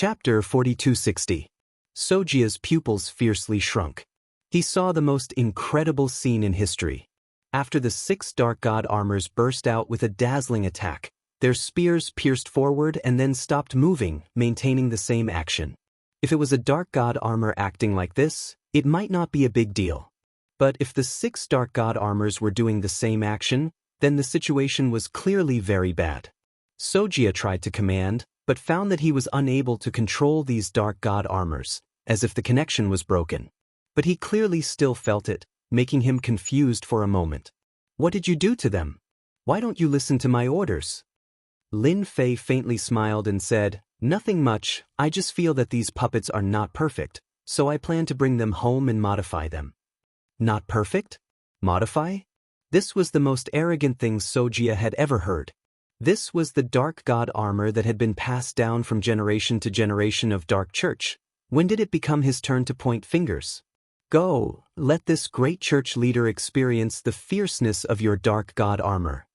Chapter 4260. Sojia's pupils fiercely shrunk. He saw the most incredible scene in history. After the 6 dark god armors burst out with a dazzling attack, their spears pierced forward and then stopped moving, maintaining the same action. If it was a dark god armor acting like this, it might not be a big deal. But if the 6 dark god armors were doing the same action, then the situation was clearly very bad. Sojia tried to command, but found that he was unable to control these dark god armors, as if the connection was broken. But he clearly still felt it, making him confused for a moment. What did you do to them? Why don't you listen to my orders? Lin Fei faintly smiled and said, Nothing much, I just feel that these puppets are not perfect, so I plan to bring them home and modify them. Not perfect? Modify? This was the most arrogant thing Sojia had ever heard. This was the dark god armor that had been passed down from generation to generation of Dark Church. When did it become his turn to point fingers? Go, let this great church leader experience the fierceness of your dark god armor.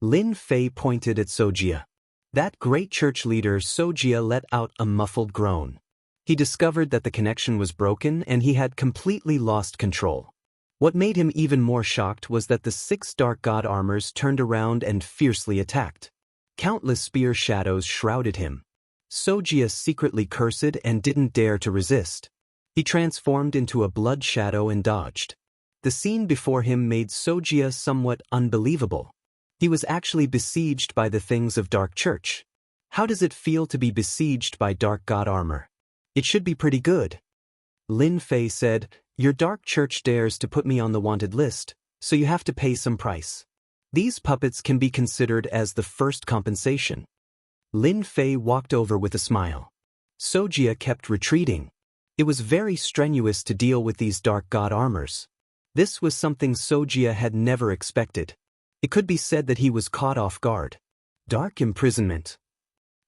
Lin Fei pointed at Sojia. That great church leader Sojia let out a muffled groan. He discovered that the connection was broken and he had completely lost control. What made him even more shocked was that the 6 dark god armors turned around and fiercely attacked. Countless spear shadows shrouded him. Sojia secretly cursed and didn't dare to resist. He transformed into a blood shadow and dodged. The scene before him made Sojia somewhat unbelievable. He was actually besieged by the things of Dark Church. How does it feel to be besieged by dark god armor? It should be pretty good. Lin Fei said, Your Dark Church dares to put me on the wanted list, so you have to pay some price. These puppets can be considered as the first compensation. Lin Fei walked over with a smile. Sojia kept retreating. It was very strenuous to deal with these dark god armors. This was something Sojia had never expected. It could be said that he was caught off guard. Dark imprisonment.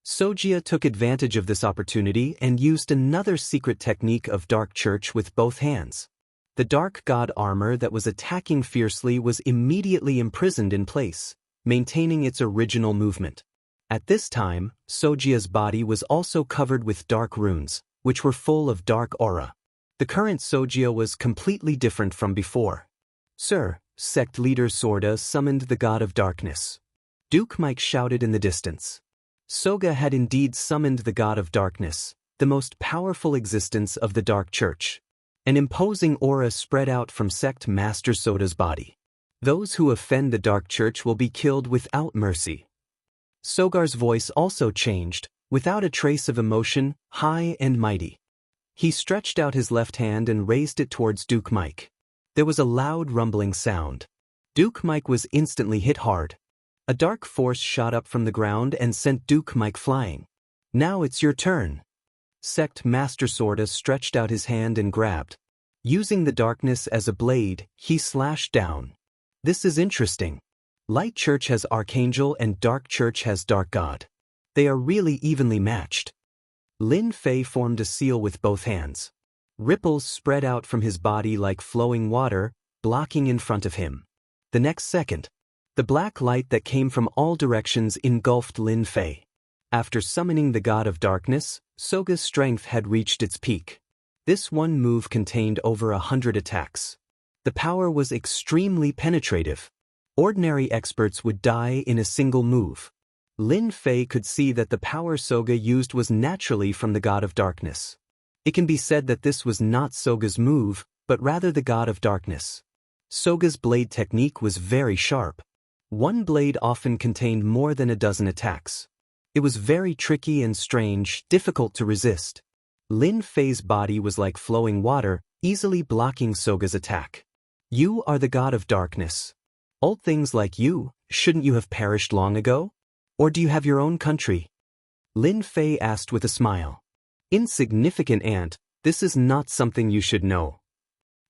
Sojia took advantage of this opportunity and used another secret technique of Dark Church with both hands. The dark god armor that was attacking fiercely was immediately imprisoned in place, maintaining its original movement. At this time, Sojia's body was also covered with dark runes, which were full of dark aura. The current Sojia was completely different from before. Sir, sect leader Sorda summoned the god of darkness. Duke Mike shouted in the distance. Soga had indeed summoned the god of darkness, the most powerful existence of the Dark Church. An imposing aura spread out from Sect Master Soda's body. Those who offend the Dark Church will be killed without mercy. Sogar's voice also changed, without a trace of emotion, high and mighty. He stretched out his left hand and raised it towards Duke Mike. There was a loud rumbling sound. Duke Mike was instantly hit hard. A dark force shot up from the ground and sent Duke Mike flying. Now it's your turn. Sect Master Sorda stretched out his hand and grabbed. Using the darkness as a blade, he slashed down. This is interesting. Light Church has Archangel and Dark Church has Dark God. They are really evenly matched. Lin Fei formed a seal with both hands. Ripples spread out from his body like flowing water, blocking in front of him. The next second, the black light that came from all directions engulfed Lin Fei. After summoning the god of darkness, Soga's strength had reached its peak. This one move contained over 100 attacks. The power was extremely penetrative. Ordinary experts would die in a single move. Lin Fei could see that the power Soga used was naturally from the god of darkness. It can be said that this was not Soga's move, but rather the god of darkness. Soga's blade technique was very sharp. One blade often contained more than a dozen attacks. It was very tricky and strange, difficult to resist. Lin Fei's body was like flowing water, easily blocking Soga's attack. You are the god of darkness. Old things like you, shouldn't you have perished long ago? Or do you have your own country? Lin Fei asked with a smile. Insignificant ant, this is not something you should know.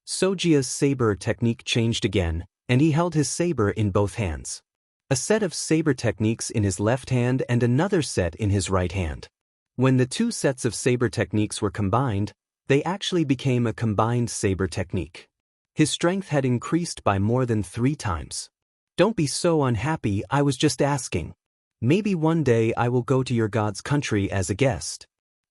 Sojia's saber technique changed again, and he held his saber in both hands. A set of saber techniques in his left hand and another set in his right hand. When the 2 sets of saber techniques were combined, they actually became a combined saber technique. His strength had increased by more than 3 times. Don't be so unhappy, I was just asking. Maybe one day I will go to your god's country as a guest.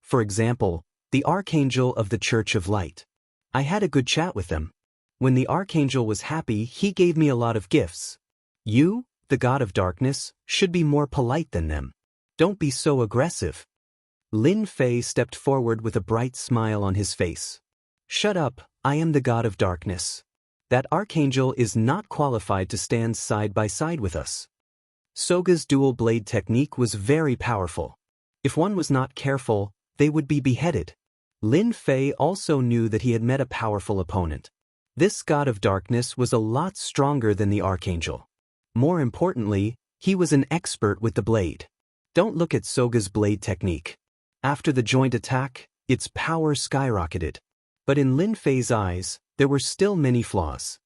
For example, the Archangel of the Church of Light. I had a good chat with them. When the Archangel was happy, he gave me a lot of gifts. You, the God of Darkness, should be more polite than them. Don't be so aggressive. Lin Fei stepped forward with a bright smile on his face. Shut up, I am the God of Darkness. That Archangel is not qualified to stand side by side with us. Soga's dual blade technique was very powerful. If one was not careful, they would be beheaded. Lin Fei also knew that he had met a powerful opponent. This God of Darkness was a lot stronger than the Archangel. More importantly, he was an expert with the blade. Don't look at Soga's blade technique. After the joint attack, its power skyrocketed. But in Lin Fei's eyes, there were still many flaws.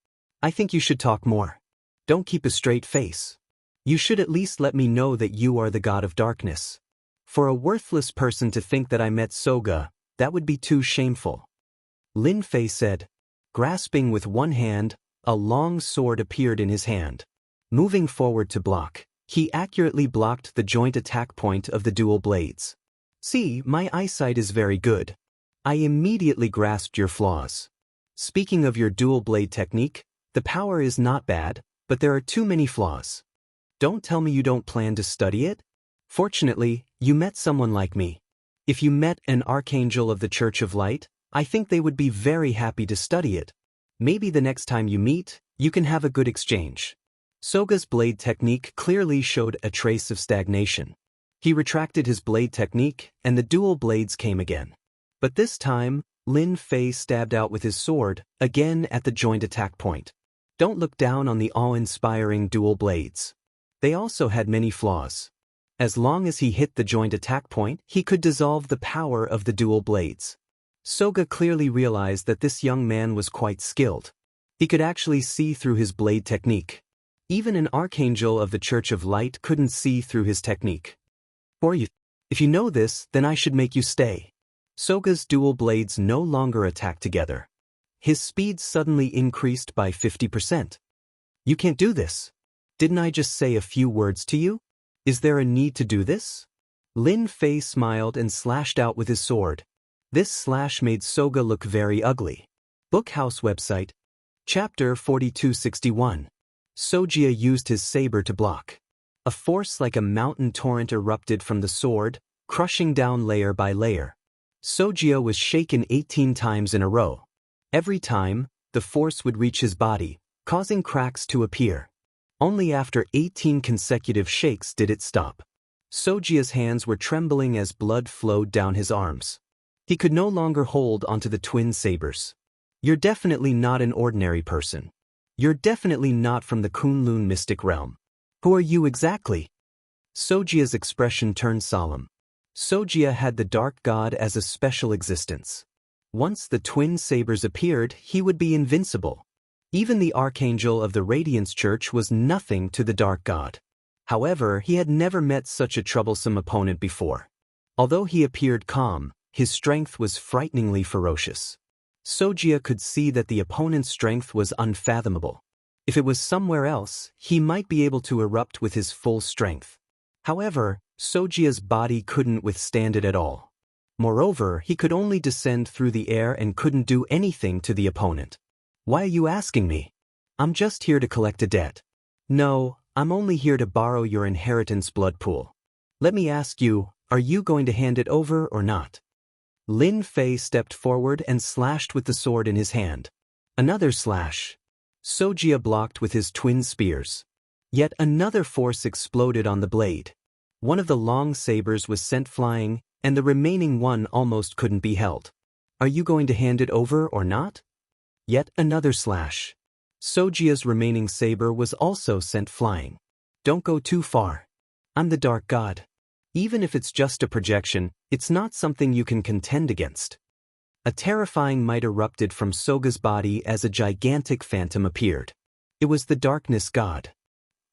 I think you should talk more. Don't keep a straight face. You should at least let me know that you are the God of Darkness. For a worthless person to think that I met Soga, that would be too shameful. Lin Fei said. Grasping with one hand, a long sword appeared in his hand. Moving forward to block, he accurately blocked the joint attack point of the dual blades. See, my eyesight is very good. I immediately grasped your flaws. Speaking of your dual blade technique, the power is not bad, but there are too many flaws. Don't tell me you don't plan to study it? Fortunately, you met someone like me. If you met an Archangel of the Church of Light, I think they would be very happy to study it. Maybe the next time you meet, you can have a good exchange. Soga's blade technique clearly showed a trace of stagnation. He retracted his blade technique, and the dual blades came again. But this time, Lin Fei stabbed out with his sword, again at the joint attack point. Don't look down on the awe-inspiring dual blades. They also had many flaws. As long as he hit the joint attack point, he could dissolve the power of the dual blades. Soga clearly realized that this young man was quite skilled. He could actually see through his blade technique. Even an Archangel of the Church of Light couldn't see through his technique. If you know this, then I should make you stay. Soga's dual blades no longer attacked together. His speed suddenly increased by 50%. You can't do this. Didn't I just say a few words to you? Is there a need to do this? Lin Fei smiled and slashed out with his sword. This slash made Soga look very ugly. Bookhouse website. Chapter 4261. Sojia used his saber to block. A force like a mountain torrent erupted from the sword, crushing down layer by layer. Sojia was shaken 18 times in a row. Every time, the force would reach his body, causing cracks to appear. Only after 18 consecutive shakes did it stop. Sojia's hands were trembling as blood flowed down his arms. He could no longer hold onto the twin sabers. You're definitely not an ordinary person. You're definitely not from the Kunlun mystic realm. Who are you exactly? Sojia's expression turned solemn. Sojia had the dark god as a special existence. Once the twin sabers appeared, he would be invincible. Even the Archangel of the Radiance Church was nothing to the dark god. However, he had never met such a troublesome opponent before. Although he appeared calm, his strength was frighteningly ferocious. Sojia could see that the opponent's strength was unfathomable. If it was somewhere else, he might be able to erupt with his full strength. However, Sojia's body couldn't withstand it at all. Moreover, he could only descend through the air and couldn't do anything to the opponent. Why are you asking me? I'm just here to collect a debt. No, I'm only here to borrow your inheritance blood pool. Let me ask you, are you going to hand it over or not? Lin Fei stepped forward and slashed with the sword in his hand. Another slash. Sojia blocked with his twin spears. Yet another force exploded on the blade. One of the long sabers was sent flying, and the remaining one almost couldn't be held. Are you going to hand it over or not? Yet another slash. Sojia's remaining saber was also sent flying. Don't go too far. I'm the Dark God. Even if it's just a projection, it's not something you can contend against. A terrifying might erupted from Soga's body as a gigantic phantom appeared. It was the Darkness God.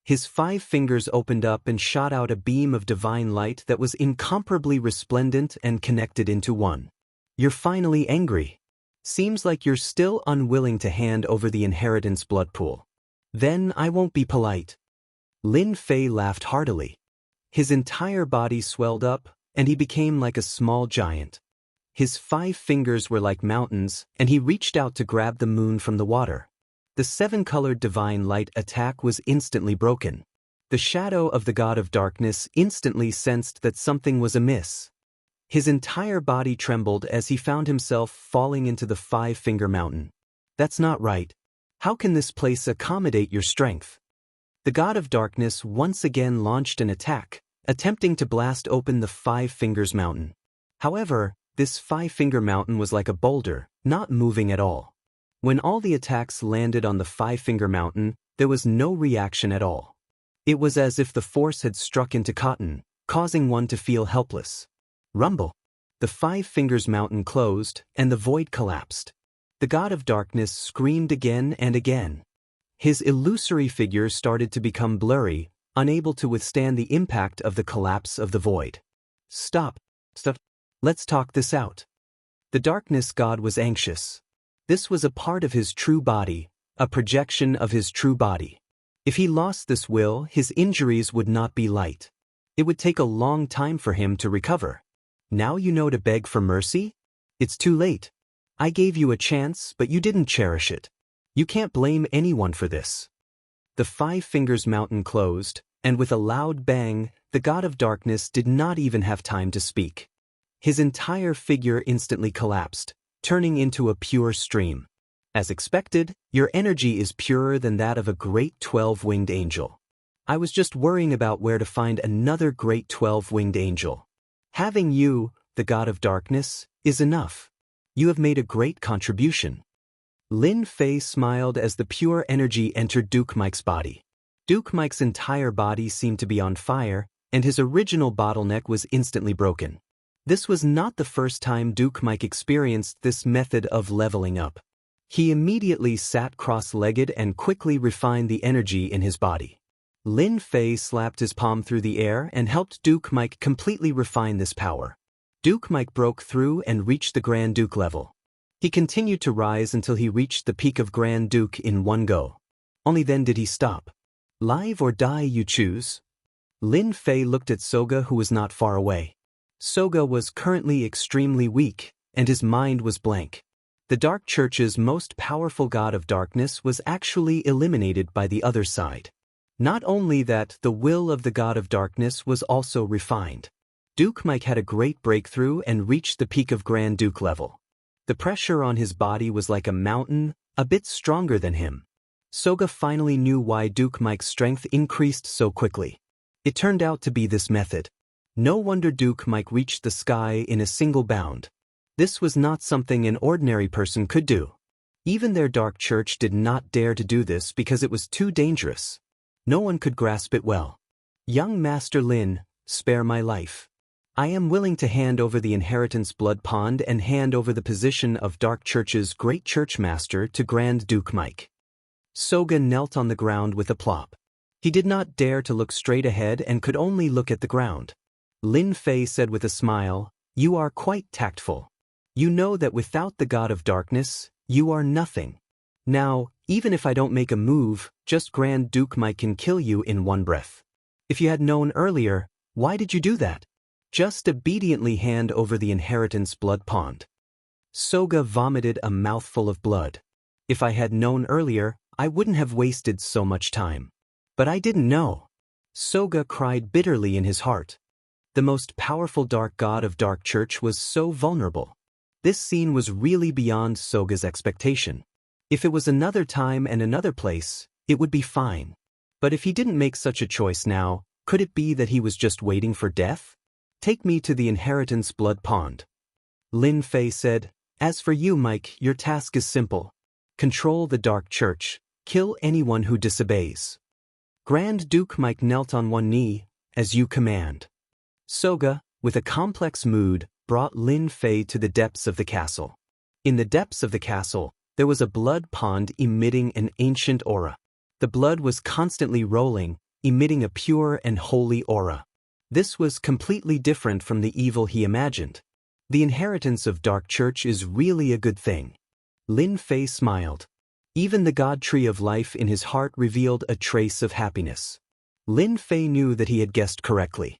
His 5 fingers opened up and shot out a beam of divine light that was incomparably resplendent and connected into one. You're finally angry. Seems like you're still unwilling to hand over the inheritance blood pool. Then I won't be polite. Lin Fei laughed heartily. His entire body swelled up, and he became like a small giant. His 5 fingers were like mountains, and he reached out to grab the moon from the water. The 7-colored divine light attack was instantly broken. The shadow of the god of darkness instantly sensed that something was amiss. His entire body trembled as he found himself falling into the 5-finger mountain. That's not right. How can this place accommodate your strength? The god of darkness once again launched an attack, attempting to blast open the 5 fingers mountain. However, this 5-finger mountain was like a boulder, not moving at all. When all the attacks landed on the 5-finger mountain, there was no reaction at all. It was as if the force had struck into cotton, causing one to feel helpless. Rumble. The 5 fingers mountain closed, and the void collapsed. The god of darkness screamed again and again. His illusory figure started to become blurry, unable to withstand the impact of the collapse of the void. Stop. Let's talk this out. The darkness god was anxious. This was a part of his true body, a projection of his true body. If he lost this will, his injuries would not be light. It would take a long time for him to recover. Now you know to beg for mercy? It's too late. I gave you a chance, but you didn't cherish it. You can't blame anyone for this. The 5 fingers mountain closed, and with a loud bang, the god of darkness did not even have time to speak. His entire figure instantly collapsed, turning into a pure stream. As expected, your energy is purer than that of a great 12-winged angel. I was just worrying about where to find another great 12-winged angel. Having you, the god of darkness, is enough. You have made a great contribution. Lin Fei smiled as the pure energy entered Duke Mike's body. Duke Mike's entire body seemed to be on fire, and his original bottleneck was instantly broken. This was not the first time Duke Mike experienced this method of leveling up. He immediately sat cross-legged and quickly refined the energy in his body. Lin Fei slapped his palm through the air and helped Duke Mike completely refine this power. Duke Mike broke through and reached the Grand Duke level. He continued to rise until he reached the peak of Grand Duke in one go. Only then did he stop. Live or die, you choose. Lin Fei looked at Soga, who was not far away. Soga was currently extremely weak, and his mind was blank. The Dark Church's most powerful god of darkness was actually eliminated by the other side. Not only that, the will of the god of darkness was also refined. Duke Mike had a great breakthrough and reached the peak of Grand Duke level. The pressure on his body was like a mountain, a bit stronger than him. Soga finally knew why Duke Mike's strength increased so quickly. It turned out to be this method. No wonder Duke Mike reached the sky in a single bound. This was not something an ordinary person could do. Even their Dark Church did not dare to do this because it was too dangerous. No one could grasp it well. Young Master Lin, spare my life. I am willing to hand over the inheritance blood pond and hand over the position of Dark Church's Great Church Master to Grand Duke Mike. Soga knelt on the ground with a plop. He did not dare to look straight ahead and could only look at the ground. Lin Fei said with a smile, "You are quite tactful. You know that without the god of darkness, you are nothing. Now, even if I don't make a move, just Grand Duke Mike can kill you in one breath. If you had known earlier, why did you do that? Just obediently hand over the inheritance blood pond." Soga vomited a mouthful of blood. If I had known earlier, I wouldn't have wasted so much time. But I didn't know. Soga cried bitterly in his heart. The most powerful dark god of Dark Church was so vulnerable. This scene was really beyond Soga's expectation. If it was another time and another place, it would be fine. But if he didn't make such a choice now, could it be that he was just waiting for death? Take me to the inheritance blood pond. Lin Fei said, "As for you, Mike, your task is simple. Control the Dark Church. Kill anyone who disobeys." Grand Duke Mike knelt on one knee, "As you command." Soga, with a complex mood, brought Lin Fei to the depths of the castle. In the depths of the castle, there was a blood pond emitting an ancient aura. The blood was constantly rolling, emitting a pure and holy aura. This was completely different from the evil he imagined. The inheritance of Dark Church is really a good thing. Lin Fei smiled. Even the God Tree of Life in his heart revealed a trace of happiness. Lin Fei knew that he had guessed correctly.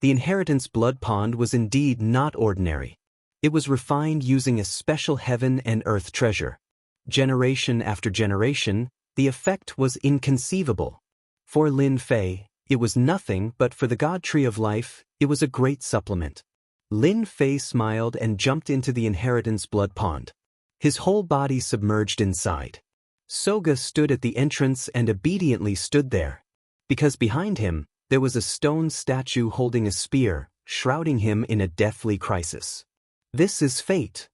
The inheritance blood pond was indeed not ordinary. It was refined using a special heaven and earth treasure. Generation after generation, the effect was inconceivable. For Lin Fei, it was nothing, but for the God Tree of Life, it was a great supplement. Lin Fei smiled and jumped into the inheritance blood pond. His whole body submerged inside. Soga stood at the entrance and obediently stood there. Because behind him, there was a stone statue holding a spear, shrouding him in a deathly crisis. This is fate.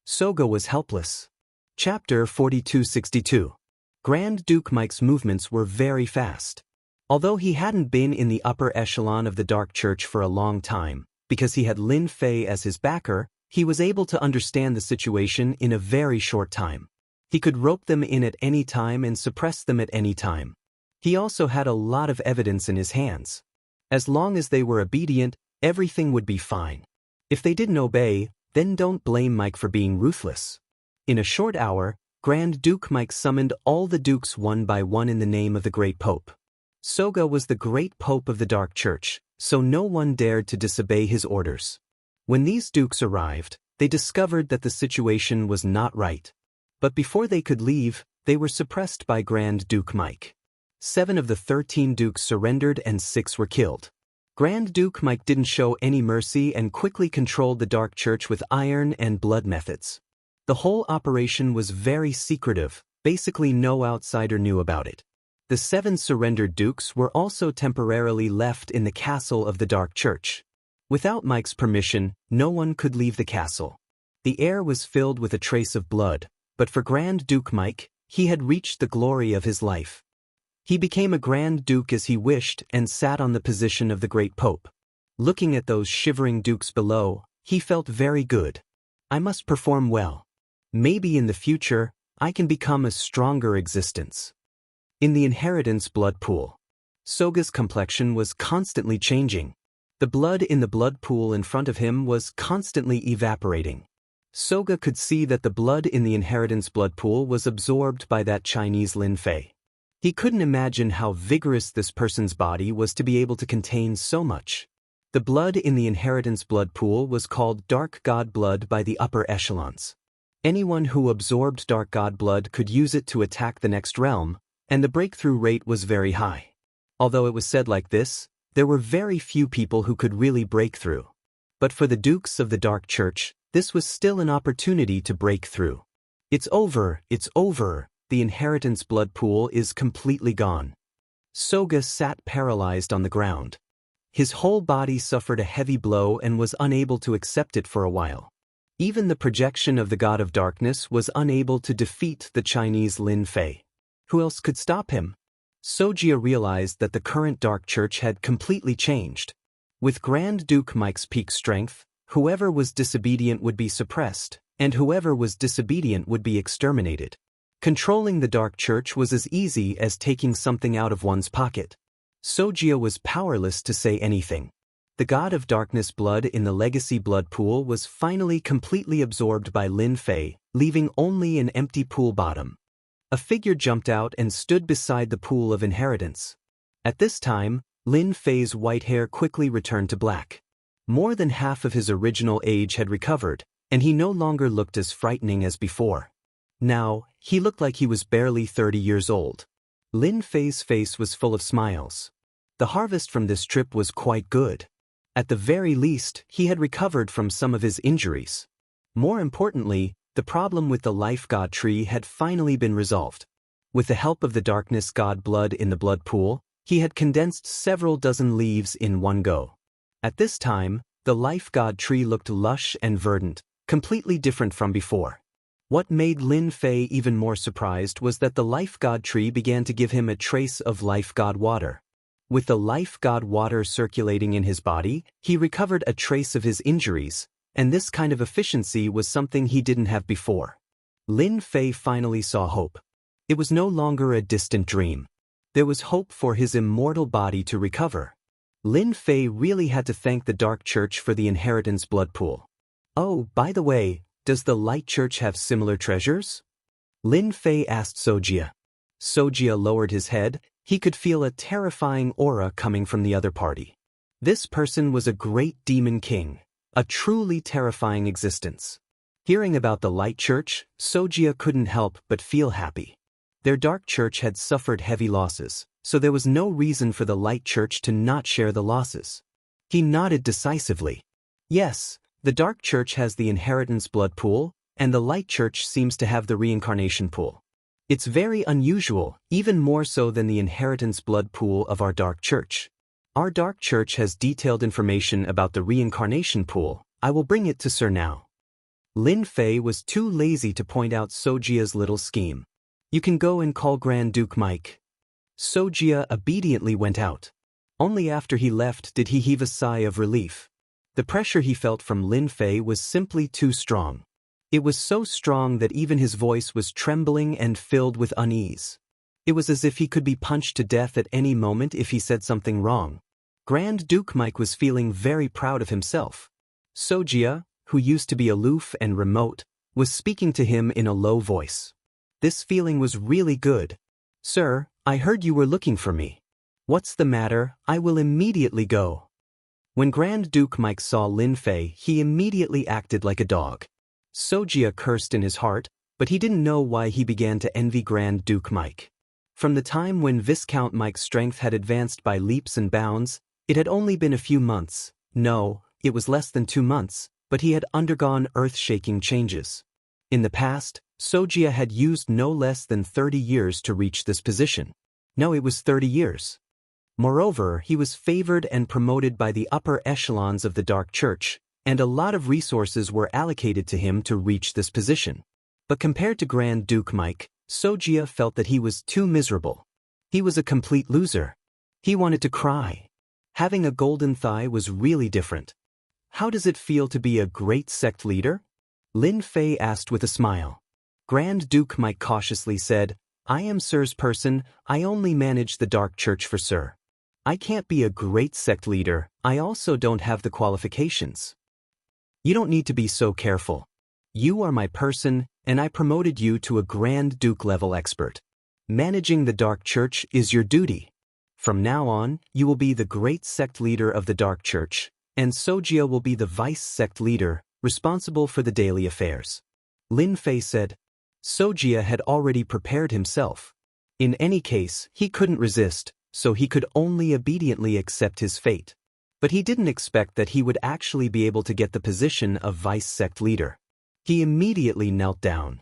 Soga was helpless. Chapter 4262. Grand Duke Mike's movements were very fast. Although he hadn't been in the upper echelon of the Dark Church for a long time, because he had Lin Fei as his backer, he was able to understand the situation in a very short time. He could rope them in at any time and suppress them at any time. He also had a lot of evidence in his hands. As long as they were obedient, everything would be fine. If they didn't obey, then don't blame Mike for being ruthless. In a short hour, Grand Duke Mike summoned all the dukes one by one in the name of the Great Pope. Soga was the Great Pope of the Dark Church, so no one dared to disobey his orders. When these dukes arrived, they discovered that the situation was not right. But before they could leave, they were suppressed by Grand Duke Mike. 7 of the 13 dukes surrendered and 6 were killed. Grand Duke Mike didn't show any mercy and quickly controlled the Dark Church with iron and blood methods. The whole operation was very secretive, basically no outsider knew about it. The 7 surrendered dukes were also temporarily left in the castle of the Dark Church. Without Mike's permission, no one could leave the castle. The air was filled with a trace of blood, but for Grand Duke Mike, he had reached the glory of his life. He became a Grand Duke as he wished and sat on the position of the Great Pope. Looking at those shivering dukes below, he felt very good. I must perform well. Maybe in the future, I can become a stronger existence. In the inheritance blood pool, Soga's complexion was constantly changing. The blood in the blood pool in front of him was constantly evaporating. Soga could see that the blood in the inheritance blood pool was absorbed by that Chinese Lin Fei. He couldn't imagine how vigorous this person's body was to be able to contain so much. The blood in the inheritance blood pool was called Dark God blood by the upper echelons. Anyone who absorbed Dark God blood could use it to attack the next realm, and the breakthrough rate was very high. Although it was said like this, there were very few people who could really break through. But for the dukes of the Dark Church, this was still an opportunity to break through. It's over, it's over. The inheritance blood pool is completely gone. Soga sat paralyzed on the ground. His whole body suffered a heavy blow and was unable to accept it for a while. Even the projection of the God of Darkness was unable to defeat the Chinese Lin Fei. Who else could stop him? Sogia realized that the current Dark Church had completely changed. With Grand Duke Mike's peak strength, whoever was disobedient would be suppressed, and whoever was disobedient would be exterminated. Controlling the Dark Church was as easy as taking something out of one's pocket. Sogia was powerless to say anything. The God of Darkness blood in the legacy blood pool was finally completely absorbed by Lin Fei, leaving only an empty pool bottom. A figure jumped out and stood beside the pool of inheritance. At this time, Lin Fei's white hair quickly returned to black. More than half of his original age had recovered, and he no longer looked as frightening as before. Now, he looked like he was barely 30 years old. Lin Fei's face was full of smiles. The harvest from this trip was quite good. At the very least, he had recovered from some of his injuries. More importantly, the problem with the Life God tree had finally been resolved. With the help of the Darkness God blood in the blood pool, he had condensed several dozen leaves in one go. At this time, the Life God tree looked lush and verdant, completely different from before. What made Lin Fei even more surprised was that the Life God tree began to give him a trace of Life God water. With the Life God water circulating in his body, he recovered a trace of his injuries, and this kind of efficiency was something he didn't have before. Lin Fei finally saw hope. It was no longer a distant dream. There was hope for his immortal body to recover. Lin Fei really had to thank the Dark Church for the inheritance blood pool. Oh, by the way, does the Light Church have similar treasures? Lin Fei asked Sogia. Sogia lowered his head. He could feel a terrifying aura coming from the other party. This person was a great demon king, a truly terrifying existence. Hearing about the Light Church, Sojia couldn't help but feel happy. Their dark church had suffered heavy losses, so there was no reason for the Light Church to not share the losses. He nodded decisively. Yes, the dark church has the inheritance blood pool, and the Light Church seems to have the reincarnation pool. It's very unusual, even more so than the inheritance blood pool of our dark church. Our dark church has detailed information about the reincarnation pool. I will bring it to Sir now. Lin Fei was too lazy to point out Sojia's little scheme. You can go and call Grand Duke Mike. Sojia obediently went out. Only after he left did he heave a sigh of relief. The pressure he felt from Lin Fei was simply too strong. It was so strong that even his voice was trembling and filled with unease. It was as if he could be punched to death at any moment if he said something wrong. Grand Duke Mike was feeling very proud of himself. Sojia, who used to be aloof and remote, was speaking to him in a low voice. This feeling was really good. Sir, I heard you were looking for me. What's the matter? I will immediately go. When Grand Duke Mike saw Lin Fei, he immediately acted like a dog. Sojia cursed in his heart, but he didn't know why he began to envy Grand Duke Mike. From the time when Viscount Mike's strength had advanced by leaps and bounds, it had only been a few months. No, it was less than 2 months, but he had undergone earth-shaking changes. In the past, Sojia had used no less than 30 years to reach this position. No, it was 30 years. Moreover, he was favored and promoted by the upper echelons of the Dark Church, and a lot of resources were allocated to him to reach this position. But compared to Grand Duke Mike, Sojia felt that he was too miserable. He was a complete loser. He wanted to cry. Having a golden thigh was really different. How does it feel to be a great sect leader? Lin Fei asked with a smile. Grand Duke Mike cautiously said, I am Sir's person, I only manage the Dark Church for Sir. I can't be a great sect leader, I also don't have the qualifications. You don't need to be so careful. You are my person, and I promoted you to a Grand Duke level expert. Managing the Dark Church is your duty. From now on, you will be the great sect leader of the Dark Church, and Sojia will be the vice sect leader, responsible for the daily affairs. Lin Fei said. Sojia had already prepared himself. In any case, he couldn't resist, so he could only obediently accept his fate. But he didn't expect that he would actually be able to get the position of vice sect leader. He immediately knelt down.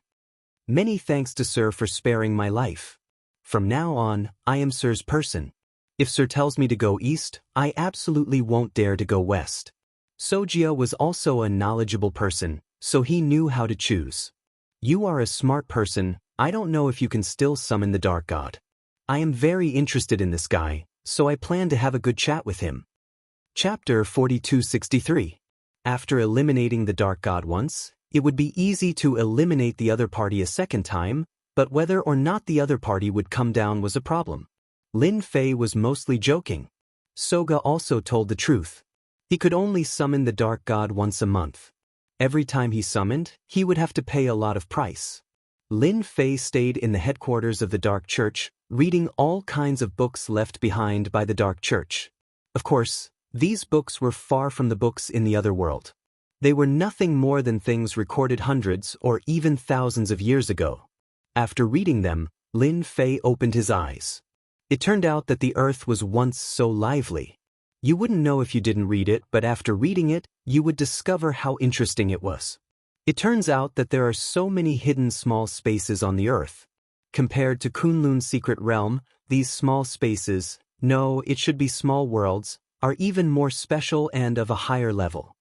Many thanks to Sir for sparing my life. From now on, I am Sir's person. If Sir tells me to go east, I absolutely won't dare to go west. Sojia was also a knowledgeable person, so he knew how to choose. You are a smart person, I don't know if you can still summon the Dark God. I am very interested in this guy, so I plan to have a good chat with him. Chapter 4263. After eliminating the Dark God once, it would be easy to eliminate the other party a second time, but whether or not the other party would come down was a problem. Lin Fei was mostly joking. Soga also told the truth. He could only summon the Dark God once a month. Every time he summoned, he would have to pay a lot of price. Lin Fei stayed in the headquarters of the Dark Church, reading all kinds of books left behind by the Dark Church. Of course, these books were far from the books in the other world. They were nothing more than things recorded hundreds or even thousands of years ago. After reading them, Lin Fei opened his eyes. It turned out that the earth was once so lively. You wouldn't know if you didn't read it, but after reading it, you would discover how interesting it was. It turns out that there are so many hidden small spaces on the earth. Compared to Kunlun's secret realm, these small spaces, no, it should be small worlds, are even more special and of a higher level.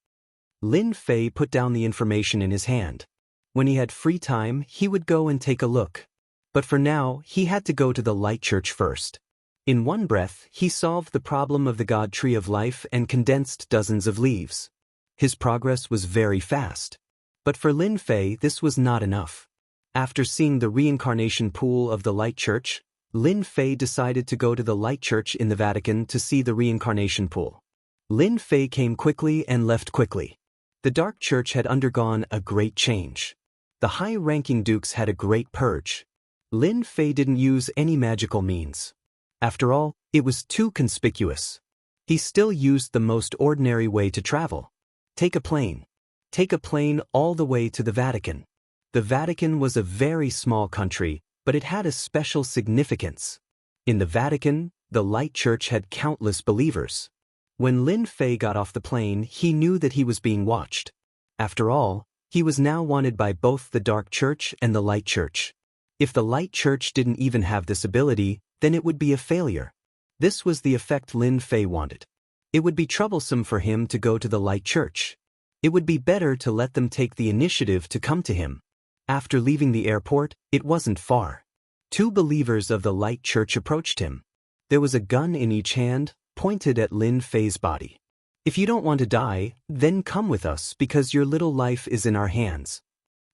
Lin Fei put down the information in his hand. When he had free time, he would go and take a look. But for now, he had to go to the Light Church first. In one breath, he solved the problem of the God Tree of Life and condensed dozens of leaves. His progress was very fast. But for Lin Fei, this was not enough. After seeing the reincarnation pool of the Light Church, Lin Fei decided to go to the Light Church in the Vatican to see the reincarnation pool. Lin Fei came quickly and left quickly. The Dark Church had undergone a great change. The high-ranking dukes had a great purge. Lin Fei didn't use any magical means. After all, it was too conspicuous. He still used the most ordinary way to travel. Take a plane. Take a plane all the way to the Vatican. The Vatican was a very small country, but it had a special significance. In the Vatican, the Light Church had countless believers. When Lin Fei got off the plane, he knew that he was being watched. After all, he was now wanted by both the Dark Church and the Light Church. If the Light Church didn't even have this ability, then it would be a failure. This was the effect Lin Fei wanted. It would be troublesome for him to go to the Light Church. It would be better to let them take the initiative to come to him. After leaving the airport, it wasn't far. 2 believers of the Light Church approached him. There was a gun in each hand, pointed at Lin Fei's body. If you don't want to die, then come with us because your little life is in our hands.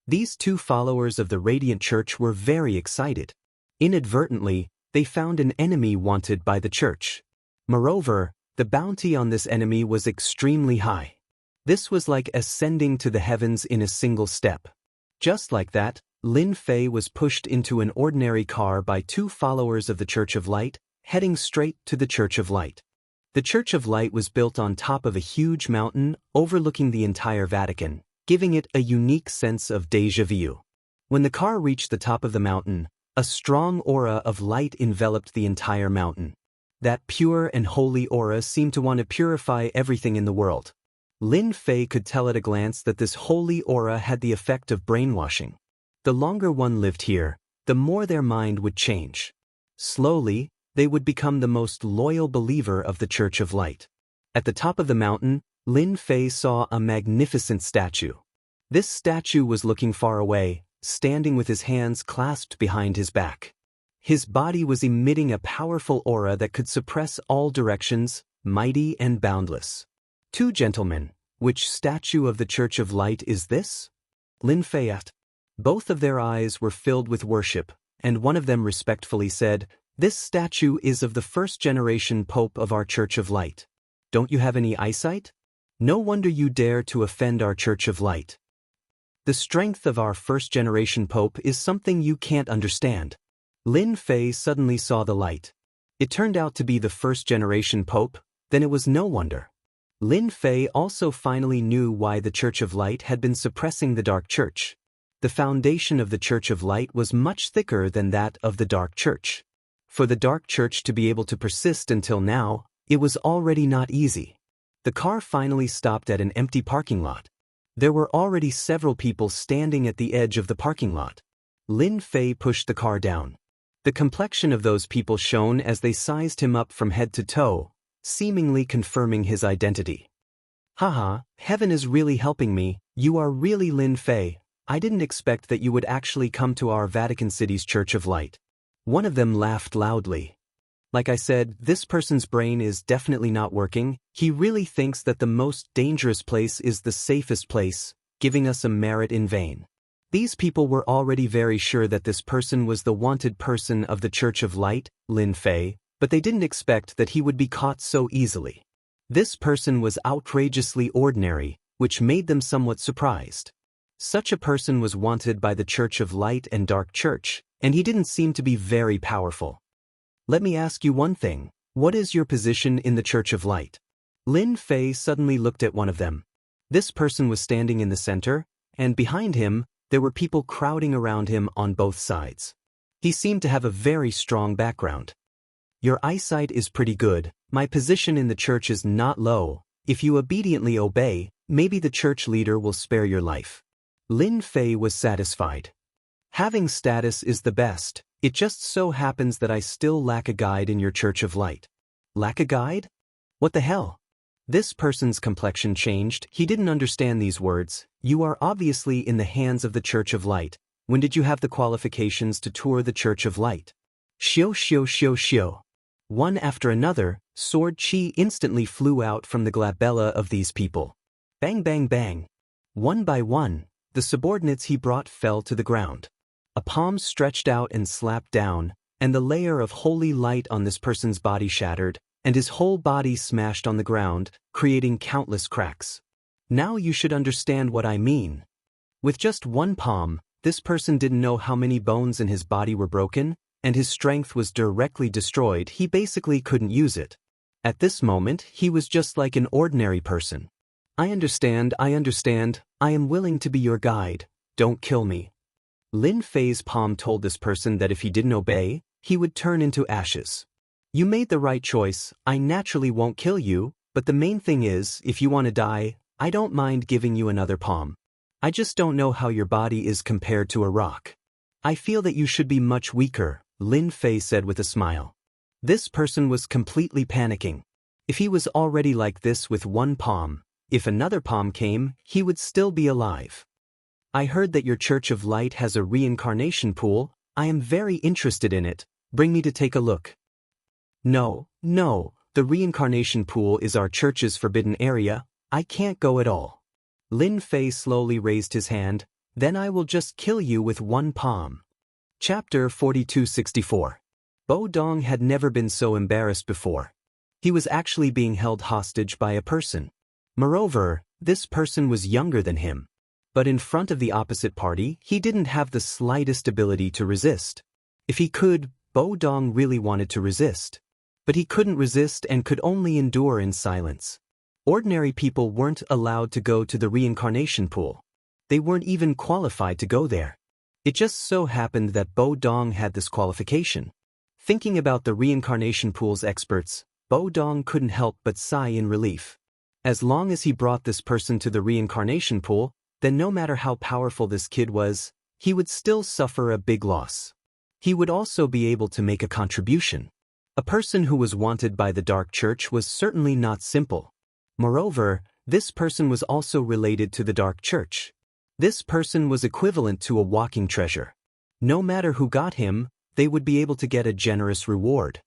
These 2 followers of the Radiant Church were very excited. Inadvertently, they found an enemy wanted by the church. Moreover, the bounty on this enemy was extremely high. This was like ascending to the heavens in a single step. Just like that, Lin Fei was pushed into an ordinary car by 2 followers of the Church of Light, heading straight to the Church of Light. The Church of Light was built on top of a huge mountain overlooking the entire Vatican, giving it a unique sense of déjà vu. When the car reached the top of the mountain, a strong aura of light enveloped the entire mountain. That pure and holy aura seemed to want to purify everything in the world. Lin Fei could tell at a glance that this holy aura had the effect of brainwashing. The longer one lived here, the more their mind would change. Slowly, they would become the most loyal believer of the Church of Light. At the top of the mountain, Lin Fei saw a magnificent statue. This statue was looking far away, standing with his hands clasped behind his back. His body was emitting a powerful aura that could suppress all directions, mighty and boundless. 2 gentlemen, which statue of the Church of Light is this? Lin Fei asked. Both of their eyes were filled with worship, and one of them respectfully said, "This statue is of the 1st-generation Pope of our Church of Light. Don't you have any eyesight? No wonder you dare to offend our Church of Light. The strength of our 1st-generation Pope is something you can't understand." Lin Fei suddenly saw the light. It turned out to be the 1st-generation Pope, then it was no wonder. Lin Fei also finally knew why the Church of Light had been suppressing the Dark Church. The foundation of the Church of Light was much thicker than that of the Dark Church. For the Dark Church to be able to persist until now, it was already not easy. The car finally stopped at an empty parking lot. There were already several people standing at the edge of the parking lot. Lin Fei pushed the car down. The complexion of those people shone as they sized him up from head to toe, seemingly confirming his identity. "Haha, heaven is really helping me, you are really Lin Fei. I didn't expect that you would actually come to our Vatican City's Church of Light." One of them laughed loudly. Like I said, this person's brain is definitely not working. He really thinks that the most dangerous place is the safest place, giving us a merit in vain. These people were already very sure that this person was the wanted person of the Church of Light, Lin Fei, but they didn't expect that he would be caught so easily. This person was outrageously ordinary, which made them somewhat surprised. Such a person was wanted by the Church of Light and Dark Church, and he didn't seem to be very powerful. "Let me ask you one thing. What is your position in the Church of Light?" Lin Fei suddenly looked at one of them. This person was standing in the center, and behind him, there were people crowding around him on both sides. He seemed to have a very strong background. "Your eyesight is pretty good. My position in the church is not low. If you obediently obey, maybe the church leader will spare your life." Lin Fei was satisfied. "Having status is the best. It just so happens that I still lack a guide in your Church of Light." "Lack a guide? What the hell?" This person's complexion changed. He didn't understand these words. "You are obviously in the hands of the Church of Light. When did you have the qualifications to tour the Church of Light?" Xiu xiu xiu xiu. One after another, sword chi instantly flew out from the glabella of these people. Bang bang bang. One by one, the subordinates he brought fell to the ground. A palm stretched out and slapped down, and the layer of holy light on this person's body shattered, and his whole body smashed on the ground, creating countless cracks. Now you should understand what I mean. With just one palm, this person didn't know how many bones in his body were broken, and his strength was directly destroyed. He basically couldn't use it. At this moment, he was just like an ordinary person. I understand, I am willing to be your guide, don't kill me. Lin Fei's palm told this person that if he didn't obey, he would turn into ashes. You made the right choice, I naturally won't kill you, but the main thing is, if you want to die, I don't mind giving you another palm. I just don't know how your body is compared to a rock. I feel that you should be much weaker, Lin Fei said with a smile. This person was completely panicking. If he was already like this with one palm, if another palm came, he would still be alive. I heard that your Church of Light has a reincarnation pool. I am very interested in it. Bring me to take a look. No, the reincarnation pool is our church's forbidden area. I can't go at all. Lin Fei slowly raised his hand. Then I will just kill you with one palm. Chapter 4264. Bo Dong had never been so embarrassed before. He was actually being held hostage by a person. Moreover, this person was younger than him. But in front of the opposite party, he didn't have the slightest ability to resist. If he could, Bo Dong really wanted to resist. But he couldn't resist and could only endure in silence. Ordinary people weren't allowed to go to the reincarnation pool. They weren't even qualified to go there. It just so happened that Bo Dong had this qualification. Thinking about the reincarnation pool's experts, Bo Dong couldn't help but sigh in relief. As long as he brought this person to the reincarnation pool, then no matter how powerful this kid was, he would still suffer a big loss. He would also be able to make a contribution. A person who was wanted by the Dark Church was certainly not simple. Moreover, this person was also related to the Dark Church. This person was equivalent to a walking treasure. No matter who got him, they would be able to get a generous reward.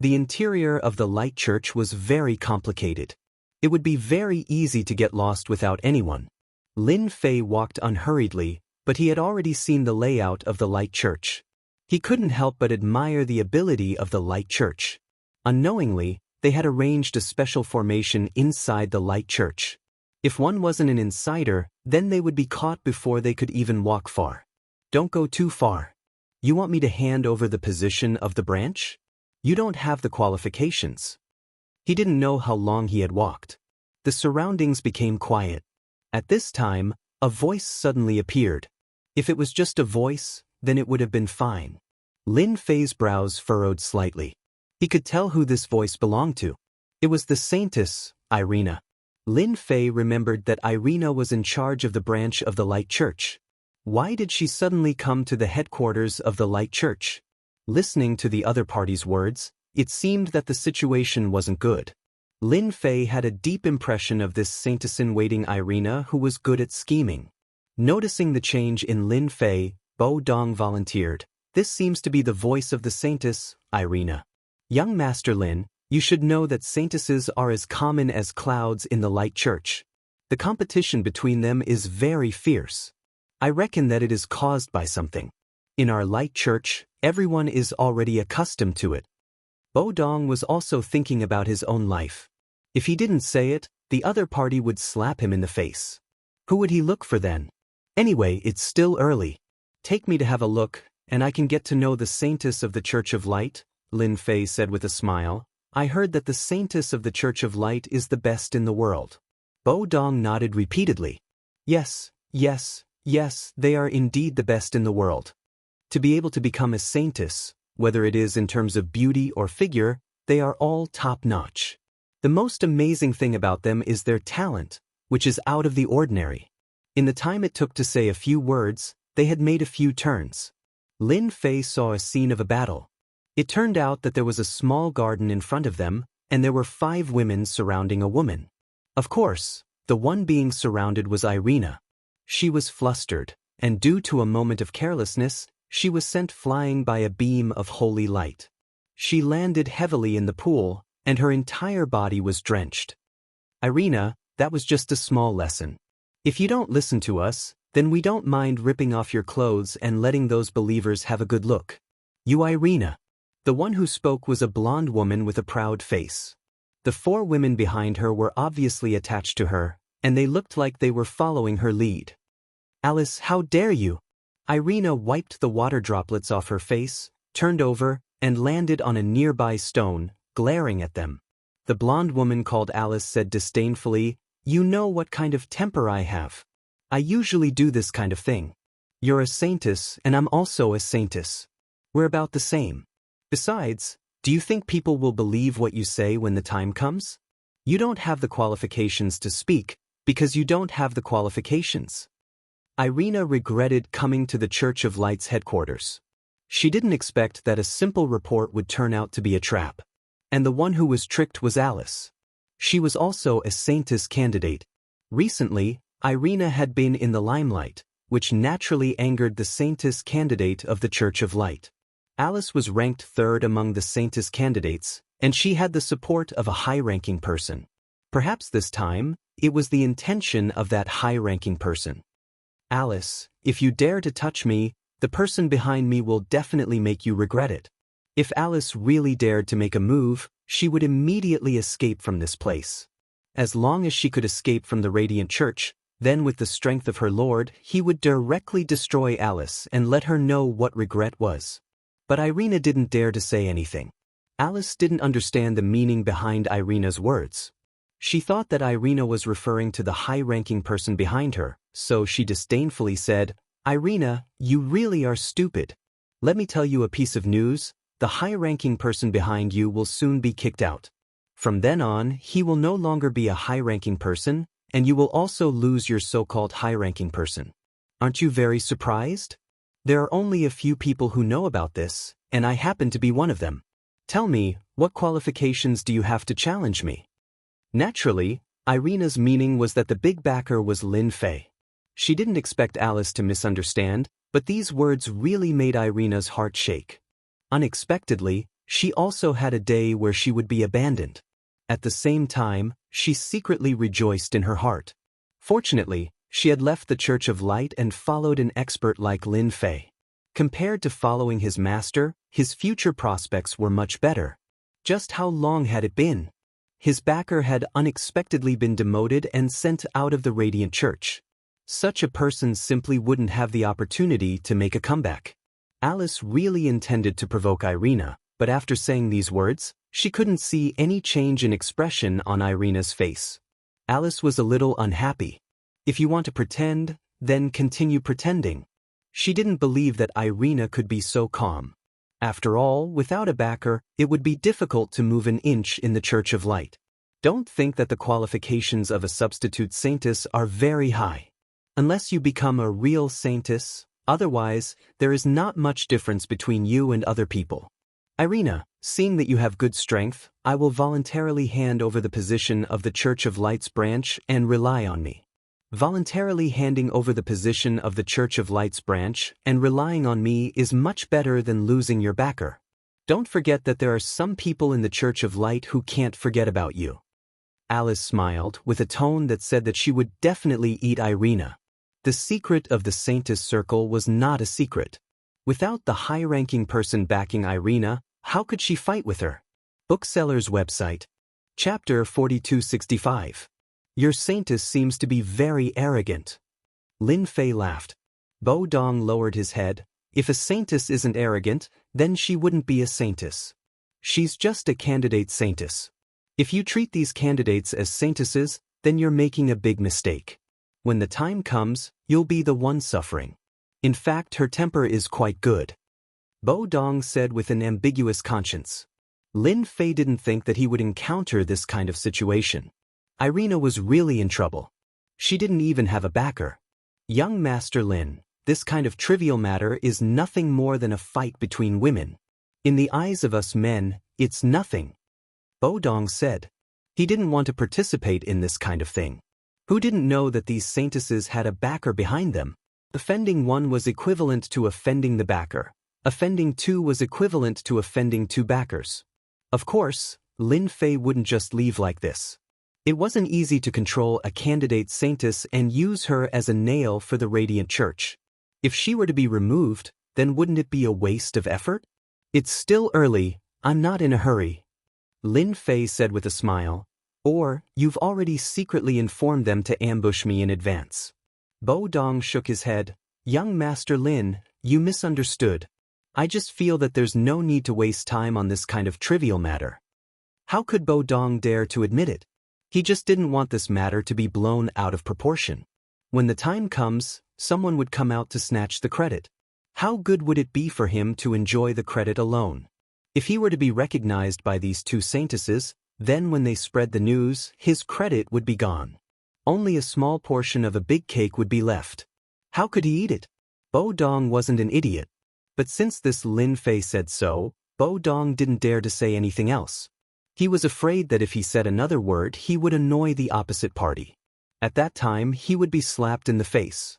The interior of the Light Church was very complicated. It would be very easy to get lost without anyone. Lin Fei walked unhurriedly, but he had already seen the layout of the Light Church. He couldn't help but admire the ability of the Light Church. Unknowingly, they had arranged a special formation inside the Light Church. If one wasn't an insider, then they would be caught before they could even walk far. Don't go too far. You want me to hand over the position of the branch? You don't have the qualifications. He didn't know how long he had walked. The surroundings became quiet. At this time, a voice suddenly appeared. If it was just a voice, then it would have been fine. Lin Fei's brows furrowed slightly. He could tell who this voice belonged to. It was the Saintess, Irina. Lin Fei remembered that Irina was in charge of the branch of the Light Church. Why did she suddenly come to the headquarters of the Light Church? Listening to the other party's words, it seemed that the situation wasn't good. Lin Fei had a deep impression of this Saintess-in-waiting Irina who was good at scheming. Noticing the change in Lin Fei, Bo Dong volunteered. This seems to be the voice of the Saintess, Irina. Young Master Lin, you should know that Saintesses are as common as clouds in the Light Church. The competition between them is very fierce. I reckon that it is caused by something. In our Light Church, everyone is already accustomed to it. Bo Dong was also thinking about his own life. If he didn't say it, the other party would slap him in the face. Who would he look for then? Anyway, it's still early. Take me to have a look, and I can get to know the Saintess of the Church of Light, Lin Fei said with a smile. I heard that the Saintess of the Church of Light is the best in the world. Bo Dong nodded repeatedly. Yes, they are indeed the best in the world. To be able to become a saintess, whether it is in terms of beauty or figure, they are all top-notch. The most amazing thing about them is their talent, which is out of the ordinary. In the time it took to say a few words, they had made a few turns. Lin Fei saw a scene of a battle. It turned out that there was a small garden in front of them, and there were 5 women surrounding a woman. Of course, the one being surrounded was Irina. She was flustered, and due to a moment of carelessness, she was sent flying by a beam of holy light. She landed heavily in the pool, and her entire body was drenched. Irina, that was just a small lesson. If you don't listen to us, then we don't mind ripping off your clothes and letting those believers have a good look. You Irina. The one who spoke was a blonde woman with a proud face. The 4 women behind her were obviously attached to her, and they looked like they were following her lead. Alice, how dare you? Irina wiped the water droplets off her face, turned over, and landed on a nearby stone, glaring at them. The blonde woman called Alice said disdainfully, "You know what kind of temper I have. I usually do this kind of thing. You're a saintess and I'm also a saintess. We're about the same. Besides, do you think people will believe what you say when the time comes? You don't have the qualifications to speak because you don't have the qualifications." Irina regretted coming to the Church of Light's headquarters. She didn't expect that a simple report would turn out to be a trap. And the one who was tricked was Alice. She was also a saintess candidate. Recently, Irina had been in the limelight, which naturally angered the saintess candidate of the Church of Light. Alice was ranked third among the saintess candidates, and she had the support of a high-ranking person. Perhaps this time, it was the intention of that high-ranking person. "Alice, if you dare to touch me, the person behind me will definitely make you regret it." If Alice really dared to make a move, she would immediately escape from this place. As long as she could escape from the Radiant Church, then with the strength of her Lord, he would directly destroy Alice and let her know what regret was. But Irina didn't dare to say anything. Alice didn't understand the meaning behind Irina's words. She thought that Irina was referring to the high-ranking person behind her, so she disdainfully said, "Irina, you really are stupid. Let me tell you a piece of news. The high-ranking person behind you will soon be kicked out. From then on, he will no longer be a high-ranking person, and you will also lose your so-called high-ranking person. Aren't you very surprised? There are only a few people who know about this, and I happen to be one of them. Tell me, what qualifications do you have to challenge me?" Naturally, Irina's meaning was that the big backer was Lin Fei. She didn't expect Alice to misunderstand, but these words really made Irina's heart shake. Unexpectedly, she also had a day where she would be abandoned. At the same time, she secretly rejoiced in her heart. Fortunately, she had left the Church of Light and followed an expert like Lin Fei. Compared to following his master, his future prospects were much better. Just how long had it been? His backer had unexpectedly been demoted and sent out of the Radiant Church. Such a person simply wouldn't have the opportunity to make a comeback. Alice really intended to provoke Irina, but after saying these words, she couldn't see any change in expression on Irina's face. Alice was a little unhappy. If you want to pretend, then continue pretending. She didn't believe that Irina could be so calm. After all, without a backer, it would be difficult to move an inch in the Church of Light. Don't think that the qualifications of a substitute saintess are very high. Unless you become a real saintess, otherwise, there is not much difference between you and other people. Irina, seeing that you have good strength, I will voluntarily hand over the position of the Church of Light's branch and rely on me. Voluntarily handing over the position of the Church of Light's branch and relying on me is much better than losing your backer. Don't forget that there are some people in the Church of Light who can't forget about you." Alice smiled with a tone that said that she would definitely eat Irina. The secret of the Saintess Circle was not a secret. Without the high-ranking person backing Irina, how could she fight with her? Bookseller's website. Chapter 4265. Your saintess seems to be very arrogant. Lin Fei laughed. Bo Dong lowered his head. If a saintess isn't arrogant, then she wouldn't be a saintess. She's just a candidate saintess. If you treat these candidates as saintesses, then you're making a big mistake. When the time comes, you'll be the one suffering. In fact, her temper is quite good. Bo Dong said with an ambiguous conscience. Lin Fei didn't think that he would encounter this kind of situation. Irina was really in trouble. She didn't even have a backer. Young Master Lin, this kind of trivial matter is nothing more than a fight between women. In the eyes of us men, it's nothing. Bo Dong said. He didn't want to participate in this kind of thing. Who didn't know that these saintesses had a backer behind them? Offending one was equivalent to offending the backer. Offending two was equivalent to offending two backers. Of course, Lin Fei wouldn't just leave like this. It wasn't easy to control a candidate saintess and use her as a nail for the Radiant Church. If she were to be removed, then wouldn't it be a waste of effort? It's still early, I'm not in a hurry. Lin Fei said with a smile. Or, you've already secretly informed them to ambush me in advance. Bo Dong shook his head. Young Master Lin, you misunderstood. I just feel that there's no need to waste time on this kind of trivial matter. How could Bo Dong dare to admit it? He just didn't want this matter to be blown out of proportion. When the time comes, someone would come out to snatch the credit. How good would it be for him to enjoy the credit alone? If he were to be recognized by these two saintesses, then when they spread the news, his credit would be gone. Only a small portion of a big cake would be left. How could he eat it? Bo Dong wasn't an idiot. But since this Lin Fei said so, Bo Dong didn't dare to say anything else. He was afraid that if he said another word, he would annoy the opposite party. At that time, he would be slapped in the face.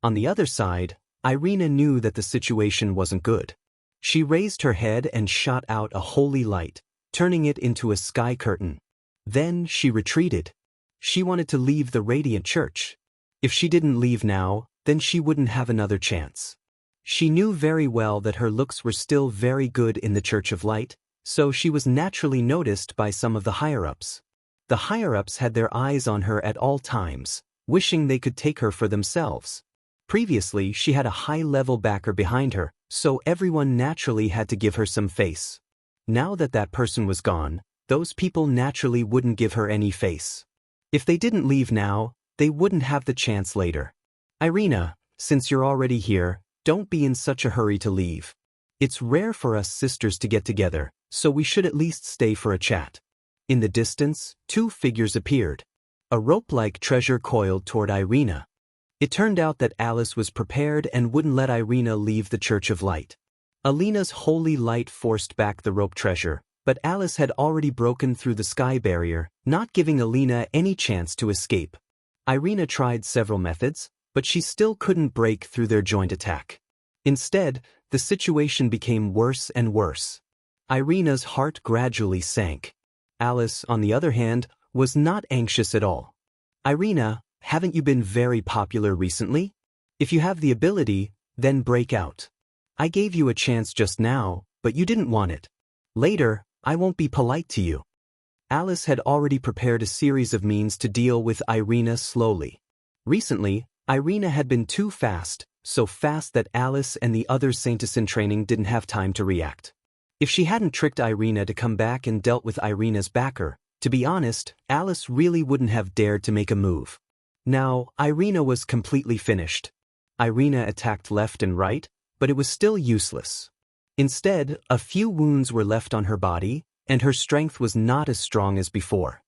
On the other side, Irina knew that the situation wasn't good. She raised her head and shot out a holy light, turning it into a sky curtain. Then she retreated. She wanted to leave the radiant church. If she didn't leave now, then she wouldn't have another chance. She knew very well that her looks were still very good in the Church of Light, so she was naturally noticed by some of the higher-ups. The higher-ups had their eyes on her at all times, wishing they could take her for themselves. Previously, she had a high-level backer behind her, so everyone naturally had to give her some face. Now that that person was gone, those people naturally wouldn't give her any face. If they didn't leave now, they wouldn't have the chance later. Irina, since you're already here, don't be in such a hurry to leave. It's rare for us sisters to get together, so we should at least stay for a chat. In the distance, two figures appeared. A rope-like treasure coiled toward Irina. It turned out that Alice was prepared and wouldn't let Irina leave the Church of Light. Alina's holy light forced back the rope treasure, but Alice had already broken through the sky barrier, not giving Alina any chance to escape. Irina tried several methods, but she still couldn't break through their joint attack. Instead, the situation became worse and worse. Irina's heart gradually sank. Alice, on the other hand, was not anxious at all. Irina, haven't you been very popular recently? If you have the ability, then break out. I gave you a chance just now, but you didn't want it. Later, I won't be polite to you. Alice had already prepared a series of means to deal with Irina slowly. Recently, Irina had been too fast, so fast that Alice and the other saintess in training didn't have time to react. If she hadn't tricked Irina to come back and dealt with Irina's backer, to be honest, Alice really wouldn't have dared to make a move. Now, Irina was completely finished. Irina attacked left and right, but it was still useless. Instead, a few wounds were left on her body, and her strength was not as strong as before.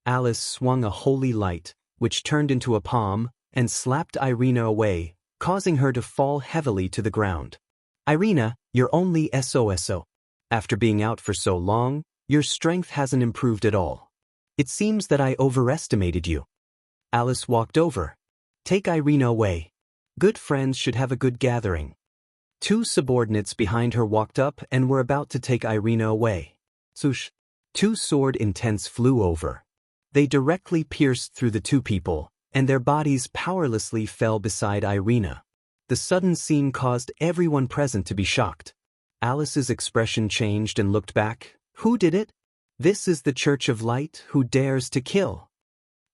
Alice swung a holy light, which turned into a palm, and slapped Irina away, causing her to fall heavily to the ground. Irina, you're only SOSO. After being out for so long, your strength hasn't improved at all. It seems that I overestimated you. Alice walked over. Take Irina away. Good friends should have a good gathering. Two subordinates behind her walked up and were about to take Irina away. Swoosh! Two sword intents flew over. They directly pierced through the two people, and their bodies powerlessly fell beside Irina. The sudden scene caused everyone present to be shocked. Alice's expression changed and looked back. Who did it? This is the Church of Light who dares to kill.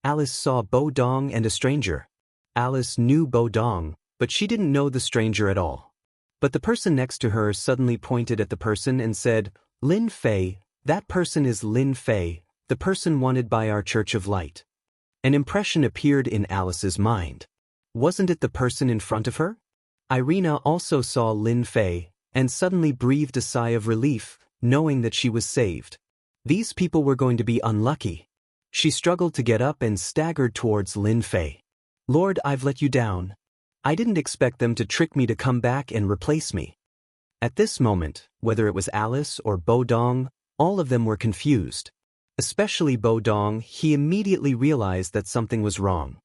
Alice saw Bo Dong and a stranger. Alice knew Bo Dong, but she didn't know the stranger at all. But the person next to her suddenly pointed at the person and said, Lin Fei, that person is Lin Fei, the person wanted by our Church of Light. An impression appeared in Alice's mind. Wasn't it the person in front of her? Irina also saw Lin Fei, and suddenly breathed a sigh of relief, knowing that she was saved. These people were going to be unlucky. She struggled to get up and staggered towards Lin Fei. Lord, I've let you down. I didn't expect them to trick me to come back and replace me. At this moment, whether it was Alice or Bo Dong, all of them were confused. Especially Bo Dong, he immediately realized that something was wrong.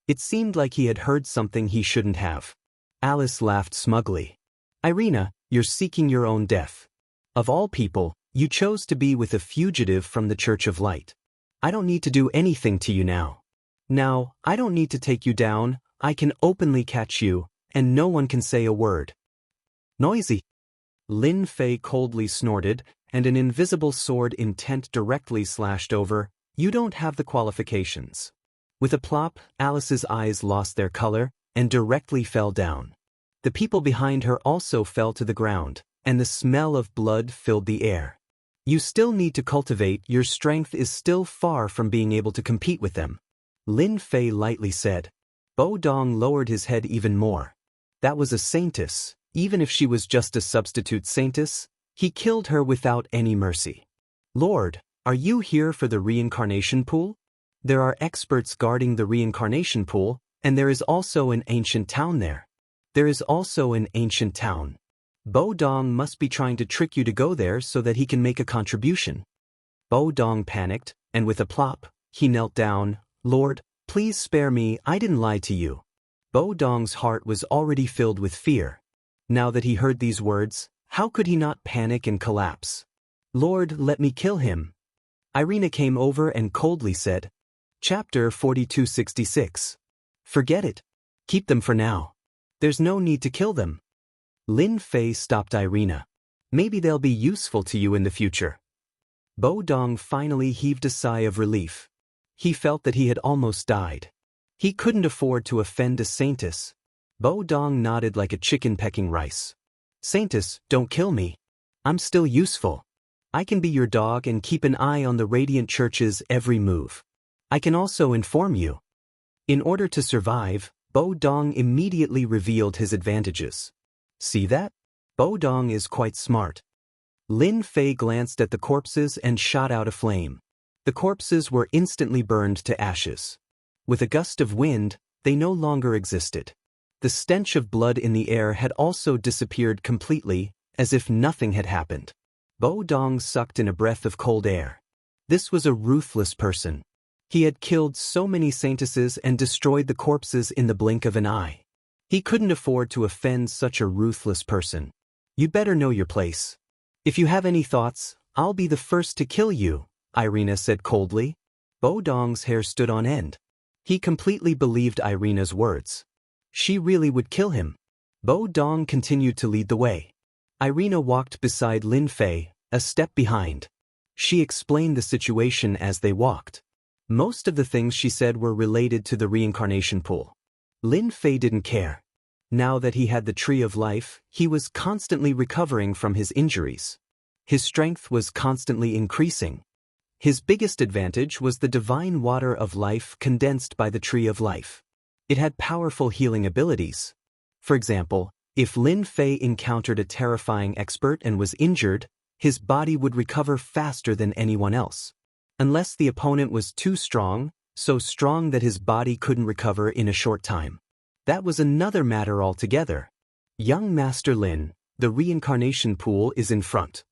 It seemed like he had heard something he shouldn't have. Alice laughed smugly. Irina, you're seeking your own death. Of all people, you chose to be with a fugitive from the Church of Light. I don't need to do anything to you now. Now, I don't need to take you down, I can openly catch you, and no one can say a word. Noisy. Lin Fei coldly snorted, and an invisible sword intent directly slashed over. You don't have the qualifications. With a plop, Alice's eyes lost their color, and directly fell down. The people behind her also fell to the ground, and the smell of blood filled the air. You still need to cultivate, your strength is still far from being able to compete with them. Lin Fei lightly said. Bo Dong lowered his head even more. That was a saintess, even if she was just a substitute saintess, he killed her without any mercy. Lord, are you here for the reincarnation pool? There are experts guarding the reincarnation pool, and there is also an ancient town there. There is also an ancient town. Bo Dong must be trying to trick you to go there so that he can make a contribution. Bo Dong panicked, and with a plop, he knelt down. Lord, please spare me, I didn't lie to you. Bo Dong's heart was already filled with fear. Now that he heard these words, how could he not panic and collapse? Lord, let me kill him. Irina came over and coldly said. Chapter 4266. Forget it. Keep them for now. There's no need to kill them. Lin Fei stopped Irina. Maybe they'll be useful to you in the future. Bo Dong finally heaved a sigh of relief. He felt that he had almost died. He couldn't afford to offend a saintess. Bo Dong nodded like a chicken pecking rice. Saintess, don't kill me. I'm still useful. I can be your dog and keep an eye on the Radiant Church's every move. I can also inform you. In order to survive, Bo Dong immediately revealed his advantages. See that? Bo Dong is quite smart. Lin Fei glanced at the corpses and shot out a flame. The corpses were instantly burned to ashes. With a gust of wind, they no longer existed. The stench of blood in the air had also disappeared completely, as if nothing had happened. Bo Dong sucked in a breath of cold air. This was a ruthless person. He had killed so many saintesses and destroyed the corpses in the blink of an eye. He couldn't afford to offend such a ruthless person. You'd better know your place. If you have any thoughts, I'll be the first to kill you, Irina said coldly. Bo Dong's hair stood on end. He completely believed Irina's words. She really would kill him. Bo Dong continued to lead the way. Irina walked beside Lin Fei, a step behind. She explained the situation as they walked. Most of the things she said were related to the reincarnation pool. Lin Fei didn't care. Now that he had the Tree of Life, he was constantly recovering from his injuries. His strength was constantly increasing. His biggest advantage was the divine water of life condensed by the Tree of Life. It had powerful healing abilities. For example, if Lin Fei encountered a terrifying expert and was injured, his body would recover faster than anyone else. Unless the opponent was too strong, so strong that his body couldn't recover in a short time. That was another matter altogether. Young Master Lin, the reincarnation pool is in front.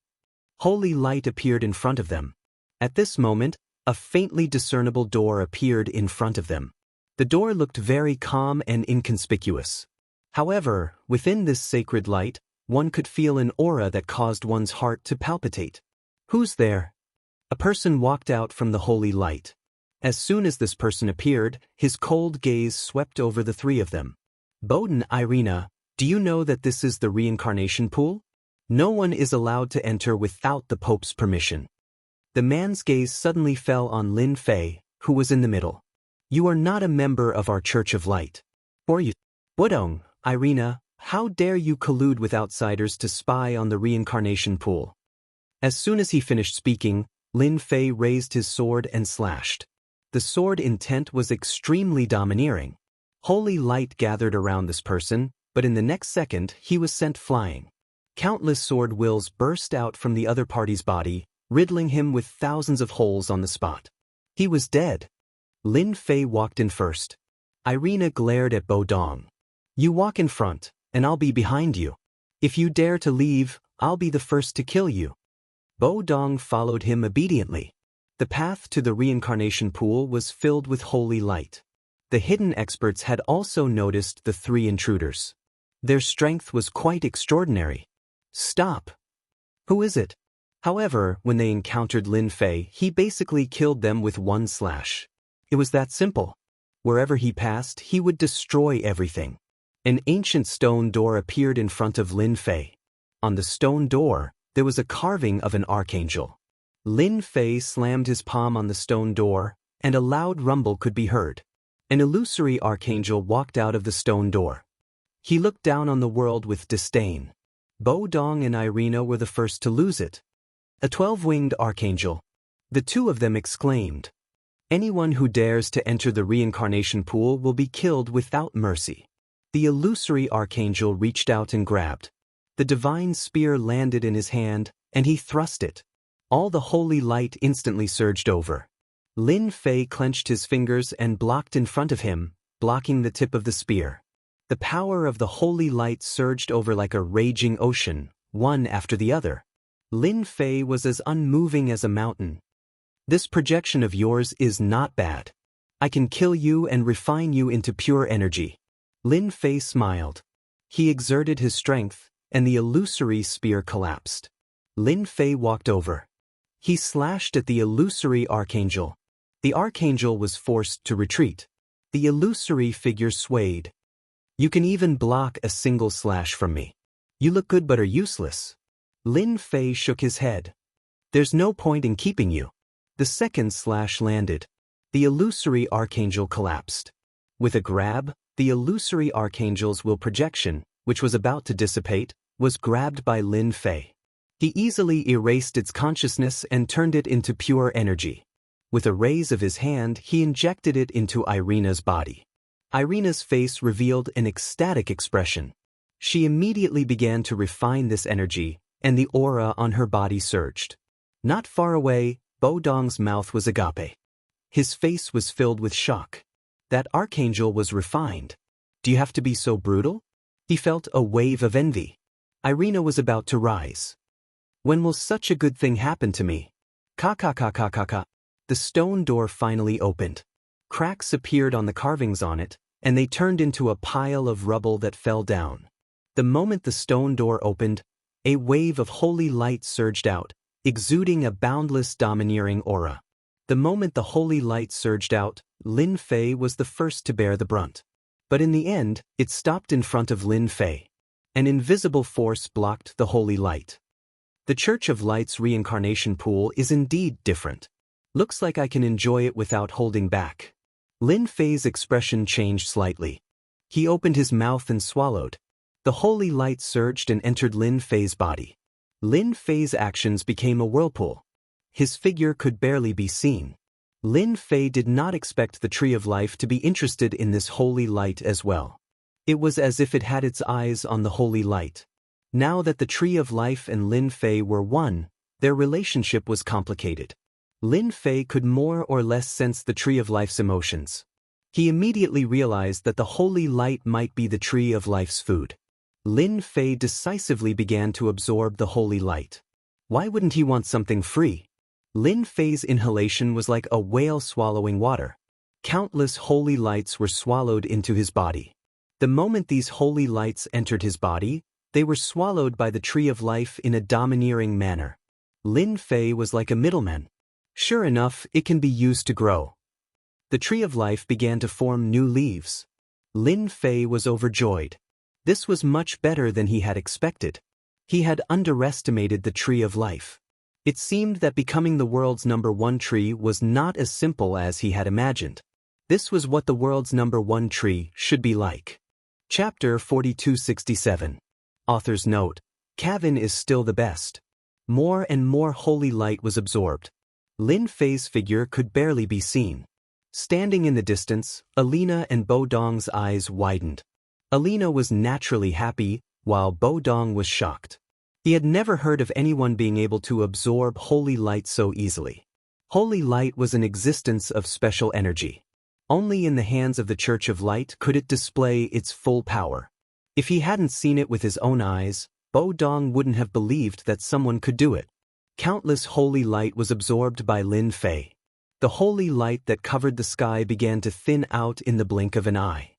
Holy light appeared in front of them. At this moment, a faintly discernible door appeared in front of them. The door looked very calm and inconspicuous. However, within this sacred light, one could feel an aura that caused one's heart to palpitate. Who's there? A person walked out from the holy light. As soon as this person appeared, his cold gaze swept over the three of them. Bowden, Irina, do you know that this is the reincarnation pool? No one is allowed to enter without the Pope's permission. The man's gaze suddenly fell on Lin Fei, who was in the middle. You are not a member of our Church of Light. Or you? Wudong, Irina, how dare you collude with outsiders to spy on the reincarnation pool? As soon as he finished speaking, Lin Fei raised his sword and slashed. The sword intent was extremely domineering. Holy light gathered around this person, but in the next second he was sent flying. Countless sword wills burst out from the other party's body, riddling him with thousands of holes on the spot. He was dead. Lin Fei walked in first. Irina glared at Bo Dong. You walk in front, and I'll be behind you. If you dare to leave, I'll be the first to kill you. Bo Dong followed him obediently. The path to the reincarnation pool was filled with holy light. The hidden experts had also noticed the three intruders. Their strength was quite extraordinary. Stop! Who is it? However, when they encountered Lin Fei, he basically killed them with one slash. It was that simple. Wherever he passed, he would destroy everything. An ancient stone door appeared in front of Lin Fei. On the stone door, there was a carving of an archangel. Lin Fei slammed his palm on the stone door, and a loud rumble could be heard. An illusory archangel walked out of the stone door. He looked down on the world with disdain. Bo Dong and Irina were the first to lose it. a 12-winged archangel. The two of them exclaimed, "Anyone who dares to enter the reincarnation pool will be killed without mercy." The illusory archangel reached out and grabbed. The divine spear landed in his hand, and he thrust it. All the holy light instantly surged over. Lin Fei clenched his fingers and blocked in front of him, blocking the tip of the spear. The power of the holy light surged over like a raging ocean, one after the other. Lin Fei was as unmoving as a mountain. "This projection of yours is not bad. I can kill you and refine you into pure energy." Lin Fei smiled. He exerted his strength, and the illusory spear collapsed. Lin Fei walked over. He slashed at the illusory archangel. The archangel was forced to retreat. The illusory figure swayed. "You can even block a single slash from me. You look good but are useless." Lin Fei shook his head. "There's no point in keeping you." The second slash landed. The illusory archangel collapsed. With a grab, the illusory archangel's will projection, which was about to dissipate, was grabbed by Lin Fei. He easily erased its consciousness and turned it into pure energy. With a raise of his hand, he injected it into Irina's body. Irina's face revealed an ecstatic expression. She immediately began to refine this energy, and the aura on her body surged. Not far away, Bodong's mouth was agape. His face was filled with shock. That archangel was refined. "Do you have to be so brutal?" He felt a wave of envy. Irina was about to rise. "When will such a good thing happen to me?" Ka ka ka ka ka ka. The stone door finally opened. Cracks appeared on the carvings on it, and they turned into a pile of rubble that fell down. The moment the stone door opened, a wave of holy light surged out, exuding a boundless domineering aura. The moment the holy light surged out, Lin Fei was the first to bear the brunt. But in the end, it stopped in front of Lin Fei. An invisible force blocked the holy light. The Church of Light's reincarnation pool is indeed different. Looks like I can enjoy it without holding back. Lin Fei's expression changed slightly. He opened his mouth and swallowed. The holy light surged and entered Lin Fei's body. Lin Fei's actions became a whirlpool. His figure could barely be seen. Lin Fei did not expect the Tree of Life to be interested in this holy light as well. It was as if it had its eyes on the holy light. Now that the Tree of Life and Lin Fei were one, their relationship was complicated. Lin Fei could more or less sense the Tree of Life's emotions. He immediately realized that the holy light might be the Tree of Life's food. Lin Fei decisively began to absorb the holy light. Why wouldn't he want something free? Lin Fei's inhalation was like a whale swallowing water. Countless holy lights were swallowed into his body. The moment these holy lights entered his body, they were swallowed by the Tree of Life in a domineering manner. Lin Fei was like a middleman. Sure enough, it can be used to grow. The Tree of Life began to form new leaves. Lin Fei was overjoyed. This was much better than he had expected. He had underestimated the Tree of Life. It seemed that becoming the world's #1 tree was not as simple as he had imagined. This was what the world's #1 tree should be like. Chapter 4267. Author's note: Kavin is still the best. More and more holy light was absorbed. Lin Fei's figure could barely be seen. Standing in the distance, Alina and Bodong's eyes widened. Alina was naturally happy, while Bodong was shocked. He had never heard of anyone being able to absorb holy light so easily. Holy light was an existence of special energy. Only in the hands of the Church of Light could it display its full power. If he hadn't seen it with his own eyes, Bodong wouldn't have believed that someone could do it. Countless holy light was absorbed by Lin Fei. The holy light that covered the sky began to thin out in the blink of an eye.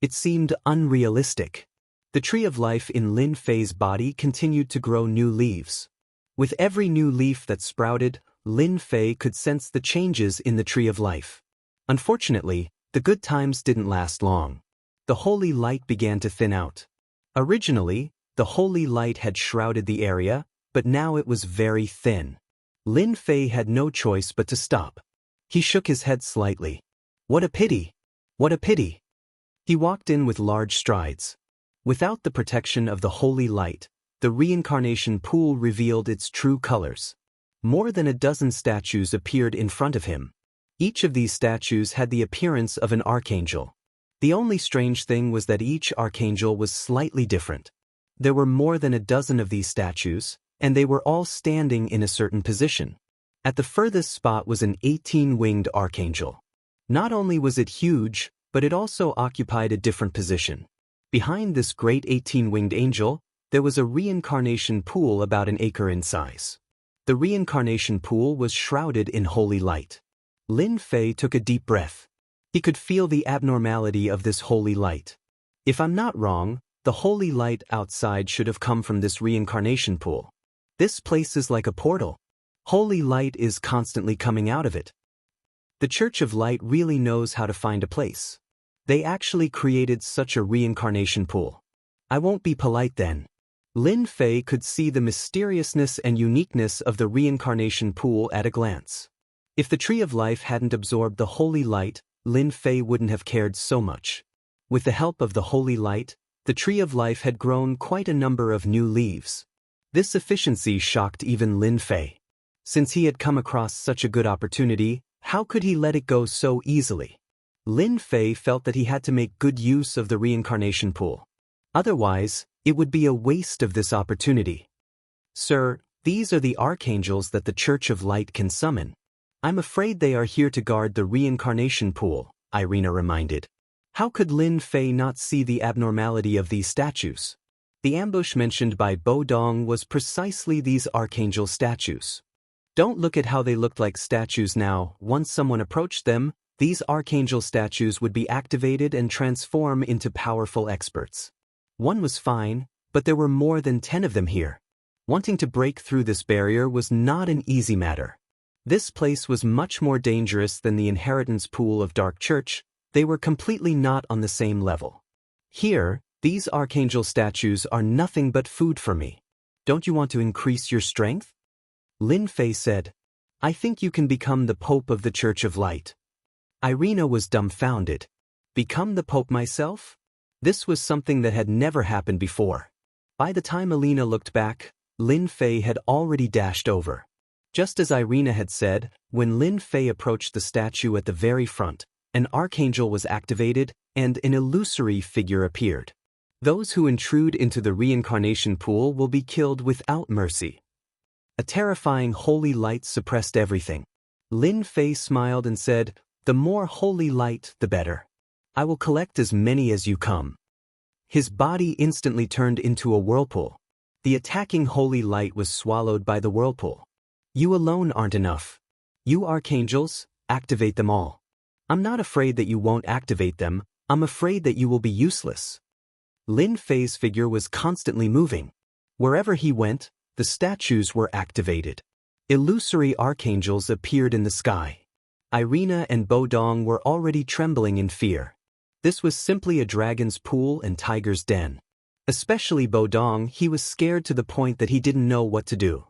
It seemed unrealistic. The Tree of Life in Lin Fei's body continued to grow new leaves. With every new leaf that sprouted, Lin Fei could sense the changes in the Tree of Life. Unfortunately, the good times didn't last long. The holy light began to thin out. Originally, the holy light had shrouded the area, but now it was very thin. Lin Fei had no choice but to stop. He shook his head slightly. What a pity! What a pity! He walked in with large strides. Without the protection of the holy light, the reincarnation pool revealed its true colors. More than a dozen statues appeared in front of him. Each of these statues had the appearance of an archangel. The only strange thing was that each archangel was slightly different. There were more than a dozen of these statues, and they were all standing in a certain position. At the furthest spot was an 18-winged archangel. Not only was it huge, but it also occupied a different position. Behind this great 18-winged angel, there was a reincarnation pool about an acre in size. The reincarnation pool was shrouded in holy light. Lin Fei took a deep breath. He could feel the abnormality of this holy light. If I'm not wrong, the holy light outside should have come from this reincarnation pool. This place is like a portal. Holy light is constantly coming out of it. The Church of Light really knows how to find a place. They actually created such a reincarnation pool. I won't be polite then. Lin Fei could see the mysteriousness and uniqueness of the reincarnation pool at a glance. If the Tree of Life hadn't absorbed the holy light, Lin Fei wouldn't have cared so much. With the help of the holy light, the Tree of Life had grown quite a number of new leaves. This efficiency shocked even Lin Fei. Since he had come across such a good opportunity, how could he let it go so easily? Lin Fei felt that he had to make good use of the reincarnation pool. Otherwise, it would be a waste of this opportunity. Sir, these are the archangels that the Church of Light can summon. I'm afraid they are here to guard the reincarnation pool, Irina reminded. How could Lin Fei not see the abnormality of these statues? The ambush mentioned by Bo Dong was precisely these archangel statues. Don't look at how they looked like statues now. Once someone approached them, these archangel statues would be activated and transform into powerful experts. One was fine, but there were more than 10 of them here. Wanting to break through this barrier was not an easy matter. This place was much more dangerous than the inheritance pool of Dark Church. They were completely not on the same level. Here, these archangel statues are nothing but food for me. Don't you want to increase your strength? Lin Fei said. I think you can become the Pope of the Church of Light. Irina was dumbfounded. Become the Pope myself? This was something that had never happened before. By the time Alina looked back, Lin Fei had already dashed over. Just as Irina had said, when Lin Fei approached the statue at the very front, an archangel was activated and an illusory figure appeared. Those who intrude into the reincarnation pool will be killed without mercy. A terrifying holy light suppressed everything. Lin Fei smiled and said, "The more holy light, the better. I will collect as many as you come." His body instantly turned into a whirlpool. The attacking holy light was swallowed by the whirlpool. You alone aren't enough. You archangels, activate them all. I'm not afraid that you won't activate them, I'm afraid that you will be useless. Lin Fei's figure was constantly moving. Wherever he went, the statues were activated. Illusory archangels appeared in the sky. Irina and Bo Dong were already trembling in fear. This was simply a dragon's pool and tiger's den. Especially Bo Dong, he was scared to the point that he didn't know what to do.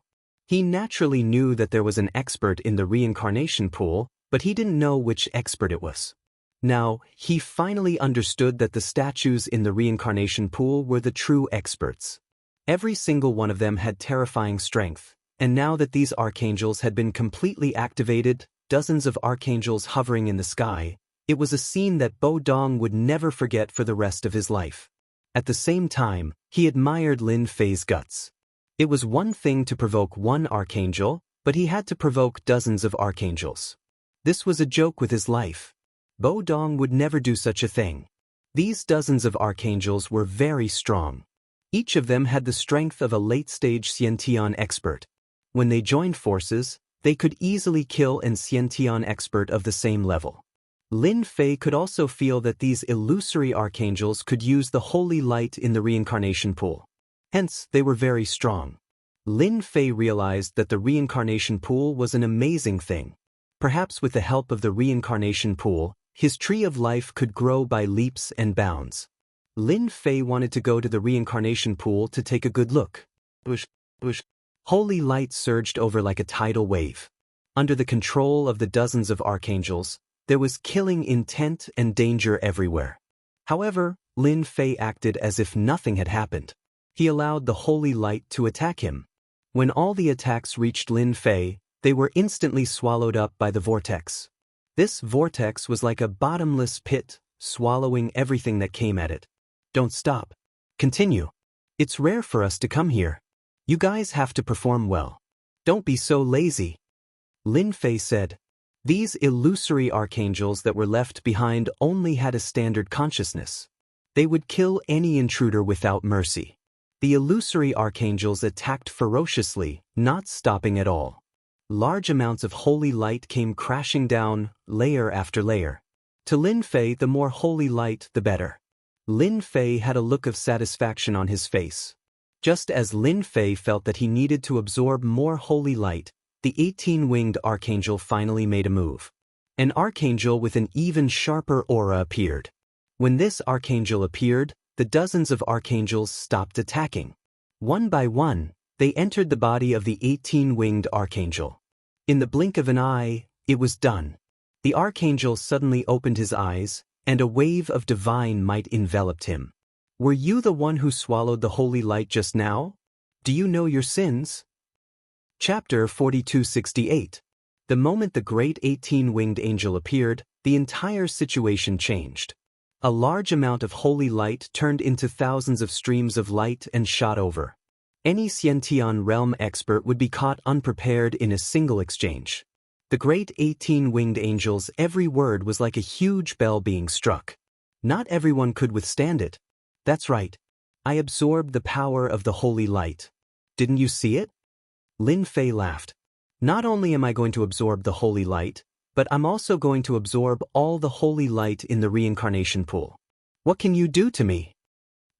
He naturally knew that there was an expert in the reincarnation pool, but he didn't know which expert it was. Now, he finally understood that the statues in the reincarnation pool were the true experts. Every single one of them had terrifying strength, and now that these archangels had been completely activated, dozens of archangels hovering in the sky, it was a scene that Bo Dong would never forget for the rest of his life. At the same time, he admired Lin Fei's guts. It was one thing to provoke one archangel, but he had to provoke dozens of archangels. This was a joke with his life. Bo Dong would never do such a thing. These dozens of archangels were very strong. Each of them had the strength of a late-stage Xiantian expert. When they joined forces, they could easily kill an Xiantian expert of the same level. Lin Fei could also feel that these illusory archangels could use the holy light in the reincarnation pool. Hence, they were very strong. Lin Fei realized that the reincarnation pool was an amazing thing. Perhaps with the help of the reincarnation pool, his tree of life could grow by leaps and bounds. Lin Fei wanted to go to the reincarnation pool to take a good look. Whoosh, whoosh. Holy light surged over like a tidal wave. Under the control of the dozens of archangels, there was killing intent and danger everywhere. However, Lin Fei acted as if nothing had happened. He allowed the holy light to attack him. When all the attacks reached Lin Fei, They were instantly swallowed up by the vortex. This vortex was like a bottomless pit, swallowing everything that came at it. Don't stop. Continue. It's rare for us to come here. You guys have to perform well. Don't be so lazy. Lin Fei said. These illusory archangels that were left behind only had a standard consciousness. They would kill any intruder without mercy. The illusory archangels attacked ferociously, not stopping at all. Large amounts of holy light came crashing down, layer after layer. To Lin Fei, the more holy light, the better. Lin Fei had a look of satisfaction on his face. Just as Lin Fei felt that he needed to absorb more holy light, the 18-winged archangel finally made a move. An archangel with an even sharper aura appeared. When this archangel appeared, the dozens of archangels stopped attacking. One by one, they entered the body of the 18-winged archangel. In the blink of an eye, it was done. The archangel suddenly opened his eyes, and a wave of divine might enveloped him. Were you the one who swallowed the holy light just now? Do you know your sins? Chapter 4268. The moment the great 18-winged angel appeared, the entire situation changed. A large amount of holy light turned into thousands of streams of light and shot over. Any Xiantian realm expert would be caught unprepared in a single exchange. The great 18-winged angel's every word was like a huge bell being struck. Not everyone could withstand it. That's right. I absorbed the power of the holy light. Didn't you see it? Lin Fei laughed. Not only am I going to absorb the holy light, but I'm also going to absorb all the holy light in the reincarnation pool. What can you do to me?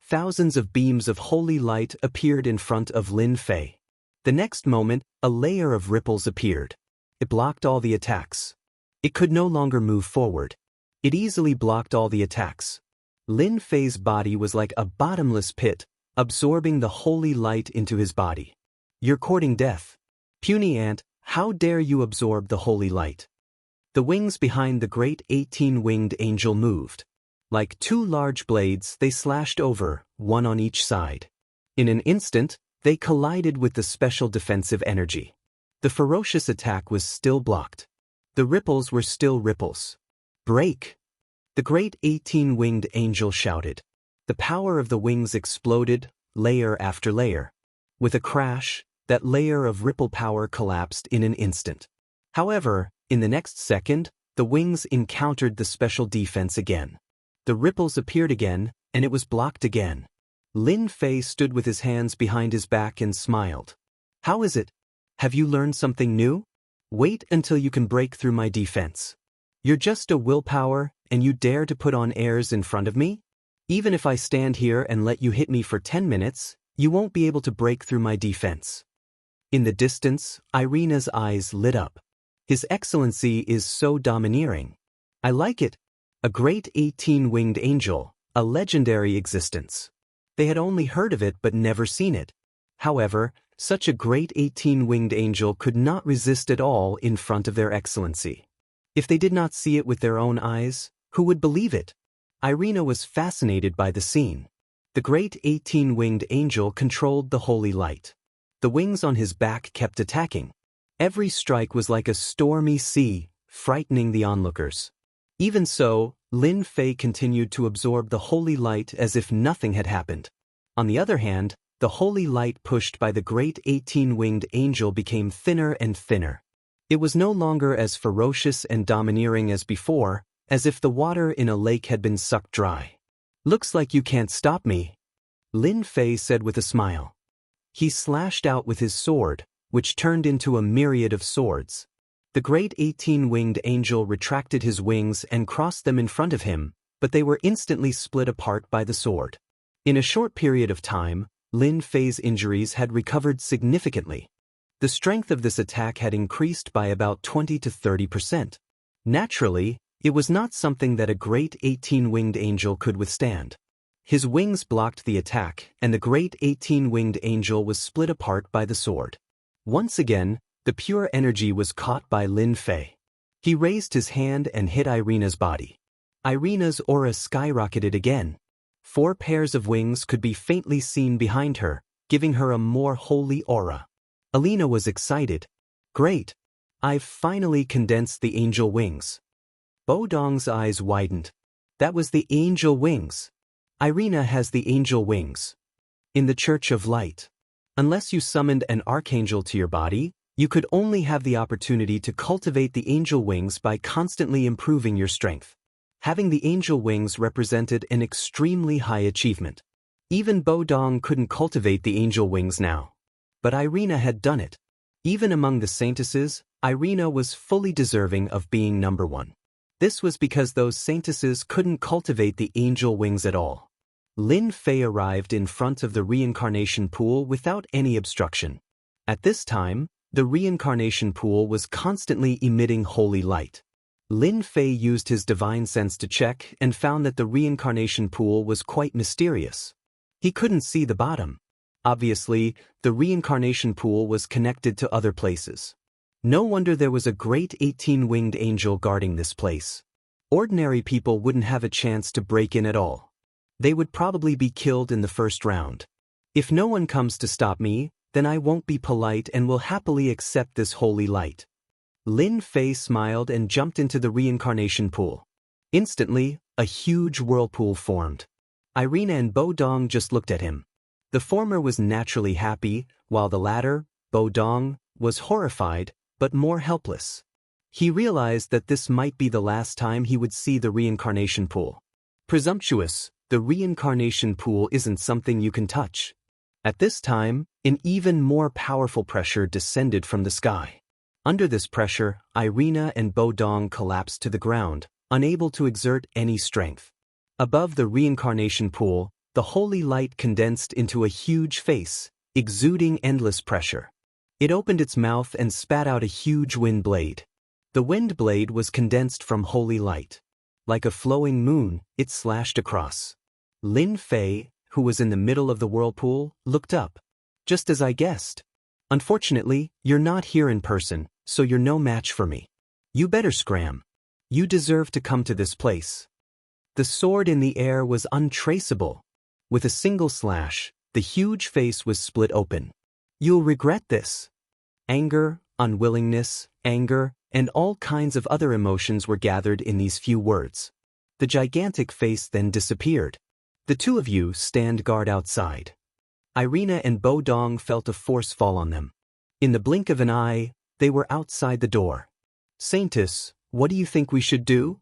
Thousands of beams of holy light appeared in front of Lin Fei. The next moment, a layer of ripples appeared. It blocked all the attacks. It could no longer move forward. It easily blocked all the attacks. Lin Fei's body was like a bottomless pit, absorbing the holy light into his body. You're courting death. Puny ant, how dare you absorb the holy light? The wings behind the great 18-winged angel moved. Like two large blades, they slashed over, one on each side. In an instant, they collided with the special defensive energy. The ferocious attack was still blocked. The ripples were still ripples. Break! The great 18-winged angel shouted. The power of the wings exploded, layer after layer. With a crash, that layer of ripple power collapsed in an instant. However, in the next second, the wings encountered the special defense again. The ripples appeared again, and it was blocked again. Lin Fei stood with his hands behind his back and smiled. How is it? Have you learned something new? Wait until you can break through my defense. You're just a willpower, and you dare to put on airs in front of me? Even if I stand here and let you hit me for 10 minutes, you won't be able to break through my defense. In the distance, Irina's eyes lit up. His Excellency is so domineering. I like it. A great 18-winged angel, a legendary existence. They had only heard of it but never seen it. However, such a great 18-winged angel could not resist at all in front of their Excellency. If they did not see it with their own eyes, who would believe it? Irina was fascinated by the scene. The great 18-winged angel controlled the holy light. The wings on his back kept attacking. Every strike was like a stormy sea, frightening the onlookers. Even so, Lin Fei continued to absorb the holy light as if nothing had happened. On the other hand, the holy light pushed by the great 18-winged angel became thinner and thinner. It was no longer as ferocious and domineering as before, as if the water in a lake had been sucked dry. Looks like you can't stop me, Lin Fei said with a smile. He slashed out with his sword, which turned into a myriad of swords. The great 18-winged angel retracted his wings and crossed them in front of him, but they were instantly split apart by the sword. In a short period of time, Lin Fei's injuries had recovered significantly. The strength of this attack had increased by about 20 to 30%. Naturally, it was not something that a great 18-winged angel could withstand. His wings blocked the attack, and the great 18-winged angel was split apart by the sword. Once again, the pure energy was caught by Lin Fei. He raised his hand and hit Irina's body. Irina's aura skyrocketed again. 4 pairs of wings could be faintly seen behind her, giving her a more holy aura. Alina was excited. Great! I've finally condensed the angel wings. Bodong's eyes widened. That was the angel wings. Irina has the angel wings. In the Church of Light. Unless you summoned an archangel to your body, you could only have the opportunity to cultivate the angel wings by constantly improving your strength. Having the angel wings represented an extremely high achievement. Even Bodong couldn't cultivate the angel wings now. But Irina had done it. Even among the saintesses, Irina was fully deserving of being number one. This was because those saintesses couldn't cultivate the angel wings at all. Lin Fei arrived in front of the reincarnation pool without any obstruction. At this time, the reincarnation pool was constantly emitting holy light. Lin Fei used his divine sense to check and found that the reincarnation pool was quite mysterious. He couldn't see the bottom. Obviously, the reincarnation pool was connected to other places. No wonder there was a great 18-winged angel guarding this place. Ordinary people wouldn't have a chance to break in at all. They would probably be killed in the first round. If no one comes to stop me, then I won't be polite and will happily accept this holy light. Lin Fei smiled and jumped into the reincarnation pool. Instantly, a huge whirlpool formed. Irina and Bodong just looked at him. The former was naturally happy, while the latter, Bodong, was horrified, but more helpless. He realized that this might be the last time he would see the reincarnation pool. Presumptuous, the reincarnation pool isn't something you can touch. At this time, an even more powerful pressure descended from the sky. Under this pressure, Irina and Bodong collapsed to the ground, unable to exert any strength. Above the reincarnation pool, the holy light condensed into a huge face, exuding endless pressure. It opened its mouth and spat out a huge wind blade. The wind blade was condensed from holy light. Like a flowing moon, it slashed across. Lin Fei, who was in the middle of the whirlpool, looked up. Just as I guessed. Unfortunately, you're not here in person, so you're no match for me. You better scram. You deserve to come to this place. The sword in the air was untraceable. With a single slash, the huge face was split open. You'll regret this. Anger, unwillingness, anger, and all kinds of other emotions were gathered in these few words. The gigantic face then disappeared. The two of you stand guard outside. Irina and Bodong felt a force fall on them. In the blink of an eye, they were outside the door. Saintess, what do you think we should do?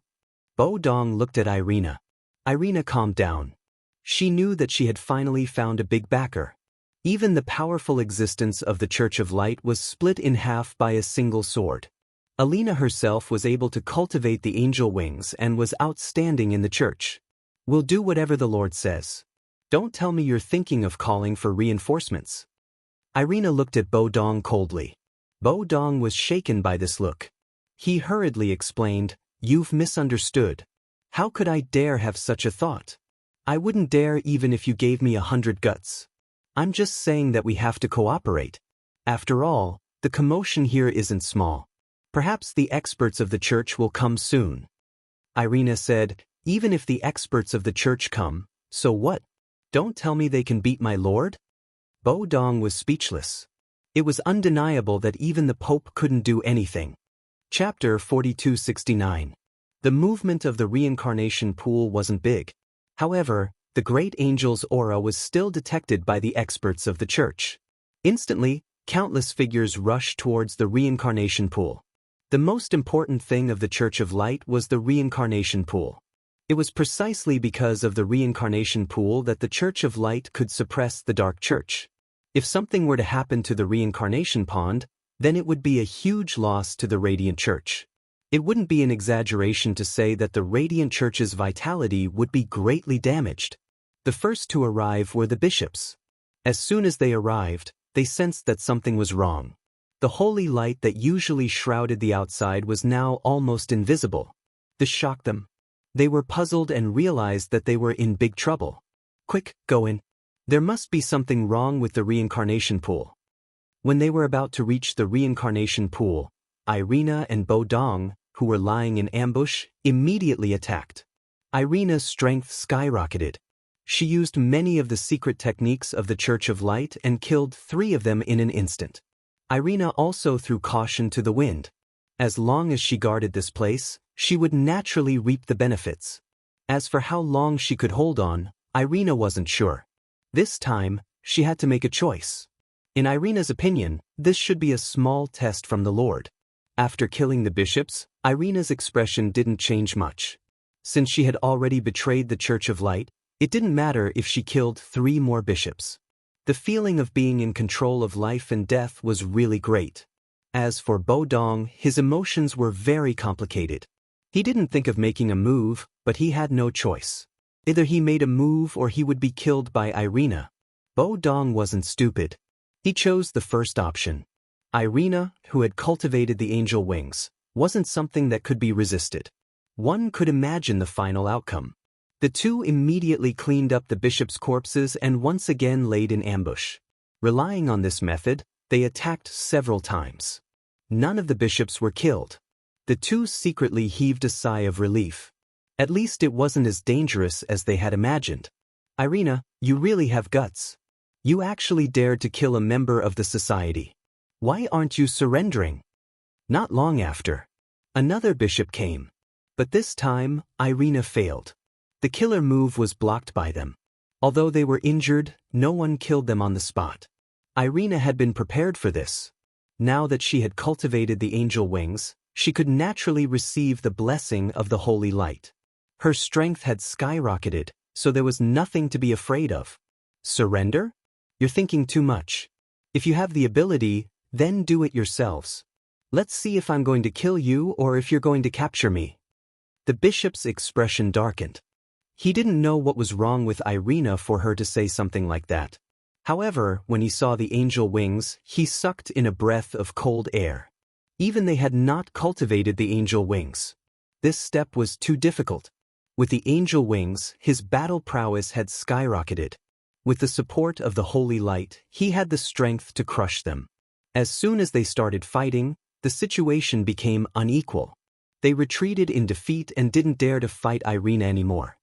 Bodong looked at Irina. Irina calmed down. She knew that she had finally found a big backer. Even the powerful existence of the Church of Light was split in half by a single sword. Alina herself was able to cultivate the angel wings and was outstanding in the church. We'll do whatever the Lord says. Don't tell me you're thinking of calling for reinforcements. Irina looked at Bodong coldly. Bodong was shaken by this look. He hurriedly explained, "You've misunderstood. How could I dare have such a thought? I wouldn't dare even if you gave me 100 guts. I'm just saying that we have to cooperate. After all, the commotion here isn't small. Perhaps the experts of the church will come soon." Irina said, "Even if the experts of the church come, so what? Don't tell me they can beat my lord?" Bodong was speechless. It was undeniable that even the Pope couldn't do anything. Chapter 4269. The movement of the reincarnation pool wasn't big. However, the great angel's aura was still detected by the experts of the church. Instantly, countless figures rushed towards the reincarnation pool. The most important thing of the Church of Light was the reincarnation pool. It was precisely because of the reincarnation pool that the Church of Light could suppress the Dark Church. If something were to happen to the reincarnation pond, then it would be a huge loss to the Radiant Church. It wouldn't be an exaggeration to say that the Radiant Church's vitality would be greatly damaged. The first to arrive were the bishops. As soon as they arrived, they sensed that something was wrong. The holy light that usually shrouded the outside was now almost invisible. This shocked them. They were puzzled and realized that they were in big trouble. "Quick, go in. There must be something wrong with the reincarnation pool." When they were about to reach the reincarnation pool, Irina and Bodong, who were lying in ambush, immediately attacked. Irina's strength skyrocketed. She used many of the secret techniques of the Church of Light and killed 3 of them in an instant. Irina also threw caution to the wind. As long as she guarded this place, she would naturally reap the benefits. As for how long she could hold on, Irina wasn't sure. This time, she had to make a choice. In Irina's opinion, this should be a small test from the Lord. After killing the bishops, Irina's expression didn't change much. Since she had already betrayed the Church of Light, it didn't matter if she killed 3 more bishops. The feeling of being in control of life and death was really great. As for Bodong, his emotions were very complicated. He didn't think of making a move, but he had no choice. Either he made a move or he would be killed by Irina. Bodong wasn't stupid. He chose the first option. Irina, who had cultivated the angel wings, wasn't something that could be resisted. One could imagine the final outcome. The two immediately cleaned up the bishops' corpses and once again laid in ambush. Relying on this method, they attacked several times. None of the bishops were killed. The two secretly heaved a sigh of relief. At least it wasn't as dangerous as they had imagined. Irina, you really have guts. You actually dared to kill a member of the society. Why aren't you surrendering? Not long after, another bishop came. But this time, Irina failed. The killer move was blocked by them. Although they were injured, no one killed them on the spot. Irina had been prepared for this. Now that she had cultivated the angel wings, she could naturally receive the blessing of the holy light. Her strength had skyrocketed, so there was nothing to be afraid of. Surrender? You're thinking too much. If you have the ability, then do it yourselves. Let's see if I'm going to kill you or if you're going to capture me. The bishop's expression darkened. He didn't know what was wrong with Irina for her to say something like that. However, when he saw the angel wings, he sucked in a breath of cold air. Even they had not cultivated the angel wings. This step was too difficult. With the angel wings, his battle prowess had skyrocketed. With the support of the holy light, he had the strength to crush them. As soon as they started fighting, the situation became unequal. They retreated in defeat and didn't dare to fight Irina anymore.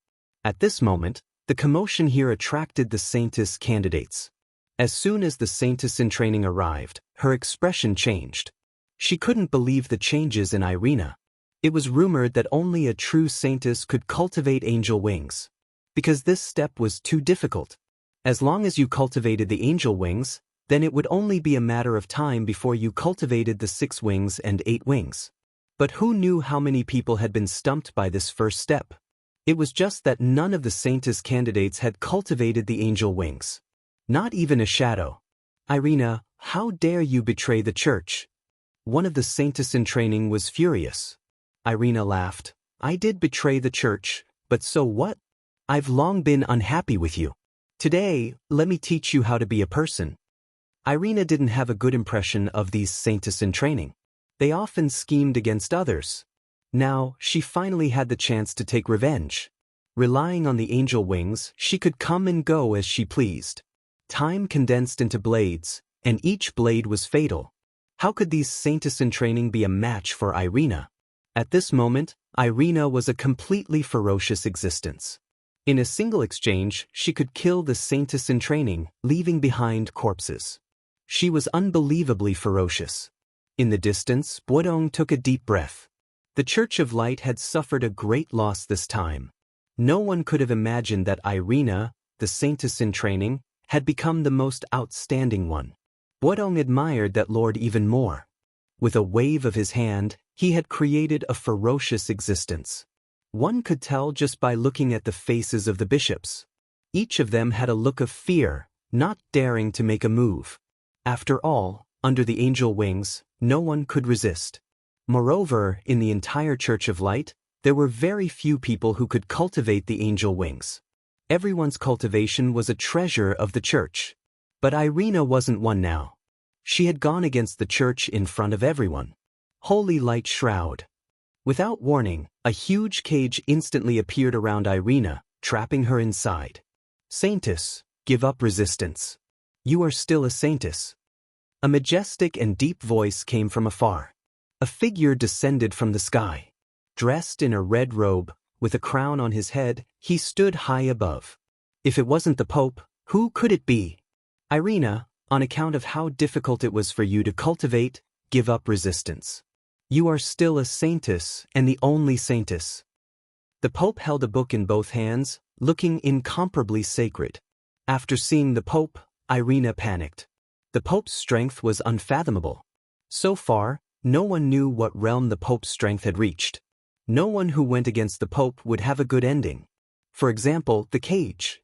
At this moment, the commotion here attracted the Saintess candidates. As soon as the Saintess in training arrived, her expression changed. She couldn't believe the changes in Irina. It was rumored that only a true Saintess could cultivate angel wings. Because this step was too difficult. As long as you cultivated the angel wings, then it would only be a matter of time before you cultivated the 6 wings and 8 wings. But who knew how many people had been stumped by this first step? It was just that none of the Saintess candidates had cultivated the angel wings. Not even a shadow. Irina, how dare you betray the church? One of the Saintess in training was furious. Irina laughed. I did betray the church, but so what? I've long been unhappy with you. Today, let me teach you how to be a person. Irina didn't have a good impression of these Saintess in training. They often schemed against others. Now, she finally had the chance to take revenge. Relying on the angel wings, she could come and go as she pleased. Time condensed into blades, and each blade was fatal. How could these Saintess in training be a match for Irina? At this moment, Irina was a completely ferocious existence. In a single exchange, she could kill the Saintess in training, leaving behind corpses. She was unbelievably ferocious. In the distance, Bodong took a deep breath. The Church of Light had suffered a great loss this time. No one could have imagined that Irina, the Saintess in training, had become the most outstanding one. Bodong admired that lord even more. With a wave of his hand, he had created a ferocious existence. One could tell just by looking at the faces of the bishops. Each of them had a look of fear, not daring to make a move. After all, under the angel wings, no one could resist. Moreover, in the entire Church of Light, there were very few people who could cultivate the angel wings. Everyone's cultivation was a treasure of the church. But Irina wasn't one now. She had gone against the church in front of everyone. Holy light shroud. Without warning, a huge cage instantly appeared around Irina, trapping her inside. Saintess, give up resistance. You are still a Saintess. A majestic and deep voice came from afar. A figure descended from the sky. Dressed in a red robe, with a crown on his head, he stood high above. If it wasn't the Pope, who could it be? Irina, on account of how difficult it was for you to cultivate, give up resistance. You are still a saintess and the only saintess. The Pope held a book in both hands, looking incomparably sacred. After seeing the Pope, Irina panicked. The Pope's strength was unfathomable. So far, no one knew what realm the Pope's strength had reached. No one who went against the Pope would have a good ending. For example, the cage.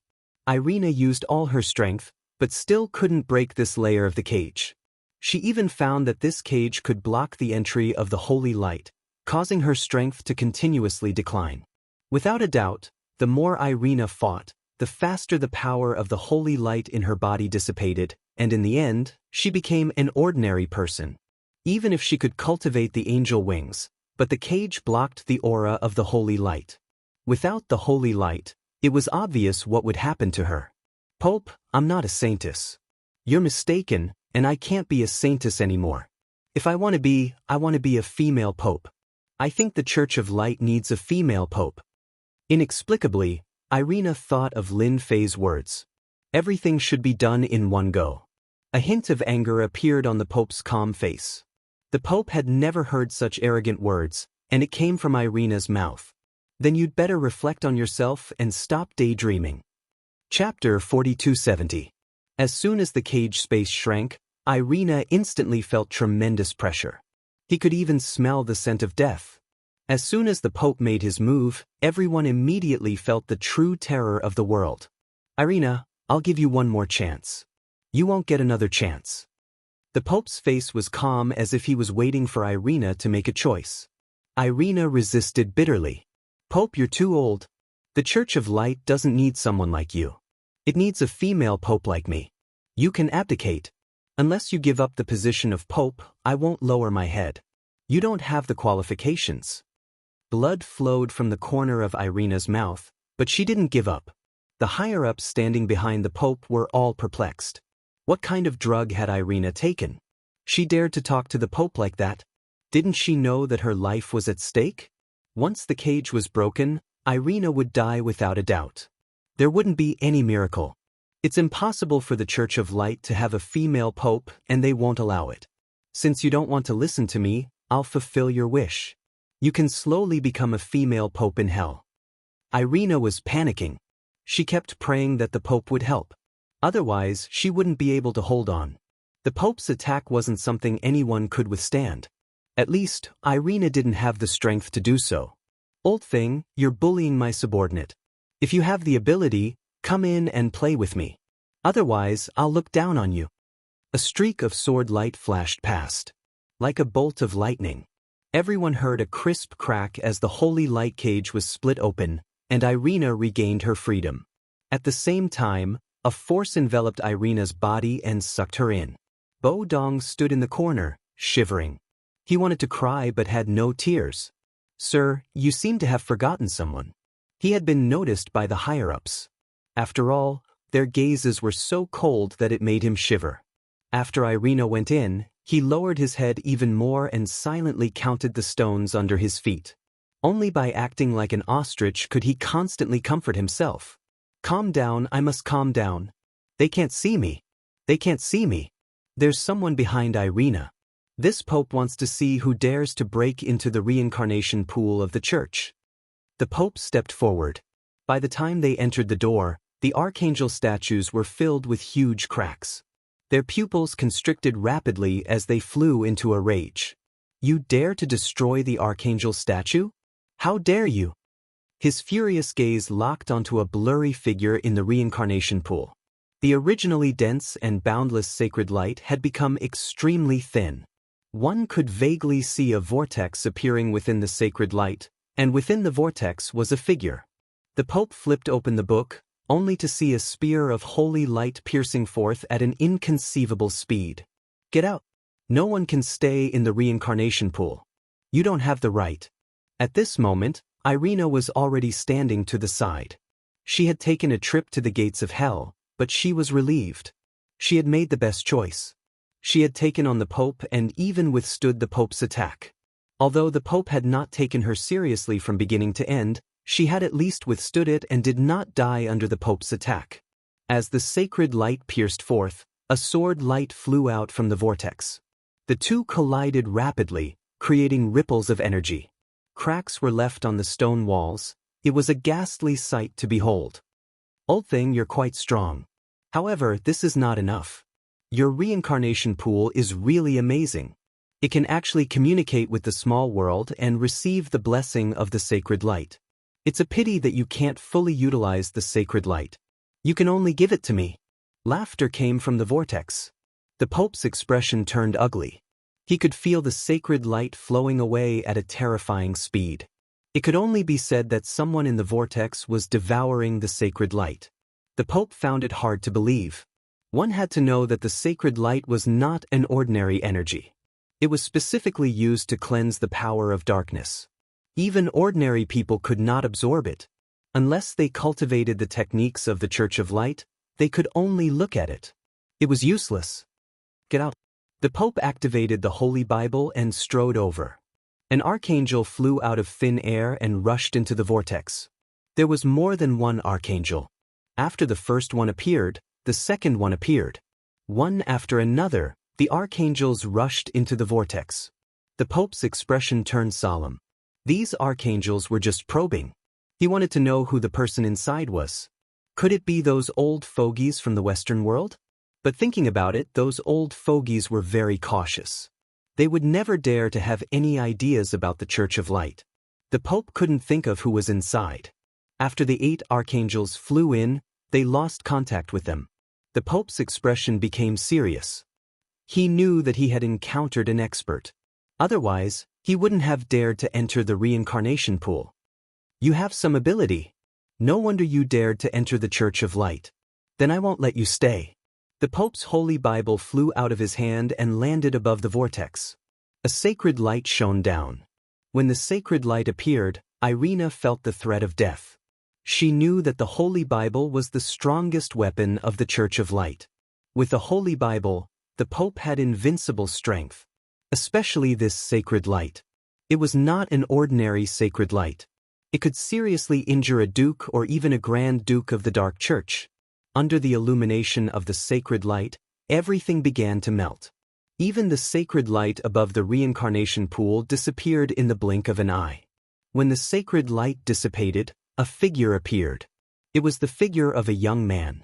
Irina used all her strength, but still couldn't break this layer of the cage. She even found that this cage could block the entry of the holy light, causing her strength to continuously decline. Without a doubt, the more Irina fought, the faster the power of the holy light in her body dissipated, and in the end, she became an ordinary person. Even if she could cultivate the angel wings, but the cage blocked the aura of the holy light. Without the holy light, it was obvious what would happen to her. Pope, I'm not a saintess. You're mistaken, and I can't be a saintess anymore. If I want to be a female pope. I think the Church of Light needs a female pope. Inexplicably, Irina thought of Lin Fei's words. Everything should be done in one go. A hint of anger appeared on the Pope's calm face. The Pope had never heard such arrogant words, and it came from Irina's mouth. Then you'd better reflect on yourself and stop daydreaming. Chapter 4270. As soon as the cage space shrank, Irina instantly felt tremendous pressure. He could even smell the scent of death. As soon as the Pope made his move, everyone immediately felt the true terror of the world. Irina, I'll give you one more chance. You won't get another chance. The Pope's face was calm as if he was waiting for Irina to make a choice. Irina resisted bitterly. Pope, you're too old. The Church of Light doesn't need someone like you. It needs a female Pope like me. You can abdicate. Unless you give up the position of Pope, I won't lower my head. You don't have the qualifications. Blood flowed from the corner of Irina's mouth, but she didn't give up. The higher-ups standing behind the Pope were all perplexed. What kind of drug had Irina taken? She dared to talk to the Pope like that. Didn't she know that her life was at stake? Once the cage was broken, Irina would die without a doubt. There wouldn't be any miracle. It's impossible for the Church of Light to have a female Pope, and they won't allow it. Since you don't want to listen to me, I'll fulfill your wish. You can slowly become a female Pope in hell. Irina was panicking. She kept praying that the Pope would help. Otherwise, she wouldn't be able to hold on. The Pope's attack wasn't something anyone could withstand. At least, Irina didn't have the strength to do so. Old thing, you're bullying my subordinate. If you have the ability, come in and play with me. Otherwise, I'll look down on you. A streak of sword light flashed past. Like a bolt of lightning. Everyone heard a crisp crack as the holy light cage was split open, and Irina regained her freedom. At the same time, a force enveloped Irina's body and sucked her in. Bo Dong stood in the corner, shivering. He wanted to cry but had no tears. Sir, you seem to have forgotten someone. He had been noticed by the higher-ups. After all, their gazes were so cold that it made him shiver. After Irina went in, he lowered his head even more and silently counted the stones under his feet. Only by acting like an ostrich could he constantly comfort himself. Calm down, I must calm down. They can't see me. They can't see me. There's someone behind Irina. This Pope wants to see who dares to break into the reincarnation pool of the Church. The Pope stepped forward. By the time they entered the door, the archangel statues were filled with huge cracks. Their pupils constricted rapidly as they flew into a rage. You dare to destroy the archangel statue? How dare you? His furious gaze locked onto a blurry figure in the reincarnation pool. The originally dense and boundless sacred light had become extremely thin. One could vaguely see a vortex appearing within the sacred light, and within the vortex was a figure. The Pope flipped open the book, only to see a spear of holy light piercing forth at an inconceivable speed. Get out! No one can stay in the reincarnation pool. You don't have the right. At this moment, Irina was already standing to the side. She had taken a trip to the gates of hell, but she was relieved. She had made the best choice. She had taken on the Pope and even withstood the Pope's attack. Although the Pope had not taken her seriously from beginning to end, she had at least withstood it and did not die under the Pope's attack. As the sacred light pierced forth, a sword light flew out from the vortex. The two collided rapidly, creating ripples of energy. Cracks were left on the stone walls. It was a ghastly sight to behold. Old thing, you're quite strong. However, this is not enough. Your reincarnation pool is really amazing. It can actually communicate with the small world and receive the blessing of the sacred light. It's a pity that you can't fully utilize the sacred light. You can only give it to me. Laughter came from the vortex. The Pope's expression turned ugly. He could feel the sacred light flowing away at a terrifying speed. It could only be said that someone in the vortex was devouring the sacred light. The Pope found it hard to believe. One had to know that the sacred light was not an ordinary energy. It was specifically used to cleanse the power of darkness. Even ordinary people could not absorb it. Unless they cultivated the techniques of the Church of Light, they could only look at it. It was useless. Get out. The Pope activated the Holy Bible and strode over. An archangel flew out of thin air and rushed into the vortex. There was more than one archangel. After the first one appeared, the second one appeared. One after another, the archangels rushed into the vortex. The Pope's expression turned solemn. These archangels were just probing. He wanted to know who the person inside was. Could it be those old fogies from the Western world? But thinking about it, those old fogies were very cautious. They would never dare to have any ideas about the Church of Light. The Pope couldn't think of who was inside. After the 8 archangels flew in, they lost contact with them. The Pope's expression became serious. He knew that he had encountered an expert. Otherwise, he wouldn't have dared to enter the reincarnation pool. You have some ability. No wonder you dared to enter the Church of Light. Then I won't let you stay. The Pope's Holy Bible flew out of his hand and landed above the vortex. A sacred light shone down. When the sacred light appeared, Irina felt the threat of death. She knew that the Holy Bible was the strongest weapon of the Church of Light. With the Holy Bible, the Pope had invincible strength. Especially this sacred light. It was not an ordinary sacred light. It could seriously injure a duke or even a Grand Duke of the Dark Church. Under the illumination of the sacred light, everything began to melt. Even the sacred light above the reincarnation pool disappeared in the blink of an eye. When the sacred light dissipated, a figure appeared. It was the figure of a young man.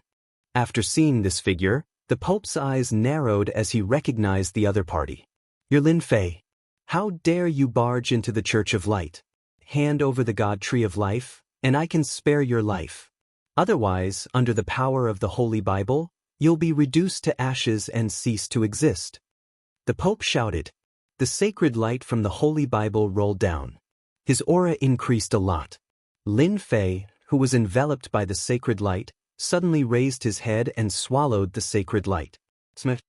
After seeing this figure, the Pope's eyes narrowed as he recognized the other party. You're Lin Fei. How dare you barge into the Church of Light? Hand over the God Tree of Life, and I can spare your life. Otherwise, under the power of the Holy Bible, you'll be reduced to ashes and cease to exist. The Pope shouted. The sacred light from the Holy Bible rolled down. His aura increased a lot. Lin Fei, who was enveloped by the sacred light, suddenly raised his head and swallowed the sacred light. Smith.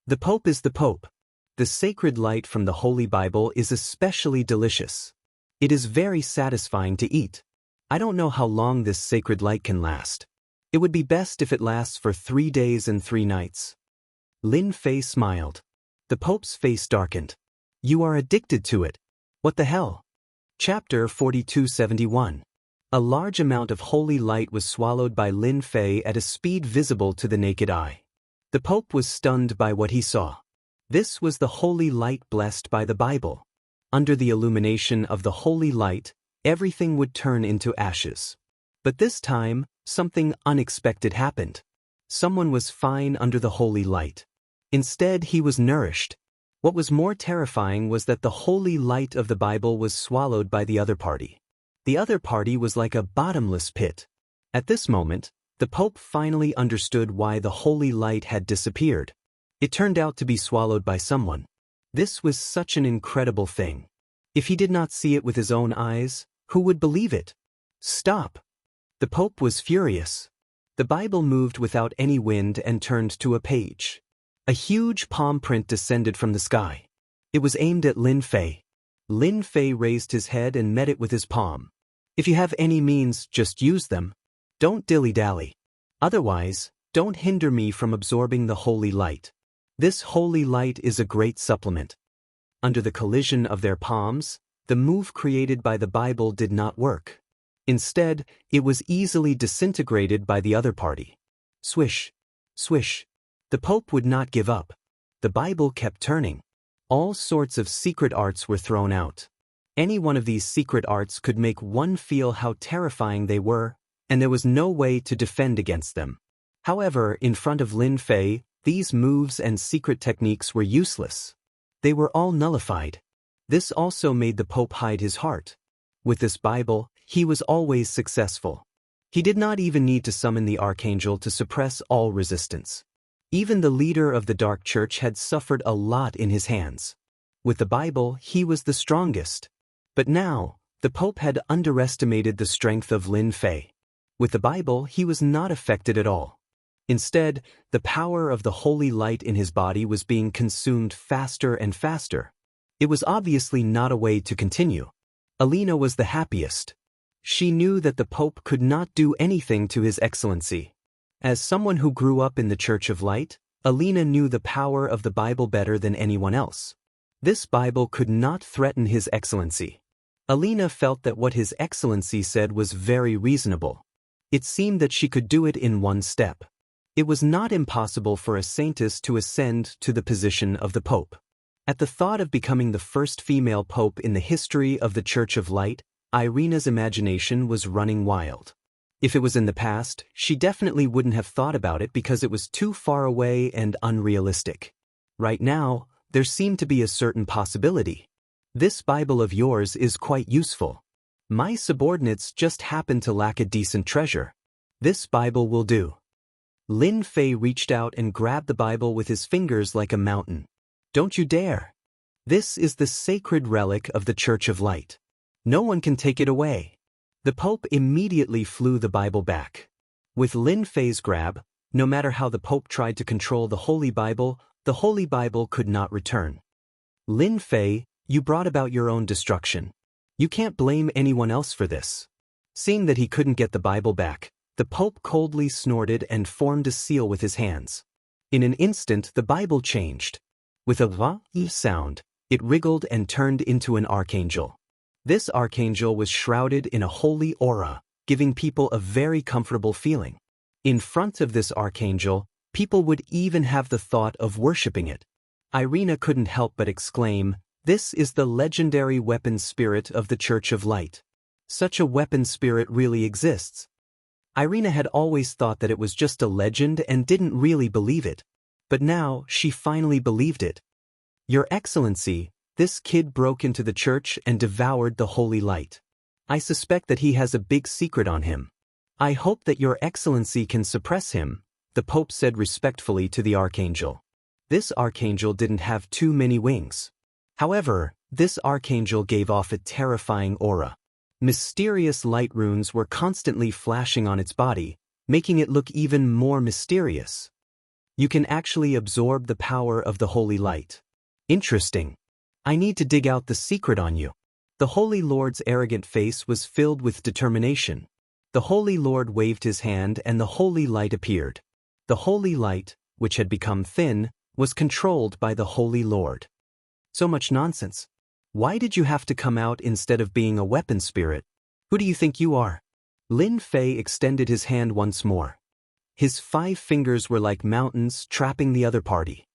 The Pope is the Pope. The sacred light from the Holy Bible is especially delicious. It is very satisfying to eat. I don't know how long this sacred light can last. It would be best if it lasts for 3 days and 3 nights. Lin Fei smiled. The Pope's face darkened. You are addicted to it. What the hell? Chapter 4271. A large amount of holy light was swallowed by Lin Fei at a speed visible to the naked eye. The Pope was stunned by what he saw. This was the holy light blessed by the Bible. Under the illumination of the holy light, everything would turn into ashes. But this time, something unexpected happened. Someone was fine under the holy light. Instead, he was nourished. What was more terrifying was that the holy light of the Bible was swallowed by the other party. The other party was like a bottomless pit. At this moment, the Pope finally understood why the holy light had disappeared. It turned out to be swallowed by someone. This was such an incredible thing. If he did not see it with his own eyes, who would believe it? Stop! The Pope was furious. The Bible moved without any wind and turned to a page. A huge palm print descended from the sky. It was aimed at Lin Fei. Lin Fei raised his head and met it with his palm. If you have any means, just use them. Don't dilly-dally. Otherwise, don't hinder me from absorbing the holy light. This holy light is a great supplement. Under the collision of their palms, the move created by the Bible did not work. Instead, it was easily disintegrated by the other party. Swish, swish. The Pope would not give up. The Bible kept turning. All sorts of secret arts were thrown out. Any one of these secret arts could make one feel how terrifying they were, and there was no way to defend against them. However, in front of Lin Fei, these moves and secret techniques were useless. They were all nullified. This also made the Pope hide his heart. With this Bible, he was always successful. He did not even need to summon the archangel to suppress all resistance. Even the leader of the Dark Church had suffered a lot in his hands. With the Bible, he was the strongest. But now, the Pope had underestimated the strength of Lin Fei. With the Bible, he was not affected at all. Instead, the power of the holy light in his body was being consumed faster and faster. It was obviously not a way to continue. Alina was the happiest. She knew that the Pope could not do anything to His Excellency. As someone who grew up in the Church of Light, Alina knew the power of the Bible better than anyone else. This Bible could not threaten His Excellency. Alina felt that what His Excellency said was very reasonable. It seemed that she could do it in one step. It was not impossible for a saintess to ascend to the position of the Pope. At the thought of becoming the first female Pope in the history of the Church of Light, Irina's imagination was running wild. If it was in the past, she definitely wouldn't have thought about it because it was too far away and unrealistic. Right now, there seemed to be a certain possibility. This Bible of yours is quite useful. My subordinates just happen to lack a decent treasure. This Bible will do. Lin Fei reached out and grabbed the Bible with his fingers like a mountain. Don't you dare. This is the sacred relic of the Church of Light. No one can take it away. The Pope immediately flew the Bible back. With Lin Fei's grab, no matter how the Pope tried to control the Holy Bible could not return. Lin Fei, you brought about your own destruction. You can't blame anyone else for this. Seeing that he couldn't get the Bible back, the Pope coldly snorted and formed a seal with his hands. In an instant, the Bible changed. With a va sound, it wriggled and turned into an archangel. This archangel was shrouded in a holy aura, giving people a very comfortable feeling. In front of this archangel, people would even have the thought of worshipping it. Irina couldn't help but exclaim, "This is the legendary weapon spirit of the Church of Light. Such a weapon spirit really exists." Irina had always thought that it was just a legend and didn't really believe it. But now, she finally believed it. Your Excellency, this kid broke into the church and devoured the holy light. I suspect that he has a big secret on him. I hope that Your Excellency can suppress him, the Pope said respectfully to the archangel. This archangel didn't have too many wings. However, this archangel gave off a terrifying aura. Mysterious light runes were constantly flashing on its body, making it look even more mysterious. You can actually absorb the power of the holy light. Interesting. I need to dig out the secret on you. The Holy Lord's arrogant face was filled with determination. The Holy Lord waved his hand and the holy light appeared. The holy light, which had become thin, was controlled by the Holy Lord. So much nonsense. Why did you have to come out instead of being a weapon spirit? Who do you think you are? Lin Fei extended his hand once more. His 5 fingers were like mountains trapping the other party.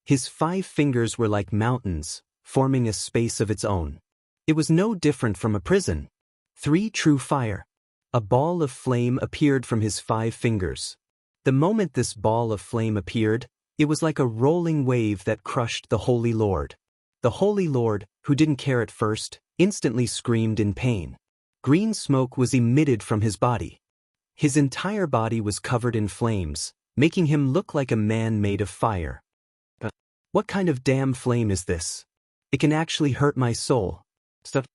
His 5 fingers were like mountains, forming a space of its own. It was no different from a prison. 3 true fire. A ball of flame appeared from his 5 fingers. The moment this ball of flame appeared, it was like a rolling wave that crushed the Holy Lord. The Holy Lord, who didn't care at first, instantly screamed in pain. Green smoke was emitted from his body. His entire body was covered in flames, making him look like a man made of fire. What kind of damn flame is this? It can actually hurt my soul. Stuff.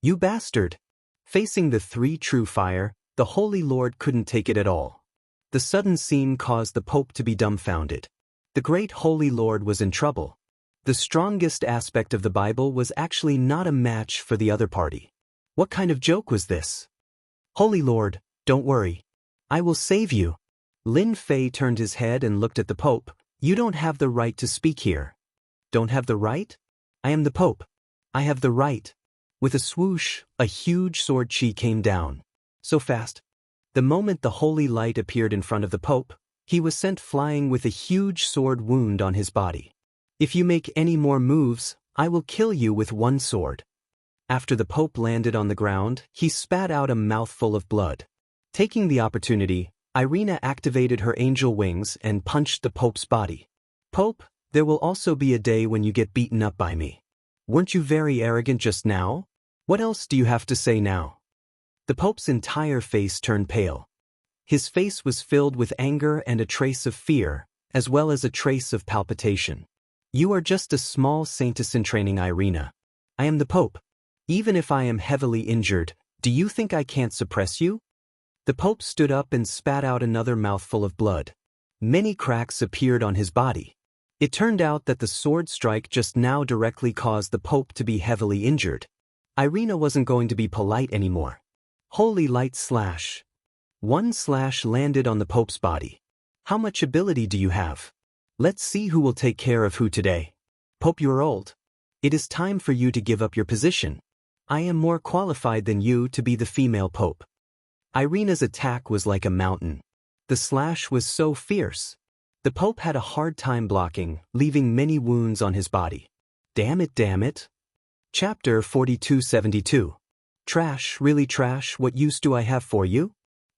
You bastard! Facing the 3 true fire, the Holy Lord couldn't take it at all. The sudden scene caused the Pope to be dumbfounded. The great Holy Lord was in trouble. The strongest aspect of the Bible was actually not a match for the other party. What kind of joke was this? Holy Lord, don't worry. I will save you. Lin Fei turned his head and looked at the Pope. You don't have the right to speak here. Don't have the right? I am the Pope. I have the right. With a swoosh, a huge sword chi came down. So fast. The moment the holy light appeared in front of the Pope, he was sent flying with a huge sword wound on his body. If you make any more moves, I will kill you with one sword. After the Pope landed on the ground, he spat out a mouthful of blood. Taking the opportunity, Irina activated her angel wings and punched the Pope's body. Pope, there will also be a day when you get beaten up by me. Weren't you very arrogant just now? What else do you have to say now? The Pope's entire face turned pale. His face was filled with anger and a trace of fear, as well as a trace of palpitation. You are just a small saintess in training, Irina. I am the Pope. Even if I am heavily injured, do you think I can't suppress you? The Pope stood up and spat out another mouthful of blood. Many cracks appeared on his body. It turned out that the sword strike just now directly caused the Pope to be heavily injured. Irina wasn't going to be polite anymore. Holy light slash. One slash landed on the Pope's body. How much ability do you have? Let's see who will take care of who today. Pope, you're old. It is time for you to give up your position. I am more qualified than you to be the female Pope. Irina's attack was like a mountain. The slash was so fierce. The Pope had a hard time blocking, leaving many wounds on his body. Damn it, damn it. Chapter 4272. Trash, really trash, what use do I have for you?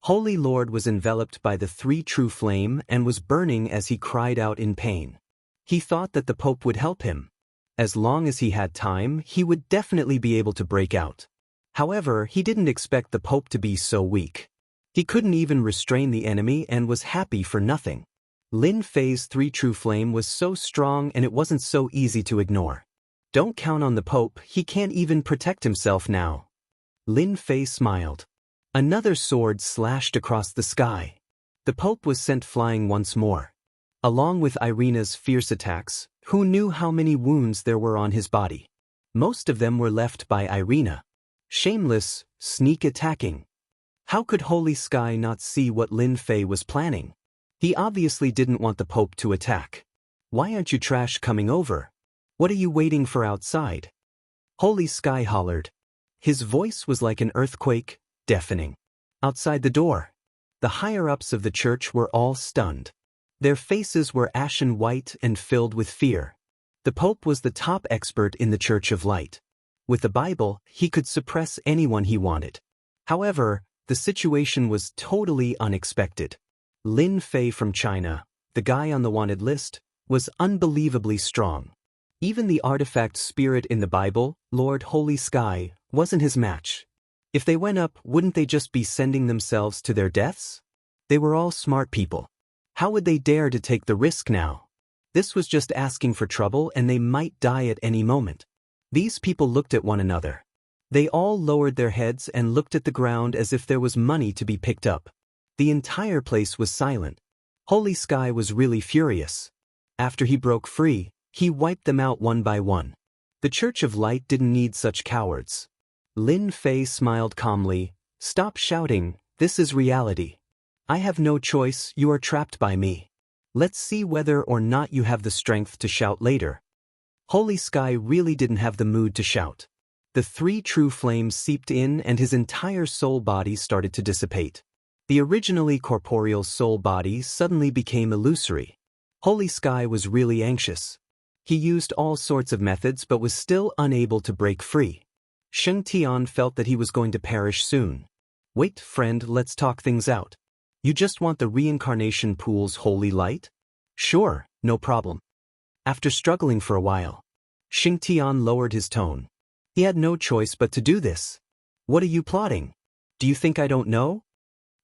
Holy Lord was enveloped by the three true flame and was burning as he cried out in pain. He thought that the Pope would help him. As long as he had time, he would definitely be able to break out. However, he didn't expect the Pope to be so weak. He couldn't even restrain the enemy and was happy for nothing. Lin Fei's three true flame was so strong and it wasn't so easy to ignore. Don't count on the Pope, he can't even protect himself now. Lin Fei smiled. Another sword slashed across the sky. The Pope was sent flying once more. Along with Irina's fierce attacks, who knew how many wounds there were on his body? Most of them were left by Irina. Shameless, sneak attacking. How could Holy Sky not see what Lin Fei was planning? He obviously didn't want the Pope to attack. Why aren't you trash coming over? What are you waiting for outside? Holy Sky hollered. His voice was like an earthquake, deafening. Outside the door, the higher-ups of the church were all stunned. Their faces were ashen white and filled with fear. The Pope was the top expert in the Church of Light. With the Bible, he could suppress anyone he wanted. However, the situation was totally unexpected. Lin Fei from China, the guy on the wanted list, was unbelievably strong. Even the artifact spirit in the Bible, Lord Holy Sky, wasn't his match. If they went up, wouldn't they just be sending themselves to their deaths? They were all smart people. How would they dare to take the risk now? This was just asking for trouble and they might die at any moment. These people looked at one another. They all lowered their heads and looked at the ground as if there was money to be picked up. The entire place was silent. Holy Sky was really furious. After he broke free, he wiped them out one by one. The Church of Light didn't need such cowards. Lin Fei smiled calmly. Stop shouting, this is reality. I have no choice, you are trapped by me. Let's see whether or not you have the strength to shout later. Holy Sky really didn't have the mood to shout. The three true flames seeped in and his entire soul body started to dissipate. The originally corporeal soul body suddenly became illusory. Holy Sky was really anxious. He used all sorts of methods but was still unable to break free. Sheng Tian felt that he was going to perish soon. Wait, friend, let's talk things out. You just want the reincarnation pool's holy light? Sure, no problem. After struggling for a while, Sheng Tian lowered his tone. He had no choice but to do this. What are you plotting? Do you think I don't know?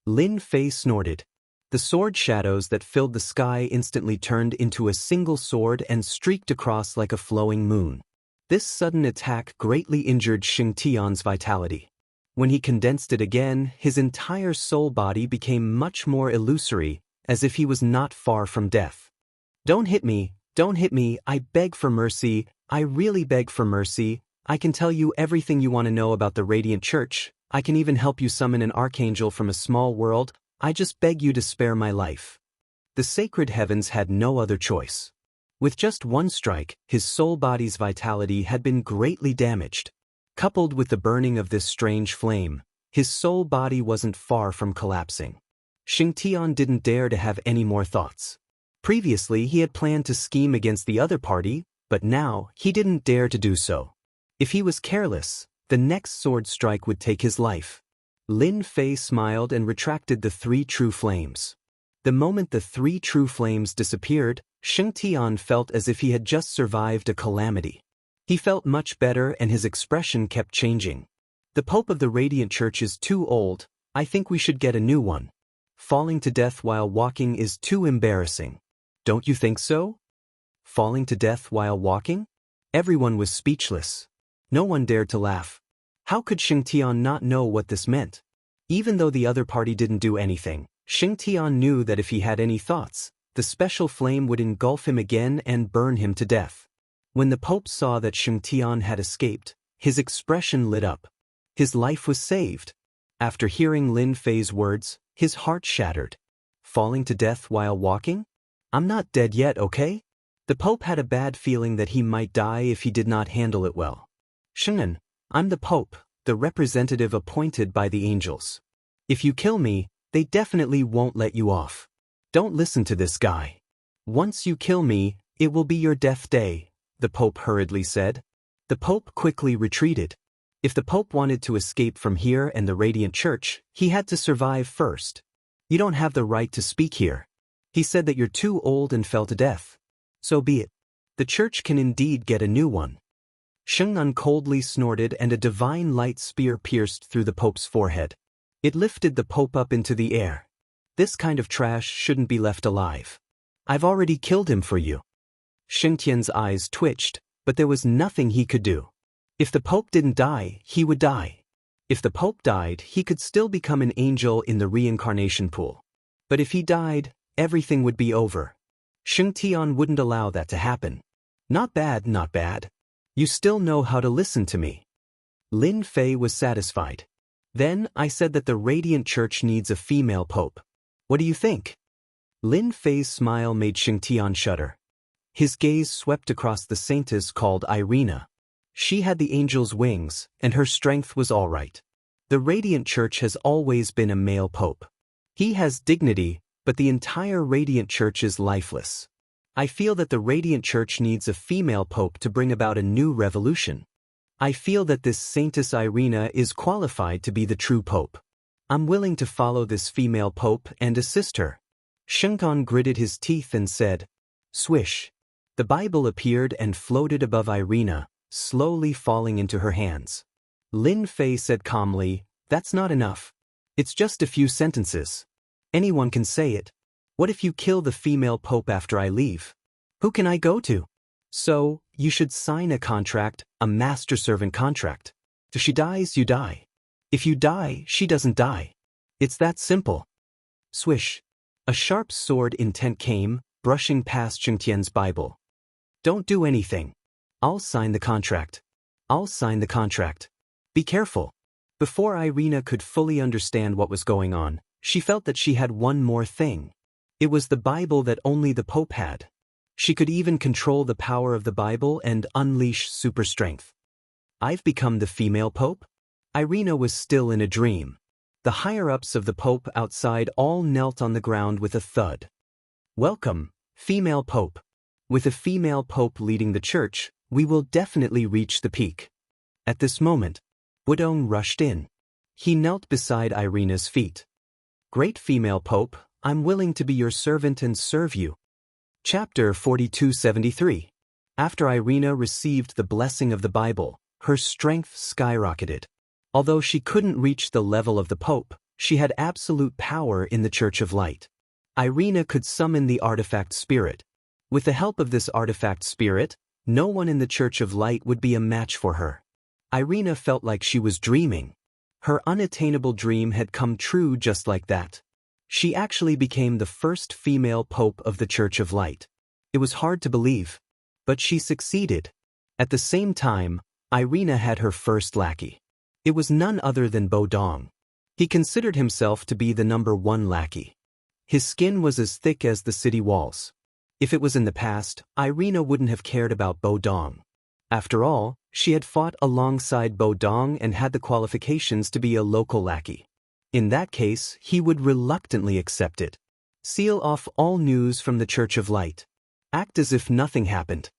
Lin Fei snorted. The sword shadows that filled the sky instantly turned into a single sword and streaked across like a flowing moon. This sudden attack greatly injured Sheng Tian's vitality. When he condensed it again, his entire soul body became much more illusory, as if he was not far from death. Don't hit me, I beg for mercy, I really beg for mercy. I can tell you everything you want to know about the Radiant Church. I can even help you summon an archangel from a small world. I just beg you to spare my life. The sacred heavens had no other choice. With just one strike, his soul body's vitality had been greatly damaged. Coupled with the burning of this strange flame, his soul body wasn't far from collapsing. Sheng Tian didn't dare to have any more thoughts. Previously he had planned to scheme against the other party, but now he didn't dare to do so. If he was careless, the next sword strike would take his life. Lin Fei smiled and retracted the 3 true flames. The moment the 3 true flames disappeared, Sheng Tian felt as if he had just survived a calamity. He felt much better and his expression kept changing. The Pope of the Radiant Church is too old, I think we should get a new one. Falling to death while walking is too embarrassing. Don't you think so? Falling to death while walking? Everyone was speechless. No one dared to laugh. How could Sheng Tian not know what this meant? Even though the other party didn't do anything, Sheng Tian knew that if he had any thoughts, the special flame would engulf him again and burn him to death. When the Pope saw that Sheng Tian had escaped, his expression lit up. His life was saved. After hearing Lin Fei's words, his heart shattered. Falling to death while walking? I'm not dead yet, okay? The Pope had a bad feeling that he might die if he did not handle it well. Sheng'an, I'm the Pope, the representative appointed by the angels. If you kill me, they definitely won't let you off. Don't listen to this guy. Once you kill me, it will be your death day, the Pope hurriedly said. The Pope quickly retreated. If the Pope wanted to escape from here and the Radiant Church, he had to survive first. You don't have the right to speak here. He said that you're too old and fell to death. So be it. The church can indeed get a new one. Sheng'an coldly snorted and a divine light spear pierced through the Pope's forehead. It lifted the Pope up into the air. This kind of trash shouldn't be left alive. I've already killed him for you. Sheng Tian's eyes twitched, but there was nothing he could do. If the Pope didn't die, he would die. If the Pope died, he could still become an angel in the reincarnation pool. But if he died, everything would be over. Sheng Tian wouldn't allow that to happen. Not bad, not bad. You still know how to listen to me. Lin Fei was satisfied. Then I said that the Radiant Church needs a female pope. What do you think? Lin Fei's smile made Sheng Tian shudder. His gaze swept across the saintess called Irina. She had the angel's wings, and her strength was all right. The Radiant Church has always been a male pope. He has dignity, but the entire Radiant Church is lifeless. I feel that the Radiant Church needs a female pope to bring about a new revolution. I feel that this Saintess Irina is qualified to be the true pope. I'm willing to follow this female pope and assist her. Sheng'an gritted his teeth and said, swish. The Bible appeared and floated above Irina, slowly falling into her hands. Lin Fei said calmly, that's not enough. It's just a few sentences. Anyone can say it. What if you kill the female pope after I leave? Who can I go to? So, you should sign a contract, a master-servant contract. If she dies, you die. If you die, she doesn't die. It's that simple. Swish. A sharp sword intent came, brushing past Sheng Tian's Bible. Don't do anything. I'll sign the contract. I'll sign the contract. Be careful. Before Irina could fully understand what was going on, she felt that she had one more thing. It was the Bible that only the Pope had. She could even control the power of the Bible and unleash super strength. I've become the female Pope? Irina was still in a dream. The higher-ups of the Pope outside all knelt on the ground with a thud. Welcome, female Pope. With a female Pope leading the church, we will definitely reach the peak. At this moment, Wudong rushed in. He knelt beside Irina's feet. Great female Pope, I'm willing to be your servant and serve you. Chapter 4273. After Irina received the blessing of the Bible, her strength skyrocketed. Although she couldn't reach the level of the Pope, she had absolute power in the Church of Light. Irina could summon the artifact spirit. With the help of this artifact spirit, no one in the Church of Light would be a match for her. Irina felt like she was dreaming. Her unattainable dream had come true just like that. She actually became the first female pope of the Church of Light. It was hard to believe, but she succeeded. At the same time, Irina had her first lackey. It was none other than Bo Dong. He considered himself to be the #1 lackey. His skin was as thick as the city walls. If it was in the past, Irina wouldn't have cared about Bo Dong. After all, she had fought alongside Bo Dong and had the qualifications to be a local lackey. In that case, he would reluctantly accept it. Seal off all news from the Church of Light. Act as if nothing happened.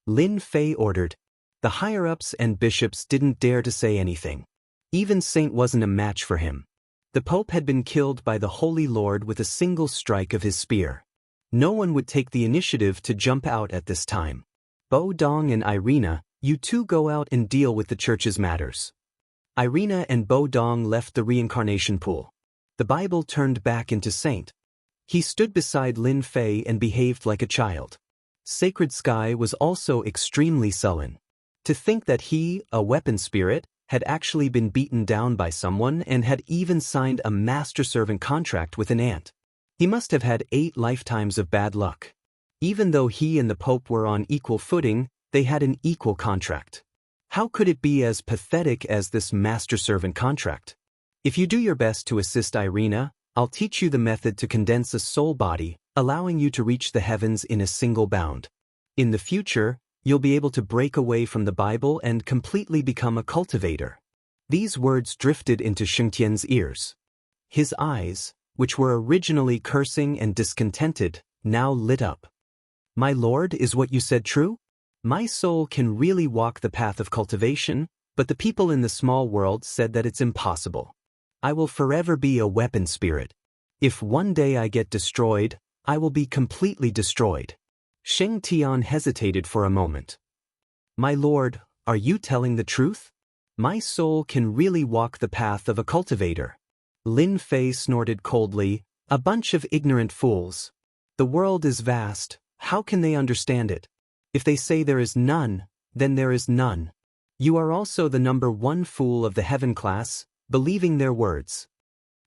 Lin Fei ordered. The higher-ups and bishops didn't dare to say anything. Even Saint wasn't a match for him. The Pope had been killed by the Holy Lord with a single strike of his spear. No one would take the initiative to jump out at this time. Bo Dong and Irina, you two go out and deal with the church's matters. Irina and Bo Dong left the reincarnation pool. The Bible turned back into Saint. He stood beside Lin Fei and behaved like a child. Sacred Sky was also extremely sullen. To think that he, a weapon spirit, had actually been beaten down by someone and had even signed a master-servant contract with an ant. He must have had 8 lifetimes of bad luck. Even though he and the Pope were on equal footing, they had an equal contract. How could it be as pathetic as this master-servant contract? If you do your best to assist Irina, I'll teach you the method to condense a soul body, allowing you to reach the heavens in a single bound. In the future, you'll be able to break away from the Bible and completely become a cultivator. These words drifted into Shengtian's ears. His eyes, which were originally cursing and discontented, now lit up. My lord, is what you said true? My soul can really walk the path of cultivation, but the people in the small world said that it's impossible. I will forever be a weapon spirit. If one day I get destroyed, I will be completely destroyed. Sheng Tian hesitated for a moment. My lord, are you telling the truth? My soul can really walk the path of a cultivator. Lin Fei snorted coldly, a bunch of ignorant fools. The world is vast, how can they understand it? If they say there is none, then there is none. You are also the number 1 fool of the heaven class, believing their words.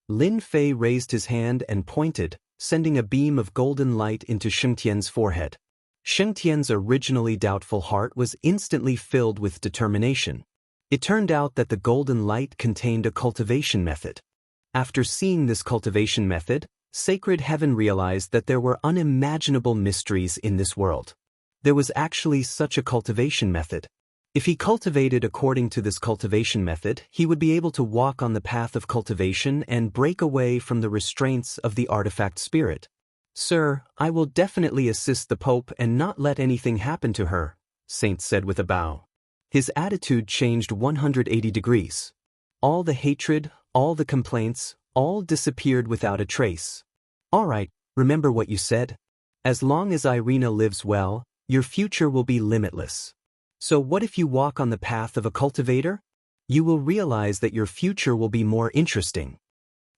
Lin Fei raised his hand and pointed, sending a beam of golden light into Shengtian's forehead. Shengtian's originally doubtful heart was instantly filled with determination. It turned out that the golden light contained a cultivation method. After seeing this cultivation method, Sacred Heaven realized that there were unimaginable mysteries in this world. There was actually such a cultivation method. If he cultivated according to this cultivation method, he would be able to walk on the path of cultivation and break away from the restraints of the artifact spirit. Sir, I will definitely assist the Pope and not let anything happen to her, Saint said with a bow. His attitude changed 180 degrees. All the hatred, all the complaints, all disappeared without a trace. All right, remember what you said? As long as Irina lives well, your future will be limitless. So what if you walk on the path of a cultivator? You will realize that your future will be more interesting.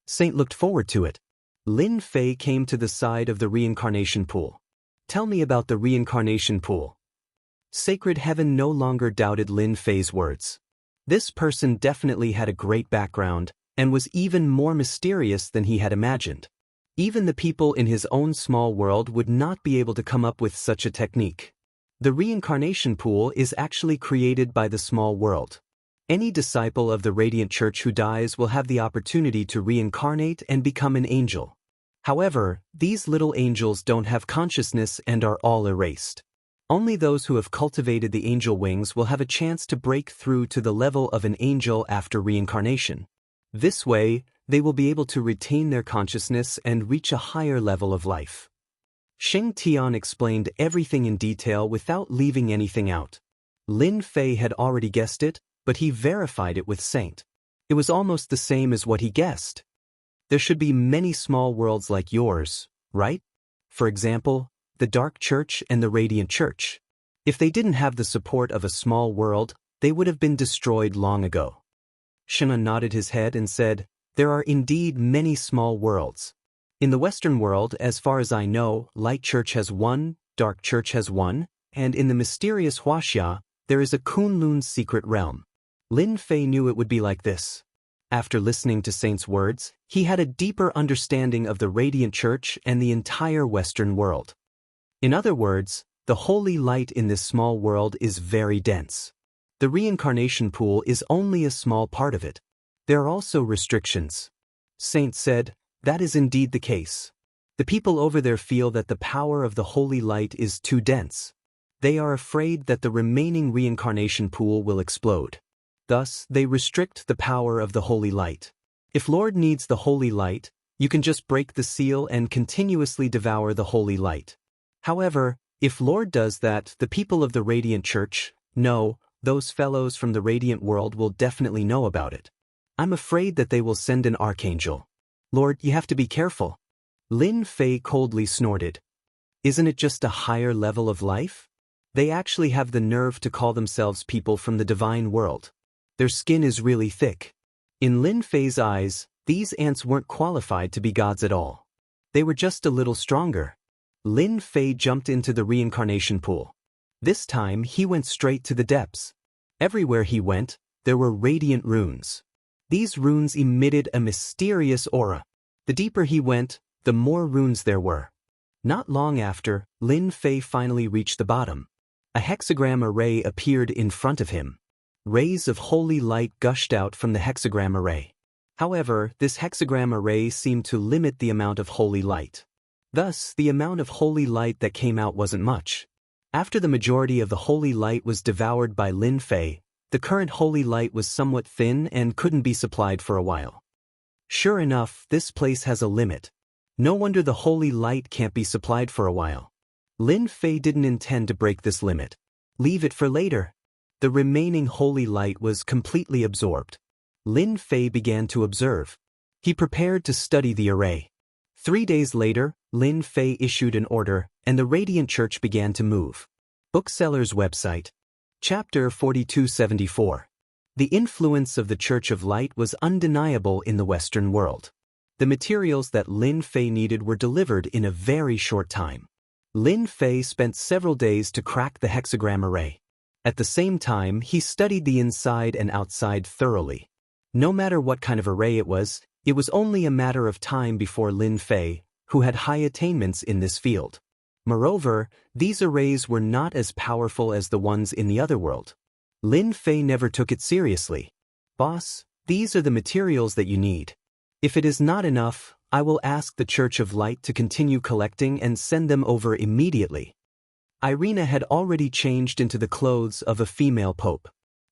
Saint looked forward to it. Lin Fei came to the side of the reincarnation pool. Tell me about the reincarnation pool. Sacred Heaven no longer doubted Lin Fei's words. This person definitely had a great background, and was even more mysterious than he had imagined. Even the people in his own small world would not be able to come up with such a technique. The reincarnation pool is actually created by the small world. Any disciple of the Radiant Church who dies will have the opportunity to reincarnate and become an angel. However, these little angels don't have consciousness and are all erased. Only those who have cultivated the angel wings will have a chance to break through to the level of an angel after reincarnation. This way, they will be able to retain their consciousness and reach a higher level of life. Sheng Tian explained everything in detail without leaving anything out. Lin Fei had already guessed it, but he verified it with Saint. It was almost the same as what he guessed. There should be many small worlds like yours, right? For example, the Dark Church and the Radiant Church. If they didn't have the support of a small world, they would have been destroyed long ago. Shen'an nodded his head and said, there are indeed many small worlds. In the Western world, as far as I know, Light Church has 1, Dark Church has 1, and in the mysterious Huaxia, there is a Kunlun secret realm. Lin Fei knew it would be like this. After listening to Saint's words, he had a deeper understanding of the Radiant Church and the entire Western world. In other words, the holy light in this small world is very dense. The reincarnation pool is only a small part of it. There are also restrictions. Saint said, that is indeed the case. The people over there feel that the power of the holy light is too dense. They are afraid that the remaining reincarnation pool will explode. Thus, they restrict the power of the holy light. If Lord needs the holy light, You can just break the seal and continuously devour the holy light. However, if Lord does that, the people of the Radiant Church, no, those fellows from the Radiant world will definitely know about it. I'm afraid that they will send an archangel. Lord, you have to be careful. Lin Fei coldly snorted. Isn't it just a higher level of life? They actually have the nerve to call themselves people from the divine world. Their skin is really thick. In Lin Fei's eyes, these ants weren't qualified to be gods at all. They were just a little stronger. Lin Fei jumped into the reincarnation pool. This time he went straight to the depths. Everywhere he went, there were radiant runes. These runes emitted a mysterious aura. The deeper he went, the more runes there were. Not long after, Lin Fei finally reached the bottom. A hexagram array appeared in front of him. Rays of holy light gushed out from the hexagram array. However, this hexagram array seemed to limit the amount of holy light. Thus, the amount of holy light that came out wasn't much. After the majority of the holy light was devoured by Lin Fei, the current holy light was somewhat thin and couldn't be supplied for a while. Sure enough, this place has a limit. No wonder the holy light can't be supplied for a while. Lin Fei didn't intend to break this limit. Leave it for later. The remaining holy light was completely absorbed. Lin Fei began to observe. He prepared to study the array. 3 days later, Lin Fei issued an order, and the Radiant Church began to move. Bookseller's website. Chapter 4274. The influence of the Church of Light was undeniable in the Western world. The materials that Lin Fei needed were delivered in a very short time. Lin Fei spent several days to crack the hexagram array. At the same time, he studied the inside and outside thoroughly. No matter what kind of array it was only a matter of time before Lin Fei, who had high attainments in this field. Moreover, these arrays were not as powerful as the ones in the other world. Lin Fei never took it seriously. Boss, these are the materials that you need. If it is not enough, I will ask the Church of Light to continue collecting and send them over immediately. Irina had already changed into the clothes of a female pope.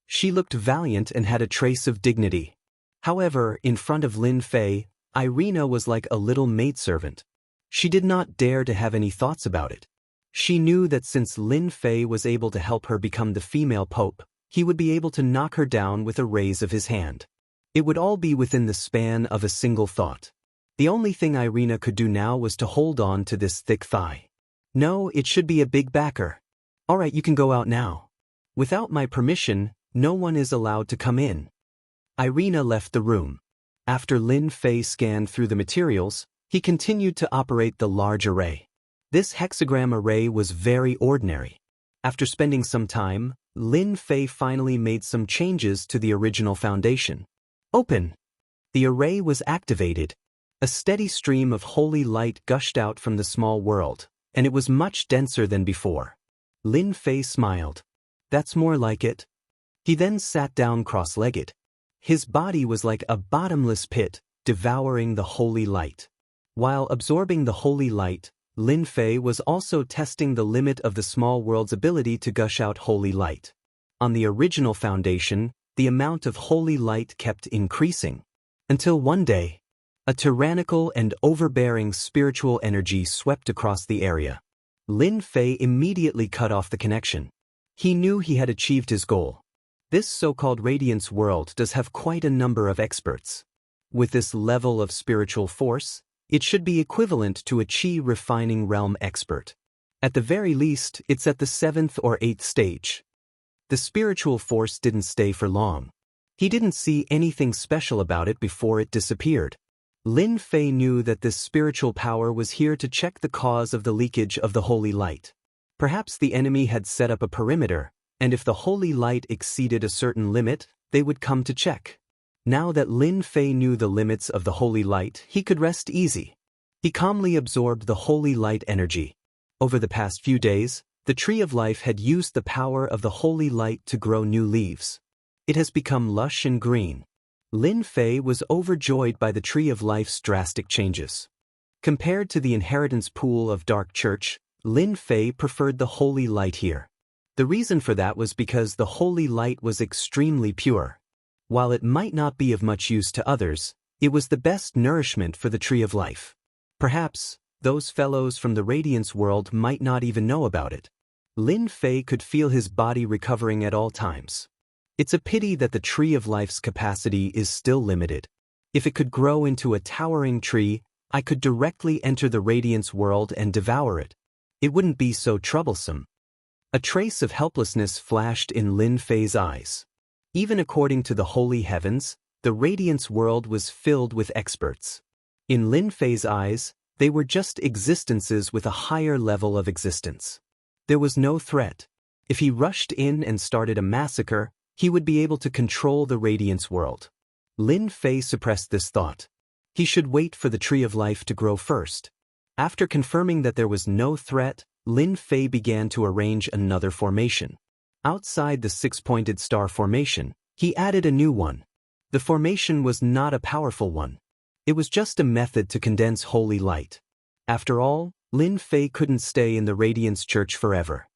She looked valiant and had a trace of dignity. However, in front of Lin Fei, Irina was like a little maidservant. She did not dare to have any thoughts about it. She knew that since Lin Fei was able to help her become the female pope, he would be able to knock her down with a raise of his hand. It would all be within the span of a single thought. The only thing Irina could do now was to hold on to this thick thigh. No, it should be a big backer. All right, you can go out now. Without my permission, no one is allowed to come in. Irina left the room. After Lin Fei scanned through the materials, he continued to operate the large array. This hexagram array was very ordinary. After spending some time, Lin Fei finally made some changes to the original foundation. Open! The array was activated. A steady stream of holy light gushed out from the small world, and it was much denser than before. Lin Fei smiled. That's more like it. He then sat down cross-legged. His body was like a bottomless pit, devouring the holy light. While absorbing the holy light, Lin Fei was also testing the limit of the small world's ability to gush out holy light. On the original foundation, the amount of holy light kept increasing. Until one day, a tyrannical and overbearing spiritual energy swept across the area. Lin Fei immediately cut off the connection. He knew he had achieved his goal. This so-called Radiance world does have quite a number of experts. With this level of spiritual force, it should be equivalent to a Qi refining realm expert. At the very least, it's at the 7th or 8th stage. The spiritual force didn't stay for long. He didn't see anything special about it before it disappeared. Lin Fei knew that this spiritual power was here to check the cause of the leakage of the holy light. Perhaps the enemy had set up a perimeter, and if the holy light exceeded a certain limit, they would come to check. Now that Lin Fei knew the limits of the holy light, he could rest easy. He calmly absorbed the holy light energy. Over the past few days, the tree of life had used the power of the holy light to grow new leaves. It has become lush and green. Lin Fei was overjoyed by the tree of life's drastic changes. Compared to the inheritance pool of Dark Church, Lin Fei preferred the holy light here. The reason for that was because the holy light was extremely pure. While it might not be of much use to others, It was the best nourishment for the tree of life. Perhaps, those fellows from the Radiance world might not even know about it. Lin Fei could feel his body recovering at all times. It's a pity that the tree of life's capacity is still limited. If it could grow into a towering tree, I could directly enter the Radiance world and devour it. It wouldn't be so troublesome. A trace of helplessness flashed in Lin Fei's eyes. Even according to the holy heavens, the Radiance world was filled with experts. In Lin Fei's eyes, they were just existences with a higher level of existence. There was no threat. If he rushed in and started a massacre, he would be able to control the Radiance world. Lin Fei suppressed this thought. He should wait for the tree of life to grow first. After confirming that there was no threat, Lin Fei began to arrange another formation. Outside the six-pointed star formation, he added a new one. The formation was not a powerful one. It was just a method to condense holy light. After all, Lin Fei couldn't stay in the Radiance Church forever.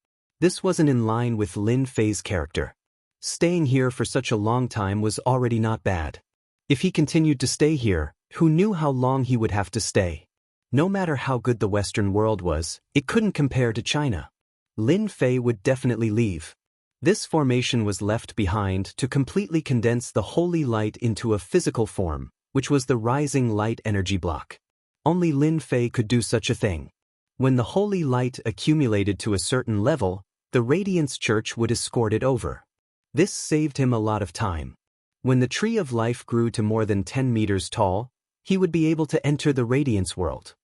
This wasn't in line with Lin Fei's character. Staying here for such a long time was already not bad. If he continued to stay here, who knew how long he would have to stay? No matter how good the Western world was, it couldn't compare to China. Lin Fei would definitely leave. This formation was left behind to completely condense the holy light into a physical form, which was the rising light energy block. Only Lin Fei could do such a thing. When the holy light accumulated to a certain level, the Radiance Church would escort it over. This saved him a lot of time. When the tree of life grew to more than 10 meters tall, he would be able to enter the Radiance world.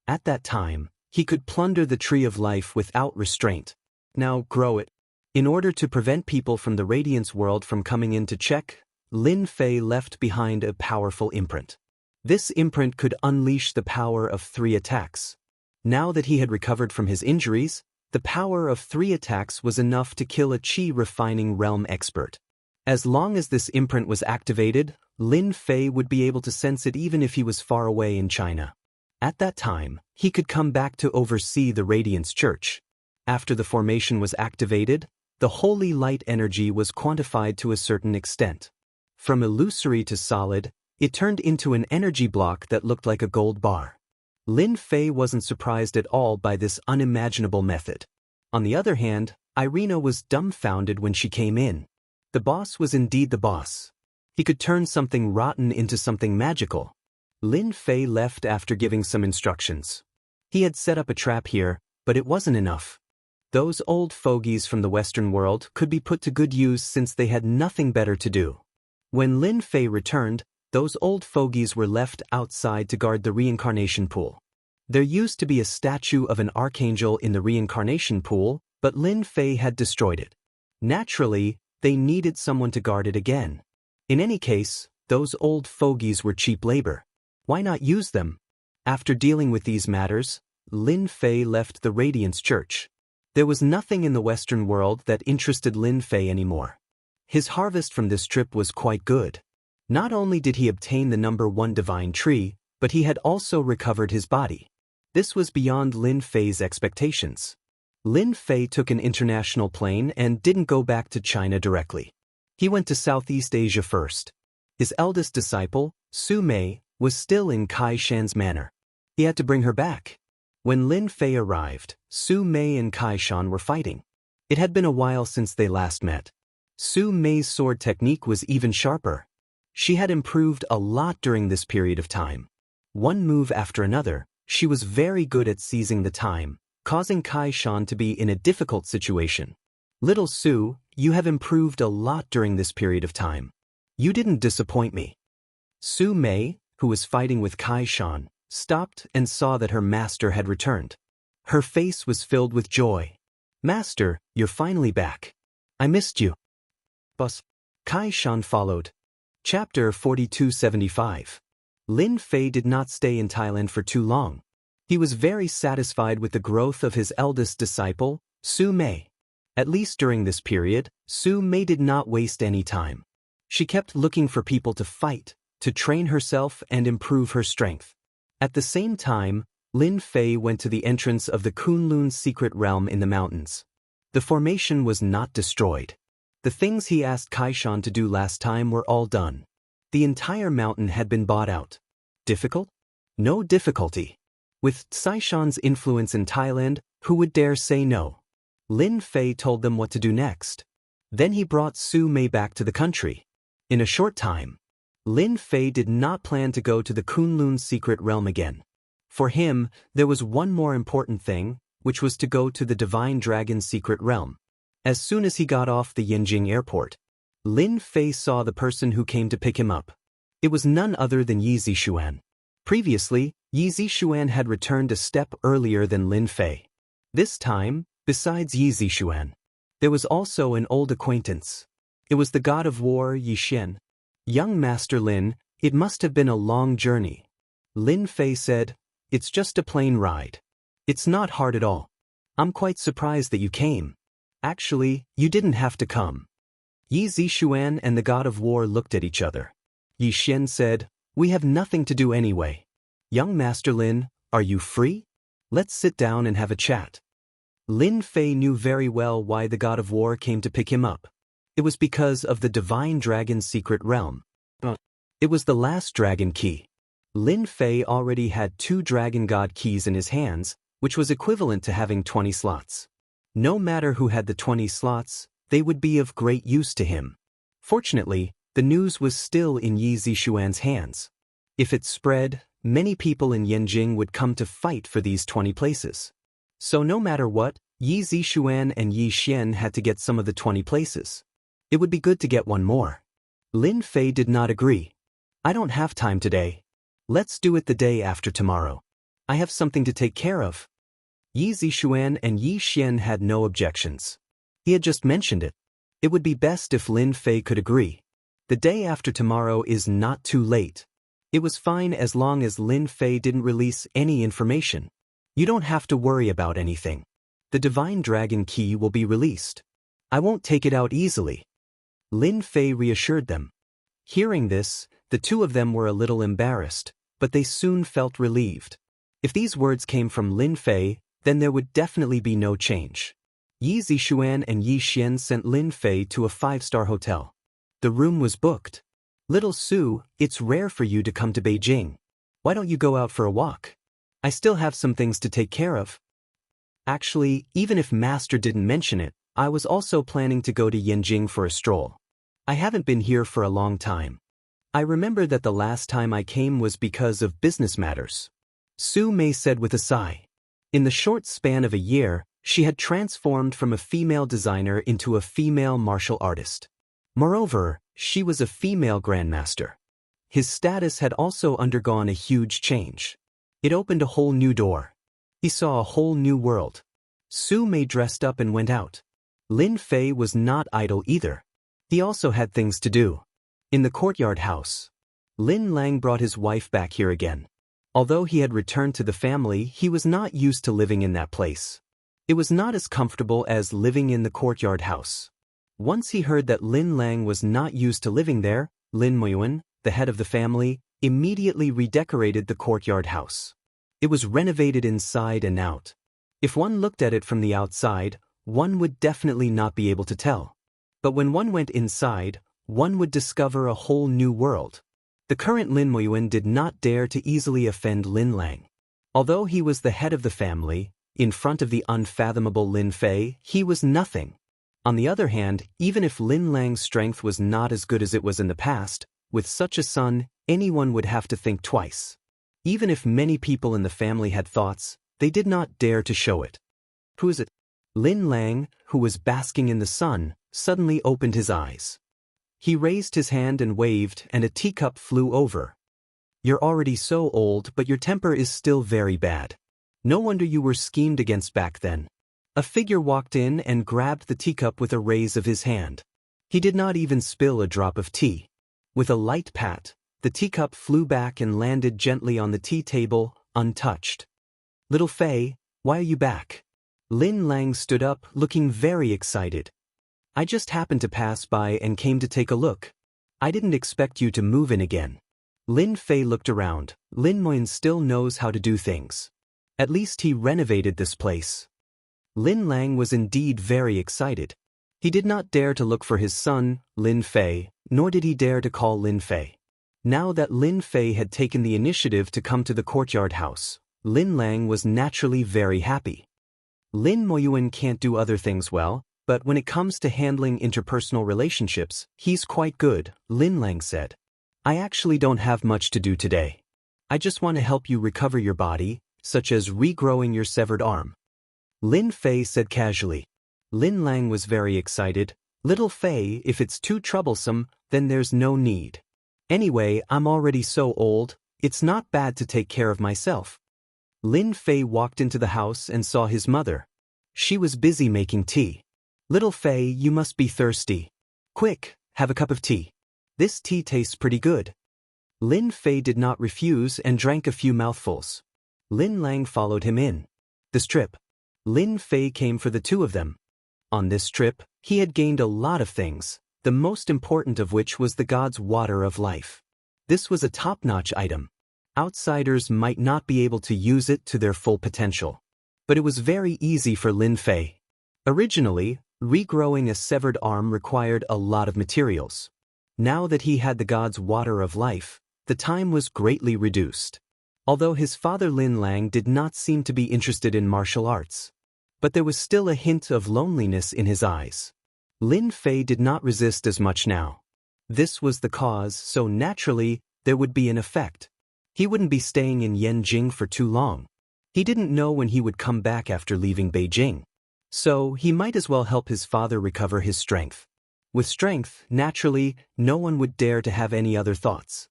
At that time, he could plunder the tree of life without restraint. Now grow it. In order to prevent people from the Radiance world from coming in to check, Lin Fei left behind a powerful imprint. This imprint could unleash the power of 3 attacks. Now that he had recovered from his injuries, the power of 3 attacks was enough to kill a Qi refining realm expert. As long as this imprint was activated, Lin Fei would be able to sense it even if he was far away in China. At that time, he could come back to oversee the Radiance Church. After the formation was activated, the holy light energy was quantified to a certain extent. From illusory to solid, it turned into an energy block that looked like a gold bar. Lin Fei wasn't surprised at all by this unimaginable method. On the other hand, Irina was dumbfounded when she came in. The boss was indeed the boss. He could turn something rotten into something magical. Lin Fei left after giving some instructions. He had set up a trap here, but it wasn't enough. Those old fogies from the Western world could be put to good use since they had nothing better to do. When Lin Fei returned, those old fogies were left outside to guard the reincarnation pool. There used to be a statue of an archangel in the reincarnation pool, but Lin Fei had destroyed it. Naturally, they needed someone to guard it again. In any case, those old fogies were cheap labor. Why not use them? After dealing with these matters, Lin Fei left the Radiance Church. There was nothing in the Western world that interested Lin Fei anymore. His harvest from this trip was quite good. Not only did he obtain the number 1 divine tree, but he had also recovered his body. This was beyond Lin Fei's expectations. Lin Fei took an international plane and didn't go back to China directly. He went to Southeast Asia first. His eldest disciple, Su Mei, was still in Kai Shan's manor. He had to bring her back. When Lin Fei arrived, Su Mei and Kai Shan were fighting. It had been a while since they last met. Su Mei's sword technique was even sharper. She had improved a lot during this period of time. One move after another, she was very good at seizing the time, causing Kai Shan to be in a difficult situation. Little Su, you have improved a lot during this period of time. You didn't disappoint me. Su Mei, who was fighting with Kai Shan, stopped and saw that her master had returned. Her face was filled with joy. Master, you're finally back. I missed you. Boss. Kai Shan followed. Chapter 4275. Lin Fei did not stay in Thailand for too long. He was very satisfied with the growth of his eldest disciple, Su Mei. At least during this period, Su Mei did not waste any time. She kept looking for people to fight, to train herself and improve her strength. At the same time, Lin Fei went to the entrance of the Kunlun's secret realm in the mountains. The formation was not destroyed. The things he asked Kai Shan to do last time were all done. The entire mountain had been bought out. Difficult? No difficulty. With Saishan's influence in Thailand, who would dare say no? Lin Fei told them what to do next. Then he brought Su Mei back to the country. In a short time, Lin Fei did not plan to go to the Kunlun's secret realm again. For him, there was one more important thing, which was to go to the Divine Dragon's secret realm. As soon as he got off the Yinjing airport, Lin Fei saw the person who came to pick him up. It was none other than Yi Zixuan. Previously, Yi Zixuan had returned a step earlier than Lin Fei. This time, besides Yi Zixuan, there was also an old acquaintance. It was the god of war Yi Xian. Young Master Lin, it must have been a long journey. Lin Fei said, "It's just a plain ride. It's not hard at all. I'm quite surprised that you came. Actually, you didn't have to come." Yi Zixuan and the god of war looked at each other. Yi Xian said, "We have nothing to do anyway. Young Master Lin, are you free? Let's sit down and have a chat." Lin Fei knew very well why the god of war came to pick him up. It was because of the Divine Dragon's secret realm. It was the last dragon key. Lin Fei already had 2 dragon god keys in his hands, which was equivalent to having 20 slots. No matter who had the 20 slots, they would be of great use to him. Fortunately, the news was still in Yi Zixuan's hands. If it spread, many people in Yanjing would come to fight for these 20 places. So no matter what, Yi Zixuan and Yi Xian had to get some of the 20 places. It would be good to get one more. Lin Fei did not agree. "I don't have time today. Let's do it the day after tomorrow. I have something to take care of." Yi Zixuan and Yi Xian had no objections. He had just mentioned it. It would be best if Lin Fei could agree. The day after tomorrow is not too late. It was fine as long as Lin Fei didn't release any information. You don't have to worry about anything. The Divine Dragon Key will be released. I won't take it out easily. Lin Fei reassured them. Hearing this, the two of them were a little embarrassed, but they soon felt relieved. If these words came from Lin Fei, then there would definitely be no change. Yi Zixuan and Yi Xian sent Lin Fei to a 5-star hotel. The room was booked. "Little Su, it's rare for you to come to Beijing. Why don't you go out for a walk? I still have some things to take care of." Actually, even if Master didn't mention it, I was also planning to go to Yanjing for a stroll. I haven't been here for a long time. I remember that the last time I came was because of business matters. Su Mei said with a sigh. In the short span of a year, she had transformed from a female designer into a female martial artist. Moreover, she was a female grandmaster. His status had also undergone a huge change. It opened a whole new door. He saw a whole new world. Su Mei dressed up and went out. Lin Fei was not idle either. He also had things to do. In the courtyard house, Lin Lang brought his wife back here again. Although he had returned to the family, he was not used to living in that place. It was not as comfortable as living in the courtyard house. Once he heard that Lin Lang was not used to living there, Lin Muyuan, the head of the family, immediately redecorated the courtyard house. It was renovated inside and out. If one looked at it from the outside, one would definitely not be able to tell. But when one went inside, one would discover a whole new world. The current Lin Muyuan did not dare to easily offend Lin Lang. Although he was the head of the family, in front of the unfathomable Lin Fei, he was nothing. On the other hand, even if Lin Lang's strength was not as good as it was in the past, with such a son, anyone would have to think twice. Even if many people in the family had thoughts, they did not dare to show it. "Who is it?" Lin Lang, who was basking in the sun, suddenly opened his eyes. He raised his hand and waved, and a teacup flew over. "You're already so old, but your temper is still very bad. No wonder you were schemed against back then." A figure walked in and grabbed the teacup with a raise of his hand. He did not even spill a drop of tea. With a light pat, the teacup flew back and landed gently on the tea table, untouched. "Little Fei, why are you back?" Lin Lang stood up, looking very excited. "I just happened to pass by and came to take a look. I didn't expect you to move in again." Lin Fei looked around. Lin Moyin still knows how to do things. At least he renovated this place. Lin Lang was indeed very excited. He did not dare to look for his son, Lin Fei, nor did he dare to call Lin Fei. Now that Lin Fei had taken the initiative to come to the courtyard house, Lin Lang was naturally very happy. Lin Moyuan can't do other things well, but when it comes to handling interpersonal relationships, he's quite good, Lin Lang said. I actually don't have much to do today. I just want to help you recover your body, such as regrowing your severed arm. Lin Fei said casually. Lin Lang was very excited. Little Fei, if it's too troublesome, then there's no need. Anyway, I'm already so old, it's not bad to take care of myself. Lin Fei walked into the house and saw his mother. She was busy making tea. Little Fei, you must be thirsty. Quick, have a cup of tea. This tea tastes pretty good. Lin Fei did not refuse and drank a few mouthfuls. Lin Lang followed him in. This trip, Lin Fei came for the two of them. On this trip, he had gained a lot of things, the most important of which was the god's water of life. This was a top-notch item. Outsiders might not be able to use it to their full potential. But it was very easy for Lin Fei. Originally, regrowing a severed arm required a lot of materials. Now that he had the god's water of life, the time was greatly reduced. Although his father Lin Lang did not seem to be interested in martial arts. But there was still a hint of loneliness in his eyes. Lin Fei did not resist as much now. This was the cause, so naturally, there would be an effect. He wouldn't be staying in Yanjing for too long. He didn't know when he would come back after leaving Beijing. So, he might as well help his father recover his strength. With strength, naturally, no one would dare to have any other thoughts.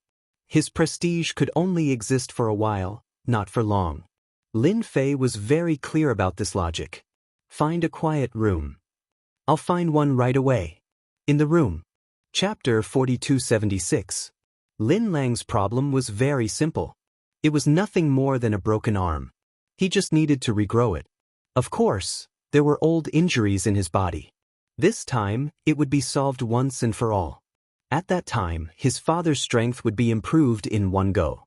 His prestige could only exist for a while, not for long. Lin Fei was very clear about this logic. Find a quiet room. I'll find one right away. In the room. Chapter 4276. Lin Lang's problem was very simple. It was nothing more than a broken arm. He just needed to regrow it. Of course, there were old injuries in his body. This time, it would be solved once and for all. At that time, his father's strength would be improved in one go.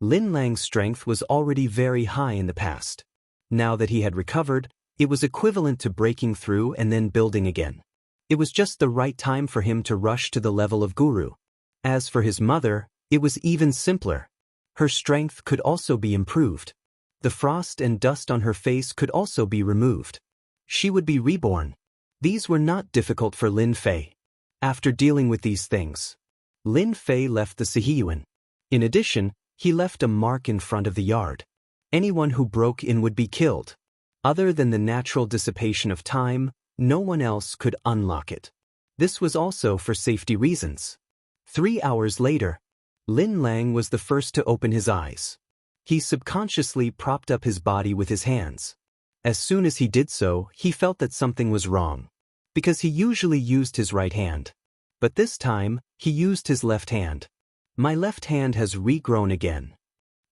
Lin Lang's strength was already very high in the past. Now that he had recovered, it was equivalent to breaking through and then building again. It was just the right time for him to rush to the level of guru. As for his mother, it was even simpler. Her strength could also be improved. The frost and dust on her face could also be removed. She would be reborn. These were not difficult for Lin Fei. After dealing with these things, Lin Fei left the Sihiyuan. In addition, he left a mark in front of the yard. Anyone who broke in would be killed. Other than the natural dissipation of time, no one else could unlock it. This was also for safety reasons. 3 hours later, Lin Lang was the first to open his eyes. He subconsciously propped up his body with his hands. As soon as he did so, he felt that something was wrong. Because he usually used his right hand. But this time, he used his left hand. My left hand has regrown again.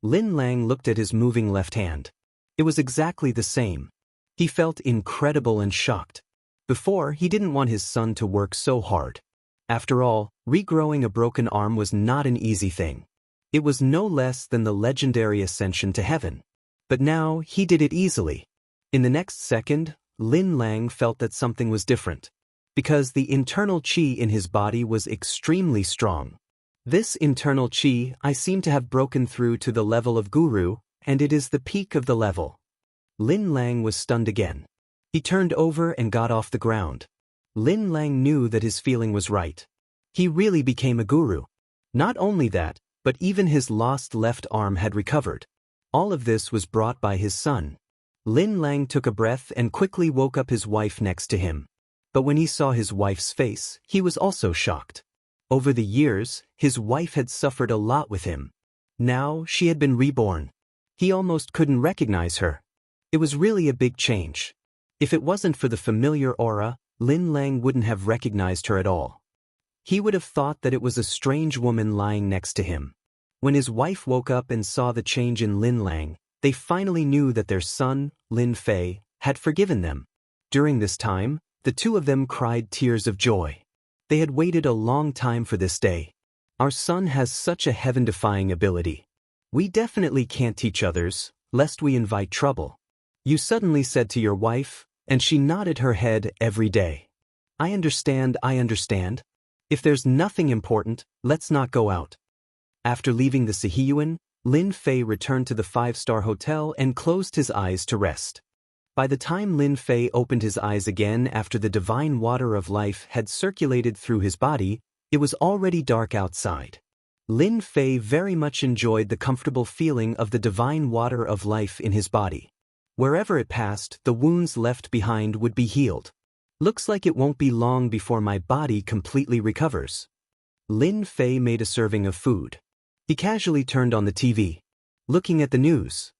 Lin Lang looked at his moving left hand. It was exactly the same. He felt incredible and shocked. Before, he didn't want his son to work so hard. After all, regrowing a broken arm was not an easy thing. It was no less than the legendary ascension to heaven. But now, he did it easily. In the next second, Lin Lang felt that something was different. Because the internal qi in his body was extremely strong. This internal qi I seem to have broken through to the level of guru, and it is the peak of the level. Lin Lang was stunned again. He turned over and got off the ground. Lin Lang knew that his feeling was right. He really became a guru. Not only that, but even his lost left arm had recovered. All of this was brought by his son. Lin Lang took a breath and quickly woke up his wife next to him. But when he saw his wife's face, he was also shocked. Over the years, his wife had suffered a lot with him. Now, she had been reborn. He almost couldn't recognize her. It was really a big change. If it wasn't for the familiar aura, Lin Lang wouldn't have recognized her at all. He would have thought that it was a strange woman lying next to him. When his wife woke up and saw the change in Lin Lang, they finally knew that their son, Lin Fei, had forgiven them. During this time, the two of them cried tears of joy. They had waited a long time for this day. Our son has such a heaven-defying ability. We definitely can't teach others, lest we invite trouble. You suddenly said to your wife, and she nodded her head every day. I understand. If there's nothing important, let's not go out. After leaving the Sihiyuan, Lin Fei returned to the five-star hotel and closed his eyes to rest. By the time Lin Fei opened his eyes again after the divine water of life had circulated through his body, it was already dark outside. Lin Fei very much enjoyed the comfortable feeling of the divine water of life in his body. Wherever it passed, the wounds left behind would be healed. Looks like it won't be long before my body completely recovers. Lin Fei made a serving of food. He casually turned on the TV, looking at the news.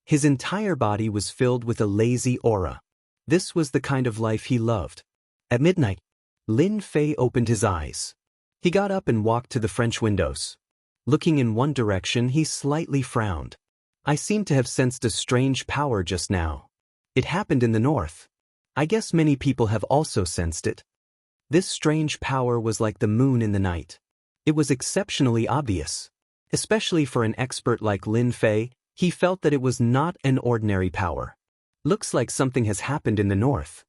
His entire body was filled with a lazy aura. This was the kind of life he loved. At midnight, Lin Fei opened his eyes. He got up and walked to the French windows. Looking in one direction, he slightly frowned. I seem to have sensed a strange power just now. It happened in the north. I guess many people have also sensed it. This strange power was like the moon in the night. It was exceptionally obvious. Especially for an expert like Lin Fei, he felt that it was not an ordinary power. Looks like something has happened in the north.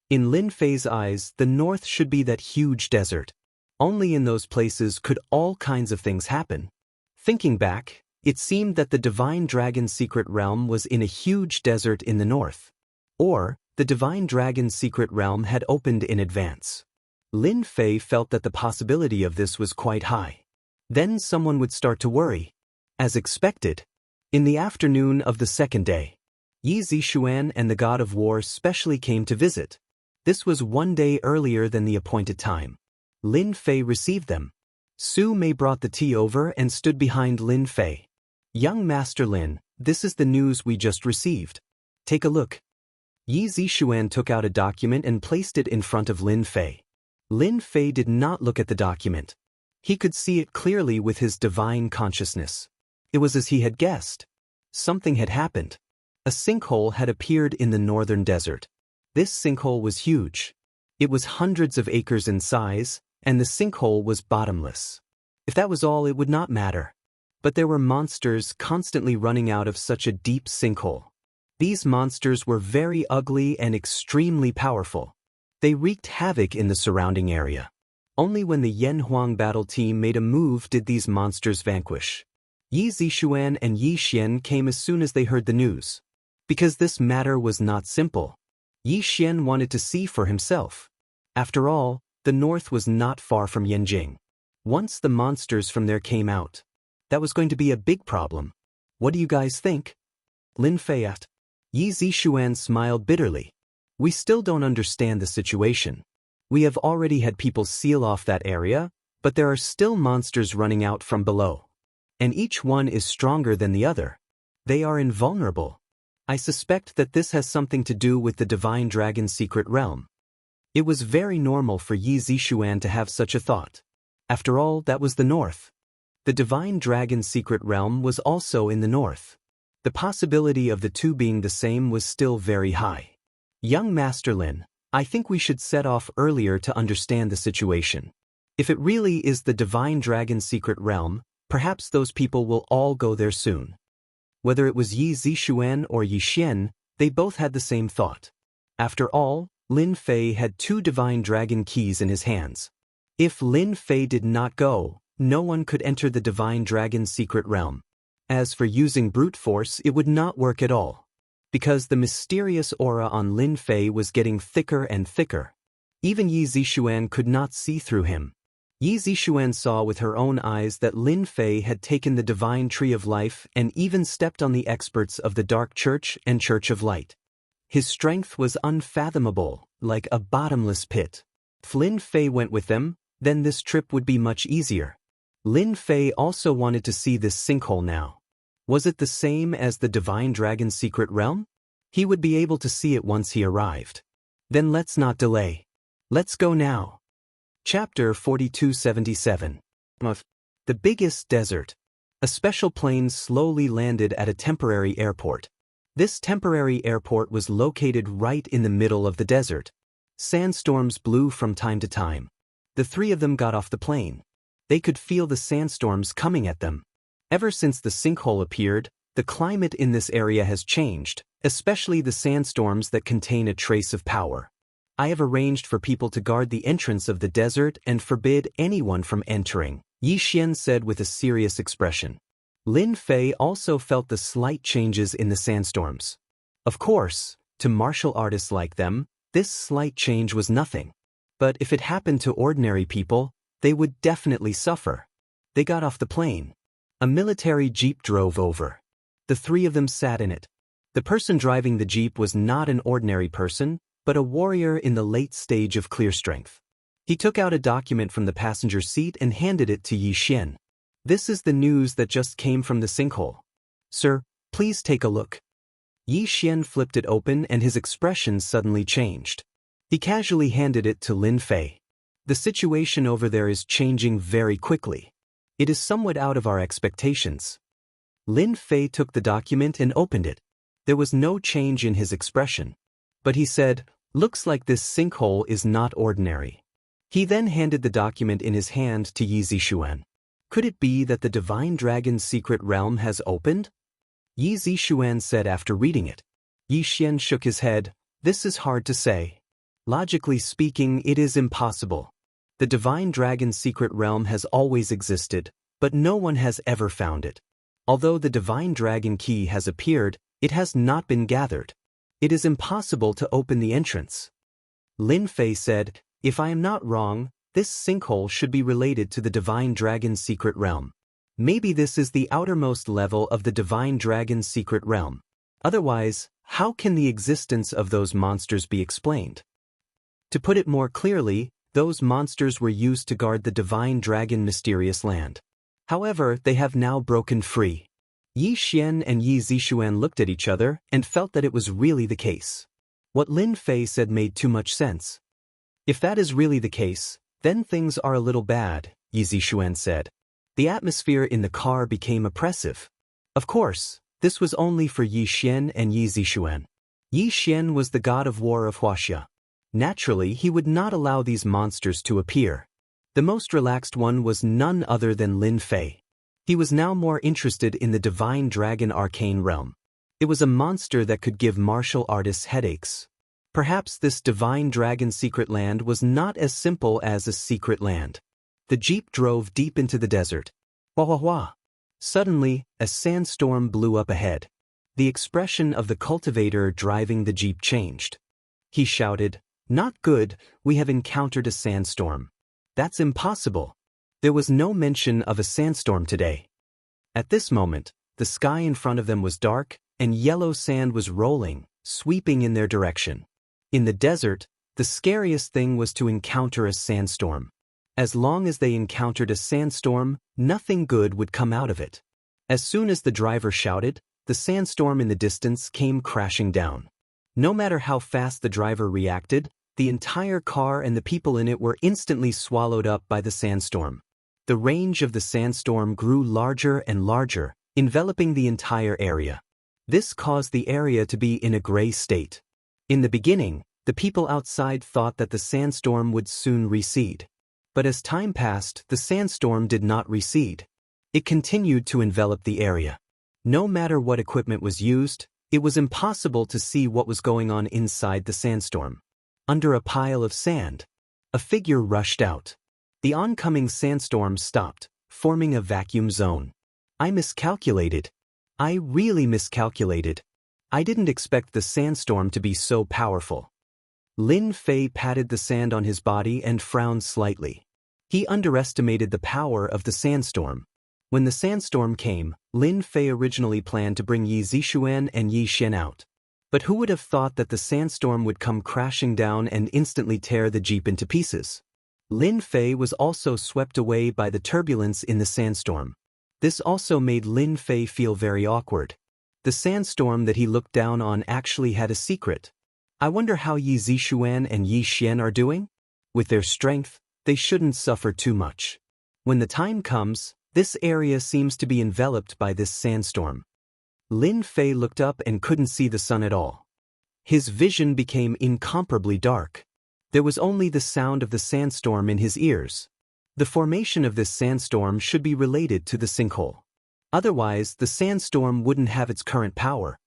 In Lin Fei's eyes, the north should be that huge desert. Only in those places could all kinds of things happen. Thinking back, it seemed that the Divine Dragon's secret realm was in a huge desert in the north. Or, the Divine Dragon's secret realm had opened in advance. Lin Fei felt that the possibility of this was quite high. Then someone would start to worry. As expected, in the afternoon of the second day, Yi Zixuan and the god of war specially came to visit. This was one day earlier than the appointed time. Lin Fei received them. Su Mei brought the tea over and stood behind Lin Fei. Young Master Lin, this is the news we just received. Take a look. Yi Zixuan took out a document and placed it in front of Lin Fei. Lin Fei did not look at the document. He could see it clearly with his divine consciousness. It was as he had guessed. Something had happened. A sinkhole had appeared in the northern desert. This sinkhole was huge. It was hundreds of acres in size, and the sinkhole was bottomless. If that was all, it would not matter. But there were monsters constantly running out of such a deep sinkhole. These monsters were very ugly and extremely powerful. They wreaked havoc in the surrounding area. Only when the Yanhuang battle team made a move did these monsters vanquish. Yi Zixuan and Yi Xian came as soon as they heard the news. Because this matter was not simple. Yi Xian wanted to see for himself. After all, the north was not far from Yanjing. Once the monsters from there came out, that was going to be a big problem. What do you guys think? Lin Fei asked. Yi Zixuan smiled bitterly. We still don't understand the situation. We have already had people seal off that area, but there are still monsters running out from below. And each one is stronger than the other. They are invulnerable. I suspect that this has something to do with the Divine Dragon's secret realm. It was very normal for Yi Zixuan to have such a thought. After all, that was the north. The Divine Dragon's secret realm was also in the north. The possibility of the two being the same was still very high. Young Master Lin, I think we should set off earlier to understand the situation. If it really is the Divine Dragon's secret realm, perhaps those people will all go there soon. Whether it was Yi Zixuan or Yi Xian, they both had the same thought. After all, Lin Fei had 2 Divine Dragon keys in his hands. If Lin Fei did not go, no one could enter the Divine Dragon's secret realm. As for using brute force, it would not work at all. Because the mysterious aura on Lin Fei was getting thicker and thicker. Even Yi Zixuan could not see through him. Yi Zixuan saw with her own eyes that Lin Fei had taken the divine tree of life and even stepped on the experts of the Dark Church and Church of Light. His strength was unfathomable, like a bottomless pit. If Lin Fei went with them, then this trip would be much easier. Lin Fei also wanted to see this sinkhole now. Was it the same as the Divine Dragon's secret realm? He would be able to see it once he arrived. Then let's not delay. Let's go now. Chapter 4277. The biggest desert. A special plane slowly landed at a temporary airport. This temporary airport was located right in the middle of the desert. Sandstorms blew from time to time. The 3 of them got off the plane. They could feel the sandstorms coming at them. Ever since the sinkhole appeared, the climate in this area has changed, especially the sandstorms that contain a trace of power. I have arranged for people to guard the entrance of the desert and forbid anyone from entering. Yi Xian said with a serious expression. Lin Fei also felt the slight changes in the sandstorms. Of course, to martial artists like them, this slight change was nothing. But if it happened to ordinary people, they would definitely suffer. They got off the plane. A military jeep drove over. The three of them sat in it. The person driving the jeep was not an ordinary person, but a warrior in the late stage of clear strength. He took out a document from the passenger seat and handed it to Yi Xian. This is the news that just came from the sinkhole. Sir, please take a look. Yi Xian flipped it open and his expression suddenly changed. He casually handed it to Lin Fei. The situation over there is changing very quickly. It is somewhat out of our expectations. Lin Fei took the document and opened it. There was no change in his expression. But he said, "Looks like this sinkhole is not ordinary." He then handed the document in his hand to Yi Zishuan. Could it be that the Divine Dragon's secret realm has opened? Yi Zishuan said after reading it. Yi Xian shook his head. This is hard to say. Logically speaking, it is impossible. The Divine Dragon's secret realm has always existed, but no one has ever found it. Although the Divine Dragon key has appeared, it has not been gathered. It is impossible to open the entrance. Lin Fei said, if I am not wrong, this sinkhole should be related to the Divine Dragon's secret realm. Maybe this is the outermost level of the Divine Dragon's secret realm. Otherwise, how can the existence of those monsters be explained? To put it more clearly, those monsters were used to guard the Divine Dragon mysterious land. However, they have now broken free. Yi Xian and Yi Zishuan looked at each other and felt that it was really the case. What Lin Fei said made too much sense. If that is really the case, then things are a little bad, Yi Zishuan said. The atmosphere in the car became oppressive. Of course, this was only for Yi Xian and Yi Zishuan. Yi Xian was the god of war of Huaxia. Naturally, he would not allow these monsters to appear. The most relaxed one was none other than Lin Fei. He was now more interested in the Divine Dragon arcane realm. It was a monster that could give martial artists headaches. Perhaps this Divine Dragon secret land was not as simple as a secret land. The jeep drove deep into the desert. Wah wah wah. Suddenly, a sandstorm blew up ahead. The expression of the cultivator driving the jeep changed. He shouted, "Not good, we have encountered a sandstorm." That's impossible. There was no mention of a sandstorm today. At this moment, the sky in front of them was dark, and yellow sand was rolling, sweeping in their direction. In the desert, the scariest thing was to encounter a sandstorm. As long as they encountered a sandstorm, nothing good would come out of it. As soon as the driver shouted, the sandstorm in the distance came crashing down. No matter how fast the driver reacted, the entire car and the people in it were instantly swallowed up by the sandstorm. The range of the sandstorm grew larger and larger, enveloping the entire area. This caused the area to be in a gray state. In the beginning, the people outside thought that the sandstorm would soon recede. But as time passed, the sandstorm did not recede. It continued to envelop the area. No matter what equipment was used, it was impossible to see what was going on inside the sandstorm. Under a pile of sand, a figure rushed out. The oncoming sandstorm stopped, forming a vacuum zone. I miscalculated. I really miscalculated. I didn't expect the sandstorm to be so powerful. Lin Fei patted the sand on his body and frowned slightly. He underestimated the power of the sandstorm. When the sandstorm came, Lin Fei originally planned to bring Yi Zishuan and Yi Xian out. But who would have thought that the sandstorm would come crashing down and instantly tear the jeep into pieces? Lin Fei was also swept away by the turbulence in the sandstorm. This also made Lin Fei feel very awkward. The sandstorm that he looked down on actually had a secret. I wonder how Yi Zishuan and Yi Xian are doing? With their strength, they shouldn't suffer too much. When the time comes, this area seems to be enveloped by this sandstorm. Lin Fei looked up and couldn't see the sun at all. His vision became incomparably dark. There was only the sound of the sandstorm in his ears. The formation of this sandstorm should be related to the sinkhole. Otherwise, the sandstorm wouldn't have its current power.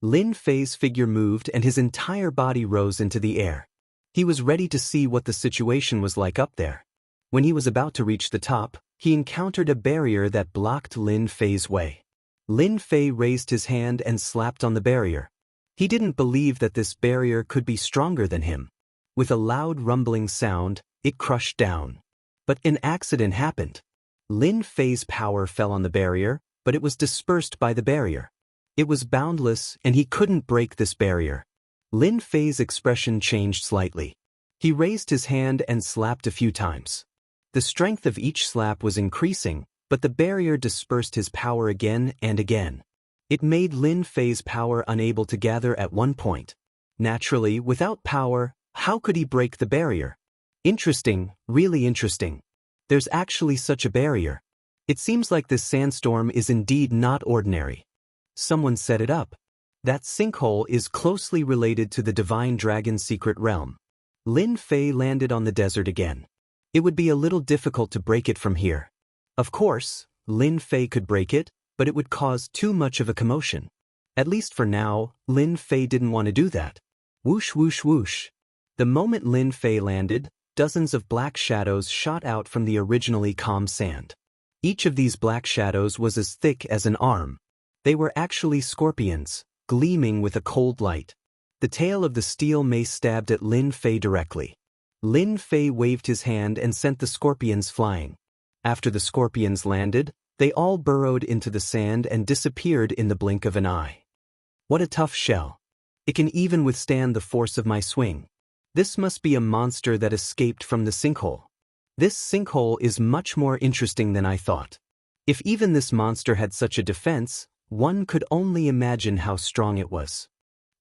Lin Fei's figure moved and his entire body rose into the air. He was ready to see what the situation was like up there. When he was about to reach the top, he encountered a barrier that blocked Lin Fei's way. Lin Fei raised his hand and slapped on the barrier. He didn't believe that this barrier could be stronger than him. With a loud rumbling sound, it crushed down. But an accident happened. Lin Fei's power fell on the barrier, but it was dispersed by the barrier. It was boundless, and he couldn't break this barrier. Lin Fei's expression changed slightly. He raised his hand and slapped a few times. The strength of each slap was increasing, but the barrier dispersed his power again and again. It made Lin Fei's power unable to gather at one point. Naturally, without power, how could he break the barrier? Interesting, really interesting. There's actually such a barrier. It seems like this sandstorm is indeed not ordinary. Someone set it up. That sinkhole is closely related to the Divine Dragon's secret realm. Lin Fei landed on the desert again. It would be a little difficult to break it from here. Of course, Lin Fei could break it, but it would cause too much of a commotion. At least for now, Lin Fei didn't want to do that. Whoosh whoosh whoosh. The moment Lin Fei landed, dozens of black shadows shot out from the originally calm sand. Each of these black shadows was as thick as an arm. They were actually scorpions, gleaming with a cold light. The tail of the steel mace stabbed at Lin Fei directly. Lin Fei waved his hand and sent the scorpions flying. After the scorpions landed, they all burrowed into the sand and disappeared in the blink of an eye. What a tough shell. It can even withstand the force of my swing. This must be a monster that escaped from the sinkhole. This sinkhole is much more interesting than I thought. If even this monster had such a defense, one could only imagine how strong it was.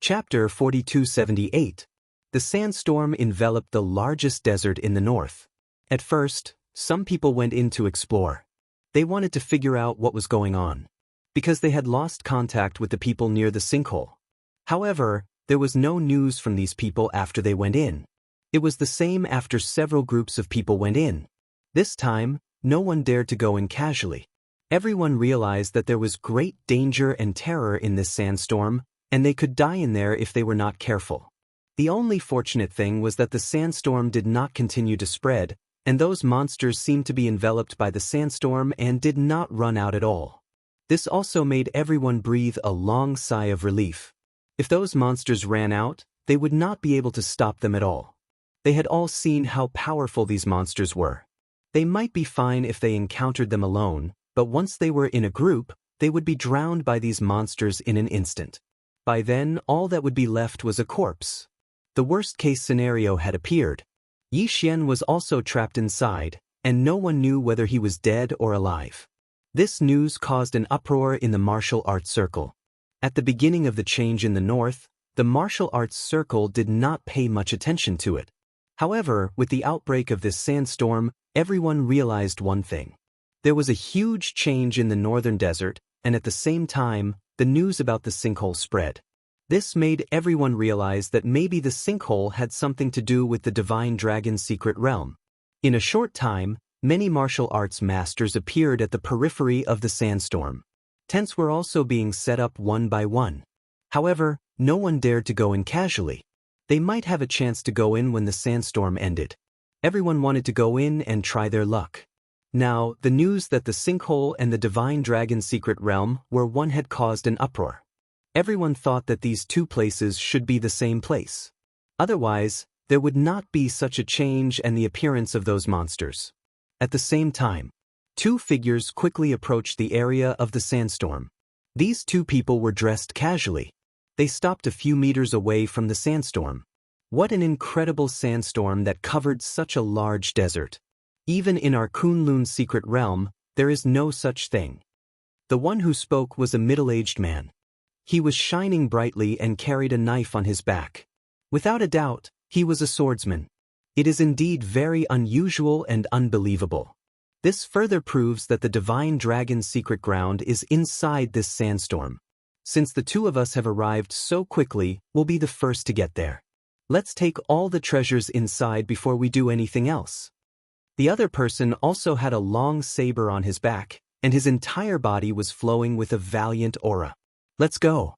Chapter 4278. The sandstorm enveloped the largest desert in the north. At first, some people went in to explore. They wanted to figure out what was going on, because they had lost contact with the people near the sinkhole. However, there was no news from these people after they went in. It was the same after several groups of people went in. This time, no one dared to go in casually. Everyone realized that there was great danger and terror in this sandstorm, and they could die in there if they were not careful. The only fortunate thing was that the sandstorm did not continue to spread, and those monsters seemed to be enveloped by the sandstorm and did not run out at all. This also made everyone breathe a long sigh of relief. If those monsters ran out, they would not be able to stop them at all. They had all seen how powerful these monsters were. They might be fine if they encountered them alone, but once they were in a group, they would be drowned by these monsters in an instant. By then, all that would be left was a corpse. The worst-case scenario had appeared. Yi Xian was also trapped inside, and no one knew whether he was dead or alive. This news caused an uproar in the martial arts circle. At the beginning of the change in the north, the martial arts circle did not pay much attention to it. However, with the outbreak of this sandstorm, everyone realized one thing. There was a huge change in the northern desert, and at the same time, the news about the sinkhole spread. This made everyone realize that maybe the sinkhole had something to do with the Divine Dragon's secret realm. In a short time, many martial arts masters appeared at the periphery of the sandstorm. Tents were also being set up one by one. However, no one dared to go in casually. They might have a chance to go in when the sandstorm ended. Everyone wanted to go in and try their luck. Now, the news that the sinkhole and the Divine Dragon's secret realm were one had caused an uproar. Everyone thought that these two places should be the same place. Otherwise, there would not be such a change and the appearance of those monsters. At the same time, two figures quickly approached the area of the sandstorm. These two people were dressed casually. They stopped a few meters away from the sandstorm. What an incredible sandstorm that covered such a large desert. Even in our Kunlun's secret realm, there is no such thing. The one who spoke was a middle-aged man. He was shining brightly and carried a knife on his back. Without a doubt, he was a swordsman. It is indeed very unusual and unbelievable. This further proves that the Divine Dragon's secret ground is inside this sandstorm. Since the two of us have arrived so quickly, we'll be the first to get there. Let's take all the treasures inside before we do anything else. The other person also had a long saber on his back, and his entire body was flowing with a valiant aura. Let's go.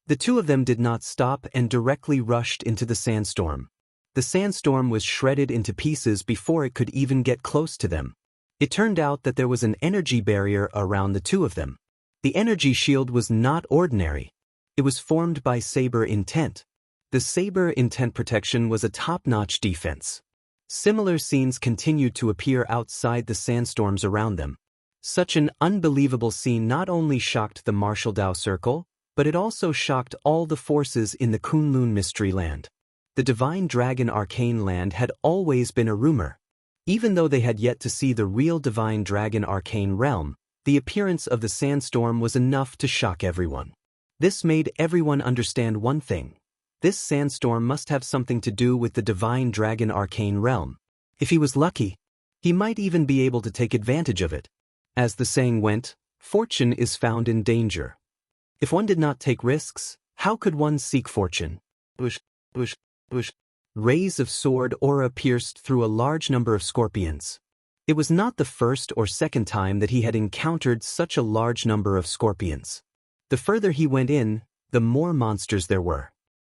The two of them did not stop and directly rushed into the sandstorm. The sandstorm was shredded into pieces before it could even get close to them. It turned out that there was an energy barrier around the two of them. The energy shield was not ordinary. It was formed by Saber Intent. The Saber Intent protection was a top-notch defense. Similar scenes continued to appear outside the sandstorms around them. Such an unbelievable scene not only shocked the Martial Dao Circle, but it also shocked all the forces in the Kunlun Mystery Land. The Divine Dragon Arcane Land had always been a rumor. Even though they had yet to see the real Divine Dragon Arcane Realm, the appearance of the sandstorm was enough to shock everyone. This made everyone understand one thing. This sandstorm must have something to do with the Divine Dragon Arcane Realm. If he was lucky, he might even be able to take advantage of it. As the saying went, fortune is found in danger. If one did not take risks, how could one seek fortune? Rays of sword aura pierced through a large number of scorpions. It was not the first or second time that he had encountered such a large number of scorpions. The further he went in, the more monsters there were.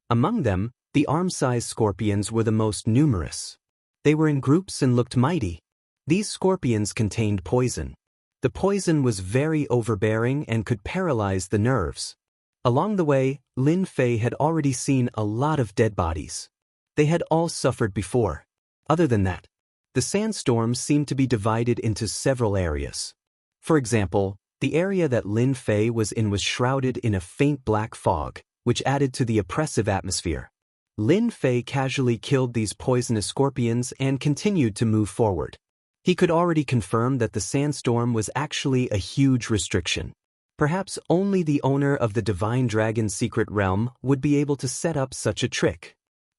Among them, the arm-sized scorpions were the most numerous. They were in groups and looked mighty. These scorpions contained poison. The poison was very overbearing and could paralyze the nerves. Along the way, Lin Fei had already seen a lot of dead bodies. They had all suffered before. Other than that, the sandstorm seemed to be divided into several areas. For example, the area that Lin Fei was in was shrouded in a faint black fog, which added to the oppressive atmosphere. Lin Fei casually killed these poisonous scorpions and continued to move forward. He could already confirm that the sandstorm was actually a huge restriction. Perhaps only the owner of the Divine Dragon's secret realm would be able to set up such a trick.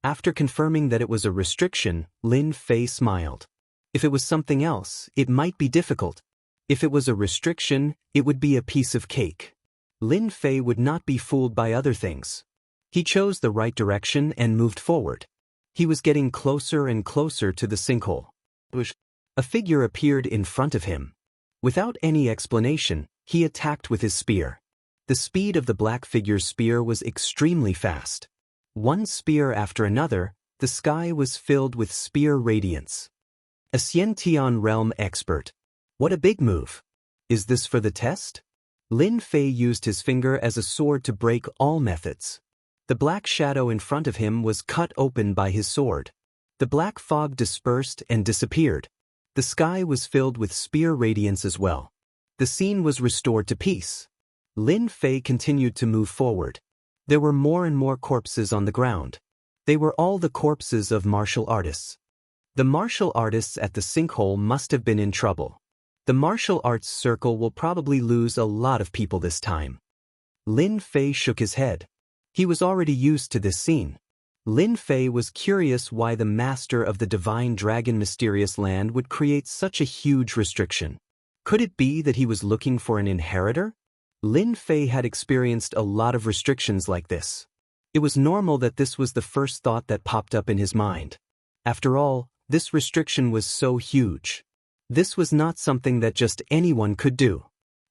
After confirming that it was a restriction, Lin Fei smiled. If it was something else, it might be difficult. If it was a restriction, it would be a piece of cake. Lin Fei would not be fooled by other things. He chose the right direction and moved forward. He was getting closer and closer to the sinkhole. A figure appeared in front of him. Without any explanation, he attacked with his spear. The speed of the black figure's spear was extremely fast. One spear after another, the sky was filled with spear radiance. A Xiantian realm expert. What a big move. Is this for the test? Lin Fei used his finger as a sword to break all methods. The black shadow in front of him was cut open by his sword. The black fog dispersed and disappeared. The sky was filled with spear radiance as well. The scene was restored to peace. Lin Fei continued to move forward. There were more and more corpses on the ground. They were all the corpses of martial artists. The martial artists at the sinkhole must have been in trouble. The martial arts circle will probably lose a lot of people this time. Lin Fei shook his head. He was already used to this scene. Lin Fei was curious why the master of the Divine Dragon Mysterious Land would create such a huge restriction. Could it be that he was looking for an inheritor? Lin Fei had experienced a lot of restrictions like this. It was normal that this was the first thought that popped up in his mind. After all, this restriction was so huge. This was not something that just anyone could do.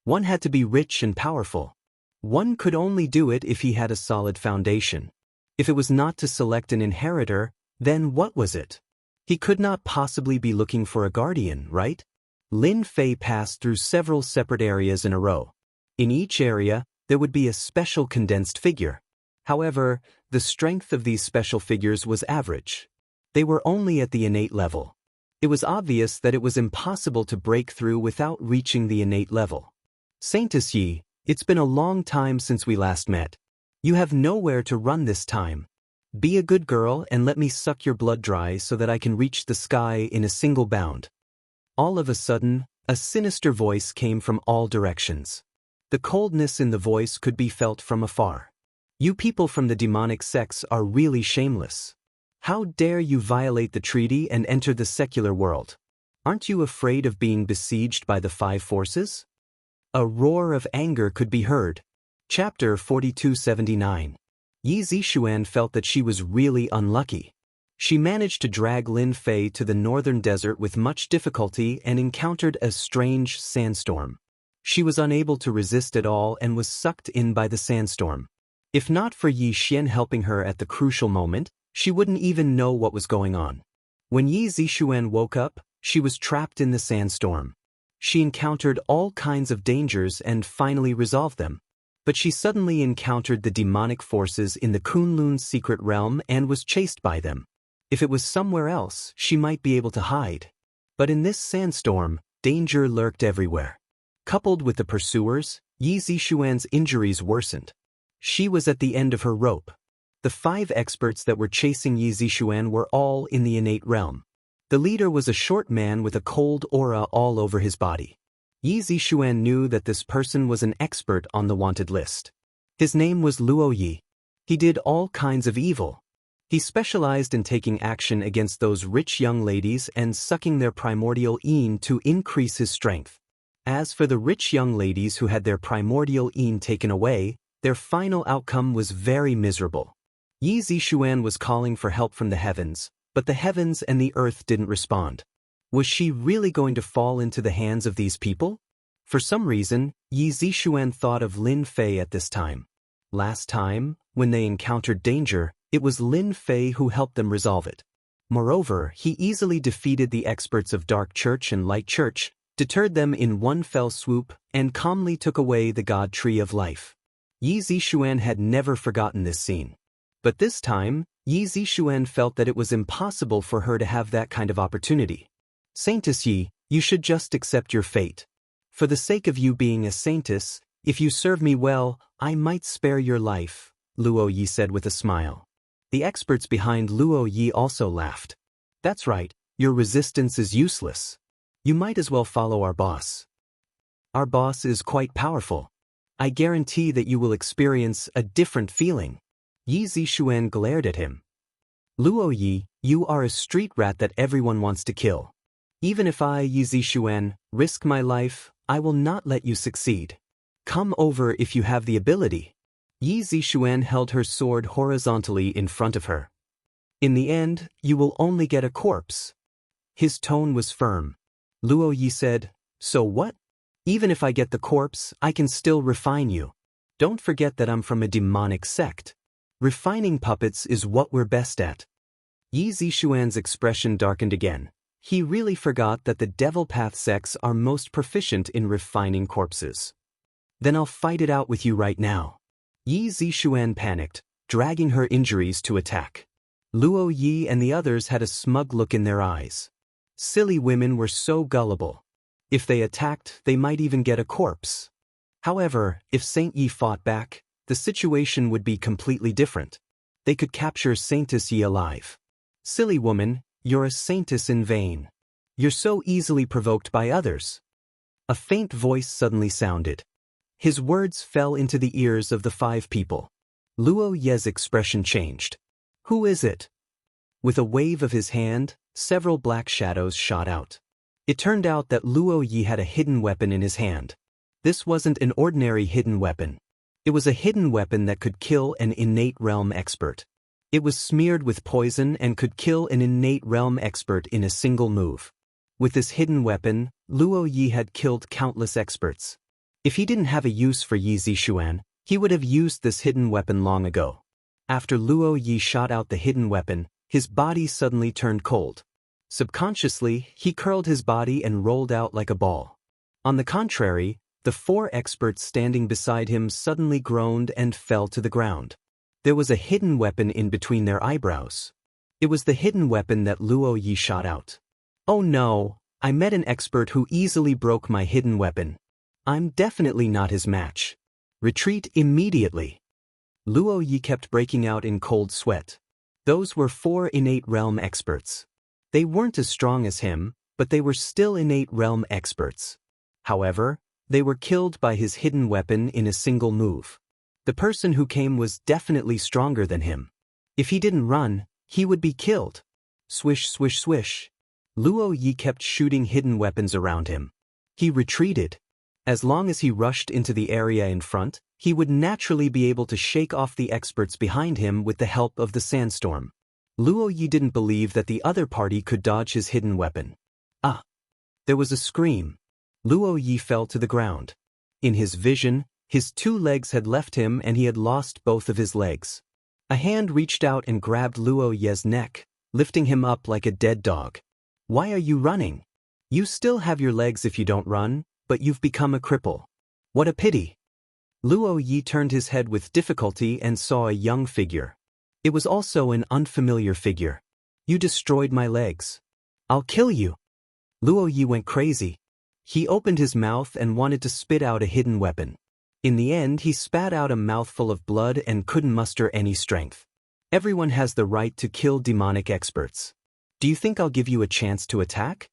One had to be rich and powerful. One could only do it if he had a solid foundation. If it was not to select an inheritor, then what was it? He could not possibly be looking for a guardian, right? Lin Fei passed through several separate areas in a row. In each area, there would be a special condensed figure. However, the strength of these special figures was average. They were only at the innate level. It was obvious that it was impossible to break through without reaching the innate level. Saintess Yi, it's been a long time since we last met. You have nowhere to run this time. Be a good girl and let me suck your blood dry so that I can reach the sky in a single bound. All of a sudden, a sinister voice came from all directions. The coldness in the voice could be felt from afar. You people from the demonic sects are really shameless. How dare you violate the treaty and enter the secular world? Aren't you afraid of being besieged by the five forces? A roar of anger could be heard. Chapter 4279. Yi Zixuan felt that she was really unlucky. She managed to drag Lin Fei to the northern desert with much difficulty and encountered a strange sandstorm. She was unable to resist at all and was sucked in by the sandstorm. If not for Yi Xian helping her at the crucial moment, she wouldn't even know what was going on. When Yi Zixuan woke up, she was trapped in the sandstorm. She encountered all kinds of dangers and finally resolved them. But she suddenly encountered the demonic forces in the Kunlun's secret realm and was chased by them. If it was somewhere else, she might be able to hide. But in this sandstorm, danger lurked everywhere. Coupled with the pursuers, Yi Zixuan's injuries worsened. She was at the end of her rope. The 5 experts that were chasing Yi Zixuan were all in the innate realm. The leader was a short man with a cold aura all over his body. Yi Zixuan knew that this person was an expert on the wanted list. His name was Luo Yi. He did all kinds of evil. He specialized in taking action against those rich young ladies and sucking their primordial yin to increase his strength. As for the rich young ladies who had their primordial yin taken away, their final outcome was very miserable. Yi Zixuan was calling for help from the heavens, but the heavens and the earth didn't respond. Was she really going to fall into the hands of these people? For some reason, Yi Zixuan thought of Lin Fei at this time. Last time, when they encountered danger, it was Lin Fei who helped them resolve it. Moreover, he easily defeated the experts of Dark Church and Light Church, deterred them in one fell swoop, and calmly took away the God Tree of Life. Yi Zixuan had never forgotten this scene. But this time, Yi Zixuan felt that it was impossible for her to have that kind of opportunity. Saintess Yi, you should just accept your fate. For the sake of you being a saintess, if you serve me well, I might spare your life, Luo Yi said with a smile. The experts behind Luo Yi also laughed. That's right, your resistance is useless. You might as well follow our boss. Our boss is quite powerful. I guarantee that you will experience a different feeling. Yi Zixuan glared at him. Luo Yi, you are a street rat that everyone wants to kill. Even if I, Yi Zixuan, risk my life, I will not let you succeed. Come over if you have the ability. Yi Zixuan held her sword horizontally in front of her. In the end, you will only get a corpse. His tone was firm. Luo Yi said, so what? Even if I get the corpse, I can still refine you. Don't forget that I'm from a demonic sect. Refining puppets is what we're best at. Yi Zixuan's expression darkened again. He really forgot that the Devil Path sects are most proficient in refining corpses. Then I'll fight it out with you right now. Yi Zixuan panicked, dragging her injuries to attack. Luo Yi and the others had a smug look in their eyes. Silly women were so gullible. If they attacked, they might even get a corpse. However, if Saint Yi fought back, the situation would be completely different. They could capture Saintess Yi alive. Silly woman, you're a saintess in vain. You're so easily provoked by others. A faint voice suddenly sounded. His words fell into the ears of the 5 people. Luo Yi's expression changed. Who is it? With a wave of his hand, several black shadows shot out. It turned out that Luo Yi had a hidden weapon in his hand. This wasn't an ordinary hidden weapon. It was a hidden weapon that could kill an innate realm expert. It was smeared with poison and could kill an innate realm expert in a single move. With this hidden weapon, Luo Yi had killed countless experts. If he didn't have a use for Yi Zixuan, he would have used this hidden weapon long ago. After Luo Yi shot out the hidden weapon, his body suddenly turned cold. Subconsciously, he curled his body and rolled out like a ball. On the contrary, the 4 experts standing beside him suddenly groaned and fell to the ground. There was a hidden weapon in between their eyebrows. It was the hidden weapon that Luo Yi shot out. Oh no, I met an expert who easily broke my hidden weapon. I'm definitely not his match. Retreat immediately. Luo Yi kept breaking out in cold sweat. Those were 4 innate realm experts. They weren't as strong as him, but they were still innate realm experts. However, they were killed by his hidden weapon in a single move. The person who came was definitely stronger than him. If he didn't run, he would be killed. Swish, swish, swish. Luo Yi kept shooting hidden weapons around him. He retreated. As long as he rushed into the area in front, he would naturally be able to shake off the experts behind him with the help of the sandstorm. Luo Yi didn't believe that the other party could dodge his hidden weapon. Ah! There was a scream. Luo Yi fell to the ground. In his vision, his 2 legs had left him and he had lost both of his legs. A hand reached out and grabbed Luo Yi's neck, lifting him up like a dead dog. Why are you running? You still have your legs if you don't run, but you've become a cripple. What a pity. Luo Yi turned his head with difficulty and saw a young figure. It was also an unfamiliar figure. You destroyed my legs. I'll kill you. Luo Yi went crazy. He opened his mouth and wanted to spit out a hidden weapon. In the end, he spat out a mouthful of blood and couldn't muster any strength. Everyone has the right to kill demonic experts. Do you think I'll give you a chance to attack?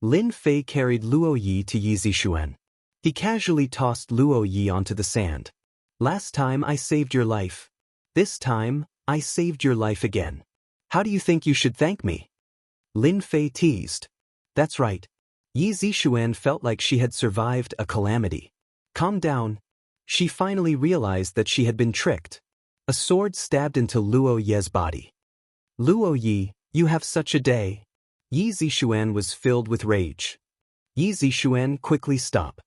Lin Fei carried Luo Yi to Yi Zixuan. He casually tossed Luo Yi onto the sand. Last time I saved your life. This time, I saved your life again. How do you think you should thank me? Lin Fei teased. That's right. Yi Zixuan felt like she had survived a calamity. Calm down. She finally realized that she had been tricked. A sword stabbed into Luo Yi's body. Luo Yi, you have such a day. Yi Zixuan was filled with rage. Yi Zixuan, quickly stop.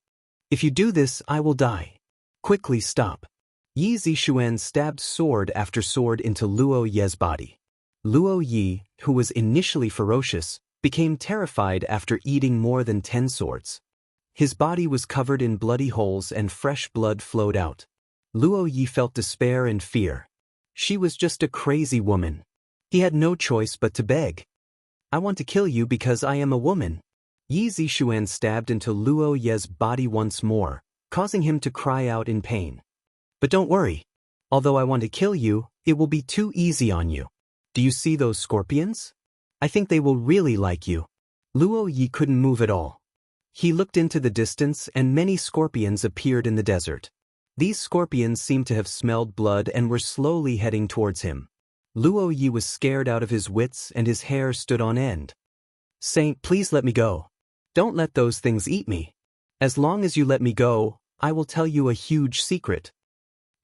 If you do this, I will die. Quickly stop. Yi Zixuan stabbed sword after sword into Luo Yi's body. Luo Yi, who was initially ferocious, became terrified after eating more than 10 swords. His body was covered in bloody holes and fresh blood flowed out. Luo Yi felt despair and fear. She was just a crazy woman. He had no choice but to beg. I want to kill you because I am a woman. Yi Zixuan stabbed into Luo Yi's body once more, causing him to cry out in pain. But don't worry. Although I want to kill you, it will be too easy on you. Do you see those scorpions? I think they will really like you. Luo Yi couldn't move at all. He looked into the distance and many scorpions appeared in the desert. These scorpions seemed to have smelled blood and were slowly heading towards him. Luo Yi was scared out of his wits and his hair stood on end. Saint, please let me go. Don't let those things eat me. As long as you let me go, I will tell you a huge secret.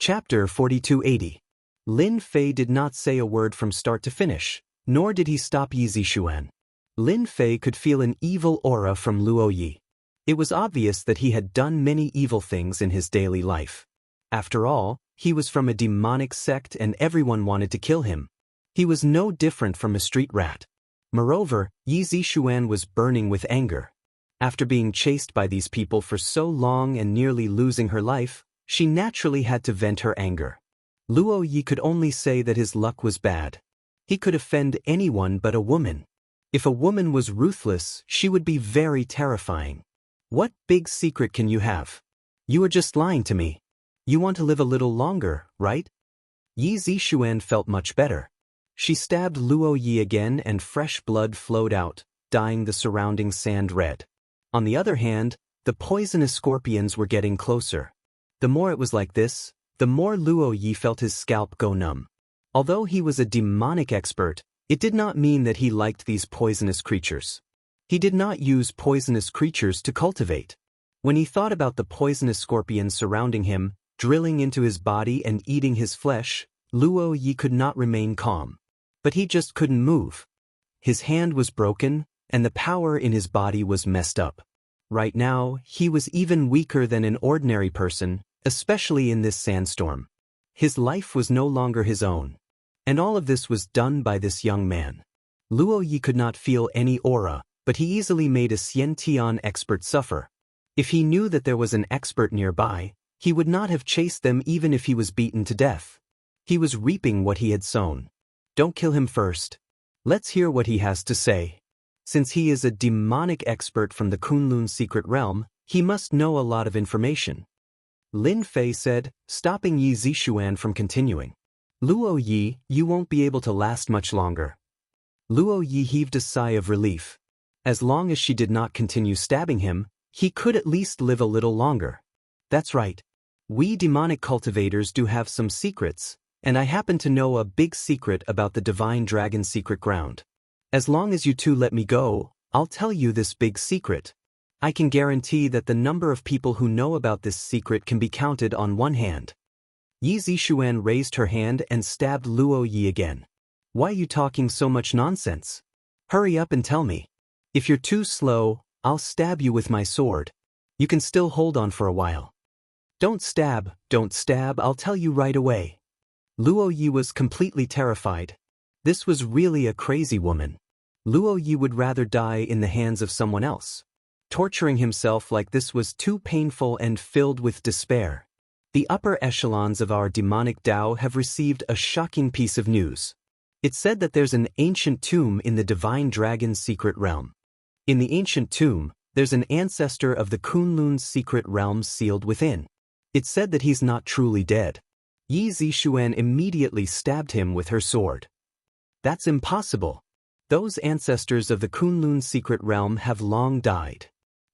Chapter 4280. Lin Fei did not say a word from start to finish, nor did he stop Yi Zixuan. Lin Fei could feel an evil aura from Luo Yi. It was obvious that he had done many evil things in his daily life. After all, he was from a demonic sect and everyone wanted to kill him. He was no different from a street rat. Moreover, Yi Zixuan was burning with anger. After being chased by these people for so long and nearly losing her life, she naturally had to vent her anger. Luo Yi could only say that his luck was bad. He could offend anyone but a woman. If a woman was ruthless, she would be very terrifying. What big secret can you have? You are just lying to me. You want to live a little longer, right? Yi Zixuan felt much better. She stabbed Luo Yi again and fresh blood flowed out, dyeing the surrounding sand red. On the other hand, the poisonous scorpions were getting closer. The more it was like this, the more Luo Yi felt his scalp go numb. Although he was a demonic expert, it did not mean that he liked these poisonous creatures. He did not use poisonous creatures to cultivate. When he thought about the poisonous scorpions surrounding him, drilling into his body and eating his flesh, Luo Yi could not remain calm. But he just couldn't move. His hand was broken, and the power in his body was messed up. Right now, he was even weaker than an ordinary person, especially in this sandstorm. His life was no longer his own. And all of this was done by this young man. Luo Yi could not feel any aura, but he easily made a Xian expert suffer. If he knew that there was an expert nearby, he would not have chased them even if he was beaten to death. He was reaping what he had sown. Don't kill him first. Let's hear what he has to say. Since he is a demonic expert from the Kunlun secret realm, he must know a lot of information. Lin Fei said, stopping Yi Zixuan from continuing. Luo Yi, you won't be able to last much longer. Luo Yi heaved a sigh of relief. As long as she did not continue stabbing him, he could at least live a little longer. That's right. We demonic cultivators do have some secrets, and I happen to know a big secret about the Divine Dragon secret ground. As long as you two let me go, I'll tell you this big secret. I can guarantee that the number of people who know about this secret can be counted on one hand. Yi Zixuan raised her hand and stabbed Luo Yi again. Why are you talking so much nonsense? Hurry up and tell me. If you're too slow, I'll stab you with my sword. You can still hold on for a while. Don't stab, I'll tell you right away. Luo Yi was completely terrified. This was really a crazy woman. Luo Yi would rather die in the hands of someone else. Torturing himself like this was too painful and filled with despair. The upper echelons of our demonic Tao have received a shocking piece of news. It's said that there's an ancient tomb in the Divine Dragon's secret realm. In the ancient tomb, there's an ancestor of the Kunlun's secret realm sealed within. It's said that he's not truly dead. Yi Zixuan immediately stabbed him with her sword. That's impossible. Those ancestors of the Kunlun's secret realm have long died.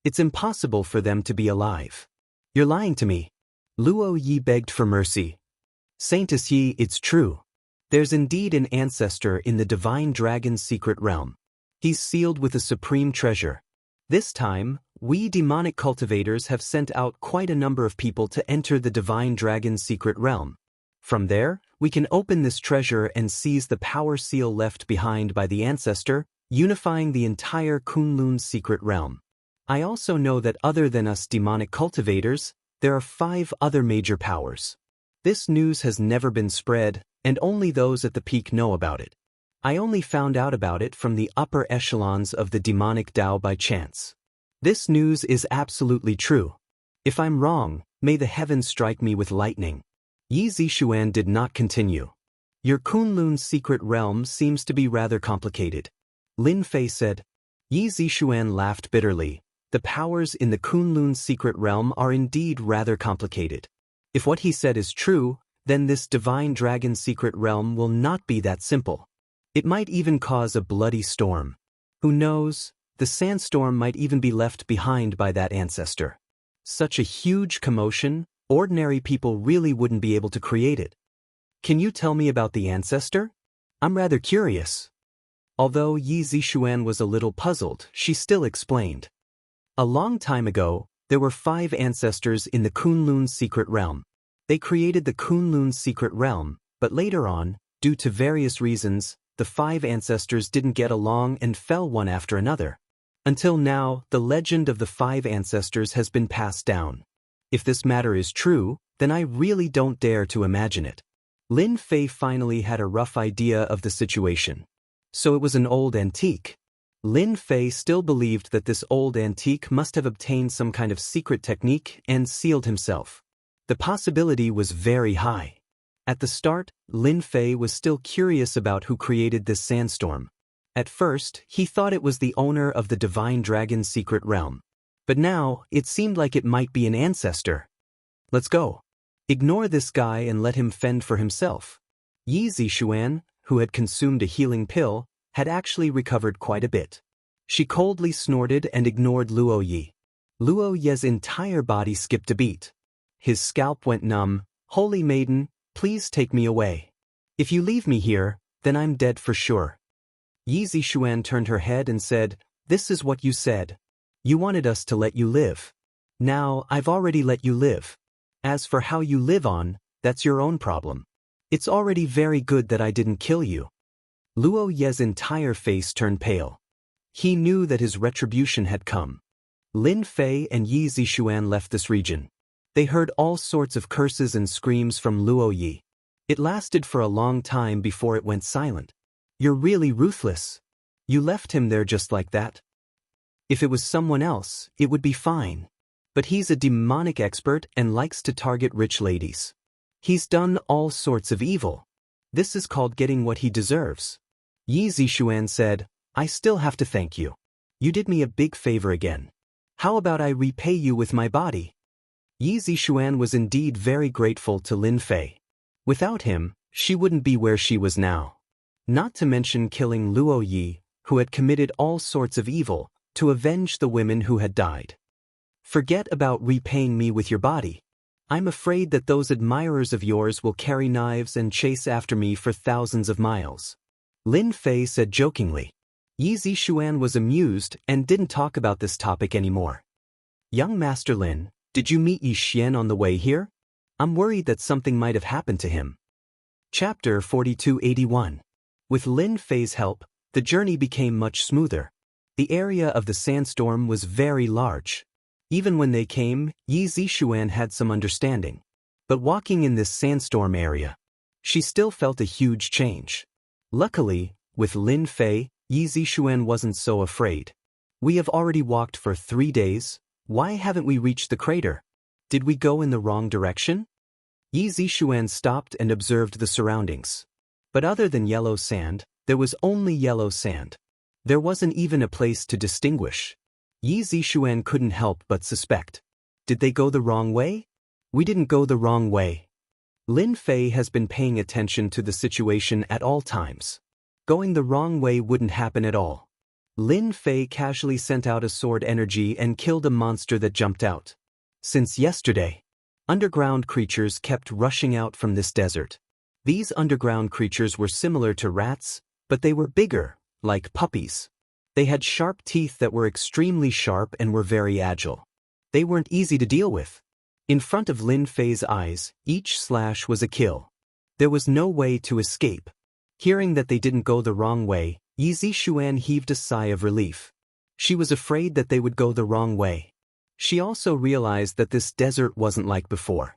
It's impossible for them to be alive. You're lying to me. Luo Yi begged for mercy. Saintess Yi, it's true. There's indeed an ancestor in the Divine Dragon's secret realm. He's sealed with a supreme treasure. This time, we demonic cultivators have sent out quite a number of people to enter the Divine Dragon's secret realm. From there, we can open this treasure and seize the power seal left behind by the ancestor, unifying the entire Kunlun's secret realm. I also know that other than us demonic cultivators, there are 5 other major powers. This news has never been spread, and only those at the peak know about it. I only found out about it from the upper echelons of the demonic Tao by chance. This news is absolutely true. If I'm wrong, may the heavens strike me with lightning. Yi Zixuan did not continue. Your Kunlun's secret realm seems to be rather complicated. Lin Fei said. Yi Zixuan laughed bitterly. The powers in the Kunlun's secret realm are indeed rather complicated. If what he said is true, then this Divine Dragon's secret realm will not be that simple. It might even cause a bloody storm. Who knows, the sandstorm might even be left behind by that ancestor. Such a huge commotion, ordinary people really wouldn't be able to create it. Can you tell me about the ancestor? I'm rather curious. Although Yi Zixuan was a little puzzled, she still explained. A long time ago, there were 5 ancestors in the Kunlun's secret realm. They created the Kunlun's secret realm, but later on, due to various reasons, the 5 ancestors didn't get along and fell one after another. Until now, the legend of the 5 ancestors has been passed down. If this matter is true, then I really don't dare to imagine it. Lin Fei finally had a rough idea of the situation. So it was an old antique. Lin Fei still believed that this old antique must have obtained some kind of secret technique and sealed himself. The possibility was very high. At the start, Lin Fei was still curious about who created this sandstorm. At first, he thought it was the owner of the Divine Dragon's secret realm. But now, it seemed like it might be an ancestor. Let's go. Ignore this guy and let him fend for himself. Yi Zixuan, who had consumed a healing pill, had actually recovered quite a bit. She coldly snorted and ignored Luo Yi. Luo Yi's entire body skipped a beat. His scalp went numb. Holy maiden, please take me away. If you leave me here, then I'm dead for sure. Yi Zixuan turned her head and said, This is what you said. You wanted us to let you live. Now, I've already let you live. As for how you live on, that's your own problem. It's already very good that I didn't kill you. Luo Yi's entire face turned pale. He knew that his retribution had come. Lin Fei and Yi Zixuan left this region. They heard all sorts of curses and screams from Luo Yi. It lasted for a long time before it went silent. You're really ruthless. You left him there just like that. If it was someone else, it would be fine. But he's a demonic expert and likes to target rich ladies. He's done all sorts of evil. This is called getting what he deserves. Yi Zixuan said, I still have to thank you. You did me a big favor again. How about I repay you with my body? Yi Zixuan was indeed very grateful to Lin Fei. Without him, she wouldn't be where she was now. Not to mention killing Luo Yi, who had committed all sorts of evil, to avenge the women who had died. Forget about repaying me with your body. I'm afraid that those admirers of yours will carry knives and chase after me for thousands of miles. Lin Fei said jokingly. Yi Zixuan was amused and didn't talk about this topic anymore. Young Master Lin, did you meet Yi Xian on the way here? I'm worried that something might have happened to him. Chapter 4281. With Lin Fei's help, the journey became much smoother. The area of the sandstorm was very large. Even when they came, Yi Zixuan had some understanding. But walking in this sandstorm area, she still felt a huge change. Luckily, with Lin Fei, Yi Zixuan wasn't so afraid. We have already walked for 3 days, why haven't we reached the crater? Did we go in the wrong direction? Yi Zixuan stopped and observed the surroundings. But other than yellow sand, there was only yellow sand. There wasn't even a place to distinguish. Yi Zixuan couldn't help but suspect. Did they go the wrong way? We didn't go the wrong way. Lin Fei has been paying attention to the situation at all times. Going the wrong way wouldn't happen at all. Lin Fei casually sent out a sword energy and killed a monster that jumped out. Since yesterday, underground creatures kept rushing out from this desert. These underground creatures were similar to rats, but they were bigger, like puppies. They had sharp teeth that were extremely sharp and were very agile. They weren't easy to deal with. In front of Lin Fei's eyes, each slash was a kill. There was no way to escape. Hearing that they didn't go the wrong way, Yi Zixuan heaved a sigh of relief. She was afraid that they would go the wrong way. She also realized that this desert wasn't like before.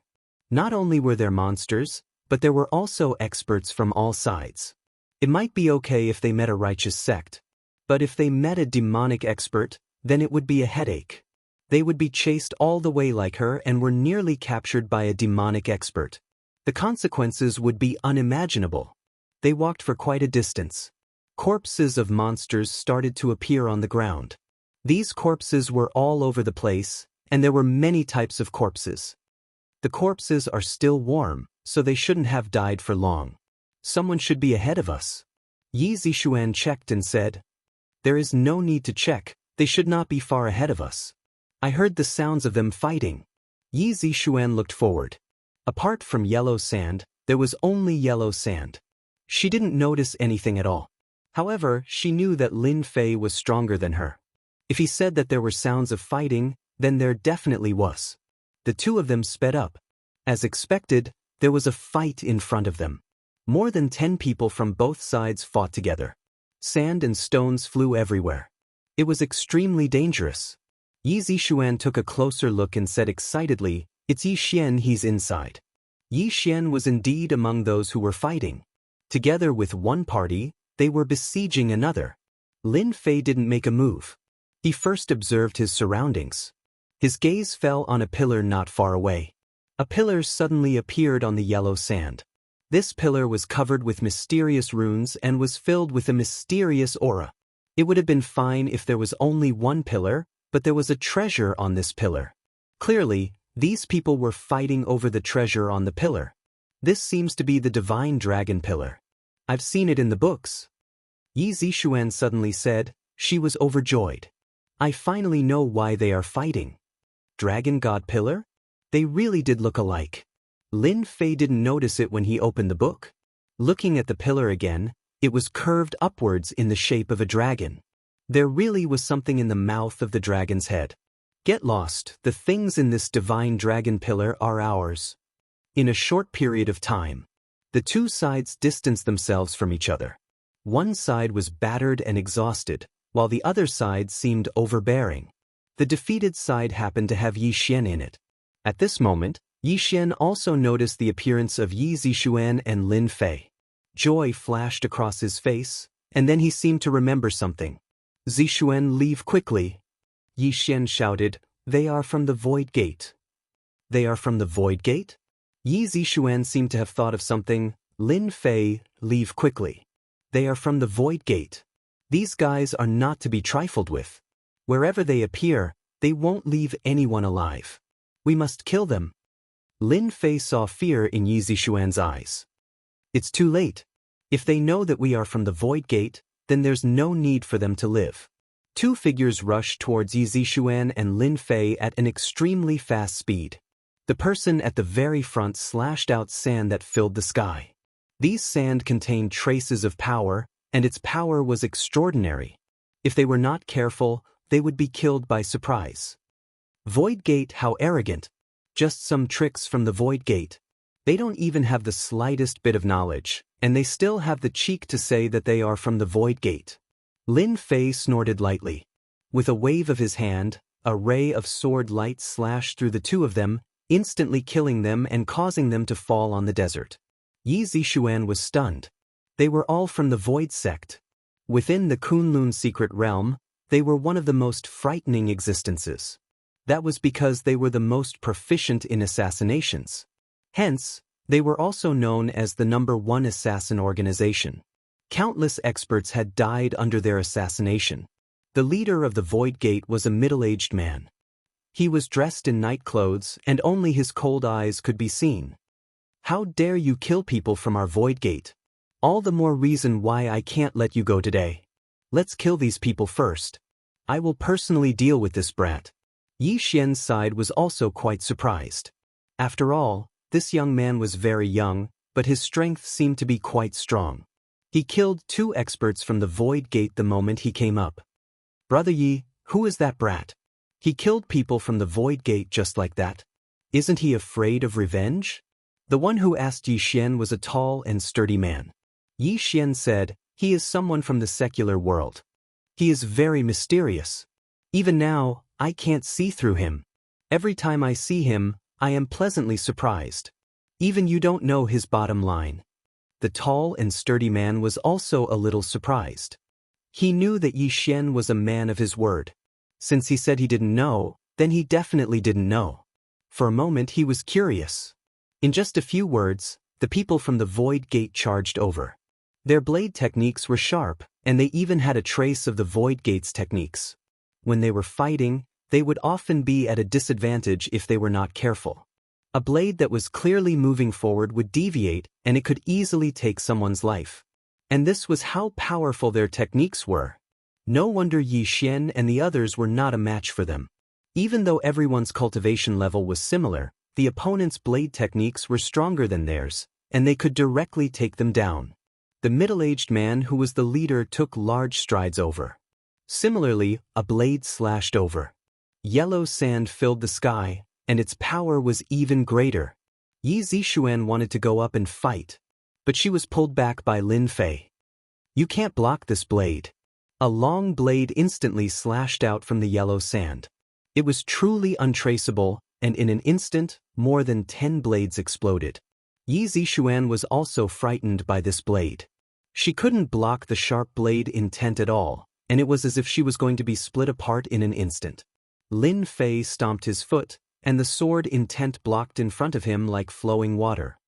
Not only were there monsters, but there were also experts from all sides. It might be okay if they met a righteous sect. But if they met a demonic expert, then it would be a headache. They would be chased all the way like her and were nearly captured by a demonic expert. The consequences would be unimaginable. They walked for quite a distance. Corpses of monsters started to appear on the ground. These corpses were all over the place, and there were many types of corpses. The corpses are still warm, so they shouldn't have died for long. Someone should be ahead of us. Yi Zixuan checked and said, "There is no need to check, they should not be far ahead of us. I heard the sounds of them fighting." Yi Zixuan looked forward. Apart from yellow sand, there was only yellow sand. She didn't notice anything at all. However, she knew that Lin Fei was stronger than her. If he said that there were sounds of fighting, then there definitely was. The two of them sped up. As expected, there was a fight in front of them. More than 10 people from both sides fought together. Sand and stones flew everywhere. It was extremely dangerous. Yi Zixuan took a closer look and said excitedly, "It's Yi Xian, he's inside." Yi Xian was indeed among those who were fighting. Together with one party, they were besieging another. Lin Fei didn't make a move. He first observed his surroundings. His gaze fell on a pillar not far away. A pillar suddenly appeared on the yellow sand. This pillar was covered with mysterious runes and was filled with a mysterious aura. It would have been fine if there was only one pillar, but there was a treasure on this pillar. Clearly, these people were fighting over the treasure on the pillar. This seems to be the divine dragon pillar. I've seen it in the books. Yi Zixuan suddenly said. She was overjoyed. I finally know why they are fighting. Dragon God Pillar? They really did look alike. Lin Fei didn't notice it when he opened the book. Looking at the pillar again, it was curved upwards in the shape of a dragon. There really was something in the mouth of the dragon's head. Get lost, the things in this divine dragon pillar are ours. In a short period of time, the two sides distanced themselves from each other. One side was battered and exhausted, while the other side seemed overbearing. The defeated side happened to have Yi Xian in it. At this moment, Yi Xian also noticed the appearance of Yi Zixuan and Lin Fei. Joy flashed across his face, and then he seemed to remember something. "Zixuan, leave quickly." Yi Xian shouted, "They are from the Void Gate." "They are from the Void Gate?" Yi Zixuan seemed to have thought of something. "Lin Fei, leave quickly. They are from the Void Gate. These guys are not to be trifled with. Wherever they appear, they won't leave anyone alive. We must kill them." Lin Fei saw fear in Yi Zixuan's eyes. "It's too late. If they know that we are from the Void Gate, then there's no need for them to live." Two figures rushed towards Yi Zixuan and Lin Fei at an extremely fast speed. The person at the very front slashed out sand that filled the sky. These sand contained traces of power, and its power was extraordinary. If they were not careful, they would be killed by surprise. Void Gate, how arrogant. Just some tricks from the Void Gate. They don't even have the slightest bit of knowledge, and they still have the cheek to say that they are from the Void Gate. Lin Fei snorted lightly. With a wave of his hand, a ray of sword light slashed through the two of them, instantly killing them and causing them to fall on the desert. Yi Zixuan was stunned. They were all from the Void Sect. Within the Kunlun secret realm, they were one of the most frightening existences. That was because they were the most proficient in assassinations. Hence, they were also known as the #1 assassin organization. Countless experts had died under their assassination. The leader of the Void Gate was a middle-aged man. He was dressed in night clothes, and only his cold eyes could be seen. "How dare you kill people from our Void Gate? All the more reason why I can't let you go today. Let's kill these people first. I will personally deal with this brat." Yi Xian's side was also quite surprised. After all, this young man was very young, but his strength seemed to be quite strong. He killed 2 experts from the Void Gate the moment he came up. "Brother Yi, who is that brat? He killed people from the Void Gate just like that. Isn't he afraid of revenge?" The one who asked Yi Xian was a tall and sturdy man. Yi Xian said, "He is someone from the secular world. He is very mysterious. Even now, I can't see through him. Every time I see him, I am pleasantly surprised. Even you don't know his bottom line." The tall and sturdy man was also a little surprised. He knew that Yi Xian was a man of his word. Since he said he didn't know, then he definitely didn't know. For a moment he was curious. In just a few words, the people from the Void Gate charged over. Their blade techniques were sharp, and they even had a trace of the Void Gate's techniques. When they were fighting, they would often be at a disadvantage if they were not careful. A blade that was clearly moving forward would deviate, and it could easily take someone's life. And this was how powerful their techniques were. No wonder Yi Xian and the others were not a match for them. Even though everyone's cultivation level was similar, the opponent's blade techniques were stronger than theirs, and they could directly take them down. The middle-aged man who was the leader took large strides over. Similarly, a blade slashed over. Yellow sand filled the sky, and its power was even greater. Yi Zixuan wanted to go up and fight, but she was pulled back by Lin Fei. "You can't block this blade." A long blade instantly slashed out from the yellow sand. It was truly untraceable, and in an instant, more than 10 blades exploded. Yi Zixuan was also frightened by this blade. She couldn't block the sharp blade intent at all, and it was as if she was going to be split apart in an instant. Lin Fei stomped his foot, and the sword intent blocked in front of him like flowing water.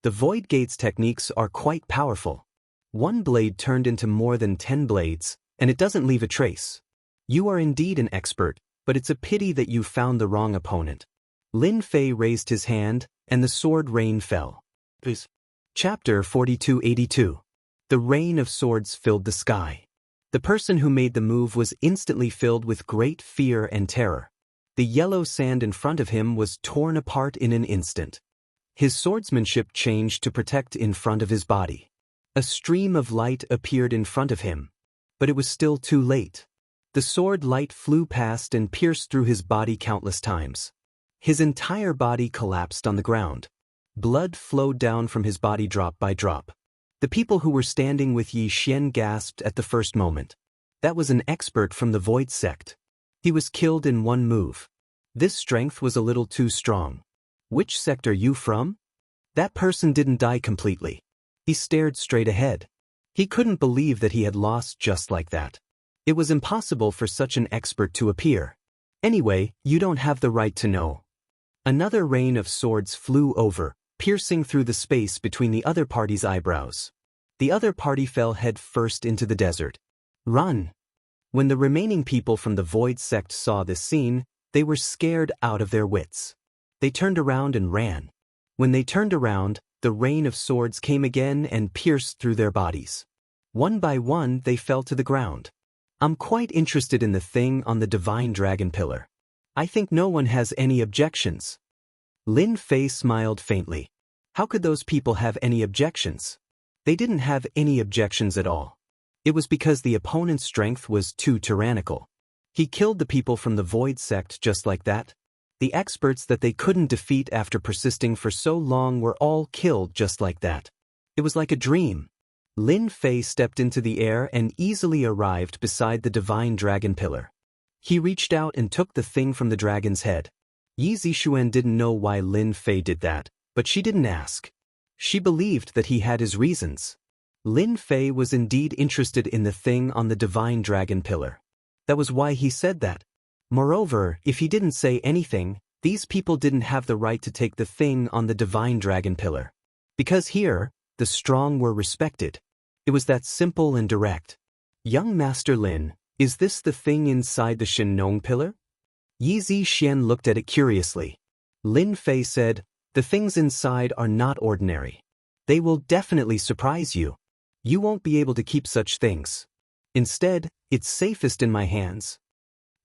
The Void Gate's techniques are quite powerful. One blade turned into more than 10 blades, and it doesn't leave a trace. You are indeed an expert, but it's a pity that you found the wrong opponent. Lin Fei raised his hand, and the sword rain fell. Chapter 4282. The rain of swords filled the sky. The person who made the move was instantly filled with great fear and terror. The yellow sand in front of him was torn apart in an instant. His swordsmanship changed to protect in front of his body. A stream of light appeared in front of him. But it was still too late. The sword light flew past and pierced through his body countless times. His entire body collapsed on the ground. Blood flowed down from his body drop by drop. The people who were standing with Yi Xian gasped at the first moment. That was an expert from the Void Sect. He was killed in one move. This strength was a little too strong. "Which sect are you from?" That person didn't die completely. He stared straight ahead. He couldn't believe that he had lost just like that. It was impossible for such an expert to appear. "Anyway, you don't have the right to know." Another rain of swords flew over, piercing through the space between the other party's eyebrows. The other party fell head first into the desert. "Run!" When the remaining people from the Void Sect saw this scene, they were scared out of their wits. They turned around and ran. When they turned around, the rain of swords came again and pierced through their bodies. One by one, they fell to the ground. "I'm quite interested in the thing on the Divine Dragon Pillar. I think no one has any objections." Lin Fei smiled faintly. How could those people have any objections? They didn't have any objections at all. It was because the opponent's strength was too tyrannical. He killed the people from the Void Sect just like that. The experts that they couldn't defeat after persisting for so long were all killed just like that. It was like a dream. Lin Fei stepped into the air and easily arrived beside the Divine Dragon Pillar. He reached out and took the thing from the dragon's head. Yi Zixuan didn't know why Lin Fei did that, but she didn't ask. She believed that he had his reasons. Lin Fei was indeed interested in the thing on the divine dragon pillar. That was why he said that. Moreover, if he didn't say anything, these people didn't have the right to take the thing on the divine dragon pillar. Because here, the strong were respected. It was that simple and direct. Young Master Lin, is this the thing inside the Shenong pillar? Yi Zixian looked at it curiously. Lin Fei said, the things inside are not ordinary. They will definitely surprise you. You won't be able to keep such things. Instead, it's safest in my hands.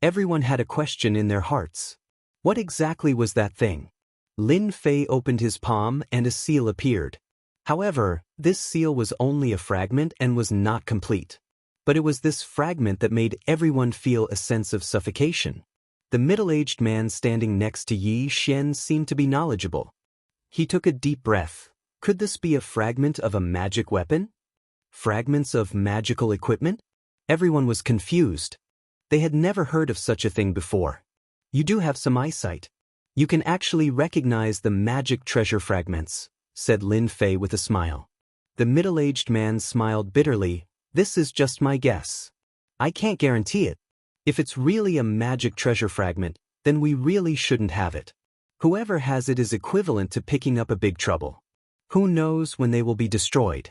Everyone had a question in their hearts. What exactly was that thing? Lin Fei opened his palm and a seal appeared. However, this seal was only a fragment and was not complete. But it was this fragment that made everyone feel a sense of suffocation. The middle-aged man standing next to Yi Xian seemed to be knowledgeable. He took a deep breath. Could this be a fragment of a magic weapon? Fragments of magical equipment? Everyone was confused. They had never heard of such a thing before. You do have some eyesight. You can actually recognize the magic treasure fragments, said Lin Fei with a smile. The middle-aged man smiled bitterly. This is just my guess. I can't guarantee it. If it's really a magic treasure fragment, then we really shouldn't have it. Whoever has it is equivalent to picking up a big trouble. Who knows when they will be destroyed?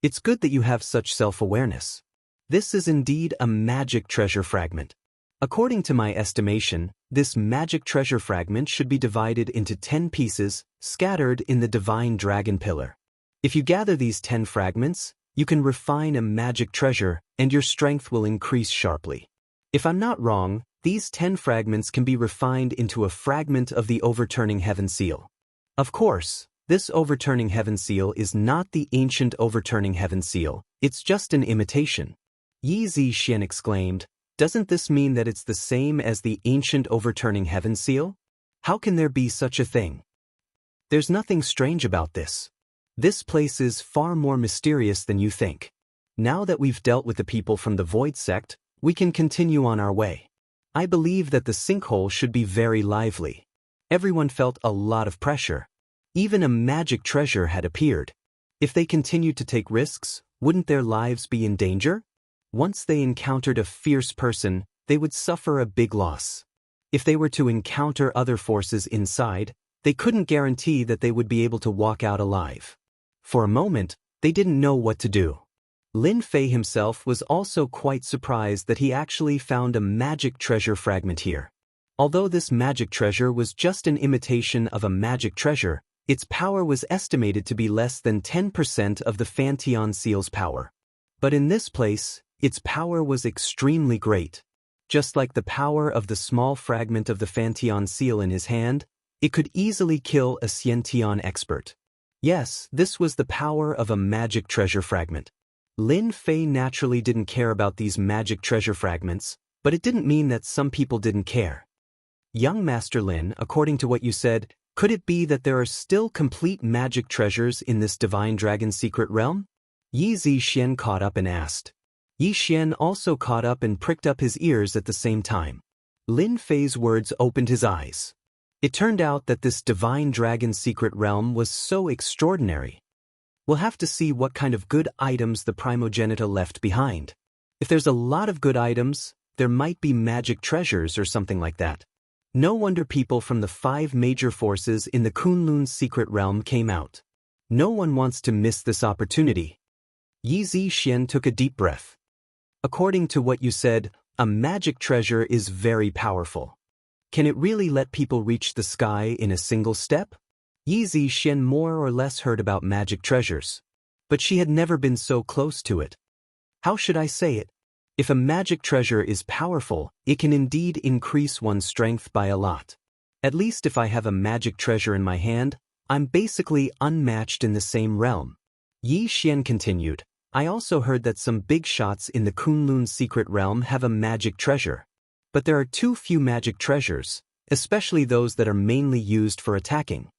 It's good that you have such self-awareness. This is indeed a magic treasure fragment. According to my estimation, this magic treasure fragment should be divided into 10 pieces, scattered in the divine dragon pillar. If you gather these 10 fragments, you can refine a magic treasure, and your strength will increase sharply. If I'm not wrong, these 10 fragments can be refined into a fragment of the overturning heaven seal. Of course, this overturning heaven seal is not the ancient overturning heaven seal, it's just an imitation. Yi Zixian exclaimed, doesn't this mean that it's the same as the ancient overturning heaven seal? How can there be such a thing? There's nothing strange about this. This place is far more mysterious than you think. Now that we've dealt with the people from the Void Sect, we can continue on our way. I believe that the sinkhole should be very lively. Everyone felt a lot of pressure. Even a magic treasure had appeared. If they continued to take risks, wouldn't their lives be in danger? Once they encountered a fierce person, they would suffer a big loss. If they were to encounter other forces inside, they couldn't guarantee that they would be able to walk out alive. For a moment, they didn't know what to do. Lin Fei himself was also quite surprised that he actually found a magic treasure fragment here. Although this magic treasure was just an imitation of a magic treasure, its power was estimated to be less than 10% of the Fantion Seal's power. But in this place, its power was extremely great. Just like the power of the small fragment of the Fantion Seal in his hand, it could easily kill a Xiantian expert. Yes, this was the power of a magic treasure fragment. Lin Fei naturally didn't care about these magic treasure fragments, but it didn't mean that some people didn't care. Young Master Lin, according to what you said, could it be that there are still complete magic treasures in this divine dragon secret realm? Yi Zixian caught up and asked. Yi Xian also caught up and pricked up his ears at the same time. Lin Fei's words opened his eyes. It turned out that this divine dragon secret realm was so extraordinary. We'll have to see what kind of good items the Primogenita left behind. If there's a lot of good items, there might be magic treasures or something like that. No wonder people from the 5 major forces in the Kunlun's secret realm came out. No one wants to miss this opportunity. Yi Zixian took a deep breath. According to what you said, a magic treasure is very powerful. Can it really let people reach the sky in a single step? Yi Zixian more or less heard about magic treasures, but she had never been so close to it. How should I say it? If a magic treasure is powerful, it can indeed increase one's strength by a lot. At least if I have a magic treasure in my hand, I'm basically unmatched in the same realm. Yi Xian continued, I also heard that some big shots in the Kunlun's secret realm have a magic treasure. But there are too few magic treasures, especially those that are mainly used for attacking.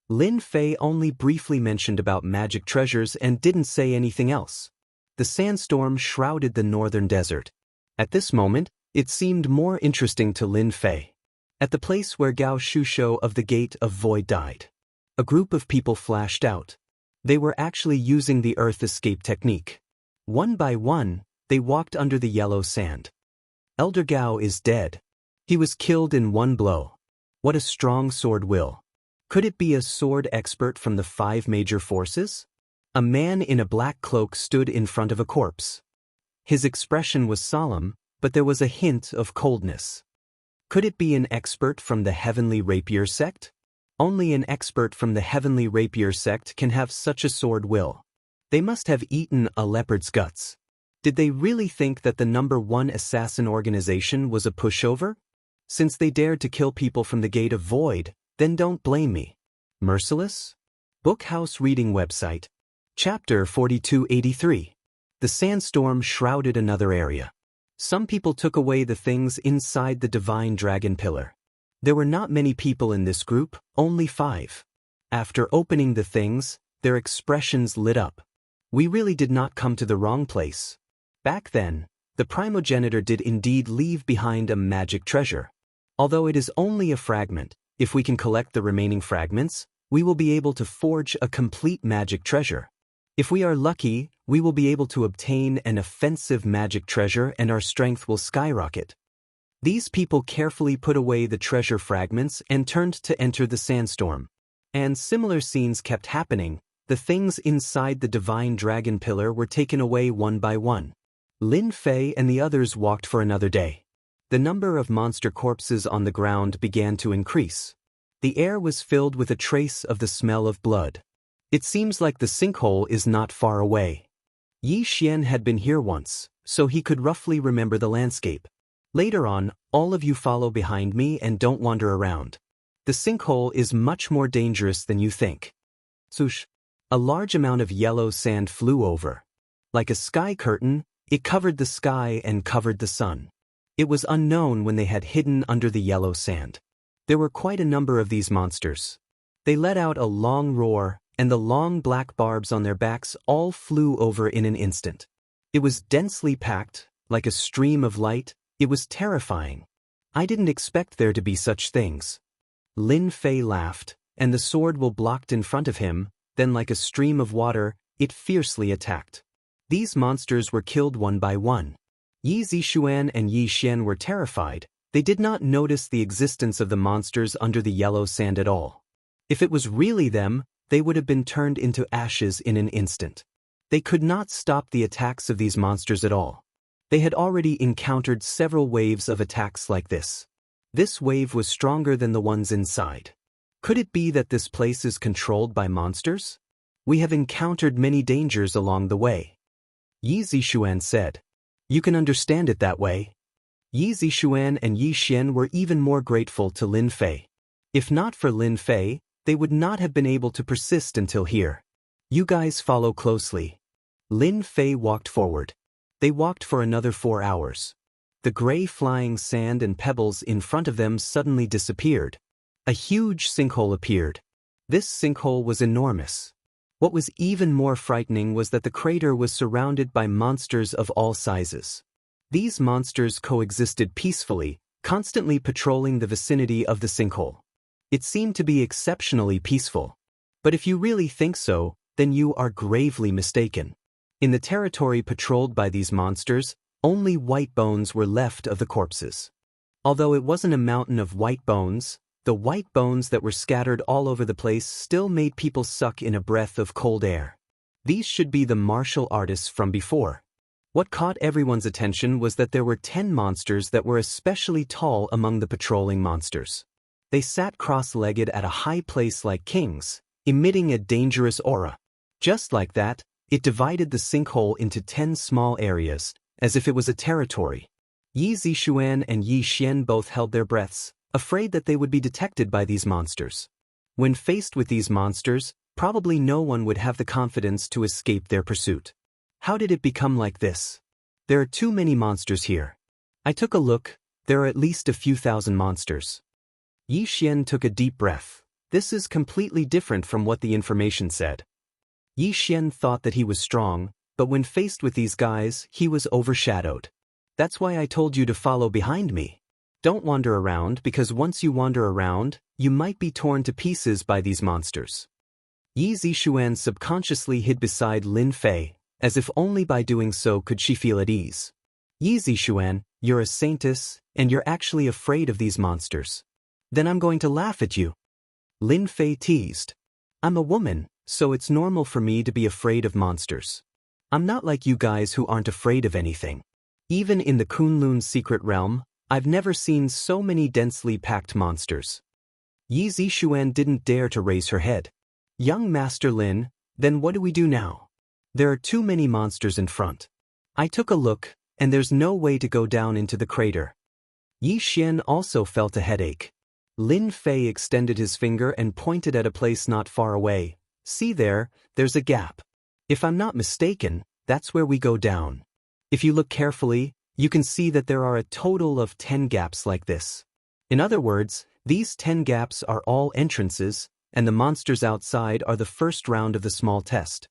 Lin Fei only briefly mentioned about magic treasures and didn't say anything else. The sandstorm shrouded the northern desert. At this moment, it seemed more interesting to Lin Fei. At the place where Gao Shusho of the Gate of Void died, a group of people flashed out. They were actually using the earth escape technique. One by one, they walked under the yellow sand. Elder Gao is dead. He was killed in one blow. What a strong sword will. Could it be a sword expert from the 5 major forces? A man in a black cloak stood in front of a corpse. His expression was solemn, but there was a hint of coldness. Could it be an expert from the Heavenly Rapier sect? Only an expert from the Heavenly Rapier sect can have such a sword will. They must have eaten a leopard's guts. Did they really think that the #1 assassin organization was a pushover? Since they dared to kill people from the Gate of Void, then don't blame me. Merciless? Bookhouse Reading Website. Chapter 4283. The sandstorm shrouded another area. Some people took away the things inside the divine dragon pillar. There were not many people in this group, only 5. After opening the things, their expressions lit up. We really did not come to the wrong place. Back then, the primogenitor did indeed leave behind a magic treasure. Although it is only a fragment, if we can collect the remaining fragments, we will be able to forge a complete magic treasure. If we are lucky, we will be able to obtain an offensive magic treasure and our strength will skyrocket. These people carefully put away the treasure fragments and turned to enter the sandstorm. And similar scenes kept happening. The things inside the divine dragon pillar were taken away one by one. Lin Fei and the others walked for another day. The number of monster corpses on the ground began to increase. The air was filled with a trace of the smell of blood. It seems like the sinkhole is not far away. Yi Xian had been here once, so he could roughly remember the landscape. Later on, all of you follow behind me and don't wander around. The sinkhole is much more dangerous than you think. Swoosh! A large amount of yellow sand flew over. Like a sky curtain, it covered the sky and covered the sun. It was unknown when they had hidden under the yellow sand. There were quite a number of these monsters. They let out a long roar, and the long black barbs on their backs all flew over in an instant. It was densely packed, like a stream of light. It was terrifying. I didn't expect there to be such things. Lin Fei laughed, and the sword will blocked in front of him, then like a stream of water, it fiercely attacked. These monsters were killed one by one. Yi Zixuan and Yi Xian were terrified. They did not notice the existence of the monsters under the yellow sand at all. If it was really them, they would have been turned into ashes in an instant. They could not stop the attacks of these monsters at all. They had already encountered several waves of attacks like this. This wave was stronger than the ones inside. Could it be that this place is controlled by monsters? We have encountered many dangers along the way. Yi Zixuan said. You can understand it that way. Yi Zixuan and Yi Xian were even more grateful to Lin Fei. If not for Lin Fei, they would not have been able to persist until here. You guys follow closely. Lin Fei walked forward. They walked for another 4 hours. The gray flying sand and pebbles in front of them suddenly disappeared. A huge sinkhole appeared. This sinkhole was enormous. What was even more frightening was that the crater was surrounded by monsters of all sizes. These monsters coexisted peacefully, constantly patrolling the vicinity of the sinkhole. It seemed to be exceptionally peaceful. But if you really think so, then you are gravely mistaken. In the territory patrolled by these monsters, only white bones were left of the corpses. Although it wasn't a mountain of white bones, the white bones that were scattered all over the place still made people suck in a breath of cold air. These should be the martial artists from before. What caught everyone's attention was that there were 10 monsters that were especially tall among the patrolling monsters. They sat cross-legged at a high place like kings, emitting a dangerous aura. Just like that, it divided the sinkhole into 10 small areas, as if it was a territory. Yi Zixuan and Yi Xian both held their breaths, afraid that they would be detected by these monsters. When faced with these monsters, probably no one would have the confidence to escape their pursuit. How did it become like this? There are too many monsters here. I took a look. There are at least a few thousand monsters. Yi Xian took a deep breath. This is completely different from what the information said. Yi Xian thought that he was strong, but when faced with these guys, he was overshadowed. That's why I told you to follow behind me. Don't wander around, because once you wander around, you might be torn to pieces by these monsters. Yi Zixuan subconsciously hid beside Lin Fei, as if only by doing so could she feel at ease. Yi Zixuan, you're a saintess, and you're actually afraid of these monsters. Then I'm going to laugh at you. Lin Fei teased. I'm a woman, so it's normal for me to be afraid of monsters. I'm not like you guys who aren't afraid of anything. Even in the Kunlun's secret realm, I've never seen so many densely packed monsters. Yi Zixuan didn't dare to raise her head. Young Master Lin, then what do we do now? There are too many monsters in front. I took a look, and there's no way to go down into the crater. Yi Xian also felt a headache. Lin Fei extended his finger and pointed at a place not far away. See there, there's a gap. If I'm not mistaken, that's where we go down. If you look carefully, you can see that there are a total of 10 gaps like this. In other words, these 10 gaps are all entrances, and the monsters outside are the first round of the small test.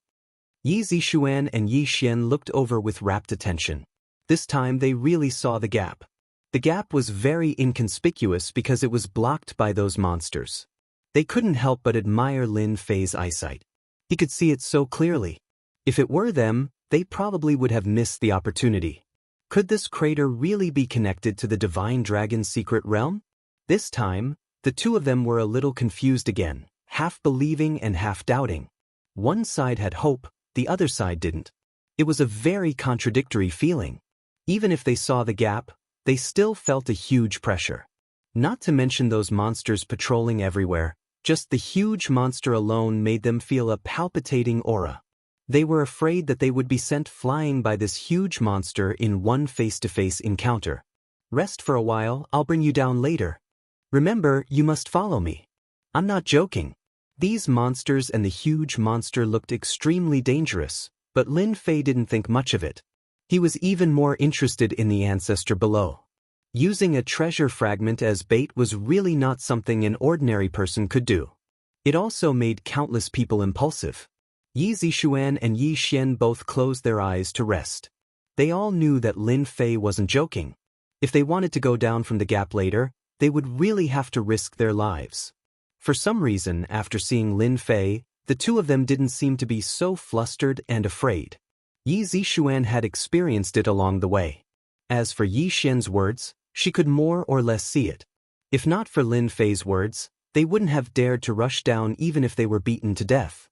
Yi Zixuan and Yi Xian looked over with rapt attention. This time they really saw the gap. The gap was very inconspicuous because it was blocked by those monsters. They couldn't help but admire Lin Fei's eyesight. He could see it so clearly. If it were them, they probably would have missed the opportunity. Could this crater really be connected to the Divine Dragon's secret realm? This time, the two of them were a little confused again, half believing and half doubting. One side had hope, the other side didn't. It was a very contradictory feeling. Even if they saw the gap, they still felt a huge pressure. Not to mention those monsters patrolling everywhere, just the huge monster alone made them feel a palpitating aura. They were afraid that they would be sent flying by this huge monster in one face-to-face encounter. Rest for a while, I'll bring you down later. Remember, you must follow me. I'm not joking. These monsters and the huge monster looked extremely dangerous, but Lin Fei didn't think much of it. He was even more interested in the ancestor below. Using a treasure fragment as bait was really not something an ordinary person could do. It also made countless people impulsive. Yi Zixuan and Yi Xian both closed their eyes to rest. They all knew that Lin Fei wasn't joking. If they wanted to go down from the gap later, they would really have to risk their lives. For some reason, after seeing Lin Fei, the two of them didn't seem to be so flustered and afraid. Yi Zixuan had experienced it along the way. As for Yi Xian's words, she could more or less see it. If not for Lin Fei's words, they wouldn't have dared to rush down even if they were beaten to death.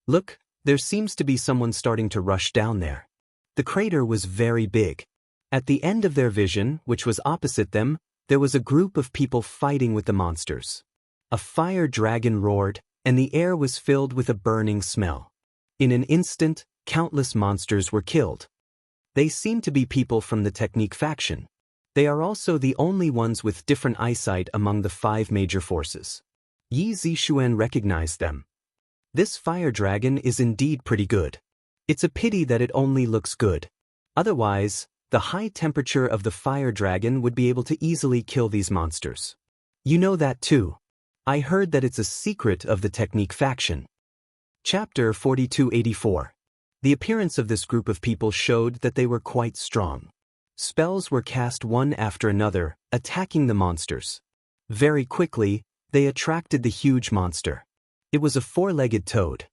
Look, there seems to be someone starting to rush down there. The crater was very big. At the end of their vision, which was opposite them, there was a group of people fighting with the monsters. A fire dragon roared, and the air was filled with a burning smell. In an instant, countless monsters were killed. They seemed to be people from the Technique faction. They are also the only ones with different eyesight among the 5 major forces. Yi Zixuan recognized them. This fire dragon is indeed pretty good. It's a pity that it only looks good. Otherwise, the high temperature of the fire dragon would be able to easily kill these monsters. You know that too. I heard that it's a secret of the Technique faction. Chapter 4284. The appearance of this group of people showed that they were quite strong. Spells were cast one after another, attacking the monsters. Very quickly, they attracted the huge monster. It was a 4-legged toad.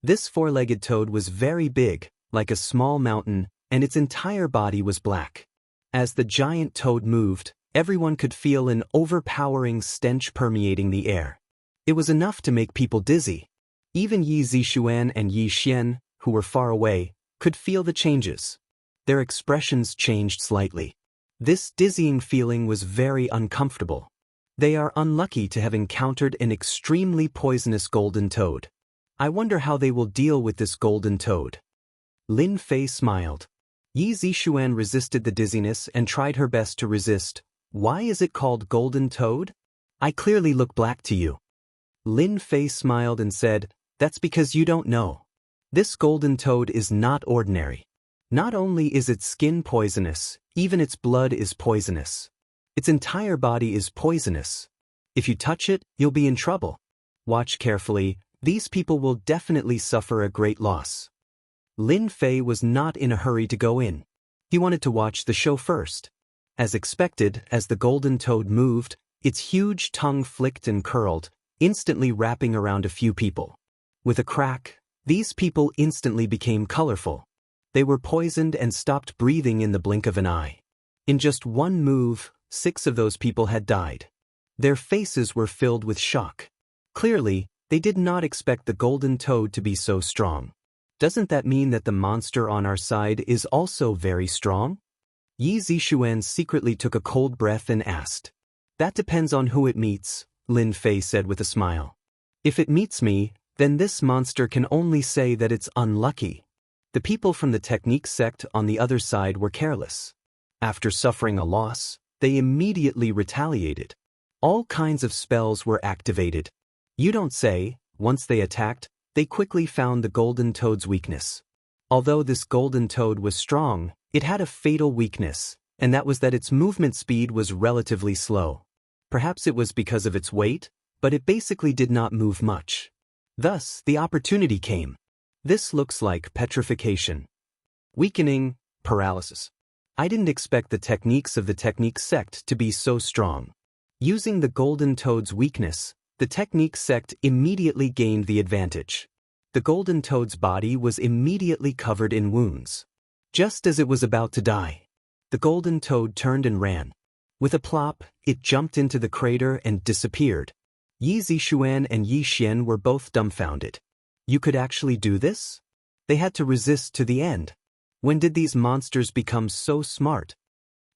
This 4-legged toad was very big, like a small mountain, and its entire body was black. As the giant toad moved, everyone could feel an overpowering stench permeating the air. It was enough to make people dizzy. Even Yi Zixuan and Yi Xian, who were far away, could feel the changes. Their expressions changed slightly. This dizzying feeling was very uncomfortable. They are unlucky to have encountered an extremely poisonous golden toad. I wonder how they will deal with this golden toad. Lin Fei smiled. Yi Zixuan resisted the dizziness and tried her best to resist. Why is it called golden toad? I clearly look black to you. Lin Fei smiled and said, that's because you don't know. This golden toad is not ordinary. Not only is its skin poisonous, even its blood is poisonous. Its entire body is poisonous. If you touch it, you'll be in trouble. Watch carefully, these people will definitely suffer a great loss. Lin Fei was not in a hurry to go in. He wanted to watch the show first. As expected, as the golden toad moved, its huge tongue flicked and curled, instantly wrapping around a few people. With a crack, these people instantly became colorful. They were poisoned and stopped breathing in the blink of an eye. In just one move, 6 of those people had died. Their faces were filled with shock. Clearly, they did not expect the golden toad to be so strong. Doesn't that mean that the monster on our side is also very strong? Yi Zixuan secretly took a cold breath and asked. That depends on who it meets, Lin Fei said with a smile. If it meets me, then this monster can only say that it's unlucky. The people from the technique sect on the other side were careless. After suffering a loss, they immediately retaliated. All kinds of spells were activated. You don't say. Once they attacked, they quickly found the golden toad's weakness. Although this golden toad was strong, it had a fatal weakness, and that was that its movement speed was relatively slow. Perhaps it was because of its weight, but it basically did not move much. Thus, the opportunity came. This looks like petrification. Weakening, paralysis. I didn't expect the techniques of the technique sect to be so strong. Using the golden toad's weakness, the technique sect immediately gained the advantage. The golden toad's body was immediately covered in wounds. Just as it was about to die, the golden toad turned and ran. With a plop, it jumped into the crater and disappeared. Yi Zixuan and Yi Xian were both dumbfounded. You could actually do this? They had to resist to the end. When did these monsters become so smart?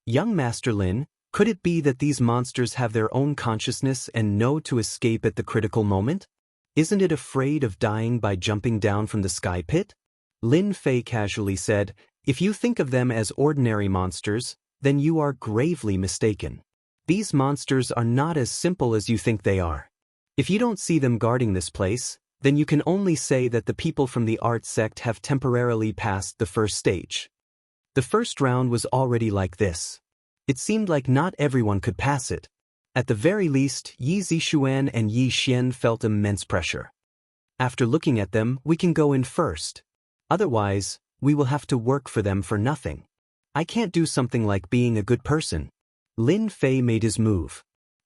Young Master Lin, could it be that these monsters have their own consciousness and know to escape at the critical moment? Isn't it afraid of dying by jumping down from the sky pit? Lin Fei casually said, if you think of them as ordinary monsters, then you are gravely mistaken. These monsters are not as simple as you think they are. If you don't see them guarding this place, then you can only say that the people from the art sect have temporarily passed the first stage. The first round was already like this. It seemed like not everyone could pass it. At the very least, Yi Zixuan and Yi Xian felt immense pressure. After looking at them, we can go in first. Otherwise, we will have to work for them for nothing. I can't do something like being a good person. Lin Fei made his move.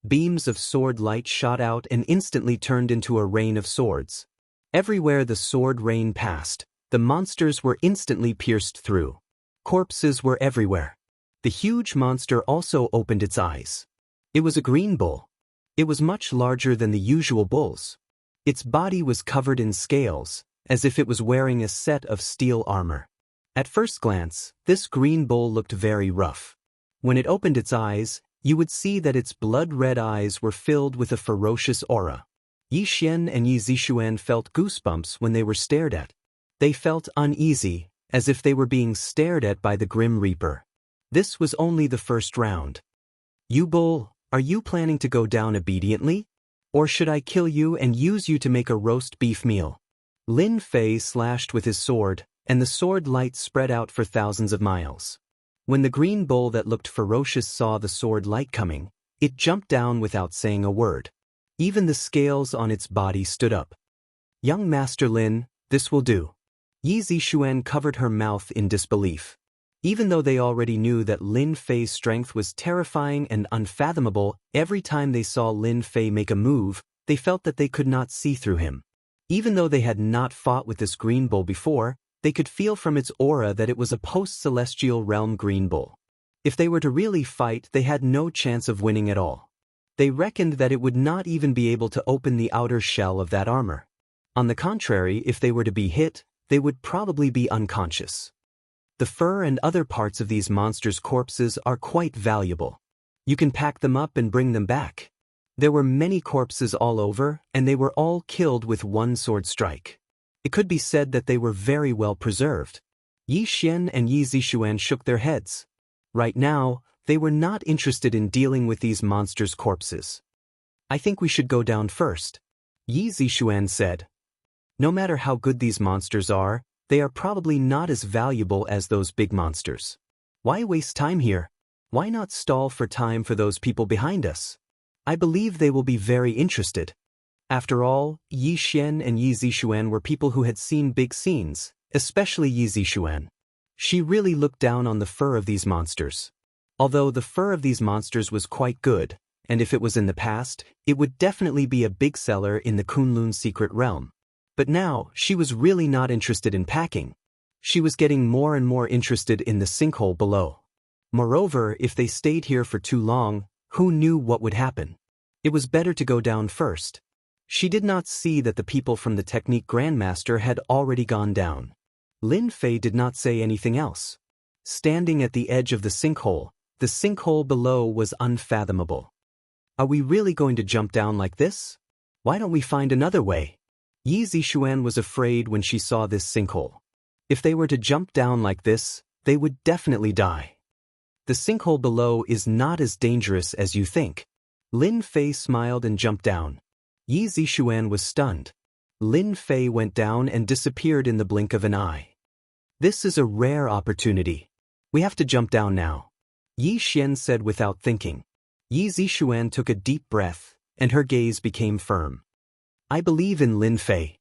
Beams of sword light shot out and instantly turned into a rain of swords. Everywhere the sword rain passed, the monsters were instantly pierced through. Corpses were everywhere. The huge monster also opened its eyes. It was a green bull. It was much larger than the usual bulls. Its body was covered in scales, as if it was wearing a set of steel armor. At first glance, this green bull looked very rough. When it opened its eyes, you would see that its blood-red eyes were filled with a ferocious aura. Yi Xian and Yi Zixuan felt goosebumps when they were stared at. They felt uneasy, as if they were being stared at by the Grim Reaper. This was only the first round. You bull, are you planning to go down obediently? Or should I kill you and use you to make a roast beef meal? Lin Fei slashed with his sword, and the sword light spread out for thousands of miles. When the green bull that looked ferocious saw the sword light coming, it jumped down without saying a word. Even the scales on its body stood up. Young Master Lin, this will do. Yi Zixuan covered her mouth in disbelief. Even though they already knew that Lin Fei's strength was terrifying and unfathomable, every time they saw Lin Fei make a move, they felt that they could not see through him. Even though they had not fought with this green bull before, they could feel from its aura that it was a post-celestial realm green bull. If they were to really fight, they had no chance of winning at all. They reckoned that it would not even be able to open the outer shell of that armor. On the contrary, if they were to be hit, they would probably be unconscious. The fur and other parts of these monsters' corpses are quite valuable. You can pack them up and bring them back. There were many corpses all over, and they were all killed with one sword strike. It could be said that they were very well preserved. Yi Xian and Yi Zixuan shook their heads. Right now, they were not interested in dealing with these monsters' corpses. I think we should go down first, Yi Zixuan said. No matter how good these monsters are, they are probably not as valuable as those big monsters. Why waste time here? Why not stall for time for those people behind us? I believe they will be very interested. After all, Yi Xian and Yi Zixuan were people who had seen big scenes, especially Yi Zixuan. She really looked down on the fur of these monsters. Although the fur of these monsters was quite good, and if it was in the past, it would definitely be a big seller in the Kunlun secret realm. But now, she was really not interested in packing. She was getting more and more interested in the sinkhole below. Moreover, if they stayed here for too long, who knew what would happen? It was better to go down first. She did not see that the people from the Technique Grandmaster had already gone down. Lin Fei did not say anything else. Standing at the edge of the sinkhole below was unfathomable. Are we really going to jump down like this? Why don't we find another way? Yi Zixuan was afraid when she saw this sinkhole. If they were to jump down like this, they would definitely die. The sinkhole below is not as dangerous as you think. Lin Fei smiled and jumped down. Yi Zixuan was stunned. Lin Fei went down and disappeared in the blink of an eye. This is a rare opportunity. We have to jump down now, Yi Xian said without thinking. Yi Zixuan took a deep breath, and her gaze became firm. I believe in Lin Fei.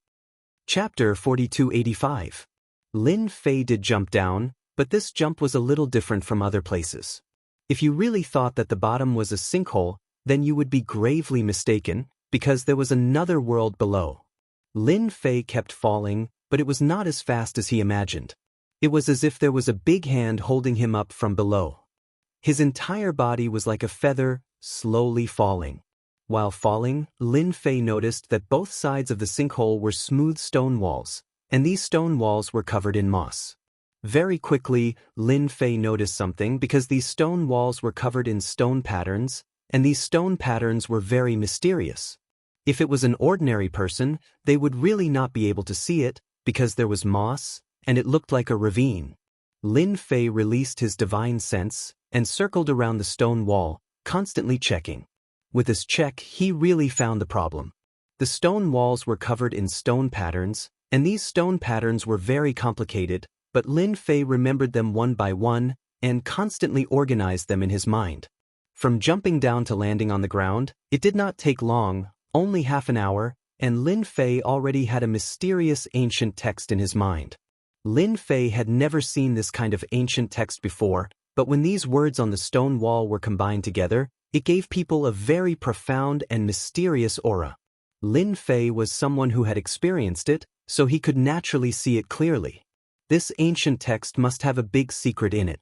Chapter 4285. Lin Fei did jump down, but this jump was a little different from other places. If you really thought that the bottom was a sinkhole, then you would be gravely mistaken, because there was another world below. Lin Fei kept falling, but it was not as fast as he imagined. It was as if there was a big hand holding him up from below. His entire body was like a feather, slowly falling. While falling, Lin Fei noticed that both sides of the sinkhole were smooth stone walls, and these stone walls were covered in moss. Very quickly, Lin Fei noticed something because these stone walls were covered in stone patterns, and these stone patterns were very mysterious. If it was an ordinary person, they would really not be able to see it, because there was moss, and it looked like a ravine. Lin Fei released his divine sense, and circled around the stone wall, constantly checking. With this check, he really found the problem. The stone walls were covered in stone patterns, and these stone patterns were very complicated, but Lin Fei remembered them one by one, and constantly organized them in his mind. From jumping down to landing on the ground, it did not take long, only half an hour, and Lin Fei already had a mysterious ancient text in his mind. Lin Fei had never seen this kind of ancient text before, but when these words on the stone wall were combined together, it gave people a very profound and mysterious aura. Lin Fei was someone who had experienced it, so he could naturally see it clearly. This ancient text must have a big secret in it.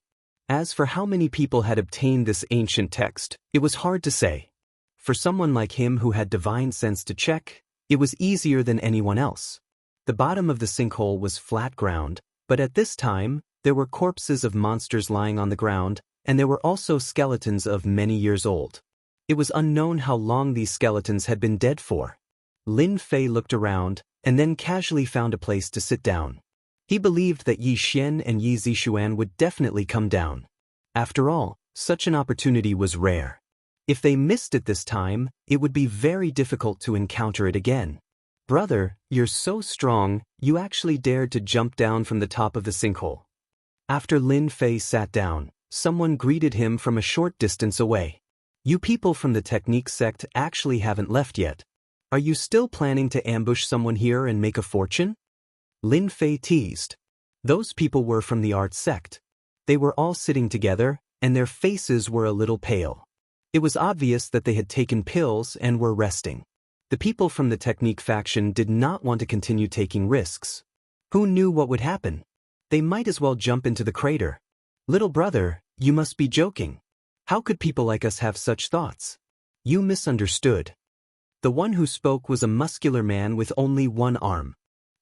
As for how many people had obtained this ancient text, it was hard to say. For someone like him who had divine sense to check, it was easier than anyone else. The bottom of the sinkhole was flat ground, but at this time, there were corpses of monsters lying on the ground, and there were also skeletons of many years old. It was unknown how long these skeletons had been dead for. Lin Fei looked around, and then casually found a place to sit down. He believed that Yi Xian and Yi Zixuan would definitely come down. After all, such an opportunity was rare. If they missed it this time, it would be very difficult to encounter it again. Brother, you're so strong, you actually dared to jump down from the top of the sinkhole. After Lin Fei sat down, someone greeted him from a short distance away. You people from the Technique sect actually haven't left yet. Are you still planning to ambush someone here and make a fortune? Lin Fei teased. Those people were from the art sect. They were all sitting together, and their faces were a little pale. It was obvious that they had taken pills and were resting. The people from the Technique faction did not want to continue taking risks. Who knew what would happen? They might as well jump into the crater. Little brother, you must be joking. How could people like us have such thoughts? You misunderstood. The one who spoke was a muscular man with only one arm.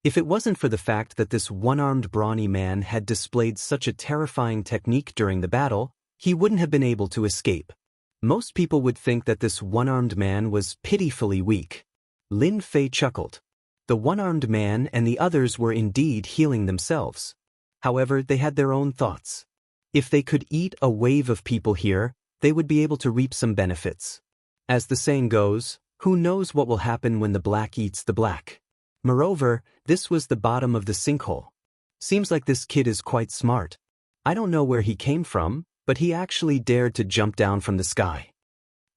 If it wasn't for the fact that this one-armed brawny man had displayed such a terrifying technique during the battle, he wouldn't have been able to escape. Most people would think that this one-armed man was pitifully weak. Lin Fei chuckled. The one-armed man and the others were indeed healing themselves. However, they had their own thoughts. If they could eat a wave of people here, they would be able to reap some benefits. As the saying goes, who knows what will happen when the black eats the black? Moreover, this was the bottom of the sinkhole. Seems like this kid is quite smart. I don't know where he came from, but he actually dared to jump down from the sky.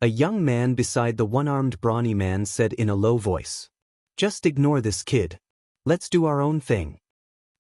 A young man beside the one-armed brawny man said in a low voice. Just ignore this kid. Let's do our own thing.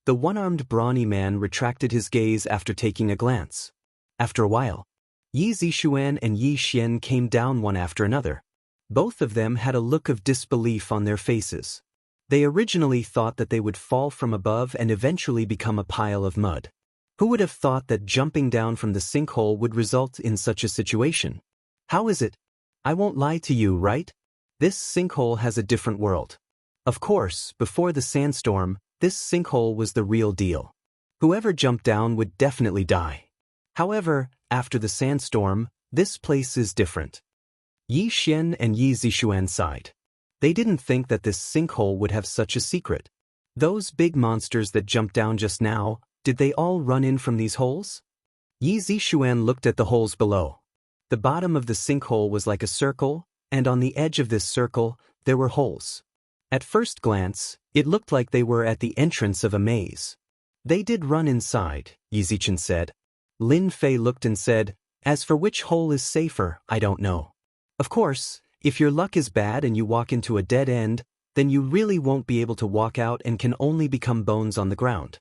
The one-armed brawny man retracted his gaze after taking a glance. After a while, Yi Zixuan and Yi Xian came down one after another. Both of them had a look of disbelief on their faces. They originally thought that they would fall from above and eventually become a pile of mud. Who would have thought that jumping down from the sinkhole would result in such a situation? How is it? I won't lie to you, right? This sinkhole has a different world. Of course, before the sandstorm, this sinkhole was the real deal. Whoever jumped down would definitely die. However, after the sandstorm, this place is different. Yi Xian and Yi Zixuan sighed. They didn't think that this sinkhole would have such a secret. Those big monsters that jumped down just now, did they all run in from these holes? Yi Zixuan looked at the holes below. The bottom of the sinkhole was like a circle, and on the edge of this circle, there were holes. At first glance, it looked like they were at the entrance of a maze. They did run inside, Yi Zichen said. Lin Fei looked and said, as for which hole is safer, I don't know. Of course, if your luck is bad and you walk into a dead end, then you really won't be able to walk out and can only become bones on the ground.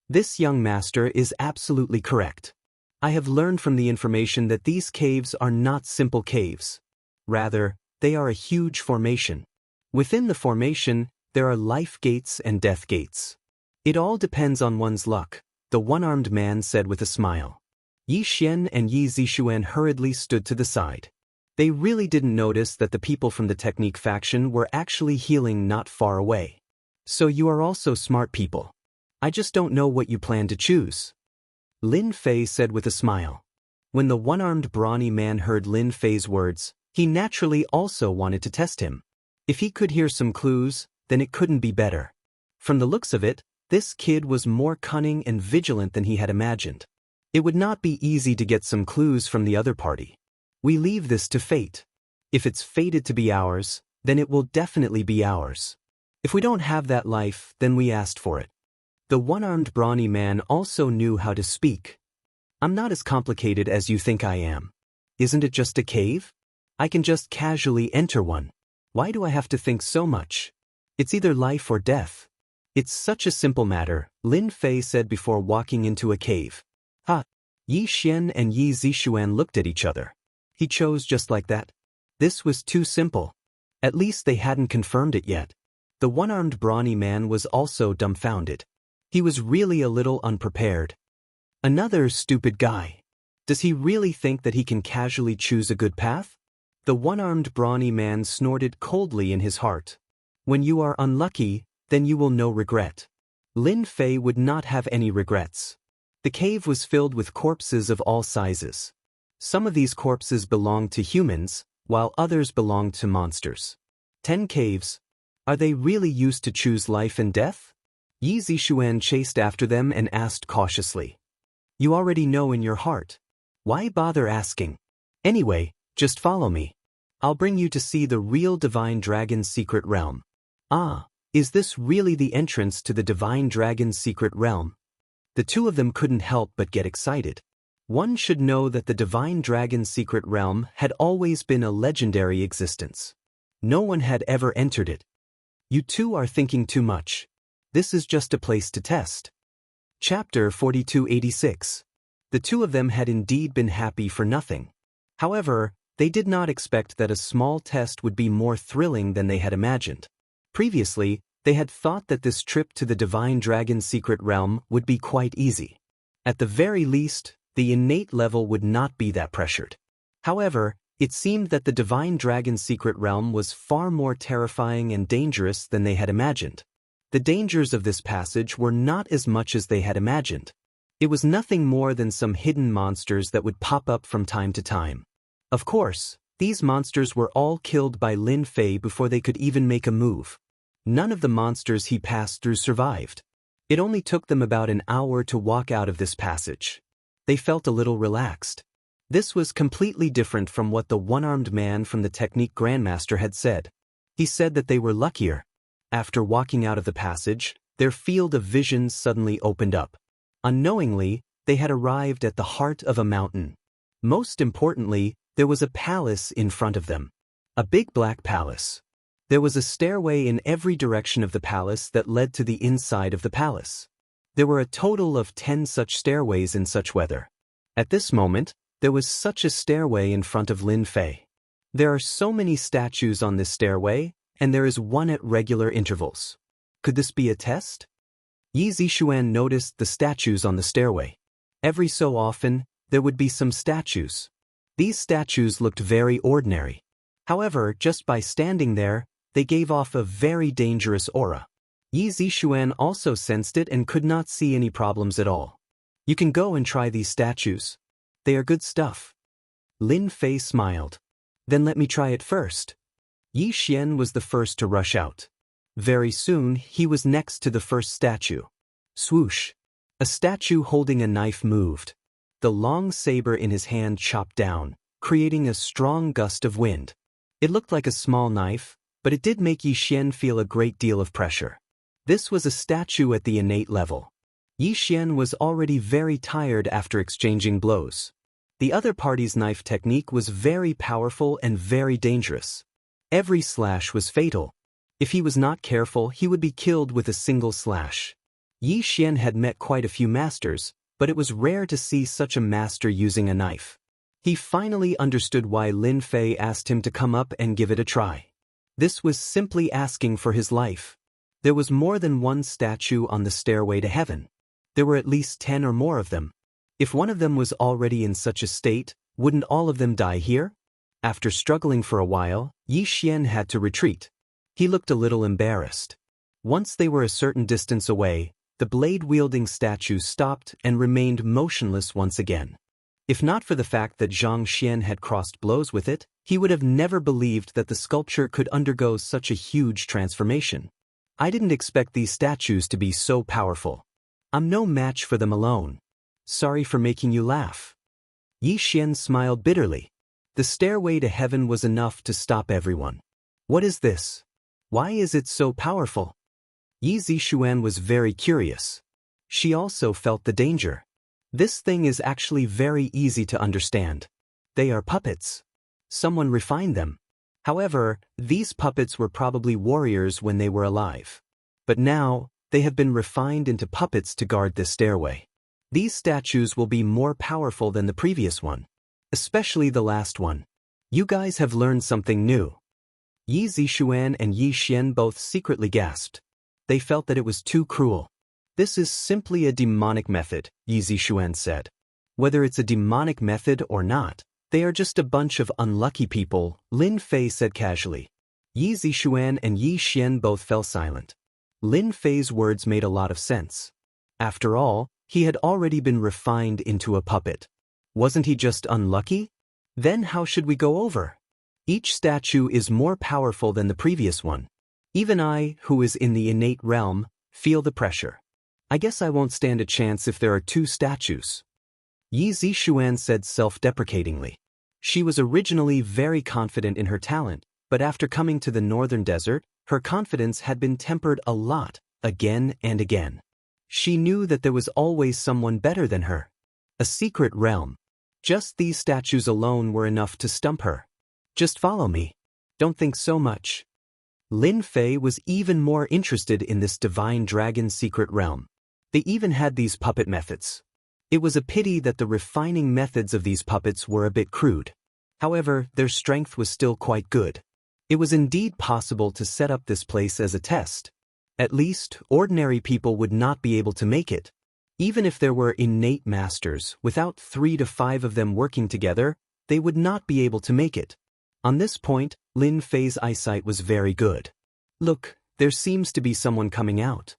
This young master is absolutely correct. I have learned from the information that these caves are not simple caves. Rather, they are a huge formation. Within the formation, there are life gates and death gates. It all depends on one's luck, the one-armed man said with a smile. Yi Xian and Yi Zixuan hurriedly stood to the side. They really didn't notice that the people from the Technique faction were actually healing not far away. So you are also smart people. I just don't know what you plan to choose. Lin Fei said with a smile. When the one-armed brawny man heard Lin Fei's words, he naturally also wanted to test him. If he could hear some clues, then it couldn't be better. From the looks of it, this kid was more cunning and vigilant than he had imagined. It would not be easy to get some clues from the other party. We leave this to fate. If it's fated to be ours, then it will definitely be ours. If we don't have that life, then we asked for it. The one-armed brawny man also knew how to speak. I'm not as complicated as you think I am. Isn't it just a cave? I can just casually enter one. Why do I have to think so much? It's either life or death. It's such a simple matter, Lin Fei said before walking into a cave. Ha! Yi Xian and Yi Zixuan looked at each other. He chose just like that? This was too simple. At least they hadn't confirmed it yet. The one-armed brawny man was also dumbfounded. He was really a little unprepared. Another stupid guy. Does he really think that he can casually choose a good path? The one-armed brawny man snorted coldly in his heart. When you are unlucky, then you will know regret. Lin Fei would not have any regrets. The cave was filled with corpses of all sizes. Some of these corpses belonged to humans, while others belonged to monsters. 10 caves. Are they really used to choose life and death? Yi Zixuan chased after them and asked cautiously. You already know in your heart. Why bother asking? Anyway, just follow me. I'll bring you to see the real Divine Dragon's secret realm. Ah, is this really the entrance to the Divine Dragon's secret realm? The two of them couldn't help but get excited. One should know that the Divine Dragon's secret realm had always been a legendary existence. No one had ever entered it. You two are thinking too much. This is just a place to test. Chapter 4286. The two of them had indeed been happy for nothing. However, they did not expect that a small test would be more thrilling than they had imagined. Previously, they had thought that this trip to the Divine Dragon's secret realm would be quite easy. At the very least, the innate level would not be that pressured. However, it seemed that the Divine Dragon's secret realm was far more terrifying and dangerous than they had imagined. The dangers of this passage were not as much as they had imagined. It was nothing more than some hidden monsters that would pop up from time to time. Of course, these monsters were all killed by Lin Fei before they could even make a move. None of the monsters he passed through survived. It only took them about an hour to walk out of this passage. They felt a little relaxed. This was completely different from what the one-armed man from the Technique Grandmaster had said. He said that they were luckier. After walking out of the passage, their field of vision suddenly opened up. Unknowingly, they had arrived at the heart of a mountain. Most importantly, there was a palace in front of them. A big black palace. There was a stairway in every direction of the palace that led to the inside of the palace. There were a total of 10 such stairways in such weather. At this moment, there was such a stairway in front of Lin Fei. There are so many statues on this stairway, and there is one at regular intervals. Could this be a test? Yi Zixuan noticed the statues on the stairway. Every so often, there would be some statues. These statues looked very ordinary. However, just by standing there, they gave off a very dangerous aura. Yi Zixuan also sensed it and could not see any problems at all. You can go and try these statues. They are good stuff. Lin Fei smiled. Then let me try it first. Yi Xian was the first to rush out. Very soon, he was next to the first statue. Swoosh! A statue holding a knife moved. The long saber in his hand chopped down, creating a strong gust of wind. It looked like a small knife, but it did make Yi Xian feel a great deal of pressure. This was a statue at the innate level. Yi Xian was already very tired after exchanging blows. The other party's knife technique was very powerful and very dangerous. Every slash was fatal. If he was not careful, he would be killed with a single slash. Yi Xian had met quite a few masters, but it was rare to see such a master using a knife. He finally understood why Lin Fei asked him to come up and give it a try. This was simply asking for his life. There was more than one statue on the stairway to heaven. There were at least 10 or more of them. If one of them was already in such a state, wouldn't all of them die here? After struggling for a while, Yi Xian had to retreat. He looked a little embarrassed. Once they were a certain distance away, the blade-wielding statue stopped and remained motionless once again. If not for the fact that Zhang Xian had crossed blows with it, he would have never believed that the sculpture could undergo such a huge transformation. I didn't expect these statues to be so powerful. I'm no match for them alone. Sorry for making you laugh. Yi Xian smiled bitterly. The stairway to heaven was enough to stop everyone. What is this? Why is it so powerful? Yi Zixuan was very curious. She also felt the danger. This thing is actually very easy to understand. They are puppets. Someone refined them. However, these puppets were probably warriors when they were alive. But now, they have been refined into puppets to guard this stairway. These statues will be more powerful than the previous one. Especially the last one. You guys have learned something new. Yi Zixuan and Yi Xian both secretly gasped. They felt that it was too cruel. This is simply a demonic method, Yi Zixuan said. Whether it's a demonic method or not, they are just a bunch of unlucky people, Lin Fei said casually. Yi Zixuan and Yi Xian both fell silent. Lin Fei's words made a lot of sense. After all, he had already been refined into a puppet. Wasn't he just unlucky? Then how should we go over? Each statue is more powerful than the previous one. Even I, who is in the innate realm, feel the pressure. I guess I won't stand a chance if there are 2 statues. Yi Zixuan said self-deprecatingly. She was originally very confident in her talent, but after coming to the northern desert, her confidence had been tempered a lot, again and again. She knew that there was always someone better than her. A secret realm. Just these statues alone were enough to stump her. Just follow me. Don't think so much. Lin Fei was even more interested in this divine dragon secret realm. They even had these puppet methods. It was a pity that the refining methods of these puppets were a bit crude. However, their strength was still quite good. It was indeed possible to set up this place as a test. At least, ordinary people would not be able to make it. Even if there were innate masters, without 3 to 5 of them working together, they would not be able to make it. On this point, Lin Fei's eyesight was very good. Look, there seems to be someone coming out.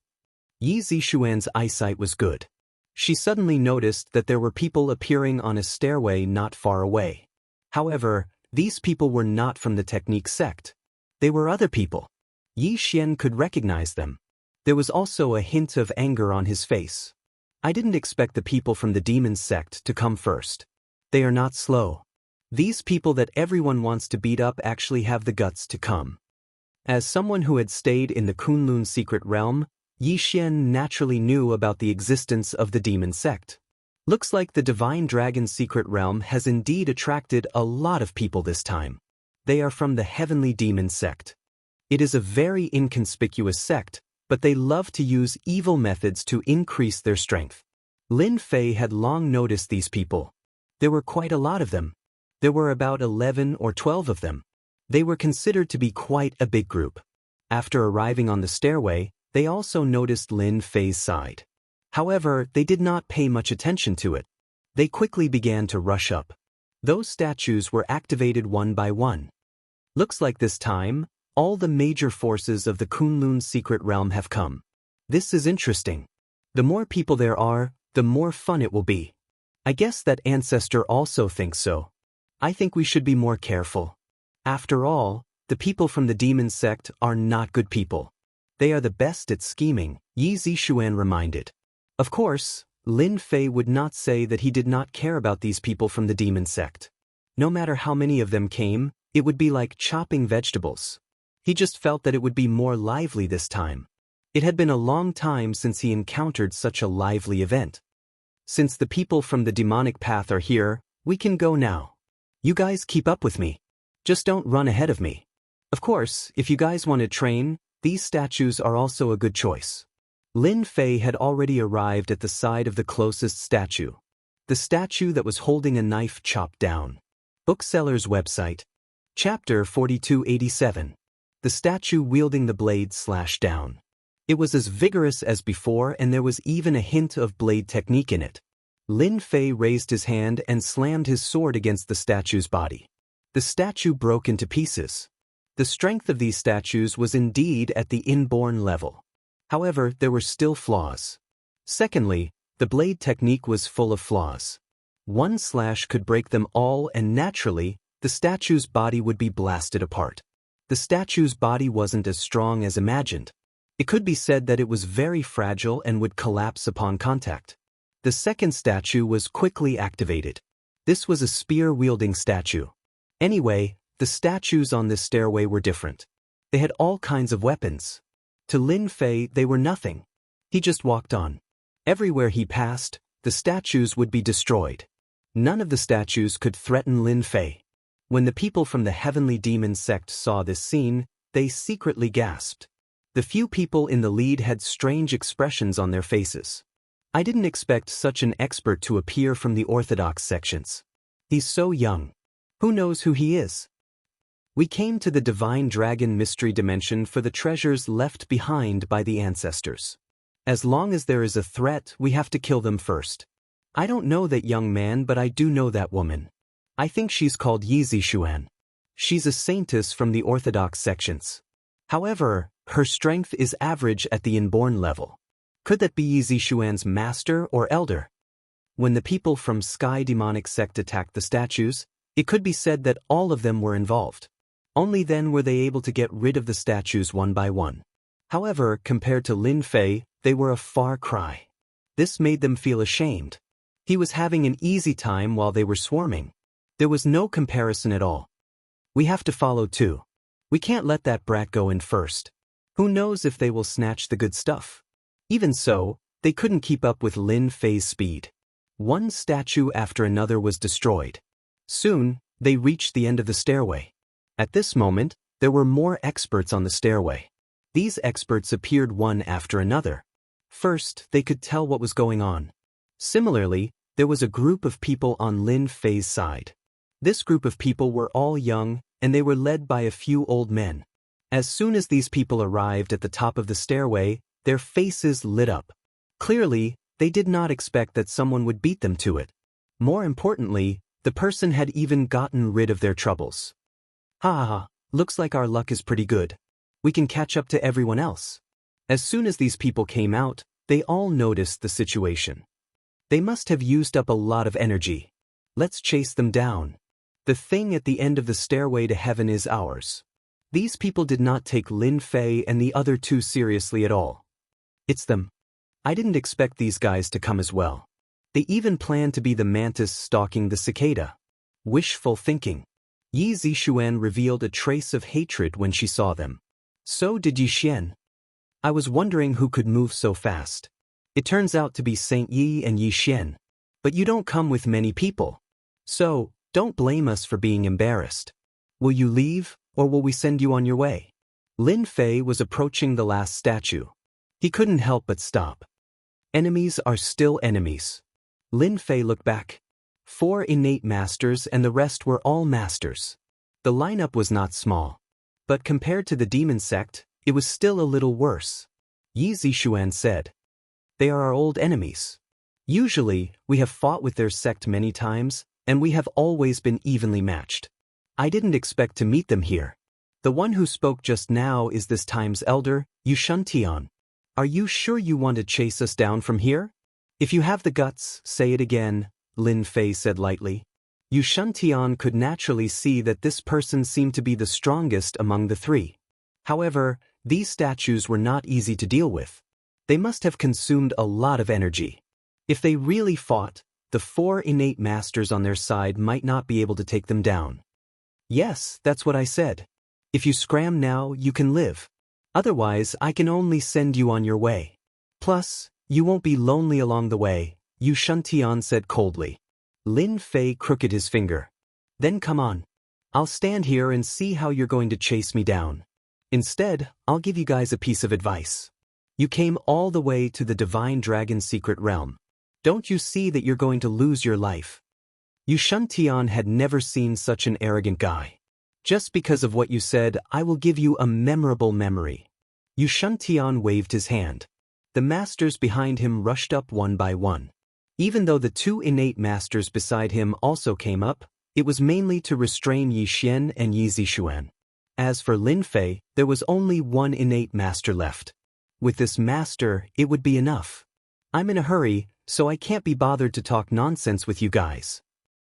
Yi Zixuan's eyesight was good. She suddenly noticed that there were people appearing on a stairway not far away. However, these people were not from the technique sect. They were other people. Yi Xian could recognize them. There was also a hint of anger on his face. I didn't expect the people from the demon sect to come first. They are not slow. These people that everyone wants to beat up actually have the guts to come. As someone who had stayed in the Kunlun secret realm, Yi Xian naturally knew about the existence of the demon sect. Looks like the divine dragon secret realm has indeed attracted a lot of people this time. They are from the heavenly demon sect. It is a very inconspicuous sect, but they love to use evil methods to increase their strength. Lin Fei had long noticed these people. There were quite a lot of them. There were about 11 or 12 of them. They were considered to be quite a big group. After arriving on the stairway, they also noticed Lin Fei's side. However, they did not pay much attention to it. They quickly began to rush up. Those statues were activated one by one. Looks like this time, all the major forces of the Kunlun secret realm have come. This is interesting. The more people there are, the more fun it will be. I guess that ancestor also thinks so. I think we should be more careful. After all, the people from the demon sect are not good people. They are the best at scheming, Yi Zixuan reminded. Of course, Lin Fei would not say that he did not care about these people from the demon sect. No matter how many of them came, it would be like chopping vegetables. He just felt that it would be more lively this time. It had been a long time since he encountered such a lively event. Since the people from the demonic path are here, we can go now. You guys keep up with me. Just don't run ahead of me. Of course, if you guys want to train, these statues are also a good choice. Lin Fei had already arrived at the side of the closest statue. The statue that was holding a knife chopped down. Bookseller's website. Chapter 4287. The statue wielding the blade slashed down. It was as vigorous as before, and there was even a hint of blade technique in it. Lin Fei raised his hand and slammed his sword against the statue's body. The statue broke into pieces. The strength of these statues was indeed at the inborn level. However, there were still flaws. Secondly, the blade technique was full of flaws. One slash could break them all, and naturally, the statue's body would be blasted apart. The statue's body wasn't as strong as imagined. It could be said that it was very fragile and would collapse upon contact. The second statue was quickly activated. This was a spear-wielding statue. Anyway, the statues on this stairway were different. They had all kinds of weapons. To Lin Fei, they were nothing. He just walked on. Everywhere he passed, the statues would be destroyed. None of the statues could threaten Lin Fei. When the people from the heavenly demon sect saw this scene, they secretly gasped. The few people in the lead had strange expressions on their faces. I didn't expect such an expert to appear from the orthodox sections. He's so young. Who knows who he is? We came to the Divine Dragon Mystery Dimension for the treasures left behind by the ancestors. As long as there is a threat, we have to kill them first. I don't know that young man, but I do know that woman. I think she's called Yi Zixuan. She's a saintess from the orthodox sections. However, her strength is average at the inborn level. Could that be Yi Zixuan's master or elder? When the people from Sky Demonic Sect attacked the statues, it could be said that all of them were involved. Only then were they able to get rid of the statues one by one. However, compared to Lin Fei, they were a far cry. This made them feel ashamed. He was having an easy time while they were swarming. There was no comparison at all. We have to follow too. We can't let that brat go in first. Who knows if they will snatch the good stuff? Even so, they couldn't keep up with Lin Fei's speed. One statue after another was destroyed. Soon, they reached the end of the stairway. At this moment, there were more experts on the stairway. These experts appeared one after another. First, they could tell what was going on. Similarly, there was a group of people on Lin Fei's side. This group of people were all young, and they were led by a few old men. As soon as these people arrived at the top of the stairway, their faces lit up. Clearly, they did not expect that someone would beat them to it. More importantly, the person had even gotten rid of their troubles. Ha ha, looks like our luck is pretty good. We can catch up to everyone else. As soon as these people came out, they all noticed the situation. They must have used up a lot of energy. Let's chase them down. The thing at the end of the stairway to heaven is ours. These people did not take Lin Fei and the other two seriously at all. It's them. I didn't expect these guys to come as well. They even planned to be the mantis stalking the cicada. Wishful thinking. Yi Zixuan revealed a trace of hatred when she saw them. So did Yi Xian. I was wondering who could move so fast. It turns out to be Saint Yi and Yi Xian. But you don't come with many people. So, don't blame us for being embarrassed. Will you leave, or will we send you on your way? Lin Fei was approaching the last statue. He couldn't help but stop. Enemies are still enemies. Lin Fei looked back. 4 innate masters and the rest were all masters. The lineup was not small. But compared to the demon sect, it was still a little worse. Yi Zishuan said. They are our old enemies. Usually, we have fought with their sect many times, and we have always been evenly matched. I didn't expect to meet them here. The one who spoke just now is this time's elder, Yushun Tian. Are you sure you want to chase us down from here? If you have the guts, say it again, Lin Fei said lightly. Yushun Tian could naturally see that this person seemed to be the strongest among the three. However, these statues were not easy to deal with. They must have consumed a lot of energy. If they really fought, the 4 innate masters on their side might not be able to take them down. Yes, that's what I said. If you scram now, you can live. Otherwise, I can only send you on your way. Plus, you won't be lonely along the way, Yushun Tian said coldly. Lin Fei crooked his finger. Then come on. I'll stand here and see how you're going to chase me down. Instead, I'll give you guys a piece of advice. You came all the way to the Divine Dragon's secret realm. Don't you see that you're going to lose your life? Yushun Tian had never seen such an arrogant guy. Just because of what you said, I will give you a memorable memory. Yushun Tian waved his hand. The masters behind him rushed up one by one. Even though the 2 innate masters beside him also came up, it was mainly to restrain Yi Xian and Yi Zishuan. As for Lin Fei, there was only 1 innate master left. With this master, it would be enough. I'm in a hurry, so I can't be bothered to talk nonsense with you guys.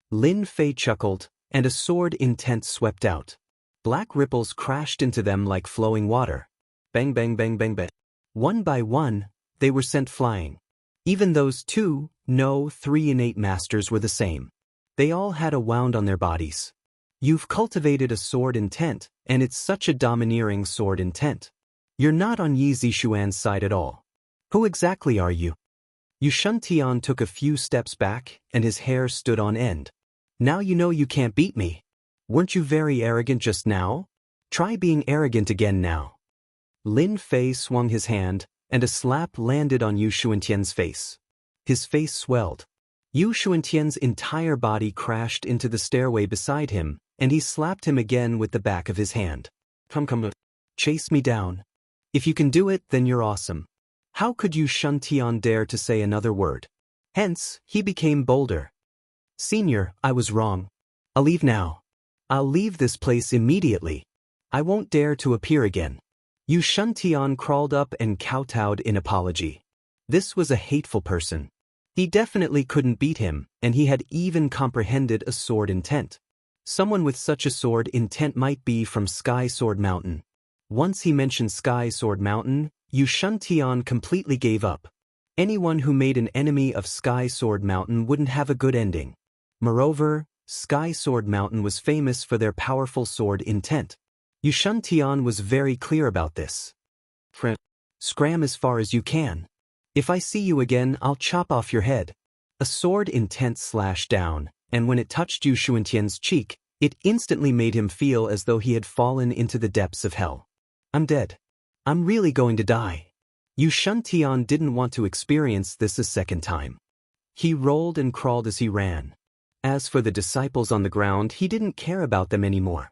Lin Fei chuckled, and a sword intent swept out. Black ripples crashed into them like flowing water. Bang bang bang bang bang. One by one, they were sent flying. Even those 2, no, 3 innate masters were the same. They all had a wound on their bodies. You've cultivated a sword intent, and it's such a domineering sword intent. You're not on Yi Zishuan's side at all. Who exactly are you? Yushun Tian took a few steps back, and his hair stood on end. Now you know you can't beat me. Weren't you very arrogant just now? Try being arrogant again now. Lin Fei swung his hand, and a slap landed on Yu Xuantian's face. His face swelled. Yu Xuantian's entire body crashed into the stairway beside him, and he slapped him again with the back of his hand. Come, chase me down. If you can do it, then you're awesome. How could Yushun Tian dare to say another word? Hence, he became bolder. Senior, I was wrong. I'll leave now. I'll leave this place immediately. I won't dare to appear again. Yushun Tian crawled up and kowtowed in apology. This was a hateful person. He definitely couldn't beat him, and he had even comprehended a sword intent. Someone with such a sword intent might be from Sky Sword Mountain. Once he mentioned Sky Sword Mountain, Yushun Tian completely gave up. Anyone who made an enemy of Sky Sword Mountain wouldn't have a good ending. Moreover, Sky Sword Mountain was famous for their powerful sword intent. Yushun Tian was very clear about this. Scram as far as you can. If I see you again, I'll chop off your head. A sword intent slashed down, and when it touched Yu Xuantian's cheek, it instantly made him feel as though he had fallen into the depths of hell. I'm dead. I'm really going to die. Yushun Tian didn't want to experience this a second time. He rolled and crawled as he ran. As for the disciples on the ground, he didn't care about them anymore.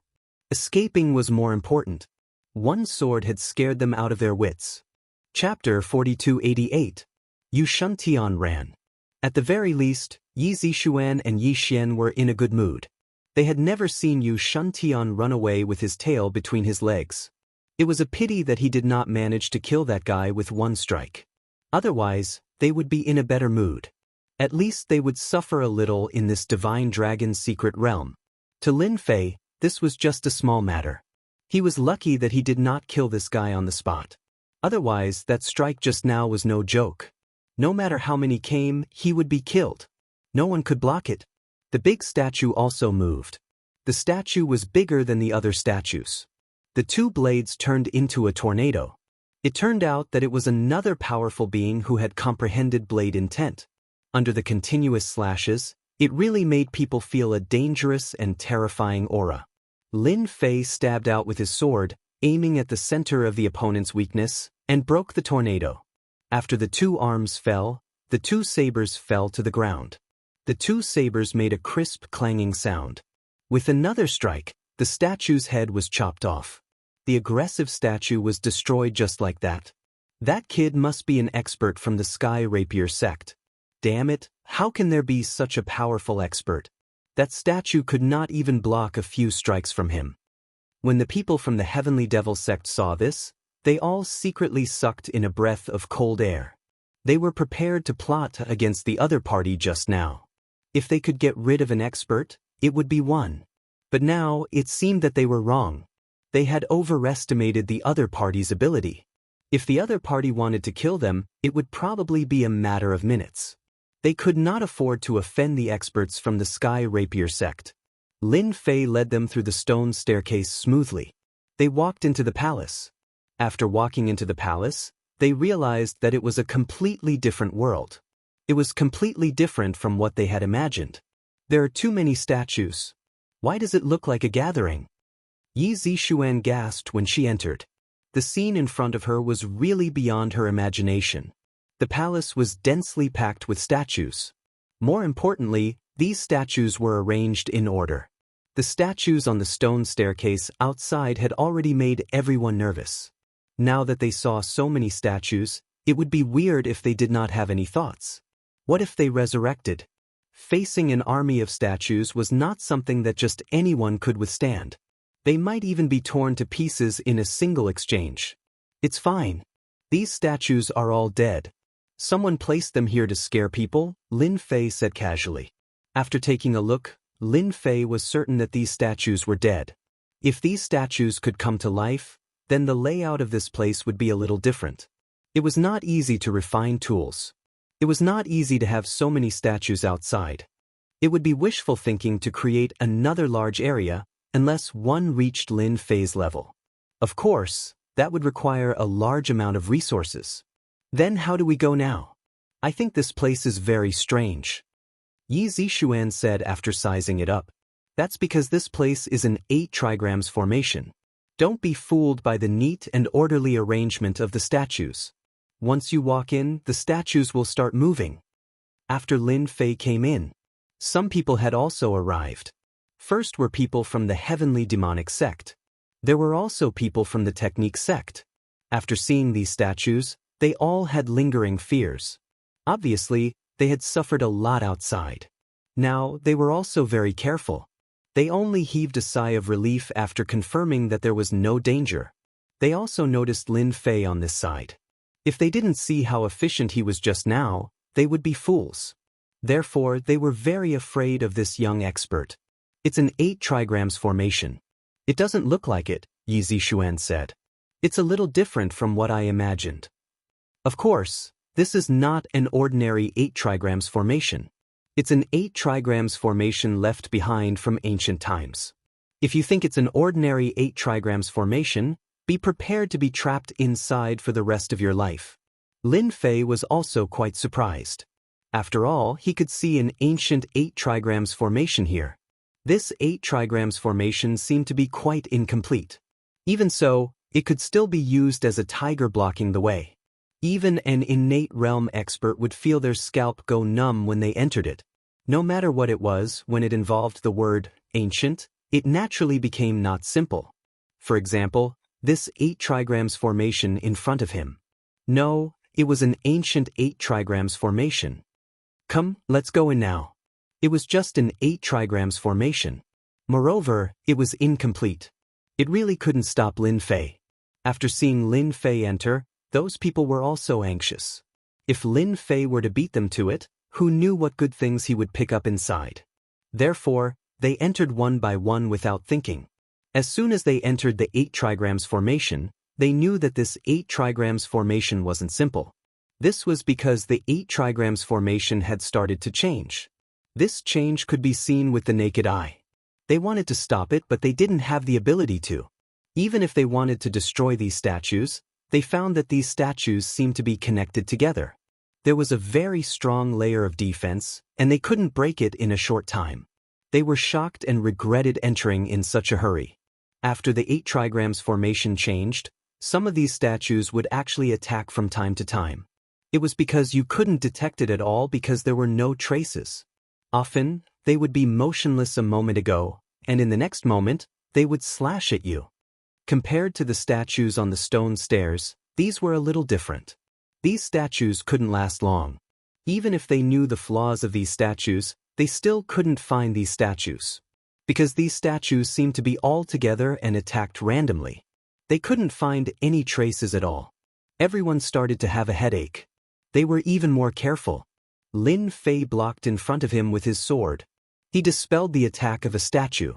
Escaping was more important. One sword had scared them out of their wits. Chapter 4288. Yushun Tian ran. At the very least, Yi Zishuan and Yi Xian were in a good mood. They had never seen Yushun Tian run away with his tail between his legs. It was a pity that he did not manage to kill that guy with one strike. Otherwise, they would be in a better mood. At least they would suffer a little in this Divine Dragon's secret realm. To Lin Fei, this was just a small matter. He was lucky that he did not kill this guy on the spot. Otherwise, that strike just now was no joke. No matter how many came, he would be killed. No one could block it. The big statue also moved. The statue was bigger than the other statues. The 2 blades turned into a tornado. It turned out that it was another powerful being who had comprehended blade intent. Under the continuous slashes, it really made people feel a dangerous and terrifying aura. Lin Fei stabbed out with his sword, aiming at the center of the opponent's weakness, and broke the tornado. After the 2 arms fell, the 2 sabers fell to the ground. The 2 sabers made a crisp clanging sound. With another strike, The statue's head was chopped off. The aggressive statue was destroyed just like that. That kid must be an expert from the Sky Rapier sect. Damn it, how can there be such a powerful expert? That statue could not even block a few strikes from him. When the people from the Heavenly Devil sect saw this, they all secretly sucked in a breath of cold air. They were prepared to plot against the other party just now. If they could get rid of an expert, it would be one. But now, it seemed that they were wrong. They had overestimated the other party's ability. If the other party wanted to kill them, it would probably be a matter of minutes. They could not afford to offend the experts from the Sky Rapier sect. Lin Fei led them through the stone staircase smoothly. They walked into the palace. After walking into the palace, they realized that it was a completely different world. It was completely different from what they had imagined. There are too many statues. Why does it look like a gathering? Yi Zixuan gasped when she entered. The scene in front of her was really beyond her imagination. The palace was densely packed with statues. More importantly, these statues were arranged in order. The statues on the stone staircase outside had already made everyone nervous. Now that they saw so many statues, it would be weird if they did not have any thoughts. What if they resurrected? Facing an army of statues was not something that just anyone could withstand. They might even be torn to pieces in a single exchange. It's fine. These statues are all dead. Someone placed them here to scare people, Lin Fei said casually. After taking a look, Lin Fei was certain that these statues were dead. If these statues could come to life, then the layout of this place would be a little different. It was not easy to refine tools. It was not easy to have so many statues outside. It would be wishful thinking to create another large area unless one reached Lin Fei's level. Of course, that would require a large amount of resources. Then how do we go now? I think this place is very strange. Yi Zixuan said after sizing it up. That's because this place is an 8 trigrams formation. Don't be fooled by the neat and orderly arrangement of the statues. Once you walk in, the statues will start moving. After Lin Fei came in, some people had also arrived. First were people from the Heavenly Demonic sect. There were also people from the Technique sect. After seeing these statues, they all had lingering fears. Obviously, they had suffered a lot outside. Now, they were also very careful. They only heaved a sigh of relief after confirming that there was no danger. They also noticed Lin Fei on this side. If they didn't see how efficient he was just now, they would be fools. Therefore, they were very afraid of this young expert. It's an 8 trigrams formation. It doesn't look like it, Yi Zixuan said. It's a little different from what I imagined. Of course, this is not an ordinary 8 trigrams formation. It's an 8 trigrams formation left behind from ancient times. If you think it's an ordinary 8 trigrams formation, be prepared to be trapped inside for the rest of your life. Lin Fei was also quite surprised. After all, he could see an ancient 8 trigrams formation here. This 8 trigrams formation seemed to be quite incomplete. Even so, it could still be used as a tiger blocking the way. Even an innate realm expert would feel their scalp go numb when they entered it. No matter what it was, when it involved the word ancient, it naturally became not simple. For example, this 8 trigrams formation in front of him. No, it was an ancient 8 trigrams formation. Come, let's go in now. It was just an 8 trigrams formation. Moreover, it was incomplete. It really couldn't stop Lin Fei. After seeing Lin Fei enter, those people were also anxious. If Lin Fei were to beat them to it, who knew what good things he would pick up inside? Therefore, they entered one by one without thinking. As soon as they entered the 8 trigrams formation, they knew that this 8 trigrams formation wasn't simple. This was because the 8 trigrams formation had started to change. This change could be seen with the naked eye. They wanted to stop it, but they didn't have the ability to. Even if they wanted to destroy these statues, they found that these statues seemed to be connected together. There was a very strong layer of defense, and they couldn't break it in a short time. They were shocked and regretted entering in such a hurry. After the 8 trigrams formation changed, some of these statues would actually attack from time to time. It was because you couldn't detect it at all because there were no traces. Often, they would be motionless a moment ago, and in the next moment, they would slash at you. Compared to the statues on the stone stairs, these were a little different. These statues couldn't last long. Even if they knew the flaws of these statues, they still couldn't find these statues. Because these statues seemed to be all together and attacked randomly. They couldn't find any traces at all. Everyone started to have a headache. They were even more careful. Lin Fei blocked in front of him with his sword. He dispelled the attack of a statue.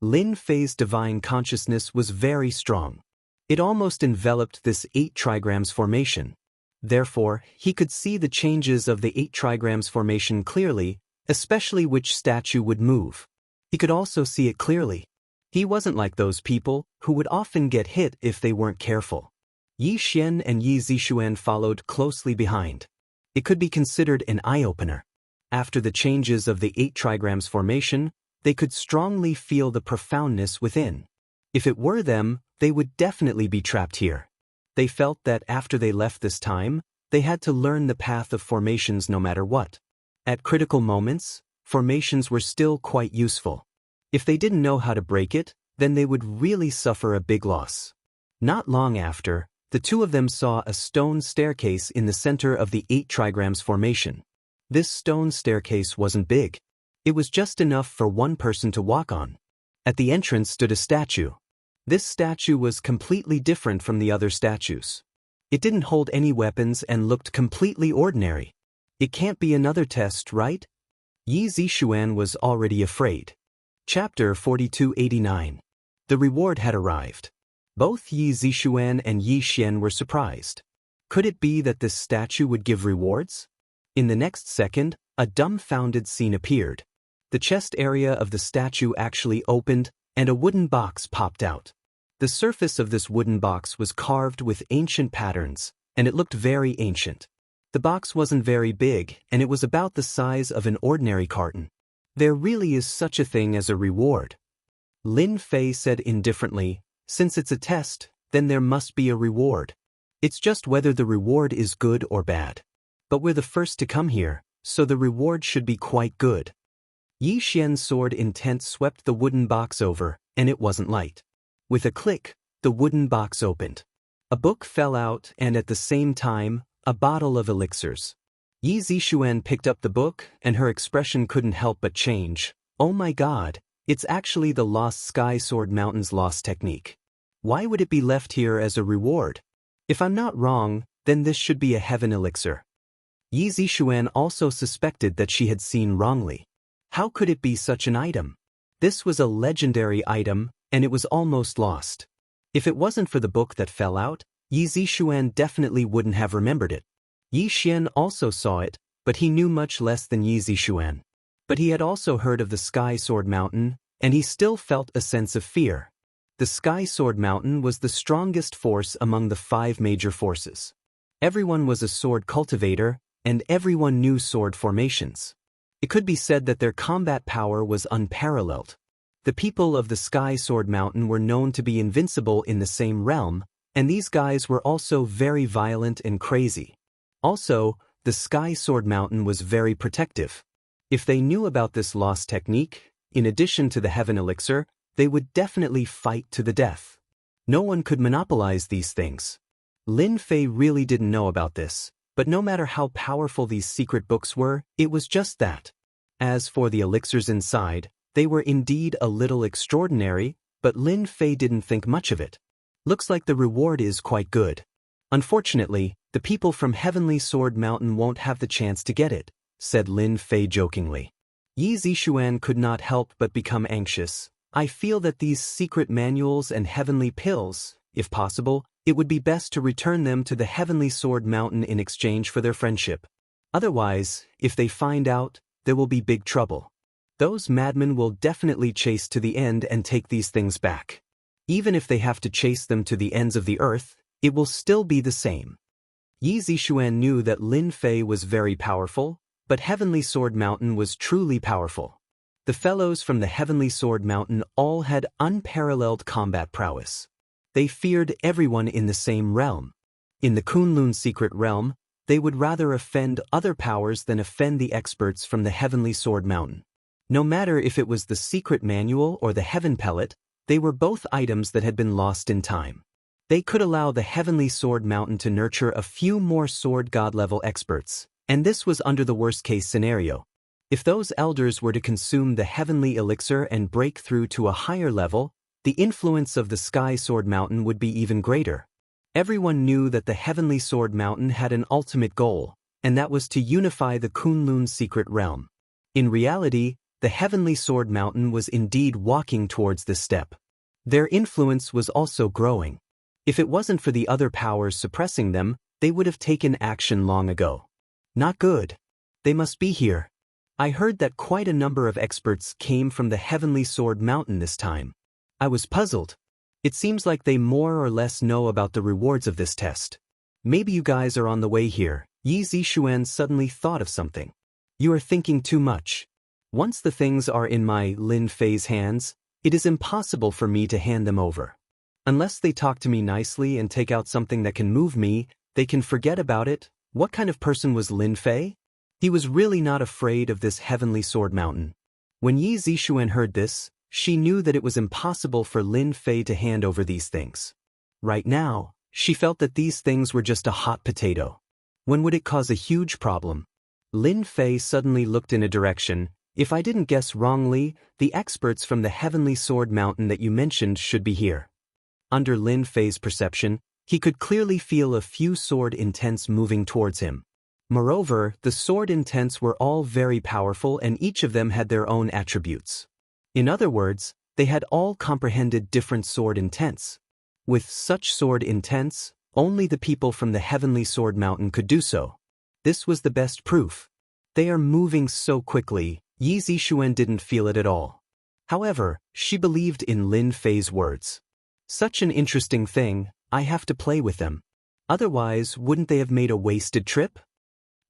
Lin Fei's divine consciousness was very strong. It almost enveloped this 8 trigrams formation. Therefore, he could see the changes of the 8 trigrams formation clearly, especially which statue would move. He could also see it clearly. He wasn't like those people who would often get hit if they weren't careful. Yi Xian and Yi Zixuan followed closely behind. It could be considered an eye-opener. After the changes of the 8 trigrams formation, they could strongly feel the profoundness within. If it were them, they would definitely be trapped here. They felt that after they left this time, they had to learn the path of formations no matter what. At critical moments, formations were still quite useful. If they didn't know how to break it, then they would really suffer a big loss. Not long after, the two of them saw a stone staircase in the center of the 8 trigrams formation. This stone staircase wasn't big. It was just enough for one person to walk on. At the entrance stood a statue. This statue was completely different from the other statues. It didn't hold any weapons and looked completely ordinary. It can't be another test, right? Yi Zixuan was already afraid. Chapter 4289. The reward had arrived. Both Yi Zixuan and Yi Xian were surprised. Could it be that this statue would give rewards? In the next second, a dumbfounded scene appeared. The chest area of the statue actually opened, and a wooden box popped out. The surface of this wooden box was carved with ancient patterns, and it looked very ancient. The box wasn't very big, and it was about the size of an ordinary carton. There really is such a thing as a reward. Lin Fei said indifferently, since it's a test, then there must be a reward. It's just whether the reward is good or bad. But we're the first to come here, so the reward should be quite good. Yi Xian's sword intent swept the wooden box over, and it wasn't light. With a click, the wooden box opened. A book fell out and at the same time, a bottle of elixirs. Yi Zixuan picked up the book and her expression couldn't help but change. Oh my god, it's actually the Lost Sky Sword Mountain's lost technique. Why would it be left here as a reward? If I'm not wrong, then this should be a heaven elixir. Yi Zixuan also suspected that she had seen wrongly. How could it be such an item? This was a legendary item, and it was almost lost. If it wasn't for the book that fell out, Yi Zixuan definitely wouldn't have remembered it. Yi Xian also saw it, but he knew much less than Yi Zixuan. But he had also heard of the Sky Sword Mountain, and he still felt a sense of fear. The Sky Sword Mountain was the strongest force among the 5 major forces. Everyone was a sword cultivator, and everyone knew sword formations. It could be said that their combat power was unparalleled. The people of the Sky Sword Mountain were known to be invincible in the same realm, and these guys were also very violent and crazy. Also, the Sky Sword Mountain was very protective. If they knew about this lost technique, in addition to the heaven elixir, they would definitely fight to the death. No one could monopolize these things. Lin Fei really didn't know about this, but no matter how powerful these secret books were, it was just that. As for the elixirs inside, they were indeed a little extraordinary, but Lin Fei didn't think much of it. Looks like the reward is quite good. Unfortunately, the people from Heavenly Sword Mountain won't have the chance to get it, said Lin Fei jokingly. Yi Zixuan could not help but become anxious. I feel that these secret manuals and heavenly pills, if possible, it would be best to return them to the Heavenly Sword Mountain in exchange for their friendship. Otherwise, if they find out, there will be big trouble. Those madmen will definitely chase to the end and take these things back. Even if they have to chase them to the ends of the earth, it will still be the same. Yi Zixuan knew that Lin Fei was very powerful, but Heavenly Sword Mountain was truly powerful. The fellows from the Heavenly Sword Mountain all had unparalleled combat prowess. They feared everyone in the same realm. In the Kunlun secret realm, they would rather offend other powers than offend the experts from the Heavenly Sword Mountain. No matter if it was the secret manual or the heaven pellet, They were both items that had been lost in time. They could allow the Heavenly Sword Mountain to nurture a few more sword god level experts, and this was under the worst-case scenario. If those elders were to consume the heavenly elixir and break through to a higher level, the influence of the Sky Sword Mountain would be even greater. Everyone knew that the Heavenly Sword Mountain had an ultimate goal, and that was to unify the Kunlun's secret realm. In reality, the Heavenly Sword Mountain was indeed walking towards this step. Their influence was also growing. If it wasn't for the other powers suppressing them, they would have taken action long ago. Not good. They must be here. I heard that quite a number of experts came from the Heavenly Sword Mountain this time. I was puzzled. It seems like they more or less know about the rewards of this test. Maybe you guys are on the way here. Yi Zixuan suddenly thought of something. You are thinking too much. Once the things are in my Lin Fei's hands, it is impossible for me to hand them over. Unless they talk to me nicely and take out something that can move me, they can forget about it. What kind of person was Lin Fei? He was really not afraid of this Heavenly Sword Mountain. When Yi Zixuan heard this, she knew that it was impossible for Lin Fei to hand over these things. Right now, she felt that these things were just a hot potato. When would it cause a huge problem? Lin Fei suddenly looked in a direction. If I didn't guess wrongly, the experts from the Heavenly Sword Mountain that you mentioned should be here. Under Lin Fei's perception, he could clearly feel a few sword intents moving towards him. Moreover, the sword intents were all very powerful and each of them had their own attributes. In other words, they had all comprehended different sword intents. With such sword intents, only the people from the Heavenly Sword Mountain could do so. This was the best proof. They are moving so quickly, Yi Zixuan didn't feel it at all. However, she believed in Lin Fei's words. Such an interesting thing, I have to play with them. Otherwise, wouldn't they have made a wasted trip?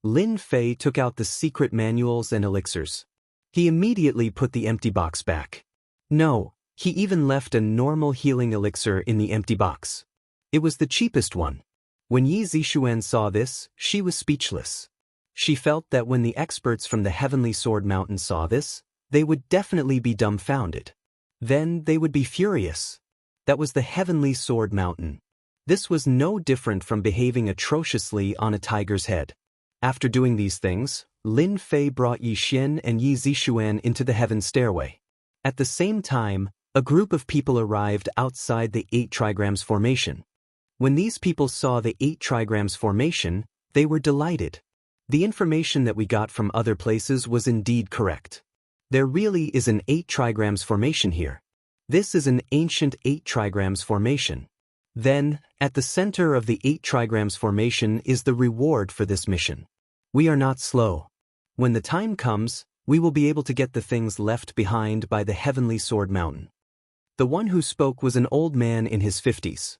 Lin Fei took out the secret manuals and elixirs. He immediately put the empty box back. No, he even left a normal healing elixir in the empty box. It was the cheapest one. When Yi Zixuan saw this, she was speechless. She felt that when the experts from the Heavenly Sword Mountain saw this, they would definitely be dumbfounded. Then they would be furious. That was the Heavenly Sword Mountain. This was no different from behaving atrociously on a tiger's head. After doing these things, Lin Fei brought Yi Xian and Yi Zixuan into the heaven stairway. At the same time, a group of people arrived outside the 8 trigrams formation. When these people saw the 8 trigrams formation, they were delighted. The information that we got from other places was indeed correct. There really is an 8 trigrams formation here. This is an ancient 8 trigrams formation. Then, at the center of the 8 trigrams formation is the reward for this mission. We are not slow. When the time comes, we will be able to get the things left behind by the Heavenly Sword Mountain. The one who spoke was an old man in his 50s.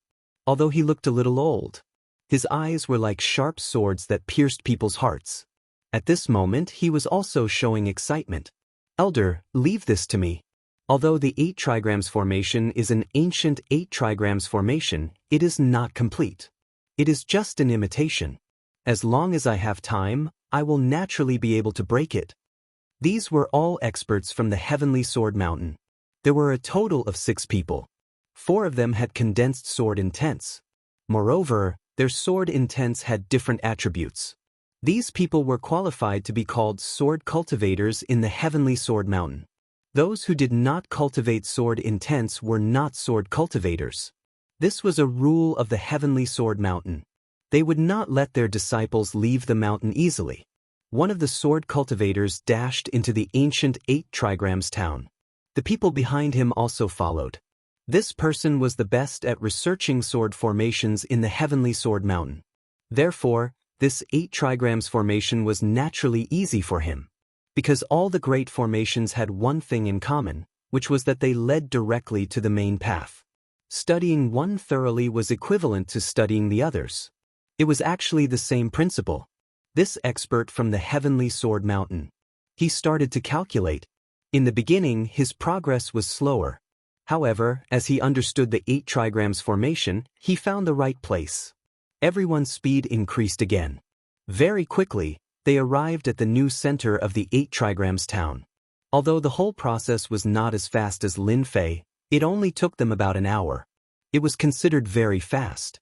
Although he looked a little old, his eyes were like sharp swords that pierced people's hearts. At this moment, he was also showing excitement. Elder, leave this to me. Although the 8 trigrams formation is an ancient 8 trigrams formation, it is not complete. It is just an imitation. As long as I have time, I will naturally be able to break it. These were all experts from the Heavenly Sword Mountain. There were a total of 6 people. 4 of them had condensed sword intents. Moreover, their sword intents had different attributes. These people were qualified to be called sword cultivators in the Heavenly Sword Mountain. Those who did not cultivate sword intents were not sword cultivators. This was a rule of the Heavenly Sword Mountain. They would not let their disciples leave the mountain easily. One of the sword cultivators dashed into the ancient 8 trigrams town. The people behind him also followed. This person was the best at researching sword formations in the Heavenly Sword Mountain. Therefore, this 8 trigrams formation was naturally easy for him. Because all the great formations had one thing in common, which was that they led directly to the main path. Studying one thoroughly was equivalent to studying the others. It was actually the same principle. This expert from the Heavenly Sword Mountain. He started to calculate. In the beginning, his progress was slower. However, as he understood the 8 trigrams formation, he found the right place. Everyone's speed increased again. Very quickly, they arrived at the new center of the 8 trigrams town. Although the whole process was not as fast as Lin Fei, It only took them about an hour. It was considered very fast.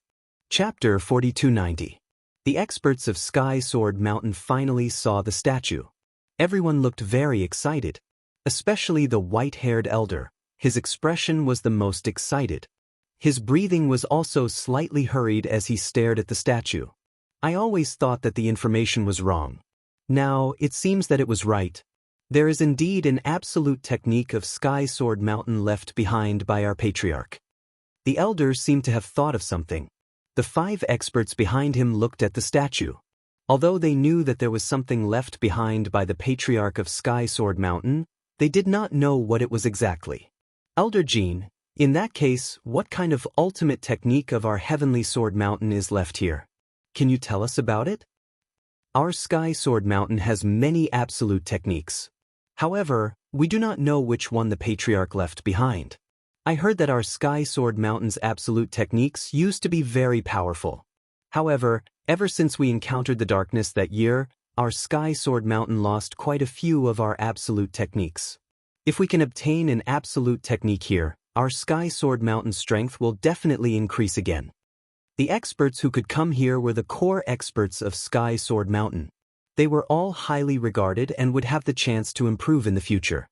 Chapter 4290. The experts of Sky Sword Mountain finally saw the statue. Everyone looked very excited, especially the white-haired elder. His expression was the most excited. His breathing was also slightly hurried as he stared at the statue. I always thought that the information was wrong. Now, it seems that it was right. There is indeed an absolute technique of Sky Sword Mountain left behind by our patriarch. The elder seemed to have thought of something. The 5 experts behind him looked at the statue. Although they knew that there was something left behind by the patriarch of Sky Sword Mountain, they did not know what it was exactly. Elder Jean, in that case, what kind of ultimate technique of our Heavenly Sword Mountain is left here? Can you tell us about it? Our Sky Sword Mountain has many absolute techniques. However, we do not know which one the patriarch left behind. I heard that our Sky Sword Mountain's absolute techniques used to be very powerful. However, ever since we encountered the darkness that year, our Sky Sword Mountain lost quite a few of our absolute techniques. If we can obtain an absolute technique here, our Sky Sword Mountain strength will definitely increase again. The experts who could come here were the core experts of Sky Sword Mountain. They were all highly regarded and would have the chance to improve in the future.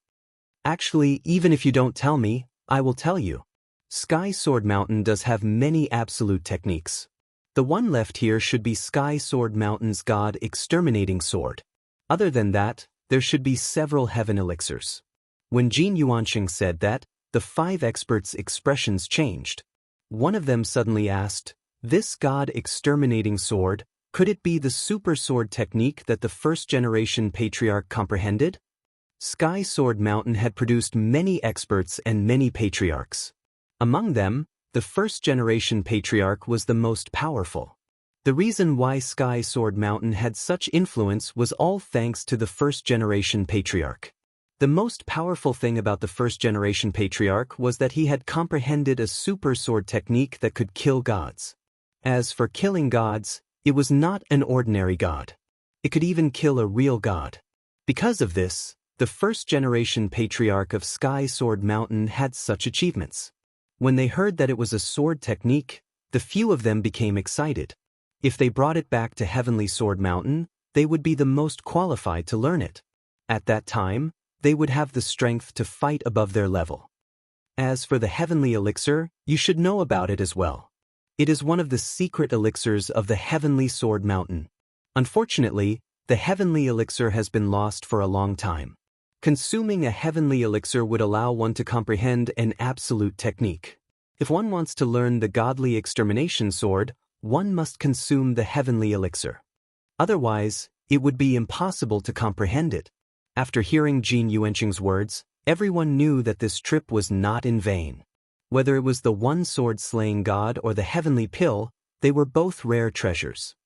Actually, even if you don't tell me, I will tell you. Sky Sword Mountain does have many absolute techniques. The one left here should be Sky Sword Mountain's God Exterminating Sword. Other than that, there should be several heaven elixirs. When Jin Yuanqing said that, the 5 experts' expressions changed. One of them suddenly asked, "This God Exterminating Sword, could it be the super sword technique that the first-generation patriarch comprehended?" Sky Sword Mountain had produced many experts and many patriarchs. Among them, the first-generation patriarch was the most powerful. The reason why Sky Sword Mountain had such influence was all thanks to the first-generation patriarch. The most powerful thing about the first-generation patriarch was that he had comprehended a super sword technique that could kill gods. As for killing gods, it was not an ordinary god. It could even kill a real god. Because of this, the first-generation patriarch of Sky Sword Mountain had such achievements. When they heard that it was a sword technique, the few of them became excited. If they brought it back to Heavenly Sword Mountain, they would be the most qualified to learn it. At that time, they would have the strength to fight above their level. As for the Heavenly Elixir, you should know about it as well. It is one of the secret elixirs of the Heavenly Sword Mountain. Unfortunately, the Heavenly Elixir has been lost for a long time. Consuming a Heavenly Elixir would allow one to comprehend an absolute technique. If one wants to learn the Godly Extermination Sword, one must consume the Heavenly Elixir. Otherwise, it would be impossible to comprehend it. After hearing Jin Yuanqing's words, everyone knew that this trip was not in vain. Whether it was the one sword-slaying god or the Heavenly Pill, they were both rare treasures.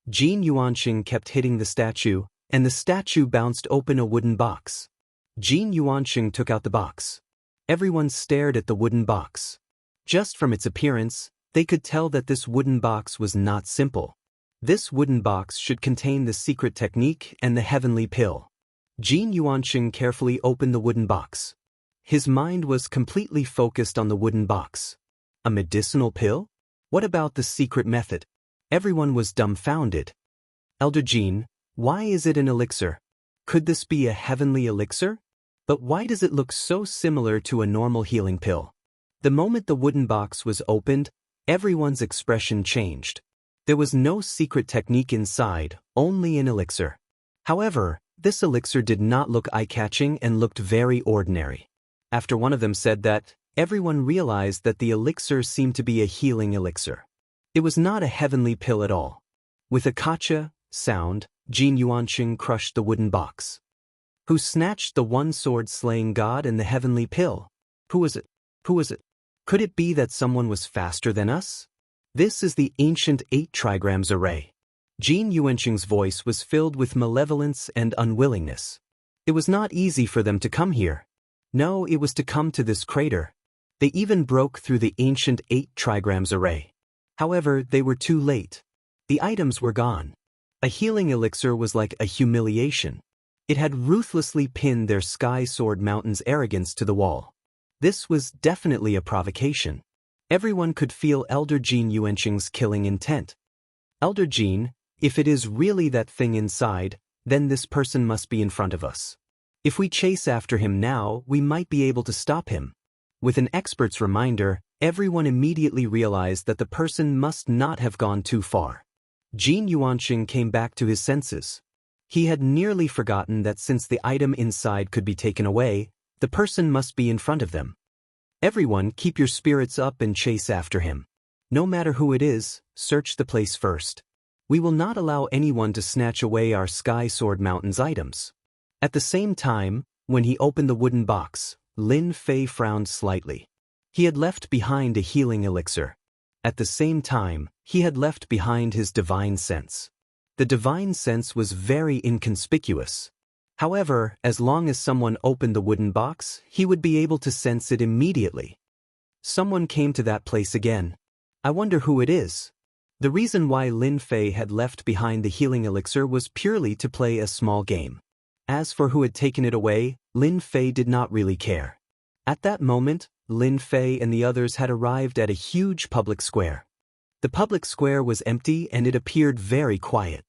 Jin Yuanqing kept hitting the statue, and the statue bounced open a wooden box. Jin Yuanqing took out the box. Everyone stared at the wooden box. Just from its appearance, they could tell that this wooden box was not simple. This wooden box should contain the secret technique and the Heavenly Pill. Jin Yuanqing carefully opened the wooden box. His mind was completely focused on the wooden box. A medicinal pill? What about the secret method? Everyone was dumbfounded. Elder Jin, why is it an elixir? Could this be a heavenly elixir? But why does it look so similar to a normal healing pill? The moment the wooden box was opened, everyone's expression changed. There was no secret technique inside, only an elixir. However, this elixir did not look eye-catching and looked very ordinary. After one of them said that, everyone realized that the elixir seemed to be a healing elixir. It was not a heavenly pill at all. With a kacha sound, Jin Yuanqing crushed the wooden box. Who snatched the one sword-slaying god and the heavenly pill? Who was it? Who was it? Could it be that someone was faster than us? This is the ancient 8 trigrams array. Jin Yuanqing's voice was filled with malevolence and unwillingness. It was not easy for them to come here. No, it was to come to this crater. They even broke through the ancient 8 trigrams array. However, they were too late. The items were gone. A healing elixir was like a humiliation. It had ruthlessly pinned their Sky Sword Mountain's arrogance to the wall. This was definitely a provocation. Everyone could feel Elder Jin Yuanqing's killing intent. Elder Jin, if it is really that thing inside, then this person must be in front of us. If we chase after him now, we might be able to stop him. With an expert's reminder, everyone immediately realized that the person must not have gone too far. Jin Yuanqing came back to his senses. He had nearly forgotten that since the item inside could be taken away, the person must be in front of them. Everyone, keep your spirits up and chase after him. No matter who it is, search the place first. We will not allow anyone to snatch away our Sky Sword Mountain's items. At the same time, when he opened the wooden box, Lin Fei frowned slightly. He had left behind a healing elixir. At the same time, he had left behind his divine sense. The divine sense was very inconspicuous. However, as long as someone opened the wooden box, he would be able to sense it immediately. Someone came to that place again. I wonder who it is. The reason why Lin Fei had left behind the healing elixir was purely to play a small game. As for who had taken it away, Lin Fei did not really care. At that moment, Lin Fei and the others had arrived at a huge public square. The public square was empty and it appeared very quiet.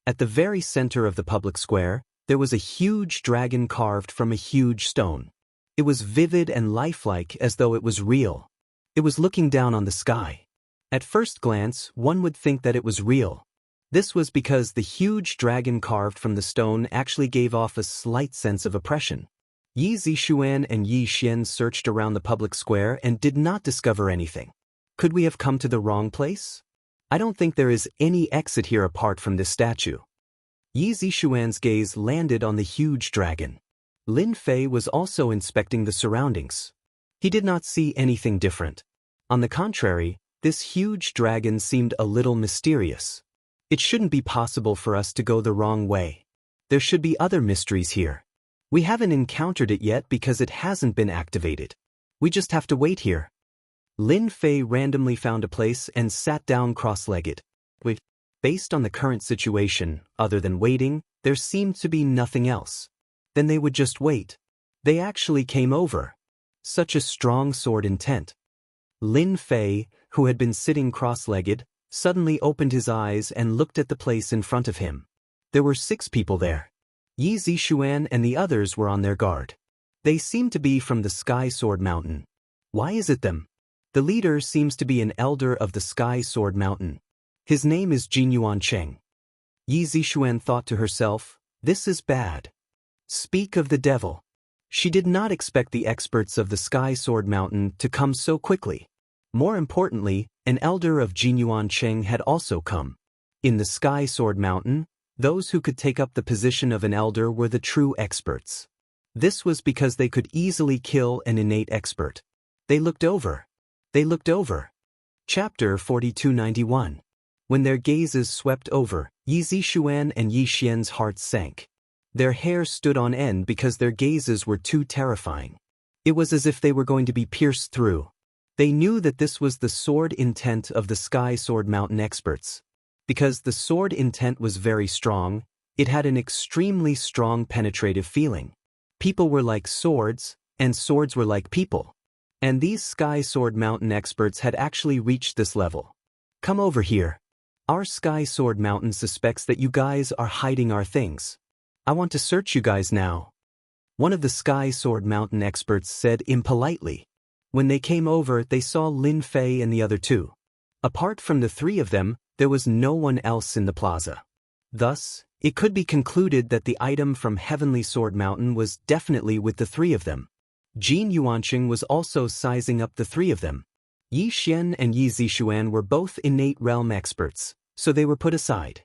At the very center of the public square, there was a huge dragon carved from a huge stone. It was vivid and lifelike as though it was real. It was looking down on the sky. At first glance, one would think that it was real. This was because the huge dragon carved from the stone actually gave off a slight sense of oppression. Yi Zixuan and Yi Xian searched around the public square and did not discover anything. Could we have come to the wrong place? I don't think there is any exit here apart from this statue. Yi Zixuan's gaze landed on the huge dragon. Lin Fei was also inspecting the surroundings. He did not see anything different. On the contrary, this huge dragon seemed a little mysterious. It shouldn't be possible for us to go the wrong way. There should be other mysteries here. We haven't encountered it yet because it hasn't been activated. We just have to wait here. Lin Fei randomly found a place and sat down cross-legged. Based on the current situation, other than waiting, there seemed to be nothing else. Then they would just wait. They actually came over. Such a strong sword intent. Lin Fei, who had been sitting cross-legged, suddenly opened his eyes and looked at the place in front of him. There were 6 people there. Yi Zixuan and the others were on their guard. They seemed to be from the Sky Sword Mountain. Why is it them? The leader seems to be an elder of the Sky Sword Mountain. His name is Jin Yuanqing. Yi Zixuan thought to herself, this is bad. Speak of the devil. She did not expect the experts of the Sky Sword Mountain to come so quickly. More importantly, an elder of Jin Yuanqing had also come. In the Sky Sword Mountain, those who could take up the position of an elder were the true experts. This was because they could easily kill an innate expert. They looked over. Chapter 4291. When their gazes swept over, Yi Zixuan and Yi Xian's hearts sank. Their hair stood on end because their gazes were too terrifying. It was as if they were going to be pierced through. They knew that this was the sword intent of the Sky Sword Mountain experts. Because the sword intent was very strong, it had an extremely strong penetrative feeling. People were like swords, and swords were like people. And these Sky Sword Mountain experts had actually reached this level. Come over here. Our Sky Sword Mountain suspects that you guys are hiding our things. I want to search you guys now. One of the Sky Sword Mountain experts said impolitely. When they came over, they saw Lin Fei and the other 2. Apart from the 3 of them, there was no one else in the plaza. Thus, it could be concluded that the item from Heavenly Sword Mountain was definitely with the 3 of them. Jin Yuanqing was also sizing up the 3 of them. Yi Xian and Yi Zixuan were both innate realm experts, so they were put aside.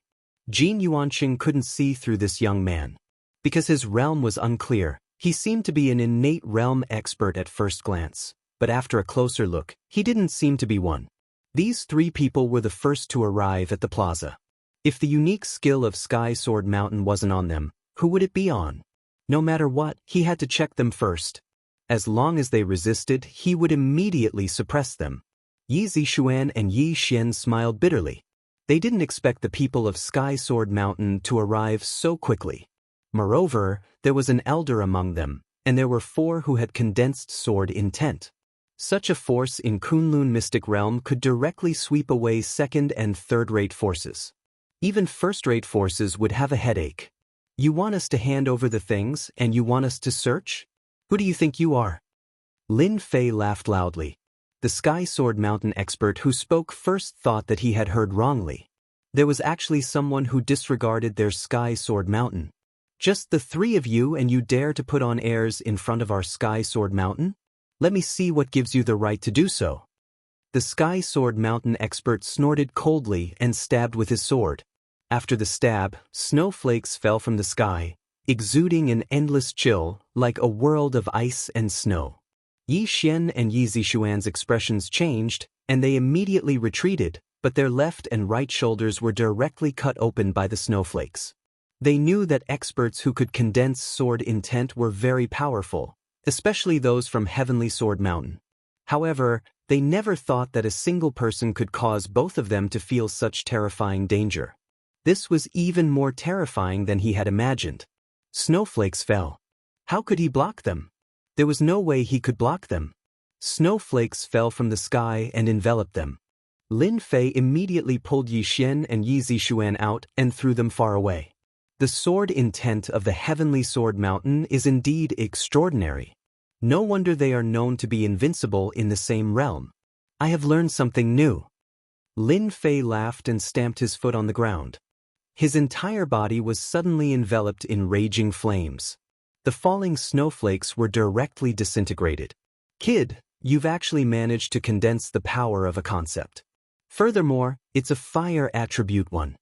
Jin Yuanqing couldn't see through this young man. Because his realm was unclear, he seemed to be an innate realm expert at first glance, but after a closer look, he didn't seem to be one. These 3 people were the first to arrive at the plaza. If the unique skill of Sky Sword Mountain wasn't on them, who would it be on? No matter what, he had to check them first. As long as they resisted, he would immediately suppress them. Yi Zixuan and Yi Xian smiled bitterly. They didn't expect the people of Sky Sword Mountain to arrive so quickly. Moreover, there was an elder among them, and there were 4 who had condensed sword intent. Such a force in Kunlun mystic realm could directly sweep away second- and third-rate forces. Even first-rate forces would have a headache. You want us to hand over the things, and you want us to search? Who do you think you are? Lin Fei laughed loudly. The Sky Sword Mountain expert who spoke first thought that he had heard wrongly. There was actually someone who disregarded their Sky Sword Mountain. Just the 3 of you, and you dare to put on airs in front of our Sky Sword Mountain? Let me see what gives you the right to do so. The Sky Sword Mountain expert snorted coldly and stabbed with his sword. After the stab, snowflakes fell from the sky, exuding an endless chill, like a world of ice and snow. Yi Xian and Yi Zixuan's expressions changed, and they immediately retreated, but their left and right shoulders were directly cut open by the snowflakes. They knew that experts who could condense sword intent were very powerful, especially those from Heavenly Sword Mountain. However, they never thought that a single person could cause both of them to feel such terrifying danger. This was even more terrifying than he had imagined. Snowflakes fell. How could he block them? There was no way he could block them. Snowflakes fell from the sky and enveloped them. Lin Fei immediately pulled Yi Xian and Yi Zixuan out and threw them far away. The sword intent of the Heavenly Sword Mountain is indeed extraordinary. No wonder they are known to be invincible in the same realm. I have learned something new. Lin Fei laughed and stamped his foot on the ground. His entire body was suddenly enveloped in raging flames. The falling snowflakes were directly disintegrated. Kid, you've actually managed to condense the power of a concept. Furthermore, it's a fire attribute one.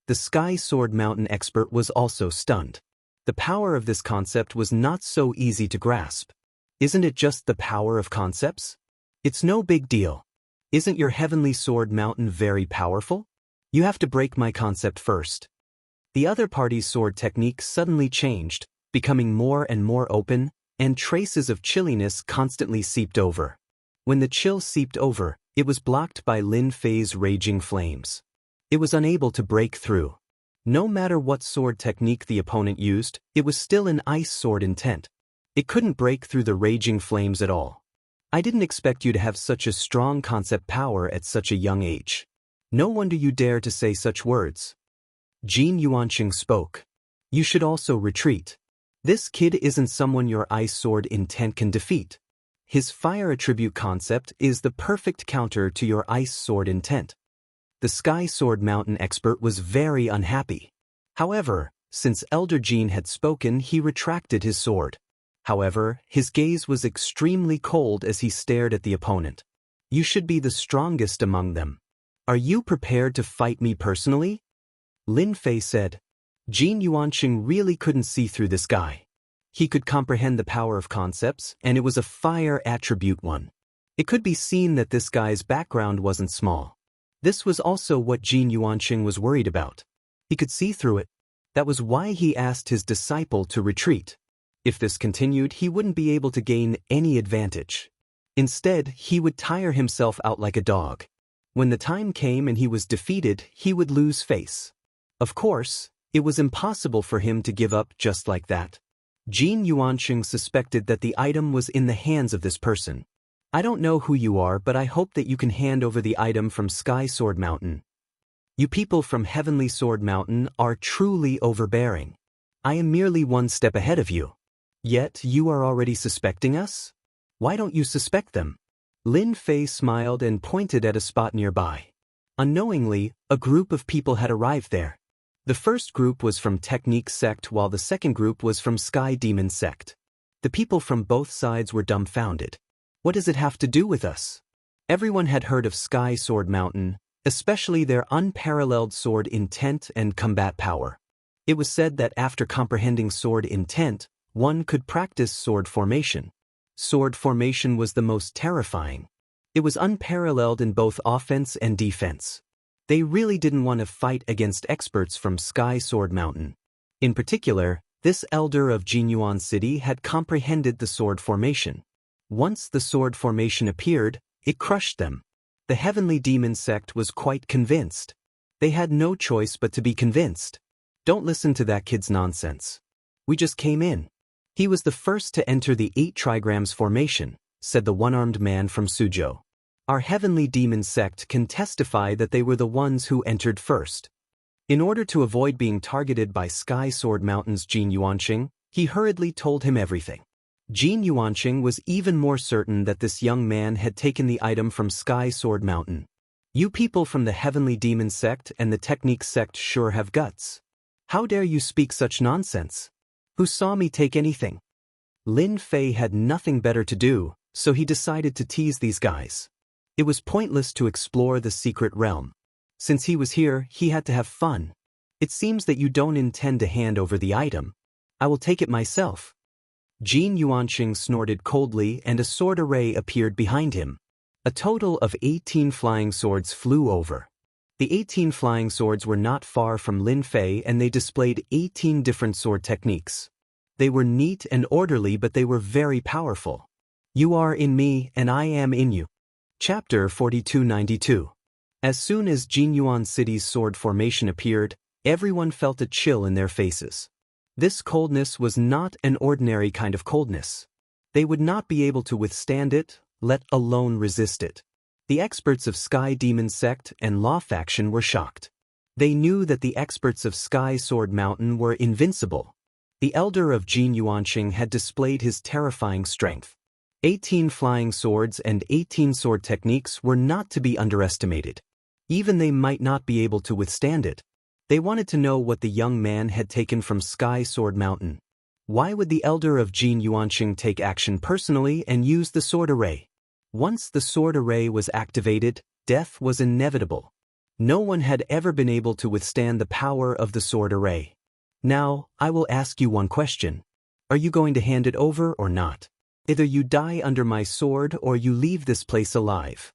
The Sky Sword Mountain expert was also stunned. The power of this concept was not so easy to grasp. Isn't it just the power of concepts? It's no big deal. Isn't your Heavenly Sword Mountain very powerful? You have to break my concept first. The other party's sword technique suddenly changed, becoming more and more open, and traces of chilliness constantly seeped over. When the chill seeped over, it was blocked by Lin Fei's raging flames. It was unable to break through. No matter what sword technique the opponent used, it was still an ice sword intent. It couldn't break through the raging flames at all. I didn't expect you to have such a strong concept power at such a young age. No wonder you dare to say such words. Jin Yuanqing spoke. You should also retreat. This kid isn't someone your ice sword intent can defeat. His fire attribute concept is the perfect counter to your ice sword intent. The Sky Sword Mountain expert was very unhappy. However, since Elder Jin had spoken, he retracted his sword. However, his gaze was extremely cold as he stared at the opponent. You should be the strongest among them. Are you prepared to fight me personally? Lin Fei said. Jin Yuanqing really couldn't see through this guy. He could comprehend the power of concepts, and it was a fire attribute one. It could be seen that this guy's background wasn't small. This was also what Jin Yuanqing was worried about. He could see through it. That was why he asked his disciple to retreat. If this continued, he wouldn't be able to gain any advantage. Instead, he would tire himself out like a dog. When the time came and he was defeated, he would lose face. Of course, it was impossible for him to give up just like that. Jin Yuanqing suspected that the item was in the hands of this person. I don't know who you are, but I hope that you can hand over the item from Sky Sword Mountain. You people from Heavenly Sword Mountain are truly overbearing. I am merely one step ahead of you. Yet you are already suspecting us? Why don't you suspect them? Lin Fei smiled and pointed at a spot nearby. Unknowingly, a group of people had arrived there. The first group was from Technique Sect while the second group was from Sky Demon Sect. The people from both sides were dumbfounded. What does it have to do with us? Everyone had heard of Sky Sword Mountain, especially their unparalleled sword intent and combat power. It was said that after comprehending sword intent, one could practice sword formation. Sword formation was the most terrifying. It was unparalleled in both offense and defense. They really didn't want to fight against experts from Sky Sword Mountain. In particular, this elder of Jinyuan City had comprehended the sword formation. Once the sword formation appeared, it crushed them. The Heavenly Demon Sect was quite convinced. They had no choice but to be convinced. Don't listen to that kid's nonsense. We just came in. He was the first to enter the 8 trigrams formation, said the one-armed man from Suzhou. Our heavenly demon sect can testify that they were the ones who entered first. In order to avoid being targeted by Sky Sword Mountain's Jin Yuanqing, he hurriedly told him everything. Jin Yuanqing was even more certain that this young man had taken the item from Sky Sword Mountain. You people from the Heavenly Demon Sect and the Technique Sect sure have guts. How dare you speak such nonsense? Who saw me take anything? Lin Fei had nothing better to do, so he decided to tease these guys. It was pointless to explore the secret realm. Since he was here, he had to have fun. It seems that you don't intend to hand over the item. I will take it myself. Jin Yuanqing snorted coldly and a sword array appeared behind him. A total of 18 flying swords flew over. The 18 flying swords were not far from Lin Fei and they displayed 18 different sword techniques. They were neat and orderly but they were very powerful. You are in me and I am in you. Chapter 4292. As soon as Jinyuan City's sword formation appeared, everyone felt a chill in their faces. This coldness was not an ordinary kind of coldness. They would not be able to withstand it, let alone resist it. The experts of Sky Demon Sect and Law Faction were shocked. They knew that the experts of Sky Sword Mountain were invincible. The elder of Jin Yuanqing had displayed his terrifying strength. 18 flying swords and 18 sword techniques were not to be underestimated. Even they might not be able to withstand it. They wanted to know what the young man had taken from Sky Sword Mountain. Why would the elder of Jin Yuanqing take action personally and use the sword array? Once the sword array was activated, death was inevitable. No one had ever been able to withstand the power of the sword array. Now, I will ask you one question. Are you going to hand it over or not? Either you die under my sword or you leave this place alive.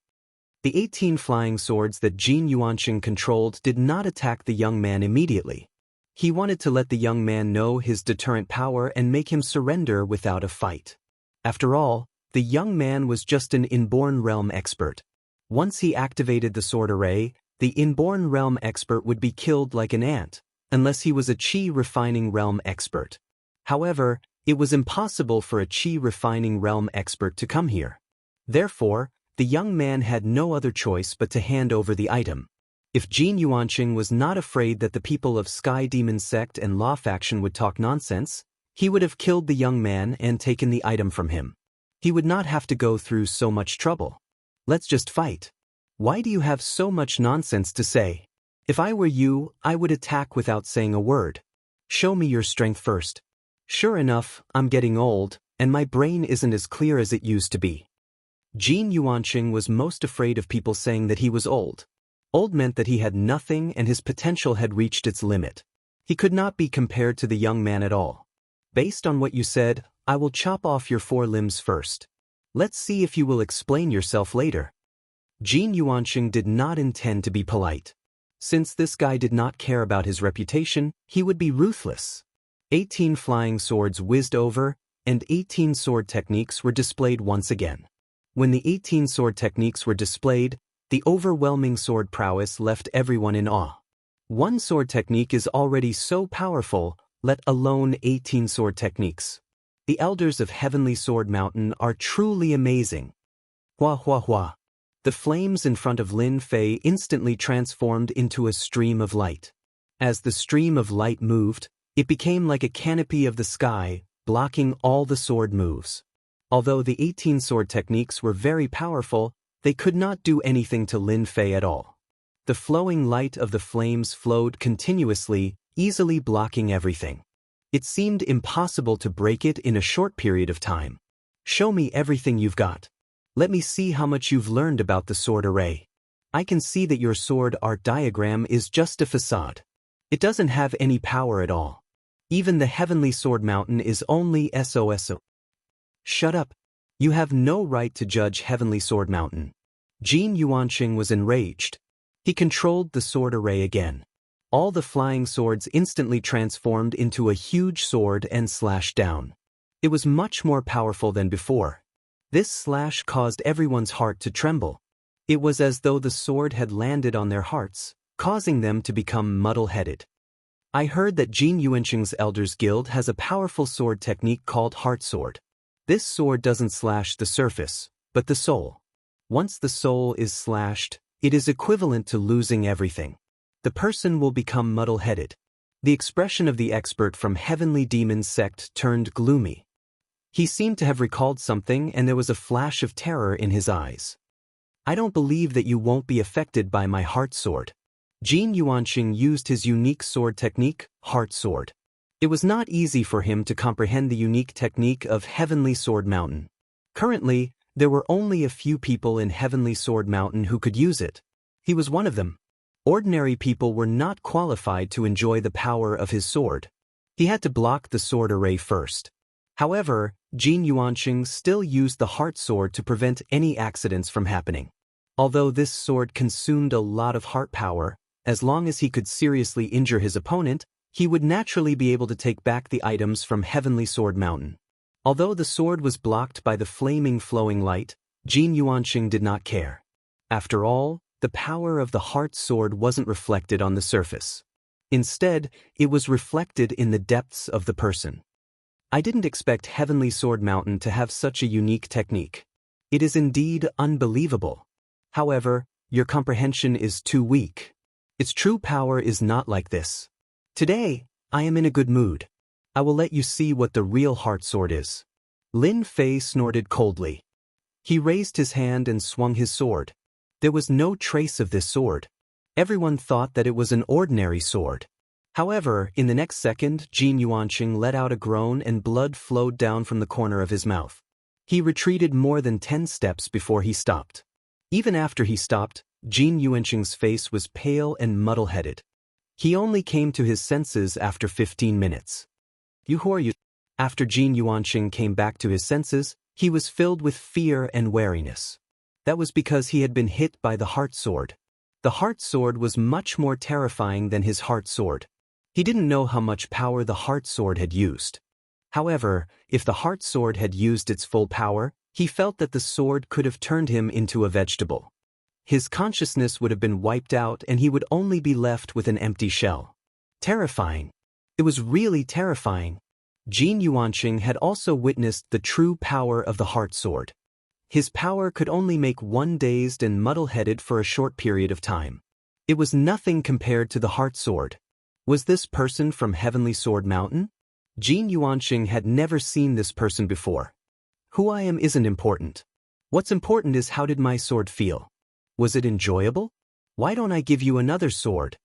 The 18 flying swords that Jin Yuanqing controlled did not attack the young man immediately. He wanted to let the young man know his deterrent power and make him surrender without a fight. After all, the young man was just an inborn realm expert. Once he activated the sword array, the inborn realm expert would be killed like an ant, unless he was a chi refining realm expert. However, it was impossible for a chi refining realm expert to come here. Therefore, the young man had no other choice but to hand over the item. If Jin Yuanqing was not afraid that the people of Sky Demon Sect and Law Faction would talk nonsense, he would have killed the young man and taken the item from him. He would not have to go through so much trouble. Let's just fight. Why do you have so much nonsense to say? If I were you, I would attack without saying a word. Show me your strength first. Sure enough, I'm getting old, and my brain isn't as clear as it used to be. Jin Yuanqing was most afraid of people saying that he was old. Old meant that he had nothing and his potential had reached its limit. He could not be compared to the young man at all. Based on what you said, I will chop off your 4 limbs first. Let's see if you will explain yourself later. Jin Yuanqing did not intend to be polite. Since this guy did not care about his reputation, he would be ruthless. 18 flying swords whizzed over, and 18 sword techniques were displayed once again. When the 18 sword techniques were displayed, the overwhelming sword prowess left everyone in awe. One sword technique is already so powerful, let alone 18 sword techniques. The elders of Heavenly Sword Mountain are truly amazing. Hua hua hua. The flames in front of Lin Fei instantly transformed into a stream of light. As the stream of light moved, it became like a canopy of the sky, blocking all the sword moves. Although the 18 sword techniques were very powerful, they could not do anything to Lin Fei at all. The flowing light of the flames flowed continuously, easily blocking everything. It seemed impossible to break it in a short period of time. Show me everything you've got. Let me see how much you've learned about the sword array. I can see that your sword art diagram is just a facade. It doesn't have any power at all. Even the Heavenly Sword Mountain is only SOSO. Shut up. You have no right to judge Heavenly Sword Mountain. Jin Yuanqing was enraged. He controlled the sword array again. All the flying swords instantly transformed into a huge sword and slashed down. It was much more powerful than before. This slash caused everyone's heart to tremble. It was as though the sword had landed on their hearts, causing them to become muddle-headed. I heard that Jin Yuanqing's Elders Guild has a powerful sword technique called Heart Sword. This sword doesn't slash the surface, but the soul. Once the soul is slashed, it is equivalent to losing everything. The person will become muddle-headed. The expression of the expert from Heavenly Demon's sect turned gloomy. He seemed to have recalled something, and there was a flash of terror in his eyes. I don't believe that you won't be affected by my heart sword. Jin Yuanqing used his unique sword technique, Heart Sword. It was not easy for him to comprehend the unique technique of Heavenly Sword Mountain. Currently, there were only a few people in Heavenly Sword Mountain who could use it. He was one of them. Ordinary people were not qualified to enjoy the power of his sword. He had to block the sword array first. However, Jin Yuanqing still used the Heart Sword to prevent any accidents from happening. Although this sword consumed a lot of heart power, as long as he could seriously injure his opponent, he would naturally be able to take back the items from Heavenly Sword Mountain. Although the sword was blocked by the flaming flowing light, Jin Yuanqing did not care. After all, the power of the Heart Sword wasn't reflected on the surface. Instead, it was reflected in the depths of the person. I didn't expect Heavenly Sword Mountain to have such a unique technique. It is indeed unbelievable. However, your comprehension is too weak. Its true power is not like this. Today, I am in a good mood. I will let you see what the real Heart Sword is. Lin Fei snorted coldly. He raised his hand and swung his sword. There was no trace of this sword. Everyone thought that it was an ordinary sword. However, in the next second, Jin Yuanqing let out a groan and blood flowed down from the corner of his mouth. He retreated more than 10 steps before he stopped. Even after he stopped, Jin Yuanqing's face was pale and muddle-headed. He only came to his senses after 15 minutes. Who are you? After Jin Yuanqing came back to his senses, he was filled with fear and wariness. That was because he had been hit by the Heart Sword. The Heart Sword was much more terrifying than his Heart Sword. He didn't know how much power the Heart Sword had used. However, if the Heart Sword had used its full power, he felt that the sword could have turned him into a vegetable. His consciousness would have been wiped out and he would only be left with an empty shell. Terrifying. It was really terrifying. Jin Yuanqing had also witnessed the true power of the Heart Sword. His power could only make one dazed and muddle-headed for a short period of time. It was nothing compared to the Heart Sword. Was this person from Heavenly Sword Mountain? Jin Yuanqing had never seen this person before. Who I am isn't important. What's important is how did my sword feel? Was it enjoyable? Why don't I give you another sword?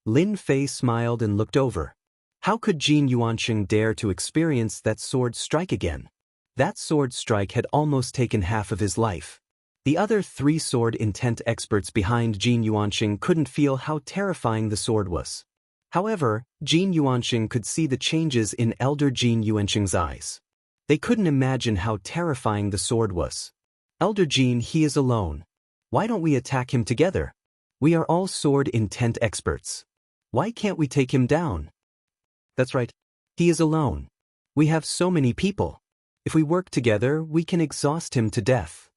Lin Fei smiled and looked over. How could Jin Yuanqing dare to experience that sword strike again? That sword strike had almost taken half of his life. The other 3 sword intent experts behind Jin Yuanqing couldn't feel how terrifying the sword was. However, Jin Yuanqing could see the changes in Elder Jin Yuanqing's eyes. They couldn't imagine how terrifying the sword was. Elder Jin, he is alone. Why don't we attack him together? We are all sword intent experts. Why can't we take him down? That's right. He is alone. We have so many people. If we work together, we can exhaust him to death.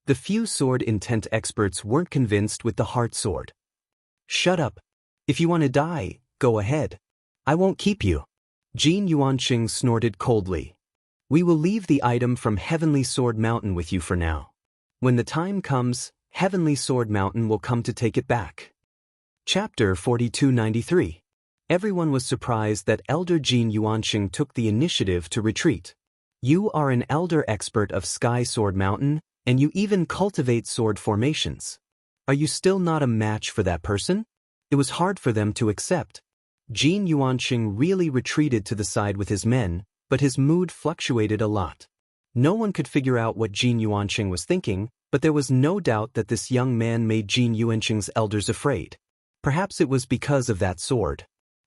The few sword intent experts weren't convinced with the Heart Sword. Shut up. If you want to die, go ahead. I won't keep you. Jin Yuanqing snorted coldly. We will leave the item from Heavenly Sword Mountain with you for now. When the time comes, Heavenly Sword Mountain will come to take it back. Chapter 4293. Everyone was surprised that Elder Jin Yuanqing took the initiative to retreat. You are an elder expert of Sky Sword Mountain, and you even cultivate sword formations. Are you still not a match for that person? It was hard for them to accept. Jin Yuanqing really retreated to the side with his men, but his mood fluctuated a lot. No one could figure out what Jin Yuanqing was thinking, but there was no doubt that this young man made Jin Yuanqing's elders afraid. Perhaps it was because of that sword.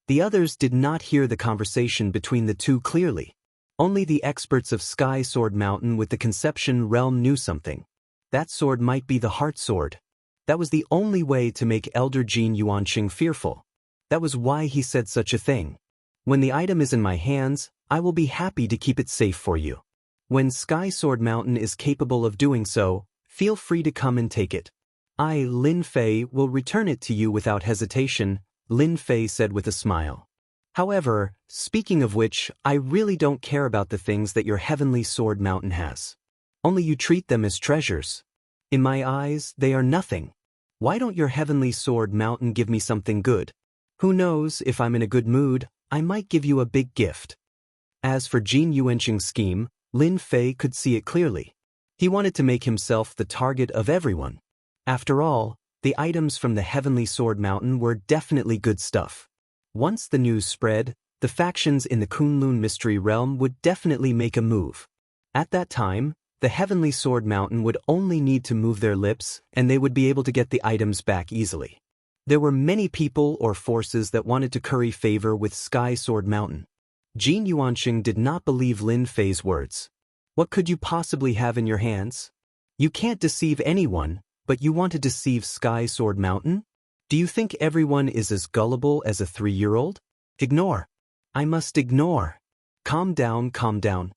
The others did not hear the conversation between the two clearly. Only the experts of Sky Sword Mountain with the Conception Realm knew something. That sword might be the Heart Sword. That was the only way to make Elder Jin Yuanqing fearful. That was why he said such a thing. When the item is in my hands, I will be happy to keep it safe for you. When Sky Sword Mountain is capable of doing so, feel free to come and take it. I, Lin Fei, will return it to you without hesitation, Lin Fei said with a smile. However, speaking of which, I really don't care about the things that your heavenly sword mountain has. Only you treat them as treasures. In my eyes, they are nothing. Why don't your heavenly sword mountain give me something good? Who knows, if I'm in a good mood, I might give you a big gift. As for Jin Yuanqing's scheme, Lin Fei could see it clearly. He wanted to make himself the target of everyone. After all, the items from the Heavenly Sword Mountain were definitely good stuff. Once the news spread, the factions in the Kunlun Mystery Realm would definitely make a move. At that time, the Heavenly Sword Mountain would only need to move their lips and they would be able to get the items back easily. There were many people or forces that wanted to curry favor with Sky Sword Mountain. Jin Yuanqing did not believe Lin Fei's words. What could you possibly have in your hands? You can't deceive anyone, but you want to deceive Sky Sword Mountain? Do you think everyone is as gullible as a 3-year-old? Ignore. I must ignore. Calm down, calm down.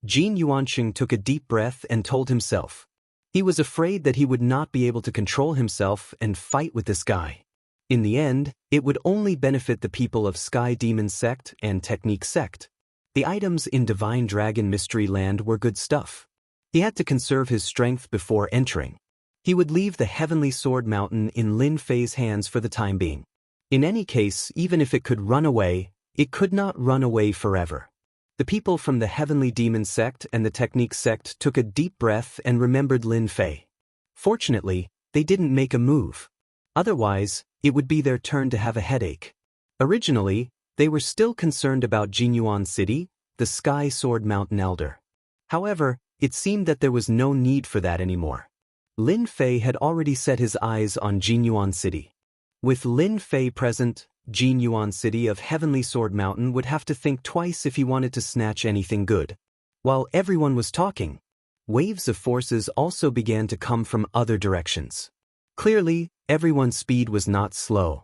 Jin Yuanqing took a deep breath and told himself. He was afraid that he would not be able to control himself and fight with this guy. In the end, it would only benefit the people of Sky Demon Sect and Technique Sect. The items in Divine Dragon Mystery Land were good stuff. He had to conserve his strength before entering. He would leave the Heavenly Sword Mountain in Lin Fei's hands for the time being. In any case, even if it could run away, it could not run away forever. The people from the Heavenly Demon Sect and the Technique Sect took a deep breath and remembered Lin Fei. Fortunately, they didn't make a move. Otherwise, it would be their turn to have a headache. Originally, they were still concerned about Jinyuan City, the Sky Sword Mountain Elder. However, it seemed that there was no need for that anymore. Lin Fei had already set his eyes on Jinyuan City. With Lin Fei present, Jinyuan City of Heavenly Sword Mountain would have to think twice if he wanted to snatch anything good. While everyone was talking, waves of forces also began to come from other directions. Clearly, everyone's speed was not slow.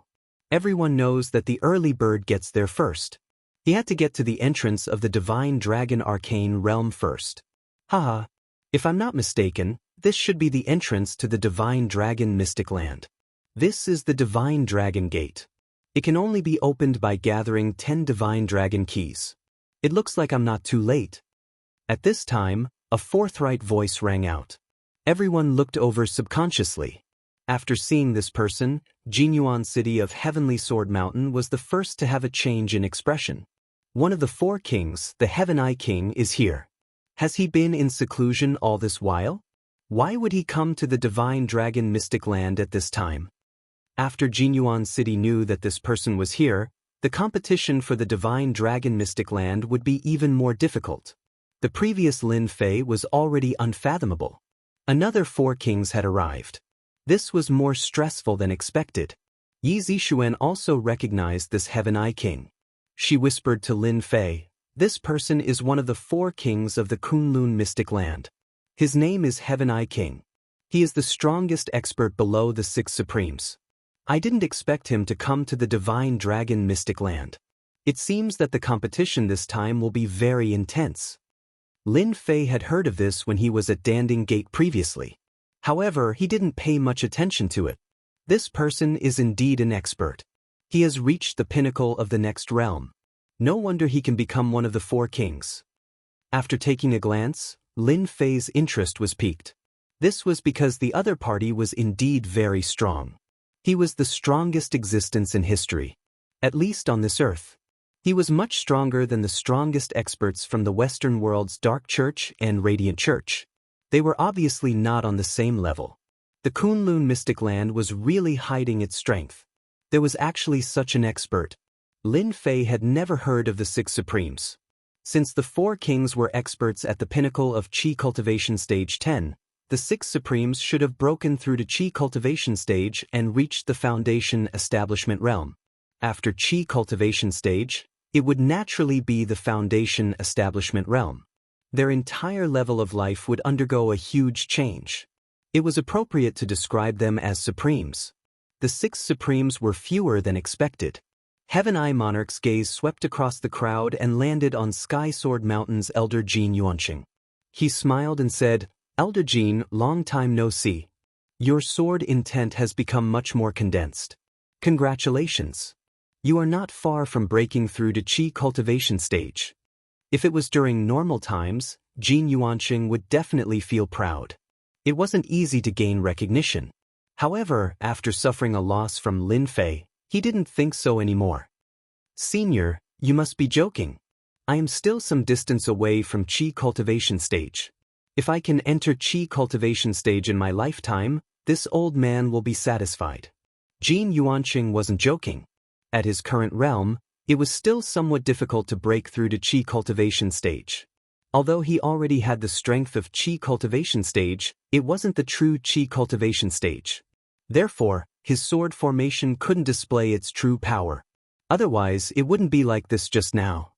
Everyone knows that the early bird gets there first. He had to get to the entrance of the Divine Dragon Arcane Realm first. Haha, if I'm not mistaken, this should be the entrance to the Divine Dragon Mystic Land. This is the Divine Dragon Gate. It can only be opened by gathering 10 Divine Dragon Keys. It looks like I'm not too late. At this time, a forthright voice rang out. Everyone looked over subconsciously. After seeing this person, Jinyuan City of Heavenly Sword Mountain was the first to have a change in expression. One of the 4 kings, the Heaven Eye King, is here. Has he been in seclusion all this while? Why would he come to the Divine Dragon Mystic Land at this time? After Jinyuan City knew that this person was here, the competition for the Divine Dragon Mystic Land would be even more difficult. The previous Lin Fei was already unfathomable. Another 4 kings had arrived. This was more stressful than expected. Yi Zixuan also recognized this Heaven Eye King. She whispered to Lin Fei, "This person is one of the 4 kings of the Kunlun Mystic Land. His name is Heaven Eye King. He is the strongest expert below the 6 Supremes. I didn't expect him to come to the Divine Dragon Mystic Land. It seems that the competition this time will be very intense." Lin Fei had heard of this when he was at Danding Gate previously. However, he didn't pay much attention to it. This person is indeed an expert. He has reached the pinnacle of the next realm. No wonder he can become one of the 4 kings. After taking a glance, Lin Fei's interest was piqued. This was because the other party was indeed very strong. He was the strongest existence in history, at least on this earth. He was much stronger than the strongest experts from the Western world's Dark Church and Radiant Church. They were obviously not on the same level. The Kunlun Mystic Land was really hiding its strength. There was actually such an expert. Lin Fei had never heard of the 6 Supremes. Since the 4 kings were experts at the pinnacle of Qi Cultivation Stage 10, the 6 Supremes should have broken through to Qi Cultivation Stage and reached the Foundation Establishment Realm. After Qi Cultivation Stage, it would naturally be the Foundation Establishment Realm. Their entire level of life would undergo a huge change. It was appropriate to describe them as Supremes. The 6 Supremes were fewer than expected. Heaven Eye Monarch's gaze swept across the crowd and landed on Sky Sword Mountain's Elder Jin Yuanqing. He smiled and said, "Elder Jin, long time no see. Your sword intent has become much more condensed. Congratulations. You are not far from breaking through to qi cultivation stage. If it was during normal times, Jin Yuanqing would definitely feel proud. It wasn't easy to gain recognition. However, after suffering a loss from Lin Fei, he didn't think so anymore. Senior, you must be joking. I am still some distance away from qi cultivation stage. If I can enter qi cultivation stage in my lifetime, this old man will be satisfied. Jin Yuanqing wasn't joking. At his current realm, it was still somewhat difficult to break through to qi cultivation stage. Although he already had the strength of qi cultivation stage, it wasn't the true qi cultivation stage. Therefore, his sword formation couldn't display its true power. Otherwise, it wouldn't be like this just now.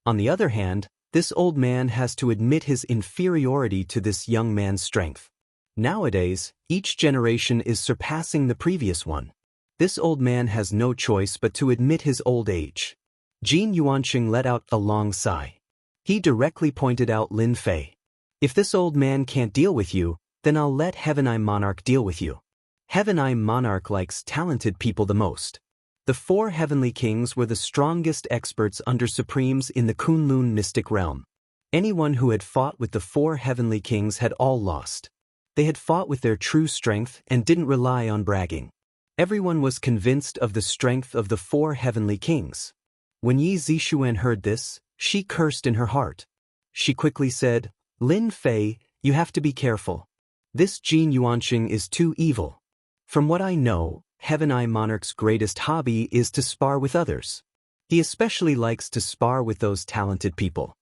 On the other hand, this old man has to admit his inferiority to this young man's strength. Nowadays, each generation is surpassing the previous one. This old man has no choice but to admit his old age. Jin Yuanqing let out a long sigh. He directly pointed out Lin Fei. If this old man can't deal with you, then I'll let Heaven Eye Monarch deal with you. Heaven Eye Monarch likes talented people the most. The 4 heavenly kings were the strongest experts under supremes in the Kunlun mystic realm. Anyone who had fought with the 4 heavenly kings had all lost. They had fought with their true strength and didn't rely on bragging. Everyone was convinced of the strength of the 4 heavenly kings. When Yi Zixuan heard this, she cursed in her heart. She quickly said, Lin Fei, you have to be careful. This Jin Yuanqing is too evil. From what I know, Heaven Eye Monarch's greatest hobby is to spar with others. He especially likes to spar with those talented people.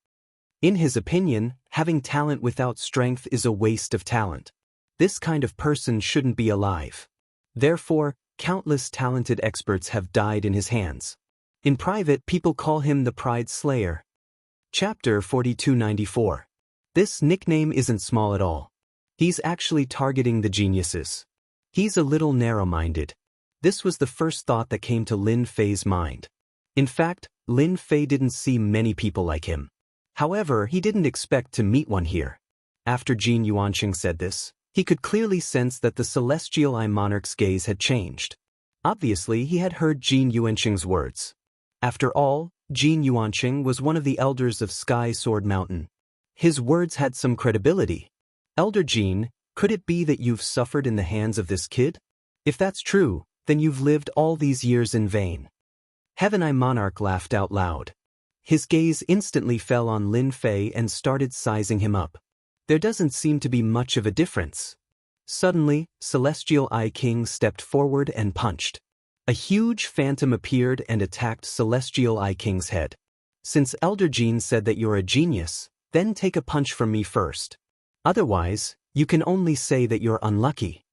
In his opinion, having talent without strength is a waste of talent. This kind of person shouldn't be alive. Therefore, countless talented experts have died in his hands. In private, people call him the Pride Slayer. Chapter 4294. This nickname isn't small at all. He's actually targeting the geniuses. He's a little narrow-minded. This was the first thought that came to Lin Fei's mind. In fact, Lin Fei didn't see many people like him. However, he didn't expect to meet one here. After Jin Yuanqing said this, he could clearly sense that the Celestial Eye Monarch's gaze had changed. Obviously, he had heard Jin Yuanqing's words. After all, Jin Yuanqing was one of the elders of Sky Sword Mountain. His words had some credibility. Elder Jin, could it be that you've suffered in the hands of this kid? If that's true, then you've lived all these years in vain. Heaven Eye Monarch laughed out loud. His gaze instantly fell on Lin Fei and started sizing him up. There doesn't seem to be much of a difference. Suddenly, Celestial Eye King stepped forward and punched. A huge phantom appeared and attacked Celestial Eye King's head. Since Elder Jin said that you're a genius, then take a punch from me first. Otherwise, you can only say that you're unlucky.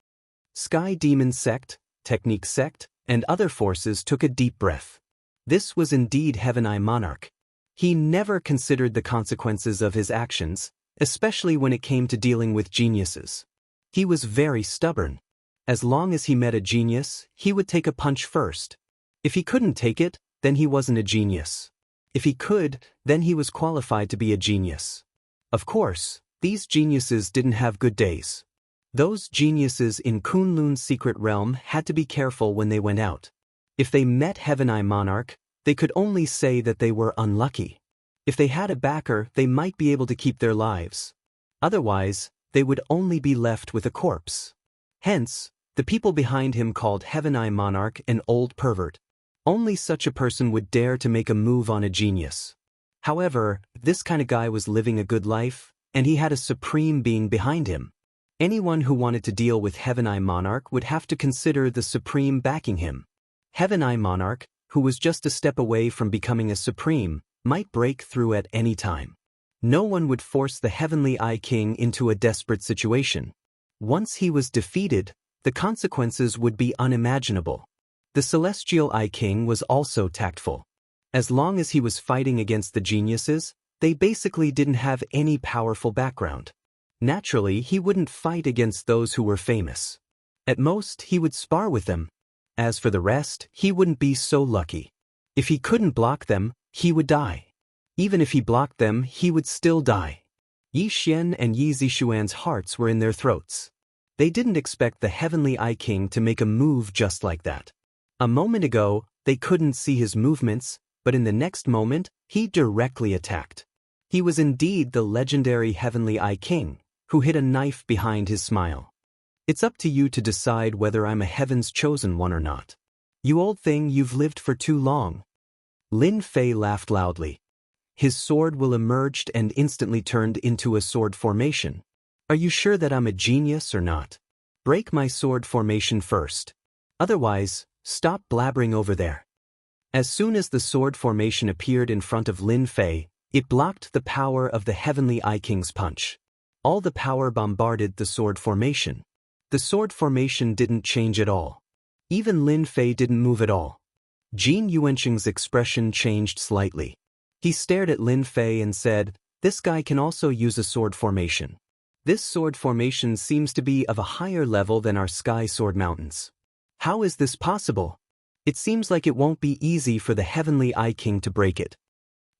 Sky Demon Sect, Technique Sect, and other forces took a deep breath. This was indeed Heaven Eye Monarch. He never considered the consequences of his actions, especially when it came to dealing with geniuses. He was very stubborn. As long as he met a genius, he would take a punch first. If he couldn't take it, then he wasn't a genius. If he could, then he was qualified to be a genius. Of course, these geniuses didn't have good days. Those geniuses in Kunlun's secret realm had to be careful when they went out. If they met Heaven Eye Monarch, they could only say that they were unlucky. If they had a backer, they might be able to keep their lives. Otherwise, they would only be left with a corpse. Hence, the people behind him called Heaven Eye Monarch an old pervert. Only such a person would dare to make a move on a genius. However, this kind of guy was living a good life, and he had a supreme being behind him. Anyone who wanted to deal with Heaven Eye Monarch would have to consider the Supreme backing him. Heaven Eye Monarch, who was just a step away from becoming a Supreme, might break through at any time. No one would force the Heavenly Eye King into a desperate situation. Once he was defeated, the consequences would be unimaginable. The Celestial Eye King was also tactful. As long as he was fighting against the geniuses, they basically didn't have any powerful background. Naturally, he wouldn't fight against those who were famous. At most, he would spar with them. As for the rest, he wouldn't be so lucky. If he couldn't block them, he would die. Even if he blocked them, he would still die. Yi Xian and Yi Zixuan's hearts were in their throats. They didn't expect the Heavenly Eye King to make a move just like that. A moment ago, They couldn't see his movements, but in the next moment, he directly attacked. He was indeed the legendary Heavenly Eye King, who hid a knife behind his smile. It's up to you to decide whether I'm a heaven's chosen one or not. You old thing, you've lived for too long. Lin Fei laughed loudly. His sword will emerged and instantly turned into a sword formation. Are you sure that I'm a genius or not? Break my sword formation first. Otherwise, stop blabbering over there. As soon as the sword formation appeared in front of Lin Fei, it blocked the power of the Heavenly Eye King's punch. All the power bombarded the sword formation. The sword formation didn't change at all. Even Lin Fei didn't move at all. Jin Yuanqing's expression changed slightly. He stared at Lin Fei and said, "This guy can also use a sword formation. This sword formation seems to be of a higher level than our Sky Sword Mountains. How is this possible? It seems like it won't be easy for the Heavenly Eye King to break it."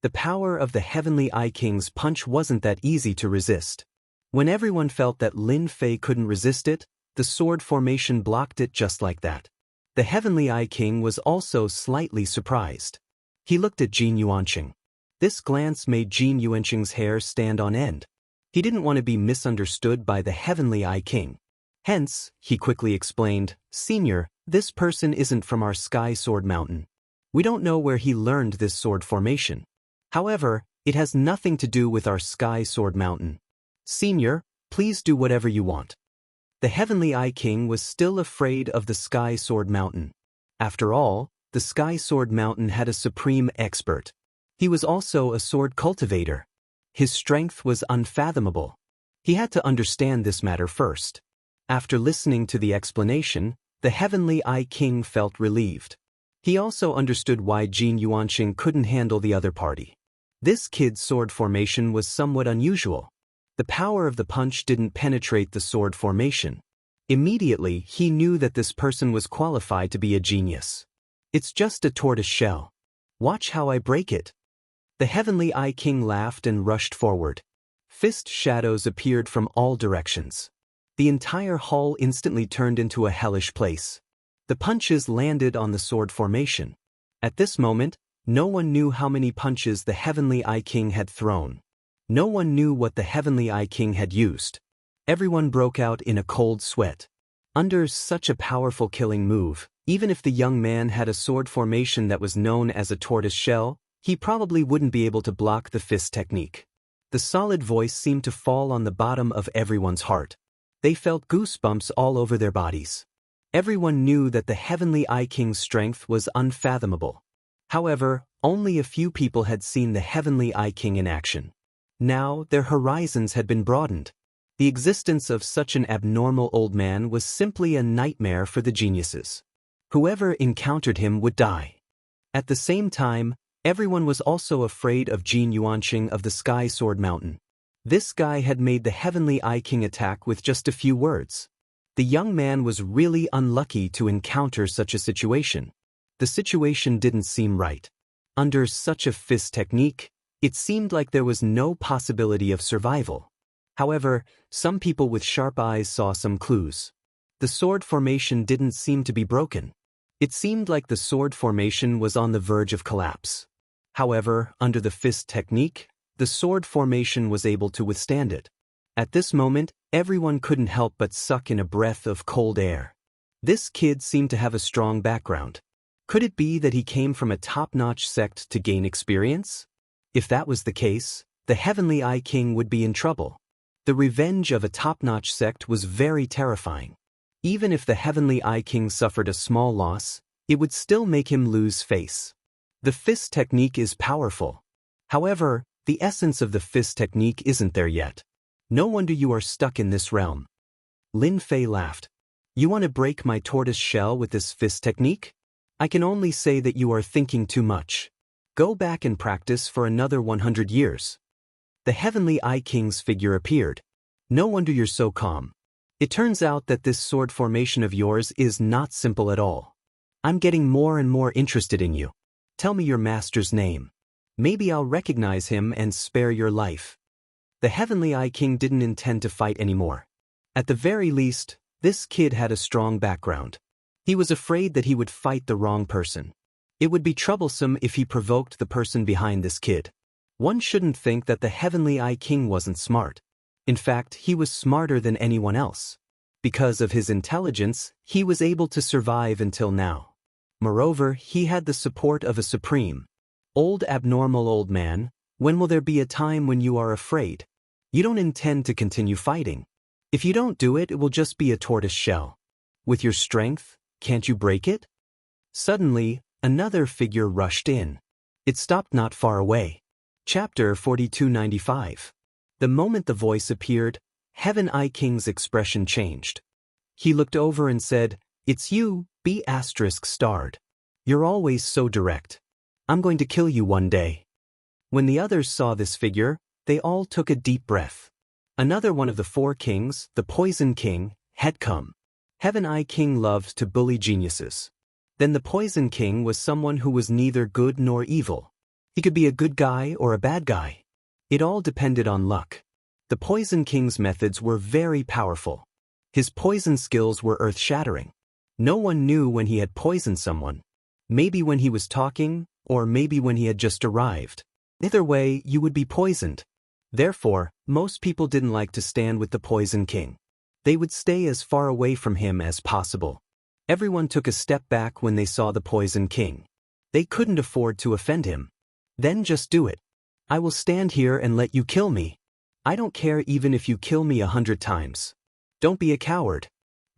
The power of the Heavenly Eye King's punch wasn't that easy to resist. When everyone felt that Lin Fei couldn't resist it, the sword formation blocked it just like that. The Heavenly Eye King was also slightly surprised. He looked at Jin Yuanqing. This glance made Jin Yuanqing's hair stand on end. He didn't want to be misunderstood by the Heavenly Eye King. Hence, he quickly explained, "Senior, this person isn't from our Sky Sword Mountain. We don't know where he learned this sword formation. However, it has nothing to do with our Sky Sword Mountain. Senior, please do whatever you want." The Heavenly Eye King was still afraid of the Sky Sword Mountain. After all, the Sky Sword Mountain had a supreme expert. He was also a sword cultivator. His strength was unfathomable. He had to understand this matter first. After listening to the explanation, the Heavenly Eye King felt relieved. He also understood why Jin Yuanqing couldn't handle the other party. This kid's sword formation was somewhat unusual. The power of the punch didn't penetrate the sword formation. Immediately, he knew that this person was qualified to be a genius. "It's just a tortoise shell. Watch how I break it." The Heavenly Eye King laughed and rushed forward. Fist shadows appeared from all directions. The entire hall instantly turned into a hellish place. The punches landed on the sword formation. At this moment, no one knew how many punches the Heavenly Eye King had thrown. No one knew what the Heavenly Eye King had used. Everyone broke out in a cold sweat. Under such a powerful killing move, even if the young man had a sword formation that was known as a tortoise shell, he probably wouldn't be able to block the fist technique. The solid voice seemed to fall on the bottom of everyone's heart. They felt goosebumps all over their bodies. Everyone knew that the Heavenly Eye King's strength was unfathomable. However, only a few people had seen the Heavenly Eye King in action. Now, their horizons had been broadened. The existence of such an abnormal old man was simply a nightmare for the geniuses. Whoever encountered him would die. At the same time, everyone was also afraid of Jin Yuanqing of the Sky Sword Mountain. This guy had made the Heavenly Eye King attack with just a few words. The young man was really unlucky to encounter such a situation. The situation didn't seem right. Under such a fist technique, it seemed like there was no possibility of survival. However, some people with sharp eyes saw some clues. The sword formation didn't seem to be broken. It seemed like the sword formation was on the verge of collapse. However, under the fist technique, the sword formation was able to withstand it. At this moment, everyone couldn't help but suck in a breath of cold air. This kid seemed to have a strong background. Could it be that he came from a top-notch sect to gain experience? If that was the case, the Heavenly Eye King would be in trouble. The revenge of a top-notch sect was very terrifying. Even if the Heavenly Eye King suffered a small loss, it would still make him lose face. The fist technique is powerful. However, the essence of the fist technique isn't there yet. No wonder you are stuck in this realm. Lin Fei laughed. "You want to break my tortoise shell with this fist technique? I can only say that you are thinking too much. Go back and practice for another 100 years. The Heavenly Eye King's figure appeared. "No wonder you're so calm. It turns out that this sword formation of yours is not simple at all. I'm getting more and more interested in you. Tell me your master's name. Maybe I'll recognize him and spare your life." The Heavenly Eye King didn't intend to fight anymore. At the very least, this kid had a strong background. He was afraid that he would fight the wrong person. It would be troublesome if he provoked the person behind this kid. One shouldn't think that the Heavenly Eye King wasn't smart. In fact, he was smarter than anyone else. Because of his intelligence, he was able to survive until now. Moreover, he had the support of a supreme, abnormal old man. When will there be a time when you are afraid? You don't intend to continue fighting. If you don't do it, it will just be a tortoise shell. With your strength, can't you break it? Suddenly, another figure rushed in. It stopped not far away. Chapter 4295. The moment the voice appeared, Heaven Eye King's expression changed. He looked over and said, "It's you, B*****. You're always so direct. I'm going to kill you one day." When the others saw this figure, they all took a deep breath. Another one of the four kings, the Poison King, had come. Heaven Eye King loved to bully geniuses. Then the Poison King was someone who was neither good nor evil. He could be a good guy or a bad guy. It all depended on luck. The Poison King's methods were very powerful. His poison skills were earth-shattering. No one knew when he had poisoned someone. Maybe when he was talking, or maybe when he had just arrived. Either way, you would be poisoned. Therefore, most people didn't like to stand with the Poison King. They would stay as far away from him as possible. Everyone took a step back when they saw the Poison King. They couldn't afford to offend him. Then just do it. I will stand here and let you kill me. I don't care even if you kill me 100 times. Don't be a coward.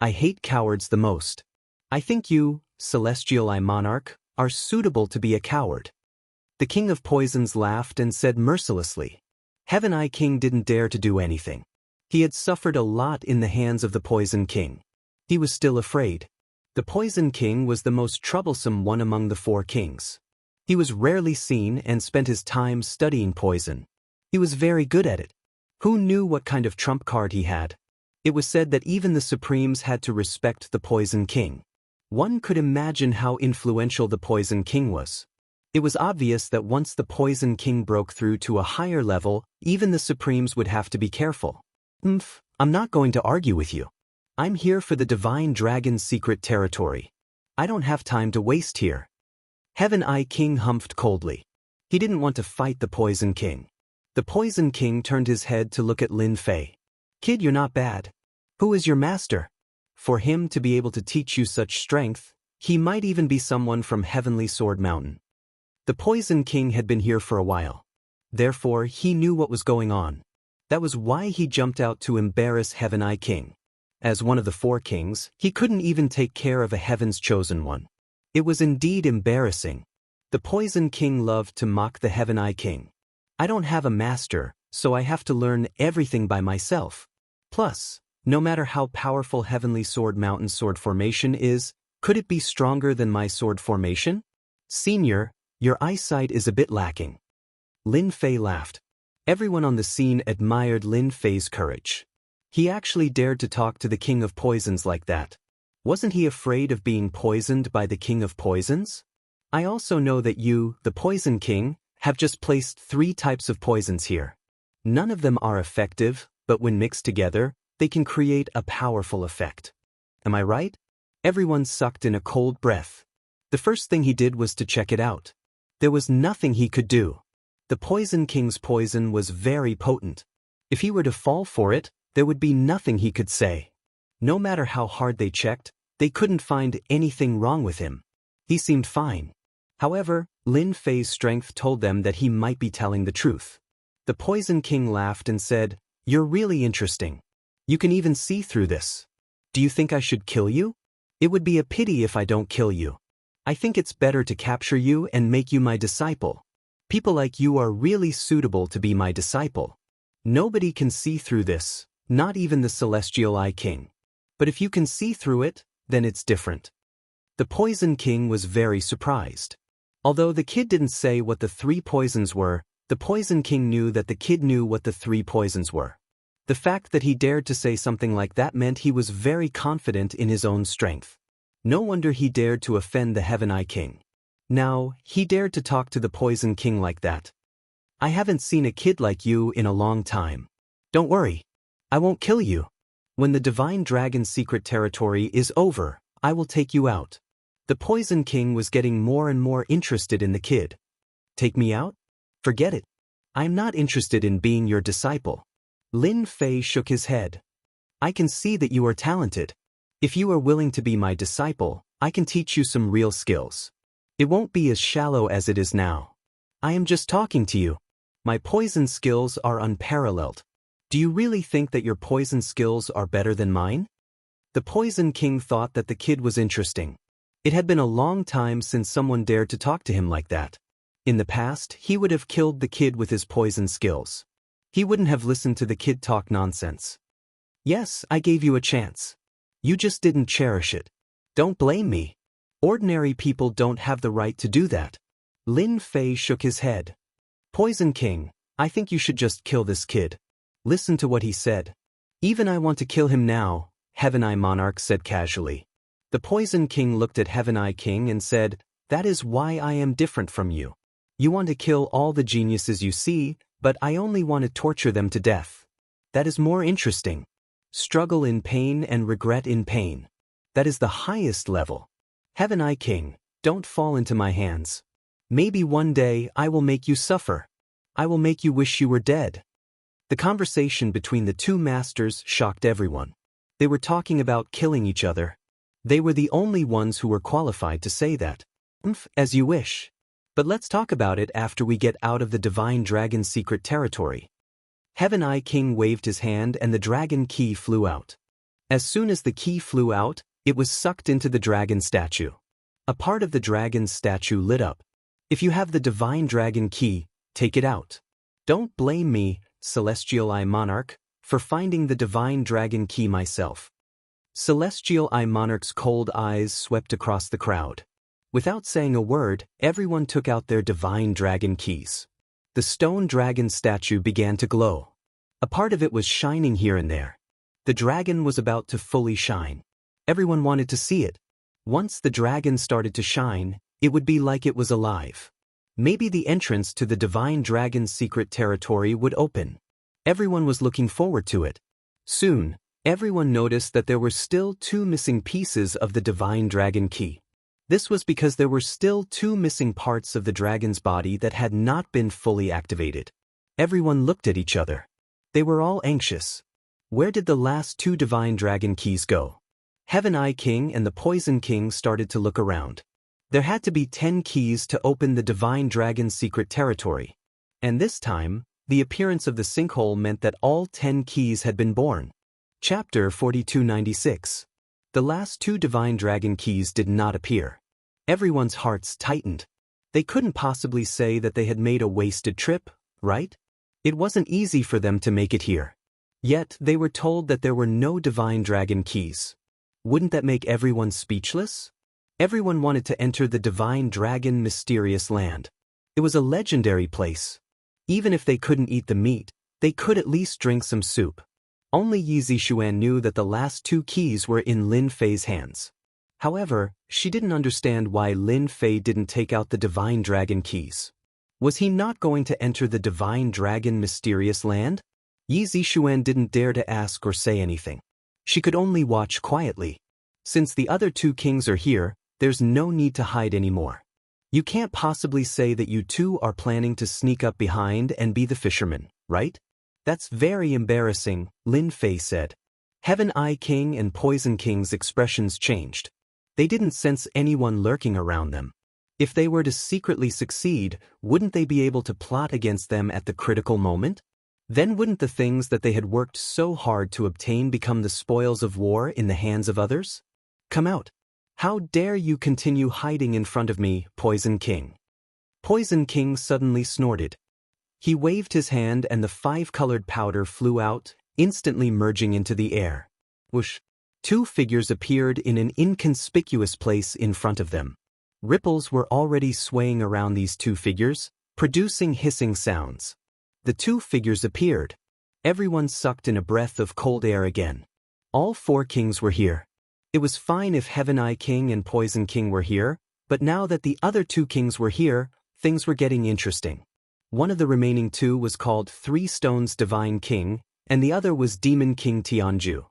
I hate cowards the most. I think you, Celestial Eye Monarch, are suitable to be a coward. The King of Poisons laughed and said mercilessly. Heaven Eye King didn't dare to do anything. He had suffered a lot in the hands of the Poison King. He was still afraid. The Poison King was the most troublesome one among the four kings. He was rarely seen and spent his time studying poison. He was very good at it. Who knew what kind of trump card he had? It was said that even the Supremes had to respect the Poison King. One could imagine how influential the Poison King was. It was obvious that once the Poison King broke through to a higher level, even the Supremes would have to be careful. I'm not going to argue with you. I'm here for the Divine Dragon's secret territory. I don't have time to waste here. Heaven Eye King humphed coldly. He didn't want to fight the Poison King. The Poison King turned his head to look at Lin Fei. Kid, you're not bad. Who is your master? For him to be able to teach you such strength, he might even be someone from Heavenly Sword Mountain. The Poison King had been here for a while. Therefore, he knew what was going on. That was why he jumped out to embarrass Heaven Eye King. As one of the four kings, he couldn't even take care of a Heaven's chosen one. It was indeed embarrassing. The Poison King loved to mock the Heaven Eye King. I don't have a master, so I have to learn everything by myself. Plus, no matter how powerful Heavenly Sword Mountain's sword formation is, could it be stronger than my sword formation? Senior, your eyesight is a bit lacking. Lin Fei laughed. Everyone on the scene admired Lin Fei's courage. He actually dared to talk to the King of Poisons like that. Wasn't he afraid of being poisoned by the King of Poisons? I also know that you, the Poison King, have just placed 3 types of poisons here. None of them are effective, but when mixed together, they can create a powerful effect. Am I right? Everyone sucked in a cold breath. The first thing he did was to check it out. There was nothing he could do. The Poison King's poison was very potent. If he were to fall for it, there would be nothing he could say. No matter how hard they checked, they couldn't find anything wrong with him. He seemed fine. However, Lin Fei's strength told them that he might be telling the truth. The Poison King laughed and said, "You're really interesting. You can even see through this. Do you think I should kill you? It would be a pity if I don't kill you. I think it's better to capture you and make you my disciple. People like you are really suitable to be my disciple. Nobody can see through this, not even the Celestial Eye King. But if you can see through it, then it's different." The Poison King was very surprised. Although the kid didn't say what the 3 poisons were, the Poison King knew that the kid knew what the 3 poisons were. The fact that he dared to say something like that meant he was very confident in his own strength. No wonder he dared to offend the Heaven Eye King. Now, he dared to talk to the Poison King like that. I haven't seen a kid like you in a long time. Don't worry. I won't kill you. When the Divine Dragon's secret territory is over, I will take you out. The Poison King was getting more and more interested in the kid. Take me out? Forget it. I'm not interested in being your disciple. Lin Fei shook his head. I can see that you are talented. If you are willing to be my disciple, I can teach you some real skills. It won't be as shallow as it is now. I am just talking to you. My poison skills are unparalleled. Do you really think that your poison skills are better than mine? The Poison King thought that the kid was interesting. It had been a long time since someone dared to talk to him like that. In the past, he would have killed the kid with his poison skills. He wouldn't have listened to the kid talk nonsense. Yes, I gave you a chance. You just didn't cherish it. Don't blame me. Ordinary people don't have the right to do that. Lin Fei shook his head. Poison King, I think you should just kill this kid. Listen to what he said. Even I want to kill him now, Heaven Eye Monarch said casually. The Poison King looked at Heaven Eye King and said, that is why I am different from you. You want to kill all the geniuses you see, but I only want to torture them to death. That is more interesting. Struggle in pain and regret in pain. That is the highest level. Heaven Eye King, don't fall into my hands. Maybe one day I will make you suffer. I will make you wish you were dead. The conversation between the two masters shocked everyone. They were talking about killing each other. They were the only ones who were qualified to say that. As you wish. But let's talk about it after we get out of the Divine Dragon's secret territory. Heaven Eye King waved his hand and the dragon key flew out. As soon as the key flew out, it was sucked into the dragon statue. A part of the dragon's statue lit up. If you have the Divine Dragon key, take it out. Don't blame me, Celestial Eye Monarch, for finding the Divine Dragon key myself. Celestial Eye Monarch's cold eyes swept across the crowd. Without saying a word, everyone took out their Divine Dragon keys. The stone dragon statue began to glow. A part of it was shining here and there. The dragon was about to fully shine. Everyone wanted to see it. Once the dragon started to shine, it would be like it was alive. Maybe the entrance to the Divine Dragon's secret territory would open. Everyone was looking forward to it. Soon, everyone noticed that there were still 2 missing pieces of the Divine Dragon key. This was because there were still 2 missing parts of the dragon's body that had not been fully activated. Everyone looked at each other. They were all anxious. Where did the last 2 Divine Dragon keys go? Heaven Eye King and the Poison King started to look around. There had to be 10 keys to open the Divine Dragon's secret territory. And this time, the appearance of the sinkhole meant that all 10 keys had been born. Chapter 4296. The last 2 Divine Dragon keys did not appear. Everyone's hearts tightened. They couldn't possibly say that they had made a wasted trip, right? It wasn't easy for them to make it here. Yet, they were told that there were no Divine Dragon keys. Wouldn't that make everyone speechless? Everyone wanted to enter the Divine Dragon mysterious land. It was a legendary place. Even if they couldn't eat the meat, they could at least drink some soup. Only Yi Zixuan knew that the last 2 keys were in Lin Fei's hands. However, she didn't understand why Lin Fei didn't take out the Divine Dragon keys. Was he not going to enter the Divine Dragon mysterious land? Yi Zixuan didn't dare to ask or say anything. She could only watch quietly. Since the other 2 kings are here, there's no need to hide anymore. You can't possibly say that you 2 are planning to sneak up behind and be the fisherman, right? That's very embarrassing, Lin Fei said. Heaven Eye King and Poison King's expressions changed. They didn't sense anyone lurking around them. If they were to secretly succeed, wouldn't they be able to plot against them at the critical moment? Then wouldn't the things that they had worked so hard to obtain become the spoils of war in the hands of others? Come out. How dare you continue hiding in front of me, Poison King? Poison King suddenly snorted. He waved his hand and the 5-colored powder flew out, instantly merging into the air. Whoosh! 2 figures appeared in an inconspicuous place in front of them. Ripples were already swaying around these 2 figures, producing hissing sounds. The 2 figures appeared. Everyone sucked in a breath of cold air again. All 4 kings were here. It was fine if Heaven Eye King and Poison King were here, but now that the other 2 kings were here, things were getting interesting. One of the remaining 2 was called 3 Stones Divine King, and the other was Demon King Tianju.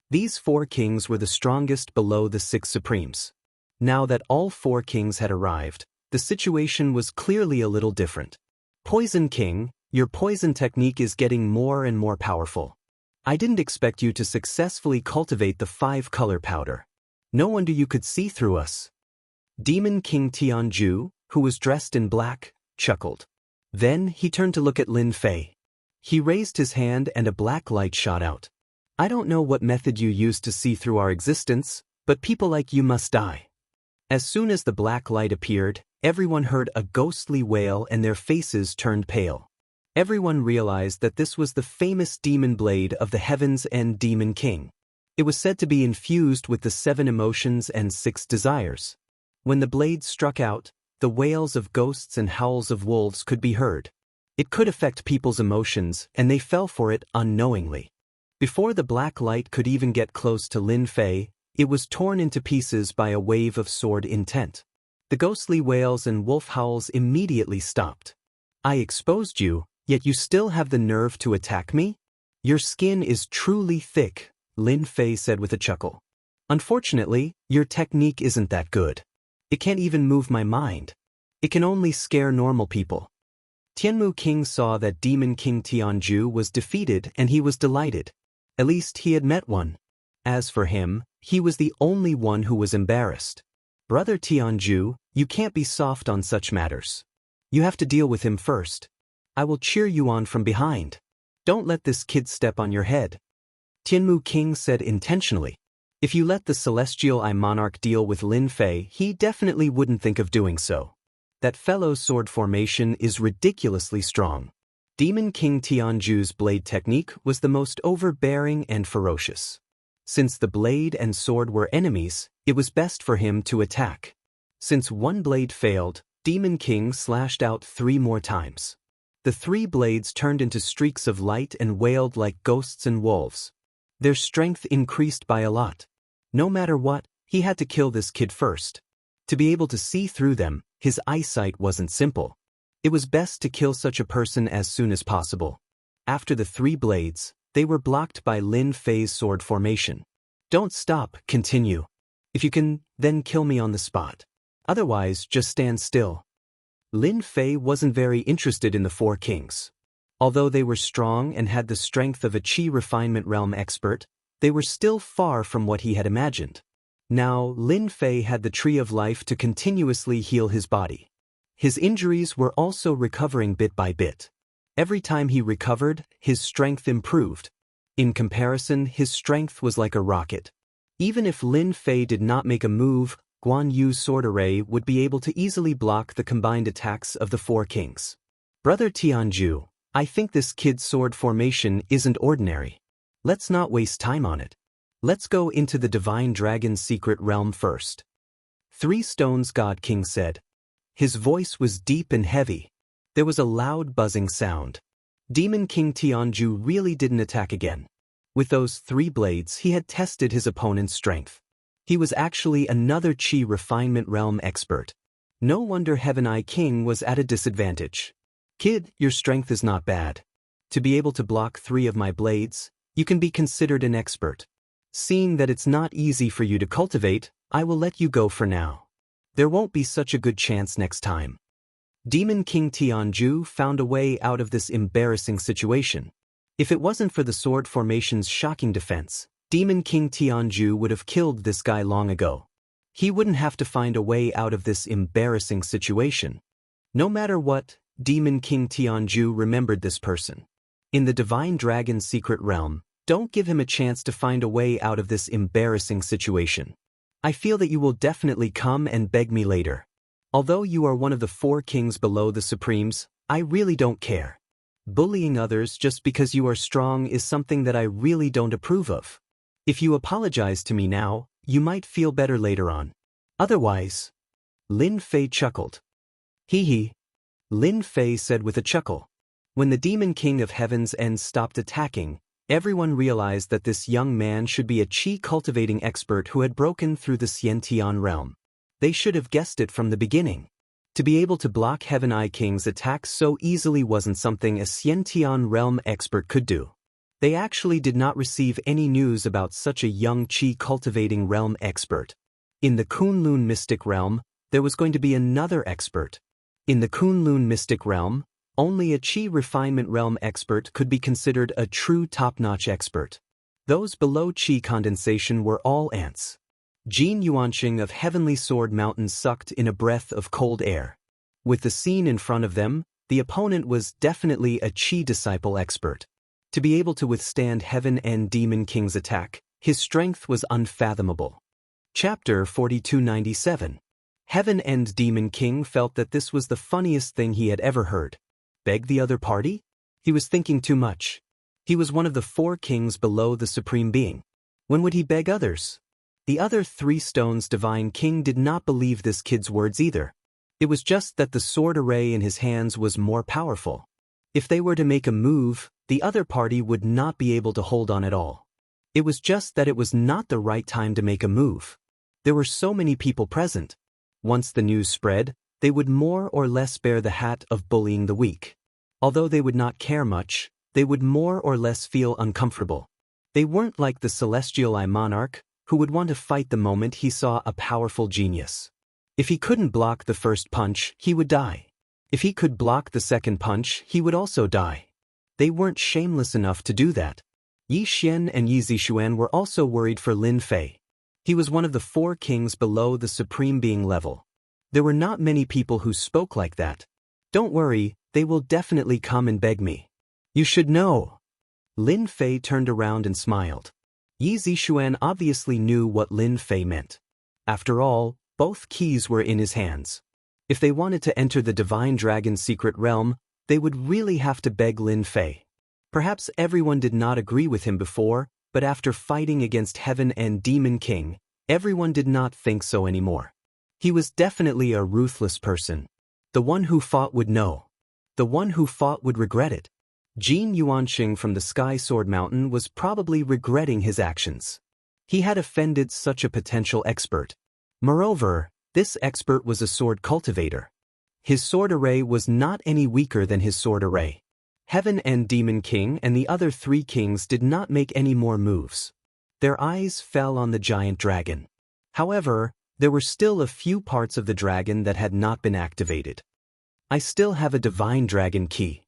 These 4 kings were the strongest below the 6 Supremes. Now that all 4 kings had arrived, the situation was clearly a little different. Poison King, your poison technique is getting more and more powerful. I didn't expect you to successfully cultivate the 5-color powder. No wonder you could see through us. Demon King Tianju, who was dressed in black, chuckled. Then he turned to look at Lin Fei. He raised his hand and a black light shot out. I don't know what method you used to see through our existence, but people like you must die. As soon as the black light appeared, everyone heard a ghostly wail and their faces turned pale. Everyone realized that this was the famous demon blade of the heavens and Demon King. It was said to be infused with the 7 emotions and 6 desires. When the blade struck out, the wails of ghosts and howls of wolves could be heard. It could affect people's emotions, and they fell for it unknowingly. Before the black light could even get close to Lin Fei, it was torn into pieces by a wave of sword intent. The ghostly wails and wolf howls immediately stopped. I exposed you, yet you still have the nerve to attack me? Your skin is truly thick, Lin Fei said with a chuckle. Unfortunately, your technique isn't that good. It can't even move my mind. It can only scare normal people. Tianmu King saw that Demon King Tianju was defeated and he was delighted. At least he had met one. As for him, he was the only one who was embarrassed. Brother Tianju, you can't be soft on such matters. You have to deal with him first. I will cheer you on from behind. Don't let this kid step on your head. Tianmu King said intentionally. If you let the Celestial Eye Monarch deal with Lin Fei, he definitely wouldn't think of doing so. That fellow's sword formation is ridiculously strong. Demon King Tianju's blade technique was the most overbearing and ferocious. Since the blade and sword were enemies, it was best for him to attack. Since one blade failed, Demon King slashed out 3 more times. The 3 blades turned into streaks of light and wailed like ghosts and wolves. Their strength increased by a lot. No matter what, he had to kill this kid first. To be able to see through them, his eyesight wasn't simple. It was best to kill such a person as soon as possible. After the 3 blades, they were blocked by Lin Fei's sword formation. Don't stop, continue. If you can, then kill me on the spot. Otherwise, just stand still. Lin Fei wasn't very interested in the 4 kings. Although they were strong and had the strength of a Qi refinement realm expert, they were still far from what he had imagined. Now, Lin Fei had the Tree of Life to continuously heal his body. His injuries were also recovering bit by bit. Every time he recovered, his strength improved. In comparison, his strength was like a rocket. Even if Lin Fei did not make a move, Guan Yu's sword array would be able to easily block the combined attacks of the 4 kings. Brother Tianju, I think this kid's sword formation isn't ordinary. Let's not waste time on it. Let's go into the Divine Dragon's secret realm first. 3 Stones God King said. His voice was deep and heavy. There was a loud buzzing sound. Demon King Tianju really didn't attack again. With those 3 blades he had tested his opponent's strength. He was actually another Qi refinement realm expert. No wonder Heaven Eye King was at a disadvantage. Kid, your strength is not bad. To be able to block 3 of my blades, you can be considered an expert. Seeing that it's not easy for you to cultivate, I will let you go for now. There won't be such a good chance next time. Demon King Tianju found a way out of this embarrassing situation. If it wasn't for the sword formation's shocking defense, Demon King Tianju would have killed this guy long ago. He wouldn't have to find a way out of this embarrassing situation. No matter what, Demon King Tianju remembered this person. In the Divine Dragon's secret realm, don't give him a chance to find a way out of this embarrassing situation. I feel that you will definitely come and beg me later. Although you are one of the 4 kings below the Supremes, I really don't care. Bullying others just because you are strong is something that I really don't approve of. If you apologize to me now, you might feel better later on. Otherwise, Lin Fei chuckled. Hee hee. Lin Fei said with a chuckle. When the Demon King of Heaven's End stopped attacking, everyone realized that this young man should be a Qi cultivating expert who had broken through the Xiantian realm. They should have guessed it from the beginning. To be able to block Heaven Eye King's attacks so easily wasn't something a Xiantian realm expert could do. They actually did not receive any news about such a young Qi cultivating realm expert. In the Kunlun mystic realm, there was going to be another expert. In the Kunlun mystic realm, only a Qi refinement realm expert could be considered a true top-notch expert. Those below Qi condensation were all ants. Jin Yuanqing of Heavenly Sword Mountain sucked in a breath of cold air. With the scene in front of them, the opponent was definitely a Qi disciple expert. To be able to withstand Heaven and Demon King's attack, his strength was unfathomable. Chapter 4297. Heaven and Demon King felt that this was the funniest thing he had ever heard. Beg the other party? He was thinking too much. He was one of the 4 kings below the Supreme Being. When would he beg others? The other 3 stones Divine King did not believe this kid's words either. It was just that the sword array in his hands was more powerful. If they were to make a move, the other party would not be able to hold on at all. It was just that it was not the right time to make a move. There were so many people present. Once the news spread, they would more or less bear the hat of bullying the weak. Although they would not care much, they would more or less feel uncomfortable. They weren't like the Celestial Eye Monarch, who would want to fight the moment he saw a powerful genius. If he couldn't block the first punch, he would die. If he could block the second punch, he would also die. They weren't shameless enough to do that. Yi Xian and Yi Zixuan were also worried for Lin Fei. He was one of the 4 kings below the Supreme Being level. There were not many people who spoke like that. Don't worry, they will definitely come and beg me. You should know. Lin Fei turned around and smiled. Yi Zixuan obviously knew what Lin Fei meant. After all, both keys were in his hands. If they wanted to enter the Divine Dragon's secret realm, they would really have to beg Lin Fei. Perhaps everyone did not agree with him before, but after fighting against Heaven and Demon King, everyone did not think so anymore. He was definitely a ruthless person. The one who fought would know. The one who fought would regret it. Jin Yuanqing from the Sky Sword Mountain was probably regretting his actions. He had offended such a potential expert. Moreover, this expert was a sword cultivator. His sword array was not any weaker than his sword array. Heaven and Demon King and the other 3 kings did not make any more moves. Their eyes fell on the giant dragon. However, there were still a few parts of the dragon that had not been activated. I still have a Divine Dragon key.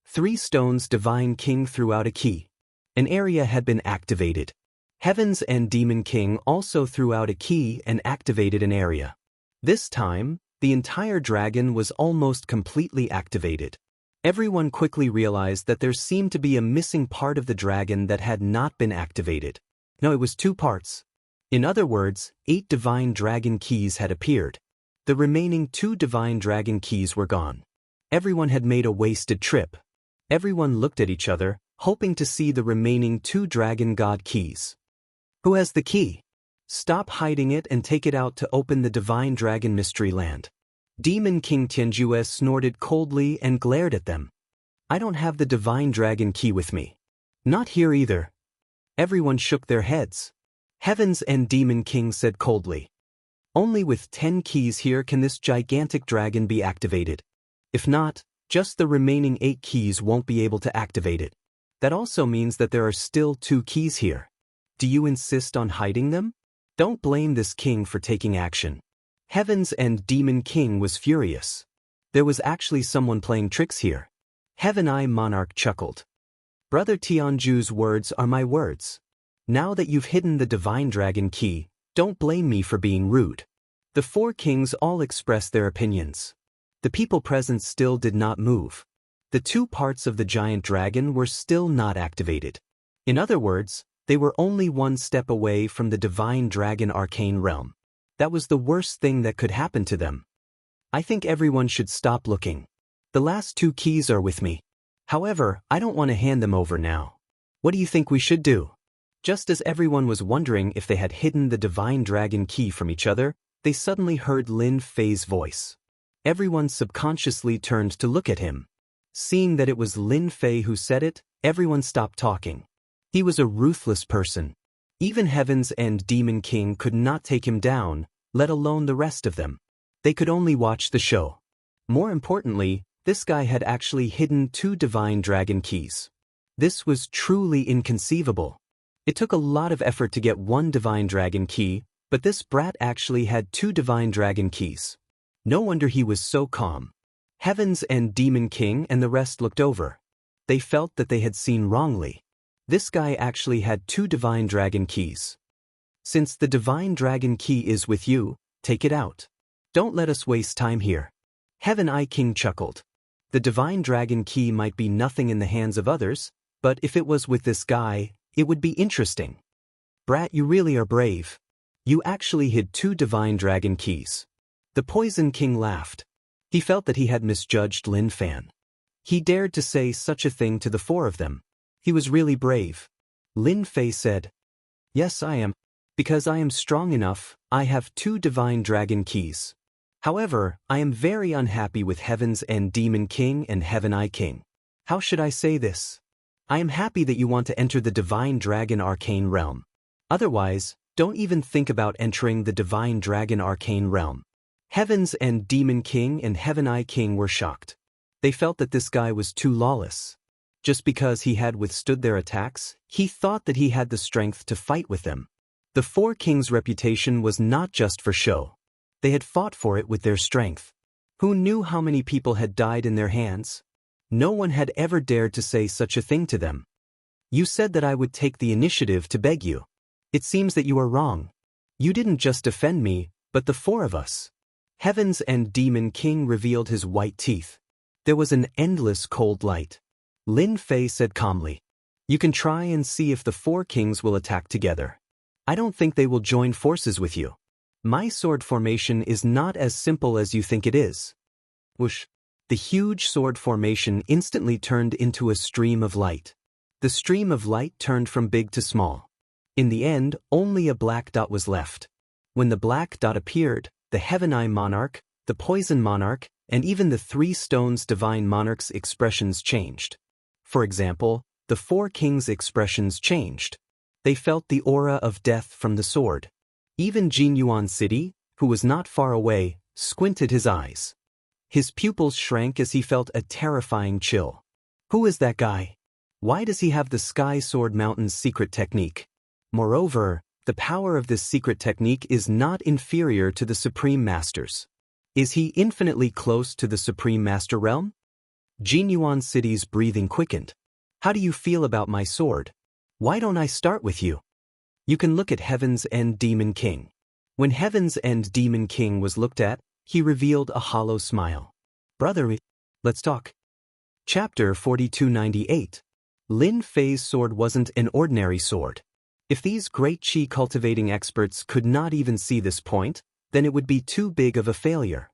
3 stones Divine King threw out a key. An area had been activated. Heavens and Demon King also threw out a key and activated an area. This time, the entire dragon was almost completely activated. Everyone quickly realized that there seemed to be a missing part of the dragon that had not been activated. No, it was 2 parts. In other words, 8 Divine Dragon keys had appeared. The remaining 2 Divine Dragon keys were gone. Everyone had made a wasted trip. Everyone looked at each other, hoping to see the remaining 2 Dragon God keys. Who has the key? Stop hiding it and take it out to open the Divine Dragon Mystery Land. Demon King Tianjue snorted coldly and glared at them. I don't have the Divine Dragon key with me. Not here either. Everyone shook their heads. Heavens and Demon King said coldly. Only with 10 keys here can this gigantic dragon be activated. If not, just the remaining 8 keys won't be able to activate it. That also means that there are still 2 keys here. Do you insist on hiding them? Don't blame this king for taking action. Heavens and Demon King was furious. There was actually someone playing tricks here. Heaven Eye Monarch chuckled. Brother Tianju's words are my words. Now that you've hidden the Divine Dragon key, don't blame me for being rude. The 4 kings all expressed their opinions. The people present still did not move. The 2 parts of the giant dragon were still not activated. In other words, they were only 1 step away from the Divine Dragon Arcane Realm. That was the worst thing that could happen to them. I think everyone should stop looking. The last 2 keys are with me. However, I don't want to hand them over now. What do you think we should do? Just as everyone was wondering if they had hidden the Divine Dragon key from each other, they suddenly heard Lin Fei's voice. Everyone subconsciously turned to look at him. Seeing that it was Lin Fei who said it, everyone stopped talking. He was a ruthless person. Even Heavens and Demon King could not take him down, let alone the rest of them. They could only watch the show. More importantly, this guy had actually hidden 2 Divine Dragon keys. This was truly inconceivable. It took a lot of effort to get 1 Divine Dragon key, But this brat actually had 2 divine dragon keys. No wonder he was so calm. Heaven's End Demon King and the rest looked over. They felt that they had seen wrongly. This guy actually had 2 divine dragon keys. Since the divine dragon key is with you, take it out. Don't let us waste time here. Heaven Eye King chuckled. The divine dragon key might be nothing in the hands of others, but if it was with this guy, it would be interesting. Brat, you really are brave. You actually hid 2 divine dragon keys. The Poison King laughed. He felt that he had misjudged Lin Fan. He dared to say such a thing to the 4 of them. He was really brave. Lin Fei said, "Yes, I am. Because I am strong enough, I have 2 divine dragon keys. However, I am very unhappy with Heaven's End Demon King and Heaven Eye King. How should I say this? I am happy that you want to enter the Divine Dragon Arcane Realm. Otherwise, don't even think about entering the Divine Dragon Arcane Realm." Heaven's End Demon King and Heaven Eye King were shocked. They felt that this guy was too lawless. Just because he had withstood their attacks, he thought that he had the strength to fight with them. The 4 kings' reputation was not just for show. They had fought for it with their strength. Who knew how many people had died in their hands? No one had ever dared to say such a thing to them. You said that I would take the initiative to beg you. It seems that you are wrong. You didn't just defend me, but the 4 of us. Heaven's End Demon King revealed his white teeth. There was an endless cold light. Lin Fei said calmly, "You can try and see if the 4 kings will attack together. I don't think they will join forces with you. My sword formation is not as simple as you think it is." Whoosh! The huge sword formation instantly turned into a stream of light. The stream of light turned from big to small. In the end, only a black dot was left. When the black dot appeared, the Heaven Eye Monarch, the Poison Monarch, and even the 3 stones Divine Monarch's expressions changed. For example, the 4 kings' expressions changed. They felt the aura of death from the sword. Even Jinyuan City, who was not far away, squinted his eyes. His pupils shrank as he felt a terrifying chill. Who is that guy? Why does he have the Sky Sword Mountain's secret technique? Moreover, the power of this secret technique is not inferior to the Supreme Master's. Is he infinitely close to the Supreme Master realm? Jinyuan City's breathing quickened. How do you feel about my sword? Why don't I start with you? You can look at Heaven's End Demon King. When Heaven's End Demon King was looked at, he revealed a hollow smile. Brother, let's talk. Chapter 4298. Lin Fei's sword wasn't an ordinary sword. If these great chi cultivating experts could not even see this point, then it would be too big of a failure.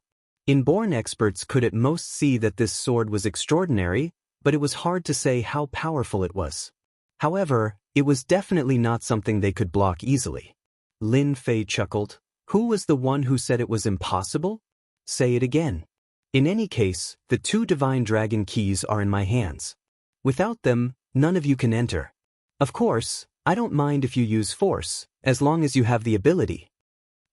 Inborn experts could at most see that this sword was extraordinary, but it was hard to say how powerful it was. However, it was definitely not something they could block easily. Lin Fei chuckled. Who was the one who said it was impossible? Say it again. In any case, the 2 divine dragon keys are in my hands. Without them, none of you can enter. Of course, I don't mind if you use force, as long as you have the ability.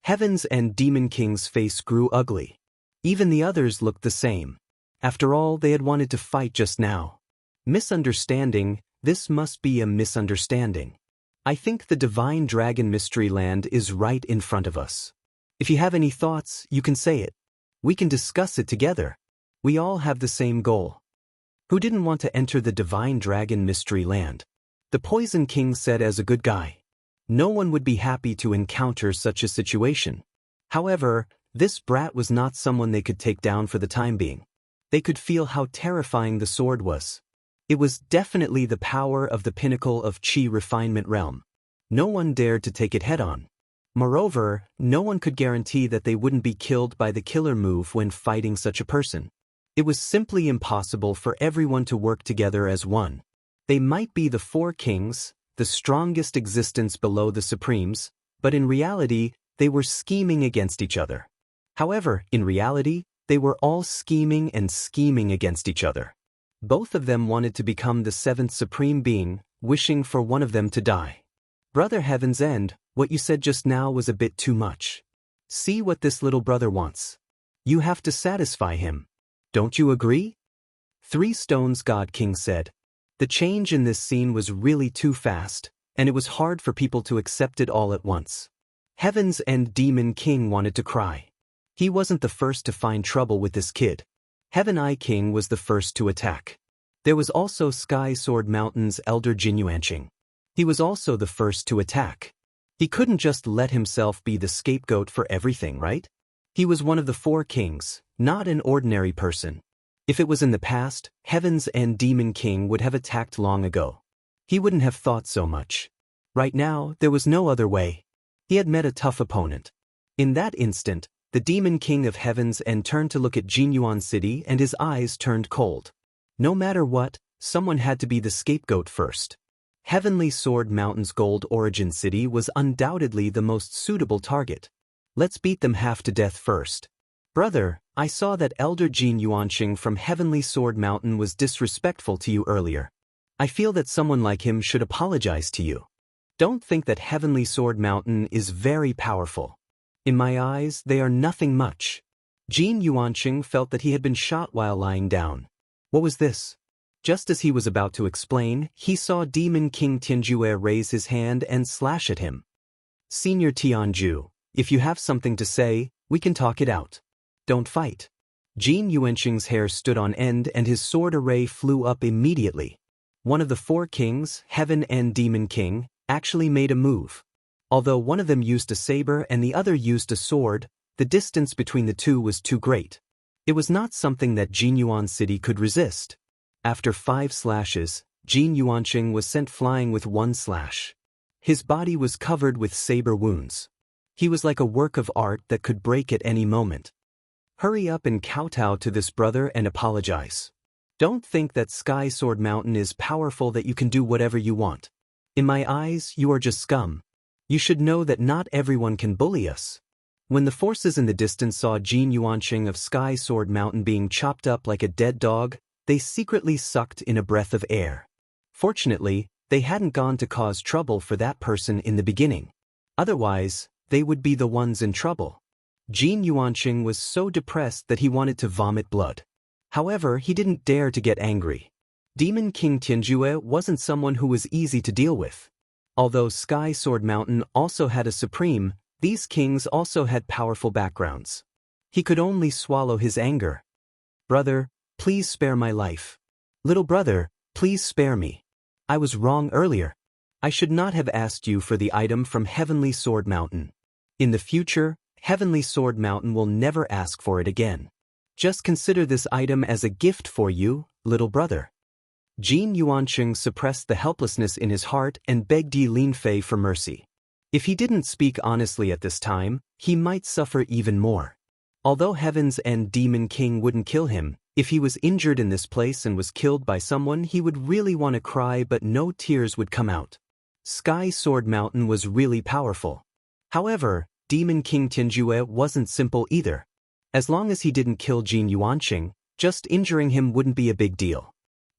Heaven's End Demon King's face grew ugly. Even the others looked the same. After all, they had wanted to fight just now. Misunderstanding, this must be a misunderstanding. I think the Divine Dragon Mystery Land is right in front of us. If you have any thoughts, you can say it. We can discuss it together. We all have the same goal. Who didn't want to enter the Divine Dragon Mystery Land? The Poison King said as a good guy. No one would be happy to encounter such a situation. However, this brat was not someone they could take down for the time being. They could feel how terrifying the sword was. It was definitely the power of the pinnacle of Qi refinement realm. No one dared to take it head-on. Moreover, no one could guarantee that they wouldn't be killed by the killer move when fighting such a person. It was simply impossible for everyone to work together as one. They might be the 4 kings, the strongest existence below the Supremes, but in reality, they were scheming against each other. However, in reality, they were all scheming against each other. Both of them wanted to become the 7th Supreme Being, wishing for one of them to die. Brother Heaven's End, what you said just now was a bit too much. See what this little brother wants. You have to satisfy him. Don't you agree? 3 Stones God King said. The change in this scene was really too fast, and it was hard for people to accept it all at once. Heaven's End Demon King wanted to cry. He wasn't the first to find trouble with this kid. Heaven Eye King was the first to attack. There was also Sky Sword Mountain's elder Jin Yuanqing. He was also the first to attack. He couldn't just let himself be the scapegoat for everything, right? He was one of the four kings, not an ordinary person. If it was in the past, Heaven's End Demon King would have attacked long ago. He wouldn't have thought so much. Right now, there was no other way. He had met a tough opponent. In that instant, the Demon King of Heaven's End turned to look at Jinyuan City and his eyes turned cold. No matter what, someone had to be the scapegoat first. Heavenly Sword Mountain's Gold Origin City was undoubtedly the most suitable target. Let's beat them half to death first. Brother, I saw that Elder Jin Yuanqing from Heavenly Sword Mountain was disrespectful to you earlier. I feel that someone like him should apologize to you. Don't think that Heavenly Sword Mountain is very powerful. In my eyes, they are nothing much. Jin Yuanqing felt that he had been shot while lying down. What was this? Just as he was about to explain, he saw Demon King Tianjue raise his hand and slash at him. Senior Tianju, if you have something to say, we can talk it out. Don't fight. Jin Yuanqing's hair stood on end and his sword array flew up immediately. One of the four kings, Heaven End Demon King, actually made a move. Although one of them used a saber and the other used a sword, the distance between the two was too great. It was not something that Jinyuan City could resist. After 5 slashes, Jin Yuanqing was sent flying with 1 slash. His body was covered with saber wounds. He was like a work of art that could break at any moment. Hurry up and kowtow to this brother and apologize. Don't think that Sky Sword Mountain is powerful that you can do whatever you want. In my eyes, you are just scum. You should know that not everyone can bully us. When the forces in the distance saw Jin Yuanqing of Sky Sword Mountain being chopped up like a dead dog, they secretly sucked in a breath of air. Fortunately, they hadn't gone to cause trouble for that person in the beginning. Otherwise, they would be the ones in trouble. Jin Yuanqing was so depressed that he wanted to vomit blood. However, he didn't dare to get angry. Demon King Tianjue wasn't someone who was easy to deal with. Although Sky Sword Mountain also had a supreme, these kings also had powerful backgrounds. He could only swallow his anger. Brother, please spare my life. Little brother, please spare me. I was wrong earlier. I should not have asked you for the item from Heavenly Sword Mountain. In the future, Heavenly Sword Mountain will never ask for it again. Just consider this item as a gift for you, little brother. Jin Yuanqing suppressed the helplessness in his heart and begged Yi Linfei for mercy. If he didn't speak honestly at this time, he might suffer even more. Although Heaven's End Demon King wouldn't kill him, if he was injured in this place and was killed by someone, he would really want to cry but no tears would come out. Sky Sword Mountain was really powerful. However, Demon King Tianjue wasn't simple either. As long as he didn't kill Jin Yuanqing, just injuring him wouldn't be a big deal.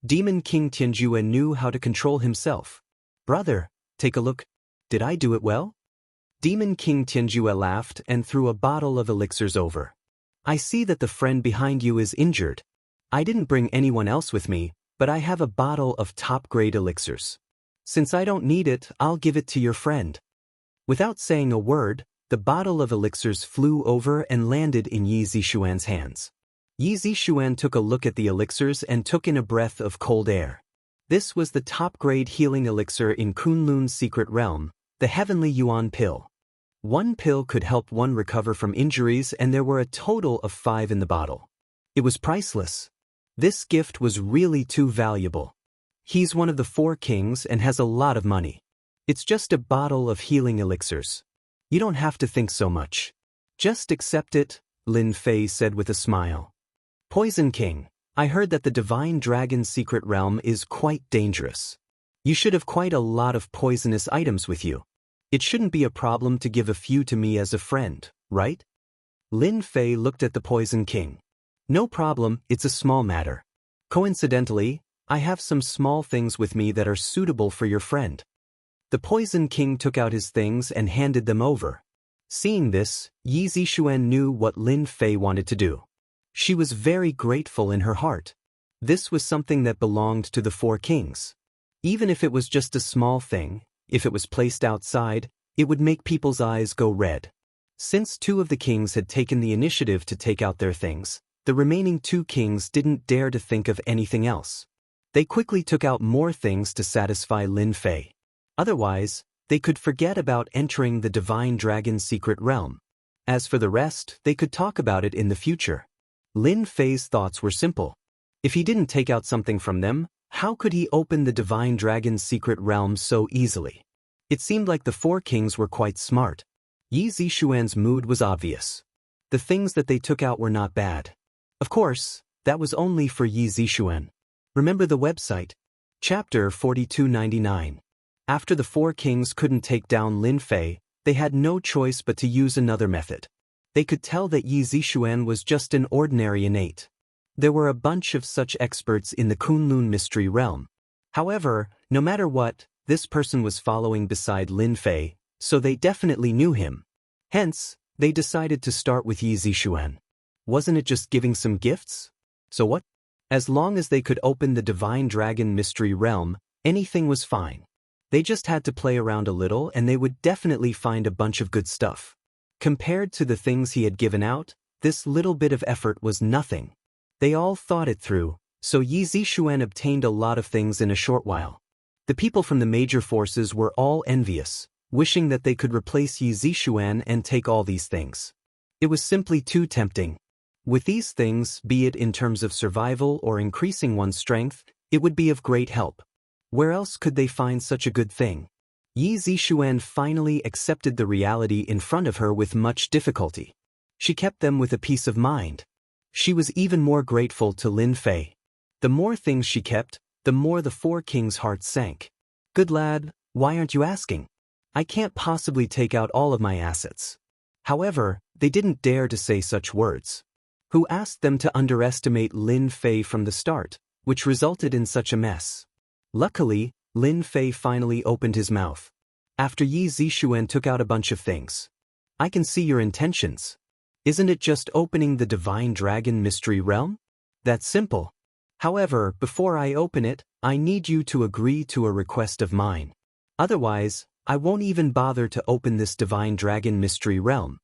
Demon King Tianjue knew how to control himself. Brother, take a look. Did I do it well? Demon King Tianjue laughed and threw a bottle of elixirs over. I see that the friend behind you is injured. I didn't bring anyone else with me, but I have a bottle of top-grade elixirs. Since I don't need it, I'll give it to your friend. Without saying a word, the bottle of elixirs flew over and landed in Yi Zishuan's hands. Yi Zishuan took a look at the elixirs and took in a breath of cold air. This was the top-grade healing elixir in Kunlun's secret realm, the Heavenly Yuan Pill. 1 pill could help one recover from injuries and there were a total of 5 in the bottle. It was priceless. This gift was really too valuable. He's one of the 4 kings and has a lot of money. It's just a bottle of healing elixirs. You don't have to think so much. Just accept it, Lin Fei said with a smile. Poison King, I heard that the Divine Dragon's secret realm is quite dangerous. You should have quite a lot of poisonous items with you. It shouldn't be a problem to give a few to me as a friend, right? Lin Fei looked at the Poison King. No problem, it's a small matter. Coincidentally, I have some small things with me that are suitable for your friend. The Poison King took out his things and handed them over. Seeing this, Yi Zishuan knew what Lin Fei wanted to do. She was very grateful in her heart. This was something that belonged to the 4 kings. Even if it was just a small thing, if it was placed outside, It would make people's eyes go red. Since 2 of the kings had taken the initiative to take out their things, the remaining 2 kings didn't dare to think of anything else. They quickly took out more things to satisfy Lin Fei. Otherwise, they could forget about entering the Divine Dragon's secret realm. As for the rest, they could talk about it in the future. Lin Fei's thoughts were simple. If he didn't take out something from them, how could he open the Divine Dragon's secret realm so easily? It seemed like the 4 kings were quite smart. Yi Zixuan's mood was obvious. The things that they took out were not bad. Of course, that was only for Yi Zixuan. Remember the website? Chapter 4299. After the 4 kings couldn't take down Lin Fei, they had no choice but to use another method. They could tell that Yi Zixuan was just an ordinary innate. There were a bunch of such experts in the Kunlun mystery realm. However, no matter what, this person was following beside Lin Fei, so they definitely knew him. Hence, they decided to start with Yi Zixuan. Wasn't it just giving some gifts? So what? As long as they could open the Divine Dragon mystery realm, anything was fine. They just had to play around a little and they would definitely find a bunch of good stuff. Compared to the things he had given out, this little bit of effort was nothing. They all thought it through, so Yi Zixuan obtained a lot of things in a short while. The people from the major forces were all envious, wishing that they could replace Yi Zixuan and take all these things. It was simply too tempting. With these things, be it in terms of survival or increasing one's strength, it would be of great help. Where else could they find such a good thing? Yi Zixuan finally accepted the reality in front of her with much difficulty. She kept them with a peace of mind. She was even more grateful to Lin Fei. The more things she kept, the more the 4 kings' hearts sank. Good lad, why aren't you asking? I can't possibly take out all of my assets. However, they didn't dare to say such words. Who asked them to underestimate Lin Fei from the start, which resulted in such a mess? Luckily, Lin Fei finally opened his mouth. After Yi Zixuan took out a bunch of things. I can see your intentions. Isn't it just opening the Divine Dragon mystery realm? That's simple. However, before I open it, I need you to agree to a request of mine. Otherwise, I won't even bother to open this Divine Dragon mystery realm.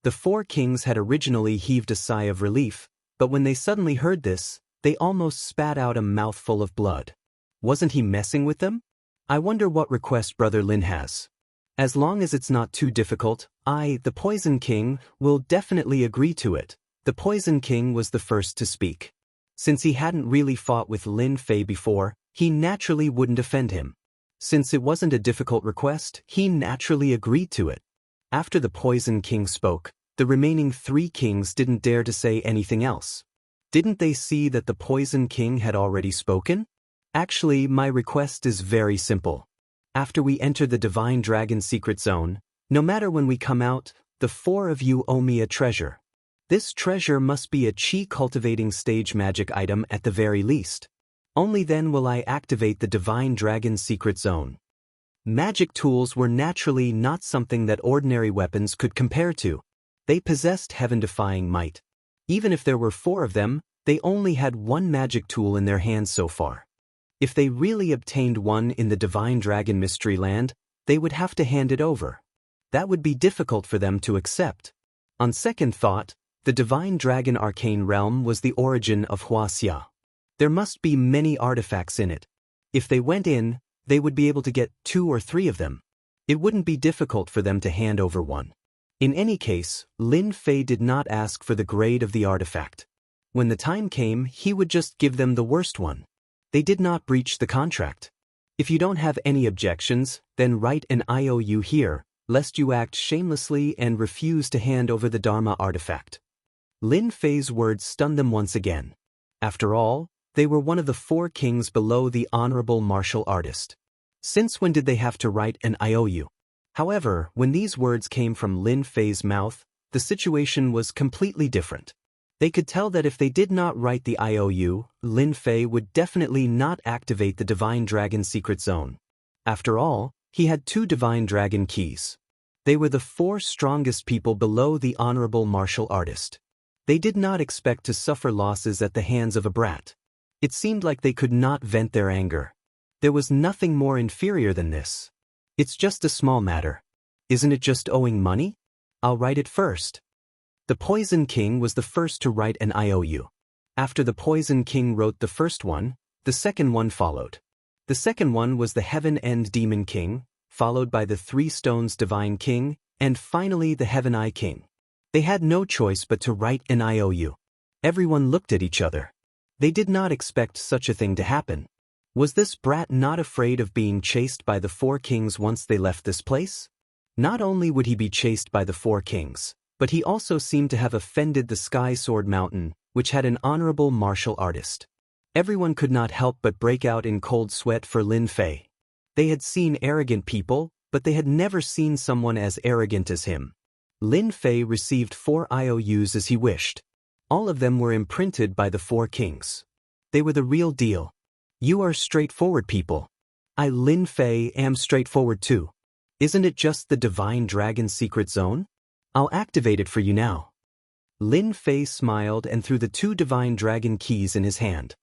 The 4 kings had originally heaved a sigh of relief, but when they suddenly heard this, they almost spat out a mouthful of blood. Wasn't he messing with them? I wonder what request Brother Lin has. As long as it's not too difficult, I, the Poison King, will definitely agree to it. The Poison King was the first to speak. Since he hadn't really fought with Lin Fei before, he naturally wouldn't offend him. Since it wasn't a difficult request, he naturally agreed to it. After the Poison King spoke, the remaining 3 kings didn't dare to say anything else. Didn't they see that the Poison King had already spoken? Actually, my request is very simple. After we enter the Divine Dragon secret zone, no matter when we come out, the 4 of you owe me a treasure. This treasure must be a chi cultivating stage magic item at the very least. Only then will I activate the Divine Dragon secret zone. Magic tools were naturally not something that ordinary weapons could compare to. They possessed heaven-defying might. Even if there were 4 of them, they only had 1 magic tool in their hands so far. If they really obtained one in the Divine Dragon Mystery Land, they would have to hand it over. That would be difficult for them to accept. On second thought, the Divine Dragon Arcane Realm was the origin of Huaxia. There must be many artifacts in it. If they went in, they would be able to get 2 or 3 of them. It wouldn't be difficult for them to hand over one. In any case, Lin Fei did not ask for the grade of the artifact. When the time came, he would just give them the worst one. They did not breach the contract. If you don't have any objections, then write an IOU here, lest you act shamelessly and refuse to hand over the Dharma artifact. Lin Fei's words stunned them once again. After all, they were one of the 4 kings below the honorable martial artist. Since when did they have to write an IOU? However, when these words came from Lin Fei's mouth, the situation was completely different. They could tell that if they did not write the IOU, Lin Fei would definitely not activate the Divine Dragon secret zone. After all, he had 2 Divine Dragon keys. They were the 4 strongest people below the honorable martial artist. They did not expect to suffer losses at the hands of a brat. It seemed like they could not vent their anger. There was nothing more inferior than this. It's just a small matter. Isn't it just owing money? I'll write it first. The Poison King was the first to write an IOU. After the Poison King wrote the first one, the second one followed. The second one was the Heaven End Demon King, followed by the Three Stones Divine King, and finally the Heaven Eye King. They had no choice but to write an IOU. Everyone looked at each other. They did not expect such a thing to happen. Was this brat not afraid of being chased by the four kings once they left this place? Not only would he be chased by the four kings, but he also seemed to have offended the Sky Sword Mountain, which had an honorable martial artist. Everyone could not help but break out in cold sweat for Lin Fei. They had seen arrogant people, but they had never seen someone as arrogant as him. Lin Fei received 4 IOUs as he wished. All of them were imprinted by the four kings. They were the real deal. You are straightforward people. I, Lin Fei, am straightforward too. Isn't it just the Divine Dragon Secret Zone? I'll activate it for you now. Lin Fei smiled and threw the 2 Divine Dragon keys in his hand.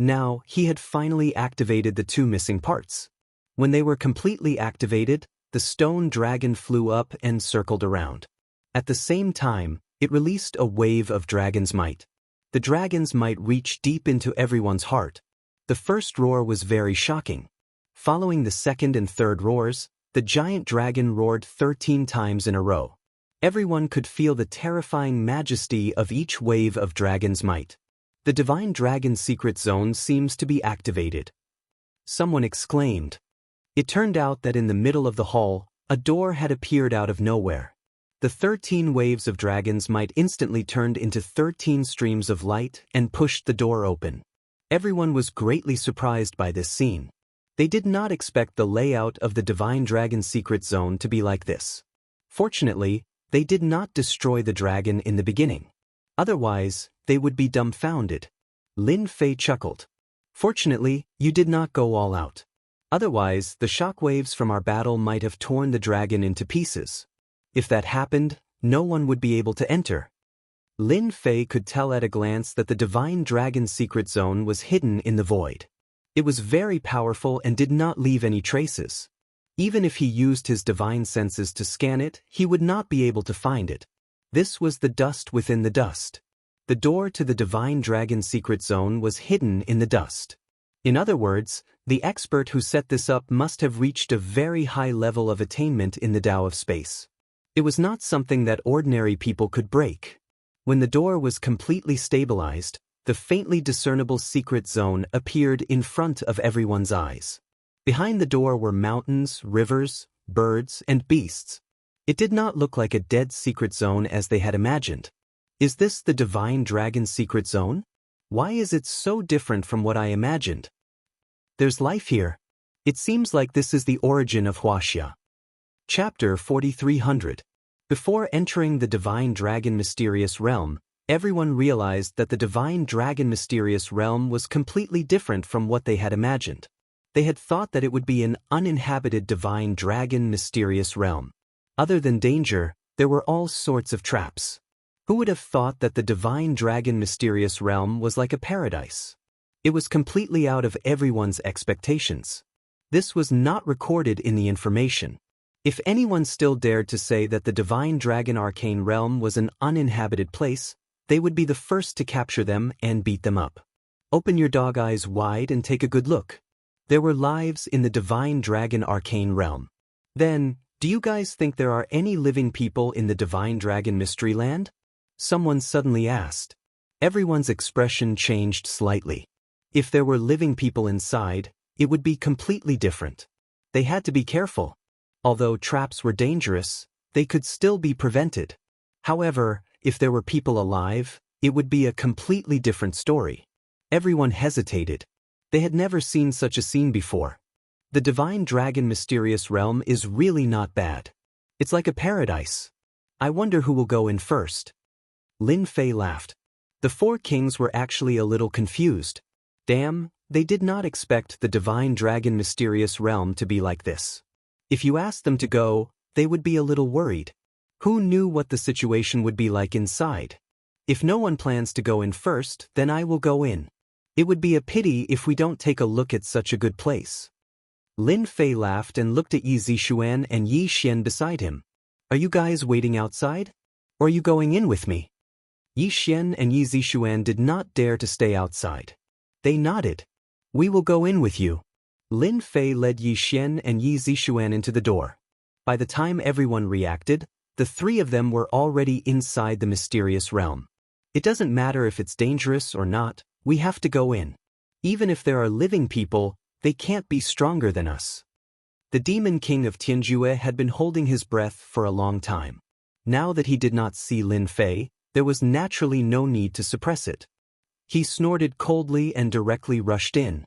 Now, he had finally activated the 2 missing parts. When they were completely activated, the stone dragon flew up and circled around. At the same time, it released a wave of dragon's might. The dragon's might reached deep into everyone's heart. The first roar was very shocking. Following the second and third roars, the giant dragon roared 13 times in a row. Everyone could feel the terrifying majesty of each wave of dragon's might. The Divine Dragon Secret Zone seems to be activated. Someone exclaimed. It turned out that in the middle of the hall, a door had appeared out of nowhere. The 13 waves of dragon's might instantly turned into 13 streams of light and pushed the door open. Everyone was greatly surprised by this scene. They did not expect the layout of the Divine Dragon Secret Zone to be like this. Fortunately, they did not destroy the dragon in the beginning. Otherwise, they would be dumbfounded. Lin Fei chuckled. Fortunately, you did not go all out. Otherwise, the shockwaves from our battle might have torn the dragon into pieces. If that happened, no one would be able to enter. Lin Fei could tell at a glance that the Divine Dragon Secret Zone was hidden in the void. It was very powerful and did not leave any traces. Even if he used his divine senses to scan it, he would not be able to find it. This was the dust within the dust. The door to the Divine Dragon Secret Zone was hidden in the dust. In other words, the expert who set this up must have reached a very high level of attainment in the Tao of space. It was not something that ordinary people could break. When the door was completely stabilized, the faintly discernible secret zone appeared in front of everyone's eyes. Behind the door were mountains, rivers, birds, and beasts. It did not look like a dead secret zone as they had imagined. Is this the Divine Dragon Secret Zone? Why is it so different from what I imagined? There's life here. It seems like this is the origin of Huaxia. Chapter 4300. Before entering the Divine Dragon Mysterious Realm, everyone realized that the Divine Dragon Mysterious Realm was completely different from what they had imagined. They had thought that it would be an uninhabited Divine Dragon Mysterious Realm. Other than danger, there were all sorts of traps. Who would have thought that the Divine Dragon Mysterious Realm was like a paradise? It was completely out of everyone's expectations. This was not recorded in the information. If anyone still dared to say that the Divine Dragon Arcane Realm was an uninhabited place, they would be the first to capture them and beat them up. Open your dog eyes wide and take a good look. There were lives in the Divine Dragon Arcane Realm. Then, do you guys think there are any living people in the Divine Dragon Mystery Land? Someone suddenly asked. Everyone's expression changed slightly. If there were living people inside, it would be completely different. They had to be careful. Although traps were dangerous, they could still be prevented. However, if there were people alive, it would be a completely different story. Everyone hesitated. They had never seen such a scene before. The Divine Dragon Mysterious Realm is really not bad. It's like a paradise. I wonder who will go in first. Lin Fei laughed. The four kings were actually a little confused. Damn, they did not expect the Divine Dragon Mysterious Realm to be like this. If you asked them to go, they would be a little worried. Who knew what the situation would be like inside? If no one plans to go in first, then I will go in. It would be a pity if we don't take a look at such a good place. Lin Fei laughed and looked at Yi Zixuan and Yi Xian beside him. Are you guys waiting outside? Or are you going in with me? Yi Xian and Yi Zixuan did not dare to stay outside. They nodded. We will go in with you. Lin Fei led Yi Xian and Yi Zixuan into the door. By the time everyone reacted, the three of them were already inside the mysterious realm. It doesn't matter if it's dangerous or not, we have to go in. Even if there are living people, they can't be stronger than us. The demon king of Tianjue had been holding his breath for a long time. Now that he did not see Lin Fei, there was naturally no need to suppress it. He snorted coldly and directly rushed in.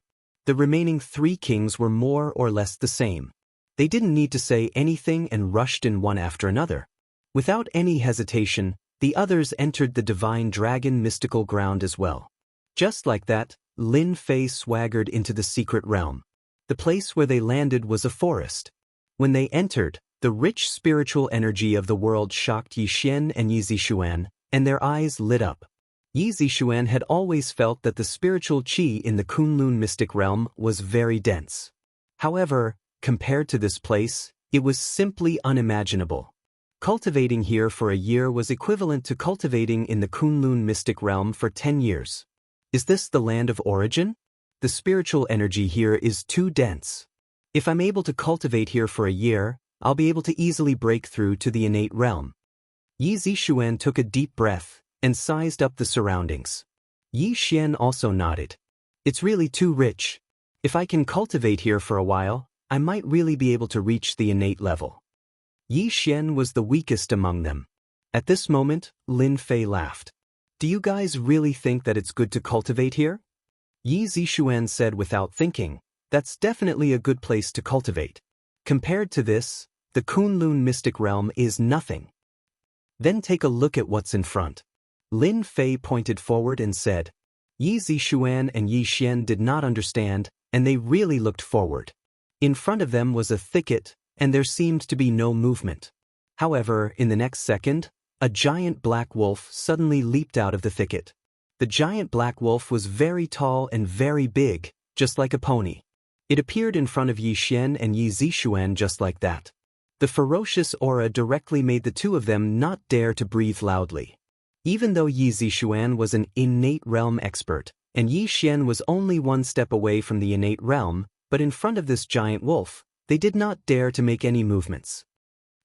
The remaining three kings were more or less the same. They didn't need to say anything and rushed in one after another. Without any hesitation, the others entered the divine dragon mystical ground as well. Just like that, Lin Fei swaggered into the secret realm. The place where they landed was a forest. When they entered, the rich spiritual energy of the world shocked Yi Xian and Yi Zixuan, and their eyes lit up. Yi Zixuan had always felt that the spiritual qi in the Kunlun mystic realm was very dense. However, compared to this place, it was simply unimaginable. Cultivating here for a year was equivalent to cultivating in the Kunlun mystic realm for 10 years. Is this the land of origin? The spiritual energy here is too dense. If I'm able to cultivate here for a year, I'll be able to easily break through to the innate realm. Yi Zixuan took a deep breath and sized up the surroundings. Yi Xian also nodded. It's really too rich. If I can cultivate here for a while, I might really be able to reach the innate level. Yi Xian was the weakest among them. At this moment, Lin Fei laughed. Do you guys really think that it's good to cultivate here? Yi Zixuan said without thinking, that's definitely a good place to cultivate. Compared to this, the Kunlun mystic realm is nothing. Then take a look at what's in front. Lin Fei pointed forward and said. Yi Zixuan and Yi Xian did not understand, and they really looked forward. In front of them was a thicket, and there seemed to be no movement. However, in the next second, a giant black wolf suddenly leaped out of the thicket. The giant black wolf was very tall and very big, just like a pony. It appeared in front of Yi Xian and Yi Zixuan just like that. The ferocious aura directly made the two of them not dare to breathe loudly. Even though Yi Zixuan was an innate realm expert, and Yi Xian was only one step away from the innate realm, but in front of this giant wolf, they did not dare to make any movements.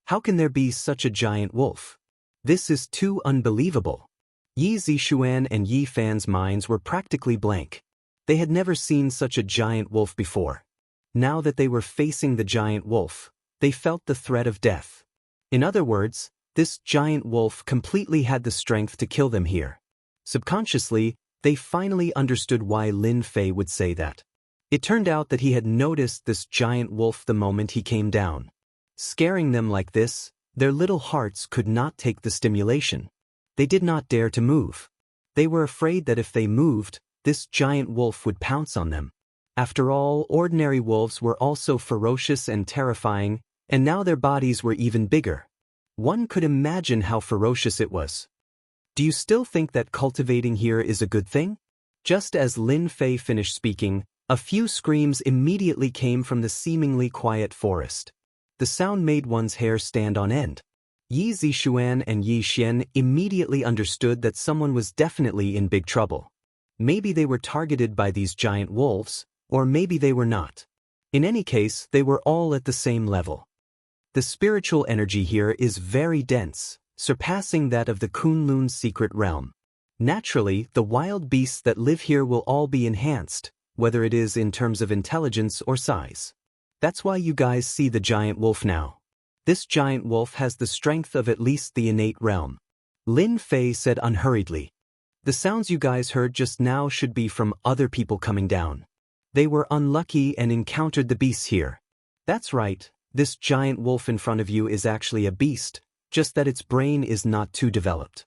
How can there be such a giant wolf? This is too unbelievable. Yi Zixuan and Yi Fan's minds were practically blank. They had never seen such a giant wolf before. Now that they were facing the giant wolf, they felt the threat of death. In other words, this giant wolf completely had the strength to kill them here. Subconsciously, they finally understood why Lin Fei would say that. It turned out that he had noticed this giant wolf the moment he came down. Scaring them like this, their little hearts could not take the stimulation. They did not dare to move. They were afraid that if they moved, this giant wolf would pounce on them. After all, ordinary wolves were also ferocious and terrifying, and now their bodies were even bigger. One could imagine how ferocious it was. Do you still think that cultivating here is a good thing? Just as Lin Fei finished speaking, a few screams immediately came from the seemingly quiet forest. The sound made one's hair stand on end. Yi Zixuan and Yi Xian immediately understood that someone was definitely in big trouble. Maybe they were targeted by these giant wolves, or maybe they were not. In any case, they were all at the same level. The spiritual energy here is very dense, surpassing that of the Kunlun secret realm. Naturally, the wild beasts that live here will all be enhanced, whether it is in terms of intelligence or size. That's why you guys see the giant wolf now. This giant wolf has the strength of at least the innate realm. Lin Fei said unhurriedly. The sounds you guys heard just now should be from other people coming down. They were unlucky and encountered the beasts here. That's right, this giant wolf in front of you is actually a beast, just that its brain is not too developed.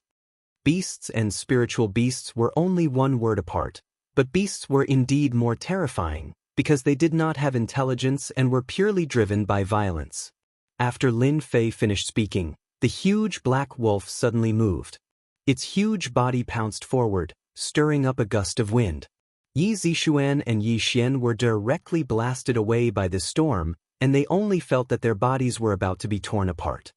Beasts and spiritual beasts were only one word apart, but beasts were indeed more terrifying, because they did not have intelligence and were purely driven by violence. After Lin Fei finished speaking, the huge black wolf suddenly moved. Its huge body pounced forward, stirring up a gust of wind. Yi Zixuan and Yi Xian were directly blasted away by this storm, and they only felt that their bodies were about to be torn apart.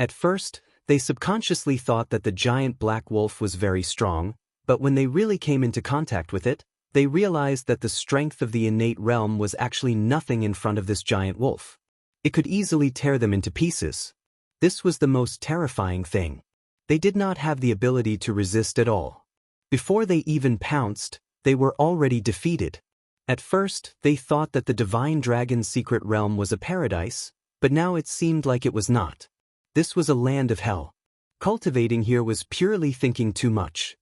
At first, they subconsciously thought that the giant black wolf was very strong, but when they really came into contact with it, they realized that the strength of the innate realm was actually nothing in front of this giant wolf. It could easily tear them into pieces. This was the most terrifying thing. They did not have the ability to resist at all. Before they even pounced, they were already defeated. At first, they thought that the divine dragon's secret realm was a paradise, but now it seemed like it was not. This was a land of hell. Cultivating here was purely thinking too much.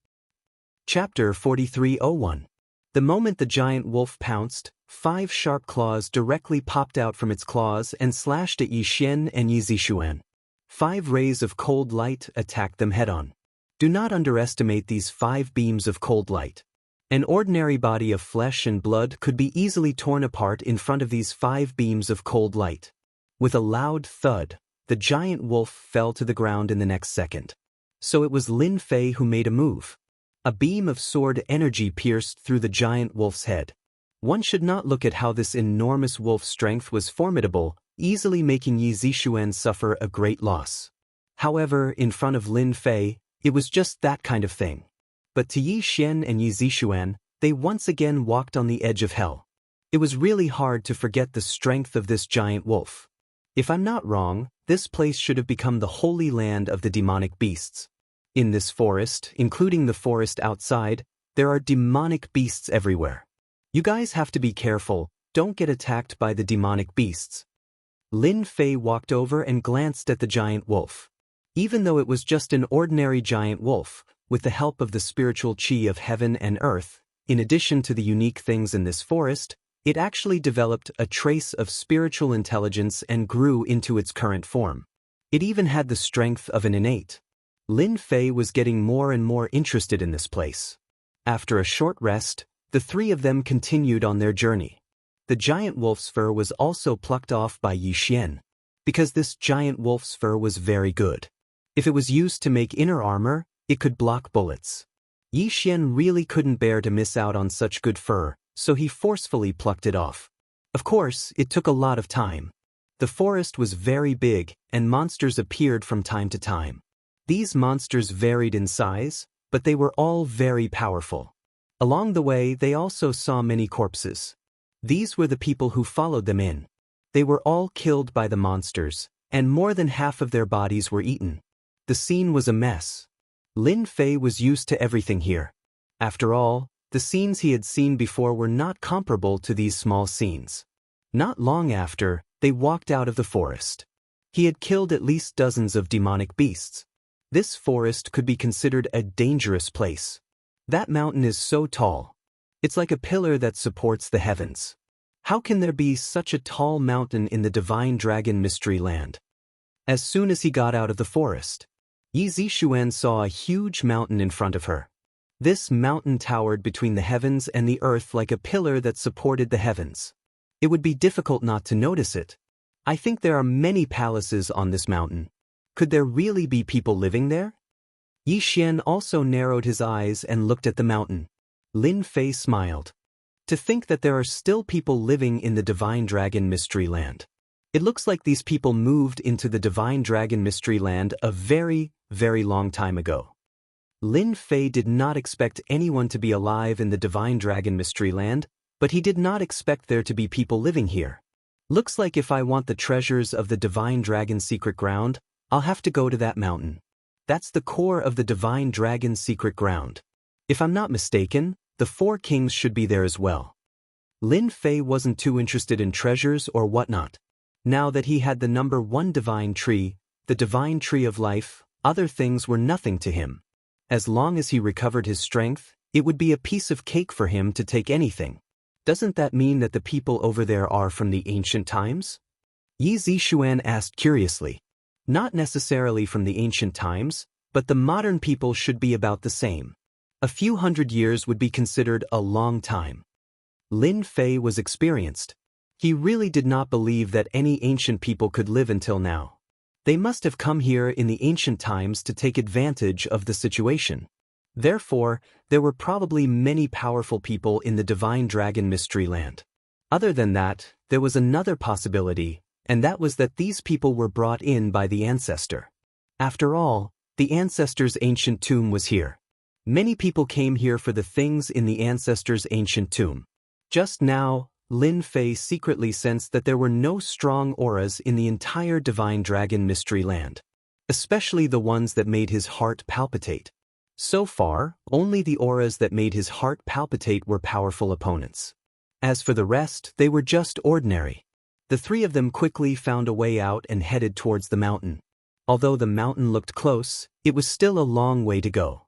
Chapter 43:01. The moment the giant wolf pounced, 5 sharp claws directly popped out from its claws and slashed at Yi Xian and Yi Zixuan. 5 rays of cold light attacked them head-on. Do not underestimate these 5 beams of cold light. An ordinary body of flesh and blood could be easily torn apart in front of these 5 beams of cold light. With a loud thud, the giant wolf fell to the ground in the next second. So it was Lin Fei who made a move. A beam of sword energy pierced through the giant wolf's head. One should not look at how this enormous wolf's strength was formidable, easily making Yi Zixuan suffer a great loss. However, in front of Lin Fei, it was just that kind of thing. But to Yi Xian and Yi Zixuan, they once again walked on the edge of hell. It was really hard to forget the strength of this giant wolf. If I'm not wrong, this place should have become the holy land of the demonic beasts. In this forest, including the forest outside, there are demonic beasts everywhere. You guys have to be careful, don't get attacked by the demonic beasts. Lin Fei walked over and glanced at the giant wolf. Even though it was just an ordinary giant wolf, with the help of the spiritual qi of heaven and earth, in addition to the unique things in this forest, it actually developed a trace of spiritual intelligence and grew into its current form. It even had the strength of an innate. Lin Fei was getting more and more interested in this place. After a short rest, the 3 of them continued on their journey. The giant wolf's fur was also plucked off by Yi Xian, because this giant wolf's fur was very good. If it was used to make inner armor, it could block bullets. Yi Xian really couldn't bear to miss out on such good fur, so he forcefully plucked it off. Of course, it took a lot of time. The forest was very big, and monsters appeared from time to time. These monsters varied in size, but they were all very powerful. Along the way, they also saw many corpses. These were the people who followed them in. They were all killed by the monsters, and more than half of their bodies were eaten. The scene was a mess. Lin Fei was used to everything here. After all, the scenes he had seen before were not comparable to these small scenes. Not long after, they walked out of the forest. He had killed at least dozens of demonic beasts. This forest could be considered a dangerous place. That mountain is so tall. It's like a pillar that supports the heavens. How can there be such a tall mountain in the Divine Dragon Mystery Land? As soon as he got out of the forest, Yi Zixuan saw a huge mountain in front of her. This mountain towered between the heavens and the earth like a pillar that supported the heavens. It would be difficult not to notice it. I think there are many palaces on this mountain. Could there really be people living there? Yi Xian also narrowed his eyes and looked at the mountain. Lin Fei smiled. To think that there are still people living in the Divine Dragon Mystery Land. It looks like these people moved into the Divine Dragon Mystery Land a very, very long time ago. Lin Fei did not expect anyone to be alive in the Divine Dragon Mystery Land, but he did not expect there to be people living here. Looks like if I want the treasures of the Divine Dragon Secret Ground, I'll have to go to that mountain. That's the core of the Divine Dragon's secret ground. If I'm not mistaken, the 4 kings should be there as well. Lin Fei wasn't too interested in treasures or whatnot. Now that he had the number 1 divine tree, the divine tree of life, other things were nothing to him. As long as he recovered his strength, it would be a piece of cake for him to take anything. Doesn't that mean that the people over there are from the ancient times? Yi Zixuan asked curiously. Not necessarily from the ancient times, but the modern people should be about the same. A few hundred years would be considered a long time. Lin Fei was experienced. He really did not believe that any ancient people could live until now. They must have come here in the ancient times to take advantage of the situation. Therefore, there were probably many powerful people in the Divine Dragon Mystery Land. Other than that, there was another possibility, and that was that these people were brought in by the ancestor. After all, the ancestors' ancient tomb was here. Many people came here for the things in the ancestors' ancient tomb. Just now, Lin Fei secretly sensed that there were no strong auras in the entire Divine Dragon Mystery Land, especially the ones that made his heart palpitate. So far, only the auras that made his heart palpitate were powerful opponents. As for the rest, they were just ordinary. The three of them quickly found a way out and headed towards the mountain. Although the mountain looked close, it was still a long way to go.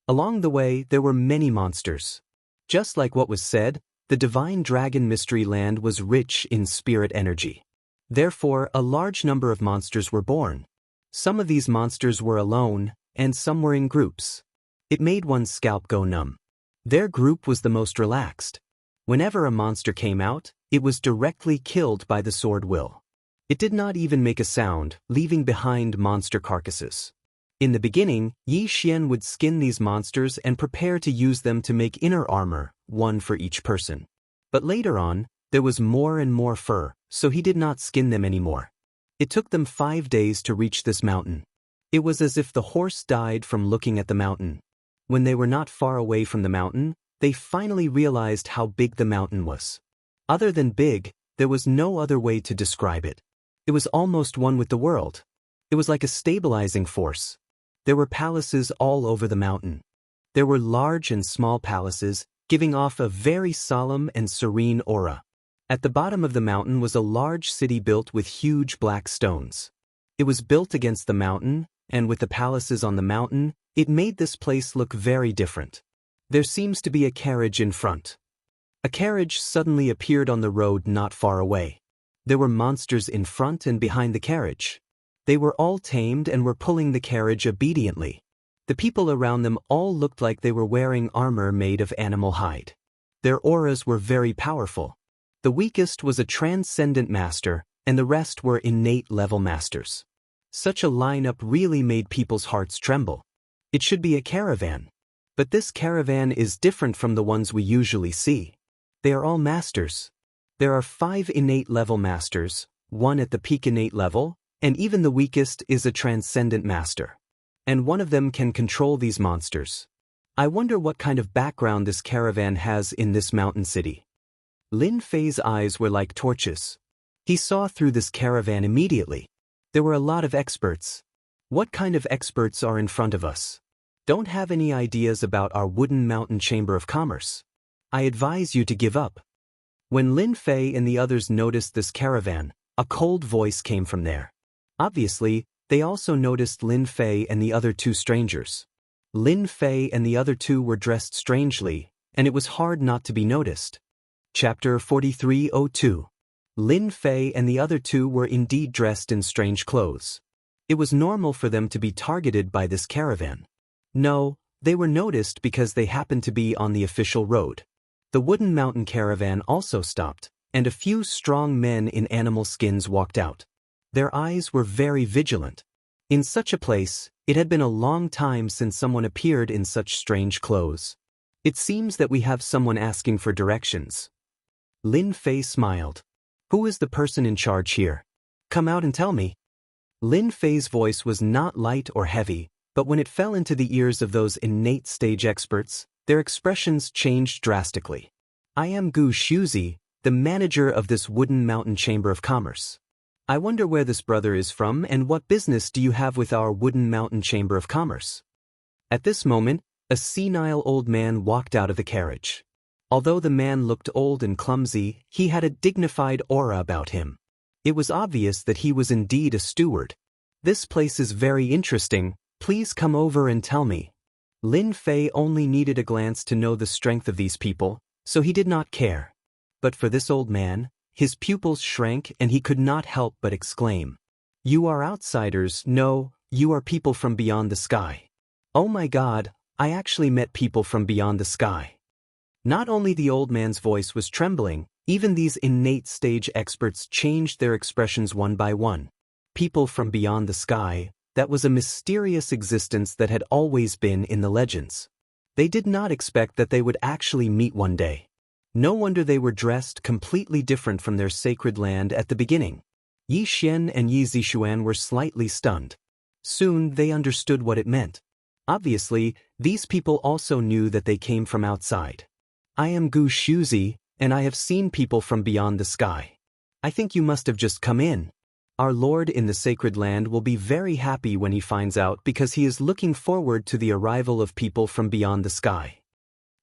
Along the way, there were many monsters. Just like what was said, the Divine Dragon Mystery Land was rich in spirit energy. Therefore, a large number of monsters were born. Some of these monsters were alone, and some were in groups. It made one's scalp go numb. Their group was the most relaxed. Whenever a monster came out, it was directly killed by the sword will. It did not even make a sound, leaving behind monster carcasses. In the beginning, Yi Xian would skin these monsters and prepare to use them to make inner armor, one for each person. But later on, there was more and more fur, so he did not skin them anymore. It took them 5 days to reach this mountain. It was as if the horse died from looking at the mountain. When they were not far away from the mountain, they finally realized how big the mountain was. Other than big, there was no other way to describe it. It was almost one with the world. It was like a stabilizing force. There were palaces all over the mountain. There were large and small palaces, giving off a very solemn and serene aura. At the bottom of the mountain was a large city built with huge black stones. It was built against the mountain, and with the palaces on the mountain, it made this place look very different. There seems to be a carriage in front. A carriage suddenly appeared on the road not far away. There were monsters in front and behind the carriage. They were all tamed and were pulling the carriage obediently. The people around them all looked like they were wearing armor made of animal hide. Their auras were very powerful. The weakest was a transcendent master, and the rest were innate level masters. Such a lineup really made people's hearts tremble. It should be a caravan. But this caravan is different from the ones we usually see. They are all masters. There are 5 innate level masters, 1 at the peak innate level, and even the weakest is a transcendent master. And one of them can control these monsters. I wonder what kind of background this caravan has in this mountain city. Lin Fei's eyes were like torches. He saw through this caravan immediately. There were a lot of experts. What kind of experts are in front of us? Don't have any ideas about our wooden mountain chamber of commerce? I advise you to give up. When Lin Fei and the others noticed this caravan, a cold voice came from there. Obviously, they also noticed Lin Fei and the other 2 strangers. Lin Fei and the other 2 were dressed strangely, and it was hard not to be noticed. Chapter 4302. Lin Fei and the other 2 were indeed dressed in strange clothes. It was normal for them to be targeted by this caravan. No, they were noticed because they happened to be on the official road. The wooden mountain caravan also stopped, and a few strong men in animal skins walked out. Their eyes were very vigilant. In such a place, it had been a long time since someone appeared in such strange clothes. It seems that we have someone asking for directions. Lin Fei smiled. Who is the person in charge here? Come out and tell me. Lin Fei's voice was not light or heavy, but when it fell into the ears of those innate stage experts, their expressions changed drastically. I am Gu Shuzi, the manager of this wooden mountain chamber of commerce. I wonder where this brother is from and what business do you have with our wooden mountain chamber of commerce? At this moment, a senile old man walked out of the carriage. Although the man looked old and clumsy, he had a dignified aura about him. It was obvious that he was indeed a steward. This place is very interesting, please come over and tell me. Lin Fei only needed a glance to know the strength of these people, so he did not care. But for this old man, his pupils shrank and he could not help but exclaim. You are outsiders, no, you are people from beyond the sky. Oh my God, I actually met people from beyond the sky. Not only the old man's voice was trembling, even these innate stage experts changed their expressions one by one. People from beyond the sky, that was a mysterious existence that had always been in the legends. They did not expect that they would actually meet one day. No wonder they were dressed completely different from their sacred land at the beginning. Yi Xian and Yi Zixuan were slightly stunned. Soon they understood what it meant. Obviously, these people also knew that they came from outside. I am Gu Shuzi, and I have seen people from beyond the sky. I think you must have just come in. Our Lord in the sacred land will be very happy when he finds out because he is looking forward to the arrival of people from beyond the sky.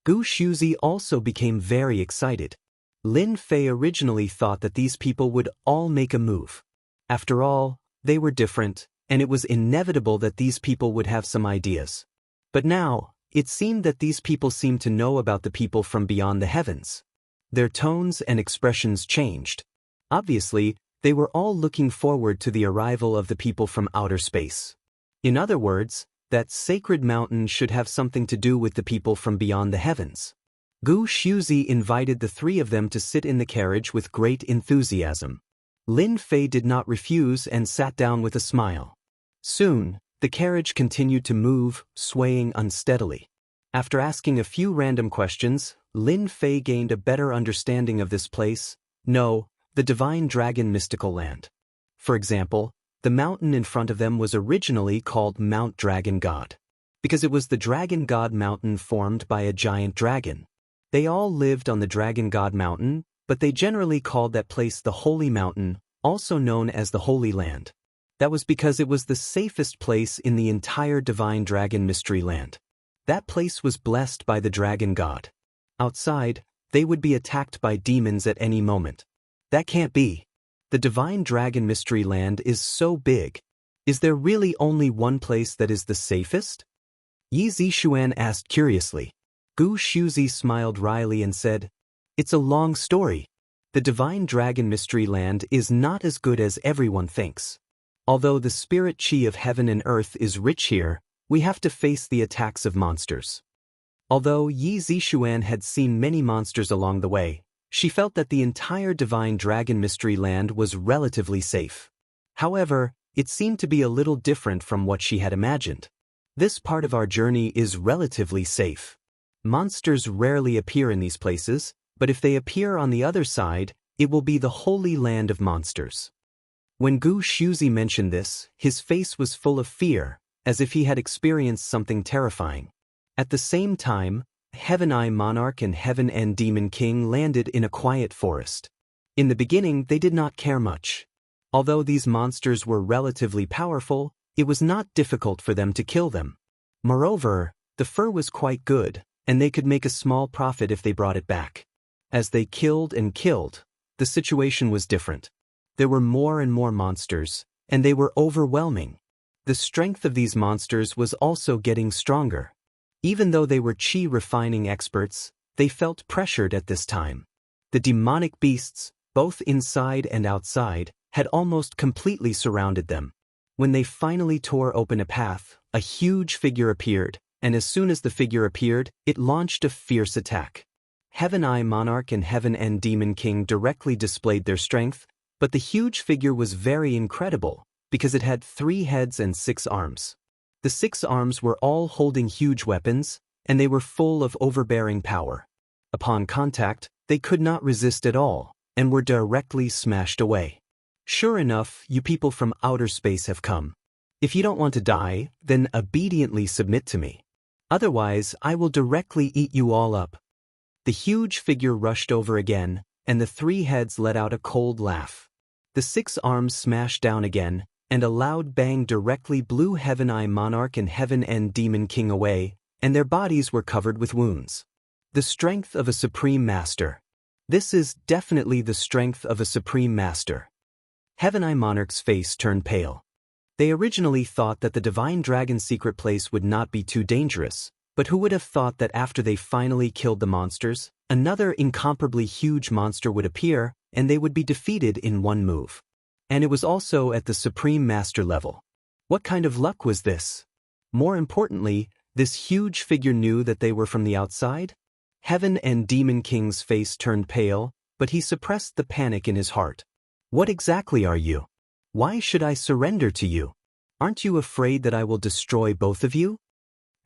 Gu Shuzi also became very excited. Lin Fei originally thought that these people would all make a move. After all, they were different, and it was inevitable that these people would have some ideas. But now, it seemed that these people seemed to know about the people from beyond the heavens. Their tones and expressions changed. Obviously, they were all looking forward to the arrival of the people from outer space. In other words, that sacred mountain should have something to do with the people from beyond the heavens. Gu Shuzi invited the three of them to sit in the carriage with great enthusiasm. Lin Fei did not refuse and sat down with a smile. Soon, the carriage continued to move, swaying unsteadily. After asking a few random questions, Lin Fei gained a better understanding of this place. The Divine Dragon Mystical Land. For example, the mountain in front of them was originally called Mount Dragon God, because it was the Dragon God Mountain formed by a giant dragon. They all lived on the Dragon God Mountain, but they generally called that place the Holy Mountain, also known as the Holy Land. That was because it was the safest place in the entire Divine Dragon Mystery Land. That place was blessed by the Dragon God. Outside, they would be attacked by demons at any moment. That can't be. The Divine Dragon Mystery Land is so big. Is there really only one place that is the safest? Yi Zishuan asked curiously. Gu Shuzi smiled wryly and said, "It's a long story. The Divine Dragon Mystery Land is not as good as everyone thinks. Although the spirit chi of heaven and earth is rich here, we have to face the attacks of monsters." Although Yi Zishuan had seen many monsters along the way, she felt that the entire Divine Dragon Mystery Land was relatively safe. However, it seemed to be a little different from what she had imagined. This part of our journey is relatively safe. Monsters rarely appear in these places, but if they appear on the other side, it will be the Holy Land of Monsters. When Gu Shuzi mentioned this, his face was full of fear, as if he had experienced something terrifying. At the same time, Heaven Eye Monarch and Heaven End Demon King landed in a quiet forest. In the beginning, they did not care much. Although these monsters were relatively powerful, it was not difficult for them to kill them. Moreover, the fur was quite good, and they could make a small profit if they brought it back. As they killed and killed, the situation was different. There were more and more monsters, and they were overwhelming. The strength of these monsters was also getting stronger. Even though they were chi refining experts, they felt pressured at this time. The demonic beasts, both inside and outside, had almost completely surrounded them. When they finally tore open a path, a huge figure appeared, and as soon as the figure appeared, it launched a fierce attack. Heaven Eye Monarch and Heaven End Demon King directly displayed their strength, but the huge figure was very incredible, because it had 3 heads and 6 arms. The 6 arms were all holding huge weapons, and they were full of overbearing power. Upon contact, they could not resist at all, and were directly smashed away. Sure enough, you people from outer space have come. If you don't want to die, then obediently submit to me. Otherwise, I will directly eat you all up. The huge figure rushed over again, and the 3 heads let out a cold laugh. The 6 arms smashed down again, and a loud bang directly blew Heaven Eye Monarch and Heaven End Demon King away, and their bodies were covered with wounds. The strength of a Supreme Master. This is definitely the strength of a Supreme Master. Heaven Eye Monarch's face turned pale. They originally thought that the Divine Dragon secret place would not be too dangerous, but who would have thought that after they finally killed the monsters, another incomparably huge monster would appear, and they would be defeated in one move. And it was also at the Supreme Master level. What kind of luck was this? More importantly, this huge figure knew that they were from the outside? Heaven and Demon King's face turned pale, but he suppressed the panic in his heart. What exactly are you? Why should I surrender to you? Aren't you afraid that I will destroy both of you?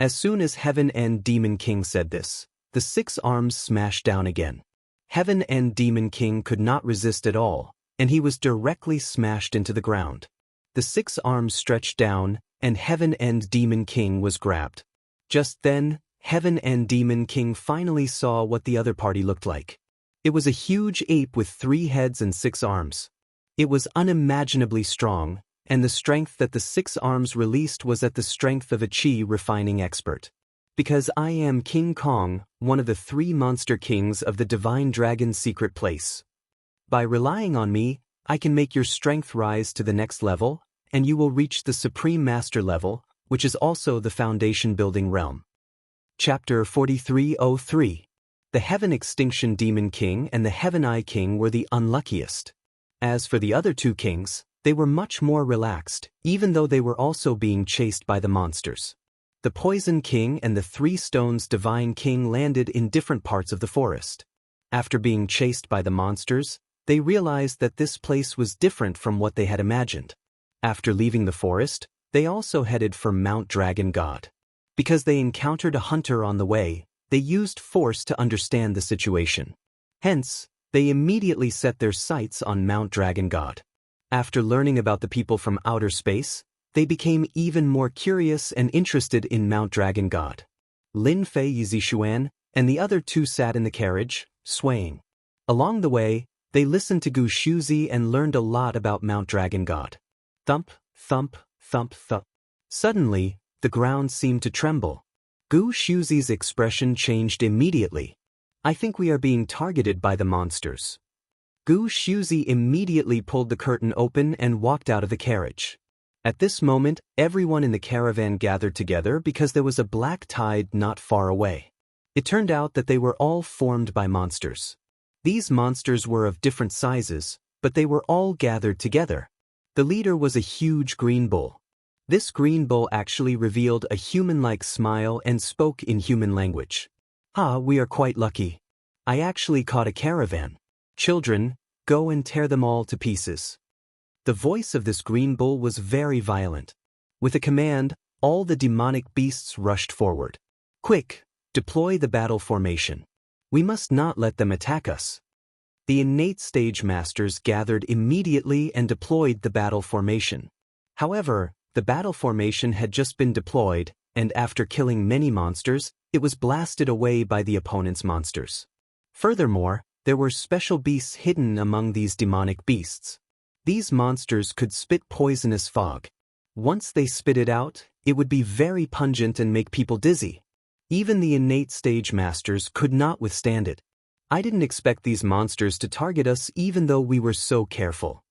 As soon as Heaven and Demon King said this, the 6 arms smashed down again. Heaven and Demon King could not resist at all, and he was directly smashed into the ground. The 6 arms stretched down, and Heaven End Demon King was grabbed. Just then, Heaven End Demon King finally saw what the other party looked like. It was a huge ape with 3 heads and 6 arms. It was unimaginably strong, and the strength that the 6 arms released was at the strength of a chi refining expert. Because I am King Kong, one of the 3 monster kings of the Divine Dragon's secret place. By relying on me, I can make your strength rise to the next level, and you will reach the Supreme Master level, which is also the foundation building realm. Chapter 4303. The Heaven Extinction Demon King and the Heaven Eye King were the unluckiest. As for the other 2 kings, they were much more relaxed, even though they were also being chased by the monsters. The Poison King and the 3 Stones Divine King landed in different parts of the forest. After being chased by the monsters, they realized that this place was different from what they had imagined. After leaving the forest, they also headed for Mount Dragon God. Because they encountered a hunter on the way, they used force to understand the situation. Hence, they immediately set their sights on Mount Dragon God. After learning about the people from outer space, they became even more curious and interested in Mount Dragon God. Lin Fei Yizishuan and the other 2 sat in the carriage, swaying. Along the way, they listened to Gu Shuzi and learned a lot about Mount Dragon God. Thump, thump, thump, thump. Suddenly, the ground seemed to tremble. Gu Shuzi's expression changed immediately. I think we are being targeted by the monsters. Gu Shuzi immediately pulled the curtain open and walked out of the carriage. At this moment, everyone in the caravan gathered together because there was a black tide not far away. It turned out that they were all formed by monsters. These monsters were of different sizes, but they were all gathered together. The leader was a huge green bull. This green bull actually revealed a human-like smile and spoke in human language. We are quite lucky. I actually caught a caravan. Children, go and tear them all to pieces. The voice of this green bull was very violent. With a command, all the demonic beasts rushed forward. Quick, deploy the battle formation. We must not let them attack us. The innate stage masters gathered immediately and deployed the battle formation. However, the battle formation had just been deployed, and after killing many monsters, it was blasted away by the opponent's monsters. Furthermore, there were special beasts hidden among these demonic beasts. These monsters could spit poisonous fog. Once they spit it out, it would be very pungent and make people dizzy. Even the innate stage masters could not withstand it. I didn't expect these monsters to target us even though we were so careful.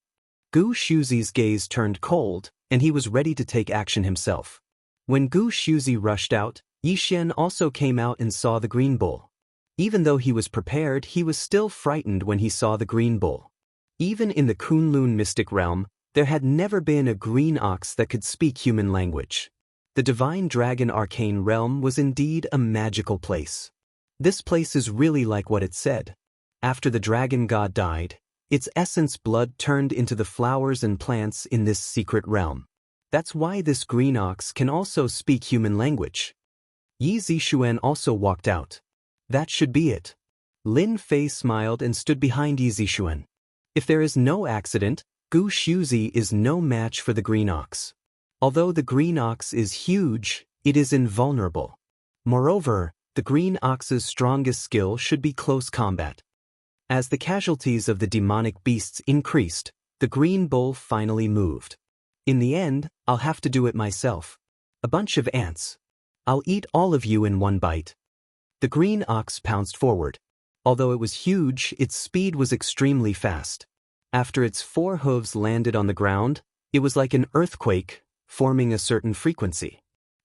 Gu Shuzi's gaze turned cold, and he was ready to take action himself. When Gu Shuzi rushed out, Yishen also came out and saw the green bull. Even though he was prepared, he was still frightened when he saw the green bull. Even in the Kunlun mystic realm, there had never been a green ox that could speak human language. The Divine Dragon Arcane Realm was indeed a magical place. This place is really like what it said. After the dragon god died, its essence blood turned into the flowers and plants in this secret realm. That's why this green ox can also speak human language. Yi Zishuan also walked out. That should be it. Lin Fei smiled and stood behind Yi Zishuan. If there is no accident, Gu Shuzi is no match for the green ox. Although the green ox is huge, it is invulnerable. Moreover, the green ox's strongest skill should be close combat. As the casualties of the demonic beasts increased, the green bull finally moved. In the end, I'll have to do it myself. A bunch of ants. I'll eat all of you in one bite. The green ox pounced forward. Although it was huge, its speed was extremely fast. After its 4 hooves landed on the ground, it was like an earthquake, forming a certain frequency.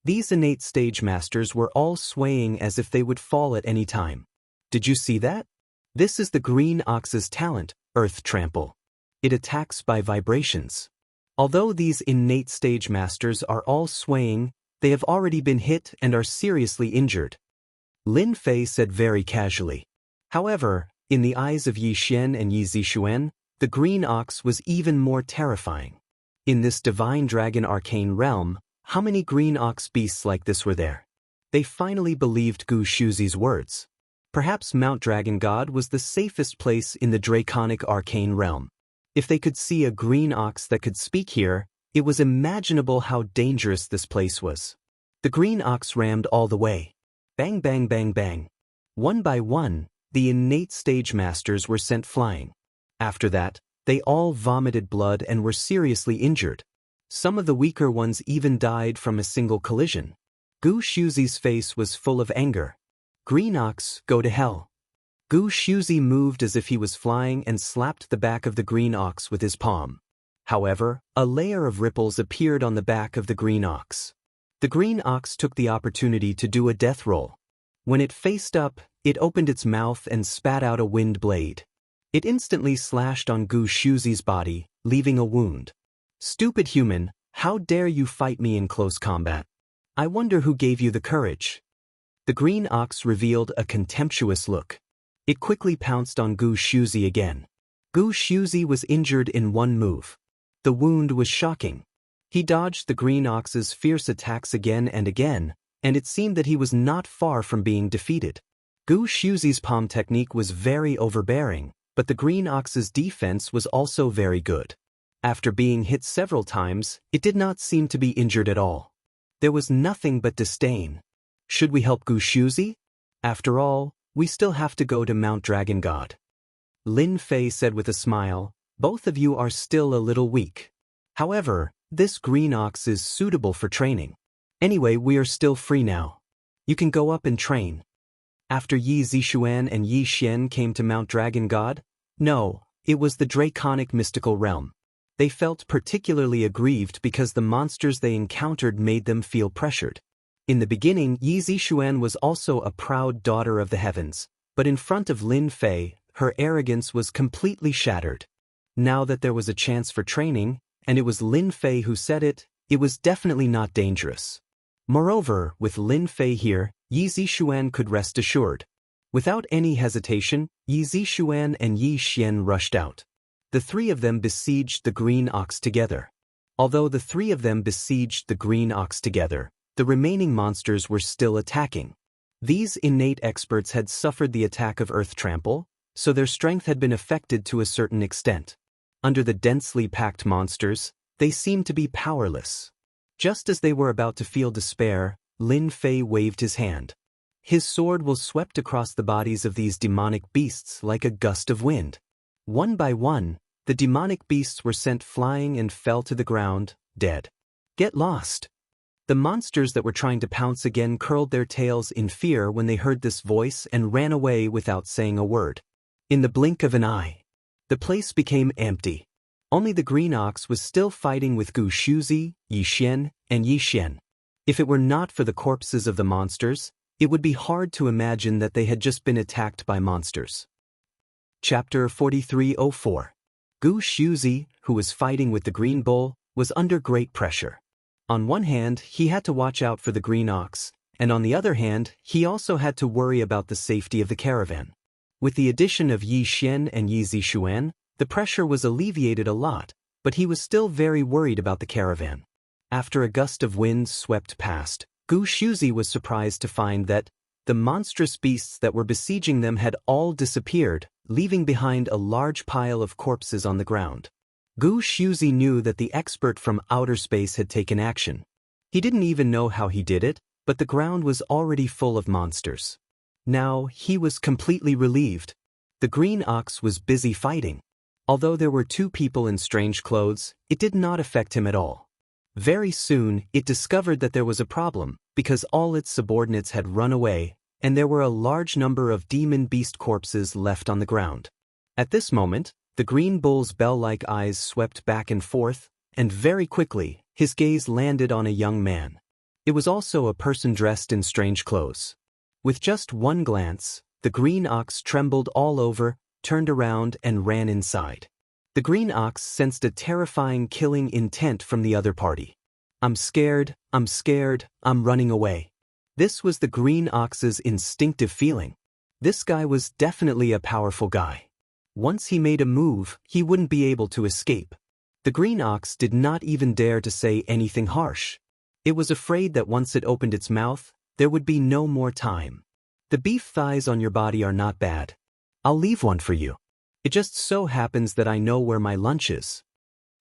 These innate stage masters were all swaying as if they would fall at any time. Did you see that? This is the green ox's talent, Earth Trample. It attacks by vibrations. Although these innate stage masters are all swaying, they have already been hit and are seriously injured. Lin Fei said very casually. However, in the eyes of Yi Xian and Yi Zishuan, the green ox was even more terrifying. In this Divine Dragon Arcane Realm, how many green ox beasts like this were there? They finally believed Gu Shuzi's words. Perhaps Mount Dragon God was the safest place in the Draconic Arcane Realm. If they could see a green ox that could speak here, It was imaginable how dangerous this place was. The green ox rammed all the way. Bang bang bang bang. One by one, the innate stage masters were sent flying. After that, they all vomited blood and were seriously injured. Some of the weaker ones even died from a single collision. Gu Shuzi's face was full of anger. Green ox, go to hell. Gu Shuzi moved as if he was flying and slapped the back of the green ox with his palm. However, a layer of ripples appeared on the back of the green ox. The green ox took the opportunity to do a death roll. When it faced up, it opened its mouth and spat out a wind blade. It instantly slashed on Gu Shuzi's body, leaving a wound. Stupid human, how dare you fight me in close combat? I wonder who gave you the courage. The green ox revealed a contemptuous look. It quickly pounced on Gu Shuzi again. Gu Shuzi was injured in one move. The wound was shocking. He dodged the green ox's fierce attacks again and again, and it seemed that he was not far from being defeated. Gu Shuzi's palm technique was very overbearing, but the green ox's defense was also very good. After being hit several times, it did not seem to be injured at all. There was nothing but disdain. Should we help Gu Shuzi? After all, we still have to go to Mount Dragon God. Lin Fei said with a smile, both of you are still a little weak. However, this green ox is suitable for training. Anyway, we are still free now. You can go up and train. After Yi Zixuan and Yi Xian came to Mount Dragon God? No, it was the draconic mystical realm. They felt particularly aggrieved because the monsters they encountered made them feel pressured. In the beginning, Yi Zixuan was also a proud daughter of the heavens, but in front of Lin Fei, her arrogance was completely shattered. Now that there was a chance for training, and it was Lin Fei who said it was definitely not dangerous. Moreover, with Lin Fei here, Yi Zixuan could rest assured. Without any hesitation, Yi Zixuan and Yi Xian rushed out. The three of them besieged the green ox together. Although the three of them besieged the green ox together, the remaining monsters were still attacking. These innate experts had suffered the attack of Earth Trample, so their strength had been affected to a certain extent. Under the densely packed monsters, they seemed to be powerless. Just as they were about to feel despair, Lin Fei waved his hand. His sword was swept across the bodies of these demonic beasts like a gust of wind. One by one, the demonic beasts were sent flying and fell to the ground, dead. Get lost. The monsters that were trying to pounce again curled their tails in fear when they heard this voice and ran away without saying a word. In the blink of an eye, the place became empty. Only the green ox was still fighting with Gu Shuzi, Yi Xian, and Yi Xian. If it were not for the corpses of the monsters, it would be hard to imagine that they had just been attacked by monsters. Chapter 4304. Gu Shuzi, who was fighting with the green bull, was under great pressure. On one hand, he had to watch out for the green ox, and on the other hand, he also had to worry about the safety of the caravan. With the addition of Yi Xian and Yi Zixuan, the pressure was alleviated a lot, but he was still very worried about the caravan. After a gust of wind swept past, Gu Shuzi was surprised to find that the monstrous beasts that were besieging them had all disappeared, leaving behind a large pile of corpses on the ground. Gu Shuzi knew that the expert from outer space had taken action. He didn't even know how he did it, but the ground was already full of monsters. Now, he was completely relieved. The green ox was busy fighting. Although there were two people in strange clothes, it did not affect him at all. Very soon, it discovered that there was a problem, because all its subordinates had run away, and there were a large number of demon beast corpses left on the ground. At this moment, the green bull's bell-like eyes swept back and forth, and very quickly, his gaze landed on a young man. It was also a person dressed in strange clothes. With just one glance, the green ox trembled all over, turned around and ran inside. The green ox sensed a terrifying killing intent from the other party. I'm scared, I'm running away. This was the green ox's instinctive feeling. This guy was definitely a powerful guy. Once he made a move, he wouldn't be able to escape. The green ox did not even dare to say anything harsh. It was afraid that once it opened its mouth, there would be no more time. The beef thighs on your body are not bad. I'll leave one for you. It just so happens that I know where my lunch is.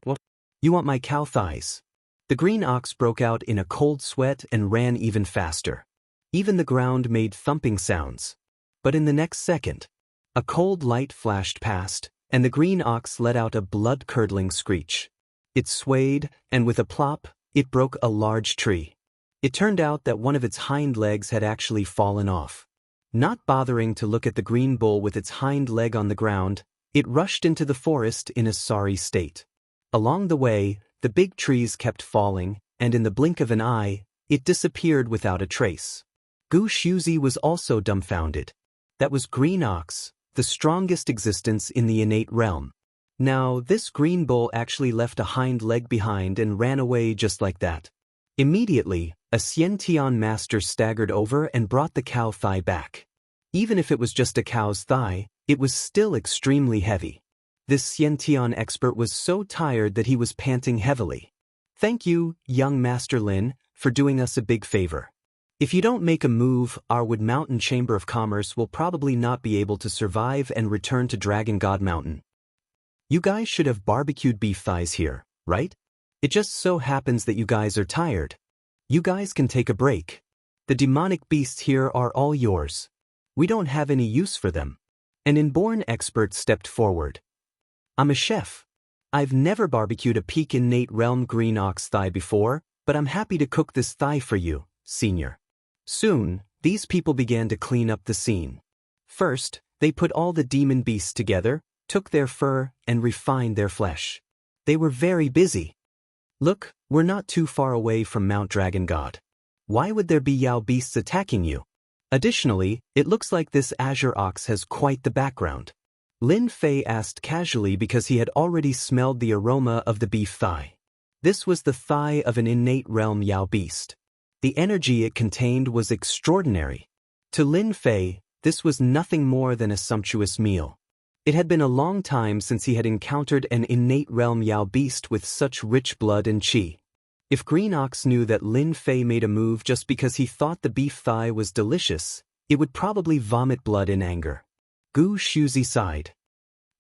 What? You want my cow thighs? The green ox broke out in a cold sweat and ran even faster. Even the ground made thumping sounds. But in the next second, a cold light flashed past, and the green ox let out a blood-curdling screech. It swayed, and with a plop, it broke a large tree. It turned out that one of its hind legs had actually fallen off. Not bothering to look at the green bull with its hind leg on the ground, it rushed into the forest in a sorry state. Along the way, the big trees kept falling, and in the blink of an eye, it disappeared without a trace. Gu Shuzi was also dumbfounded. That was Green Ox, the strongest existence in the innate realm. Now, this green bull actually left a hind leg behind and ran away just like that. Immediately, a Xiantian master staggered over and brought the cow thigh back. Even if it was just a cow's thigh, it was still extremely heavy. This Xiantian expert was so tired that he was panting heavily. Thank you, young Master Lin, for doing us a big favor. If you don't make a move, our Wood Mountain Chamber of Commerce will probably not be able to survive and return to Dragon God Mountain. You guys should have barbecued beef thighs here, right? It just so happens that you guys are tired. You guys can take a break. The demonic beasts here are all yours. We don't have any use for them. An inborn expert stepped forward. I'm a chef. I've never barbecued a peak innate realm green ox thigh before, but I'm happy to cook this thigh for you, senior. Soon, these people began to clean up the scene. First, they put all the demon beasts together, took their fur, and refined their flesh. They were very busy. Look, we're not too far away from Mount Dragon God. Why would there be Yao beasts attacking you? Additionally, it looks like this Azure Ox has quite the background. Lin Fei asked casually because he had already smelled the aroma of the beef thigh. This was the thigh of an innate realm Yao beast. The energy it contained was extraordinary. To Lin Fei, this was nothing more than a sumptuous meal. It had been a long time since he had encountered an innate realm Yao beast with such rich blood and qi. If Green Ox knew that Lin Fei made a move just because he thought the beef thigh was delicious, it would probably vomit blood in anger. Gu Shuzi sighed.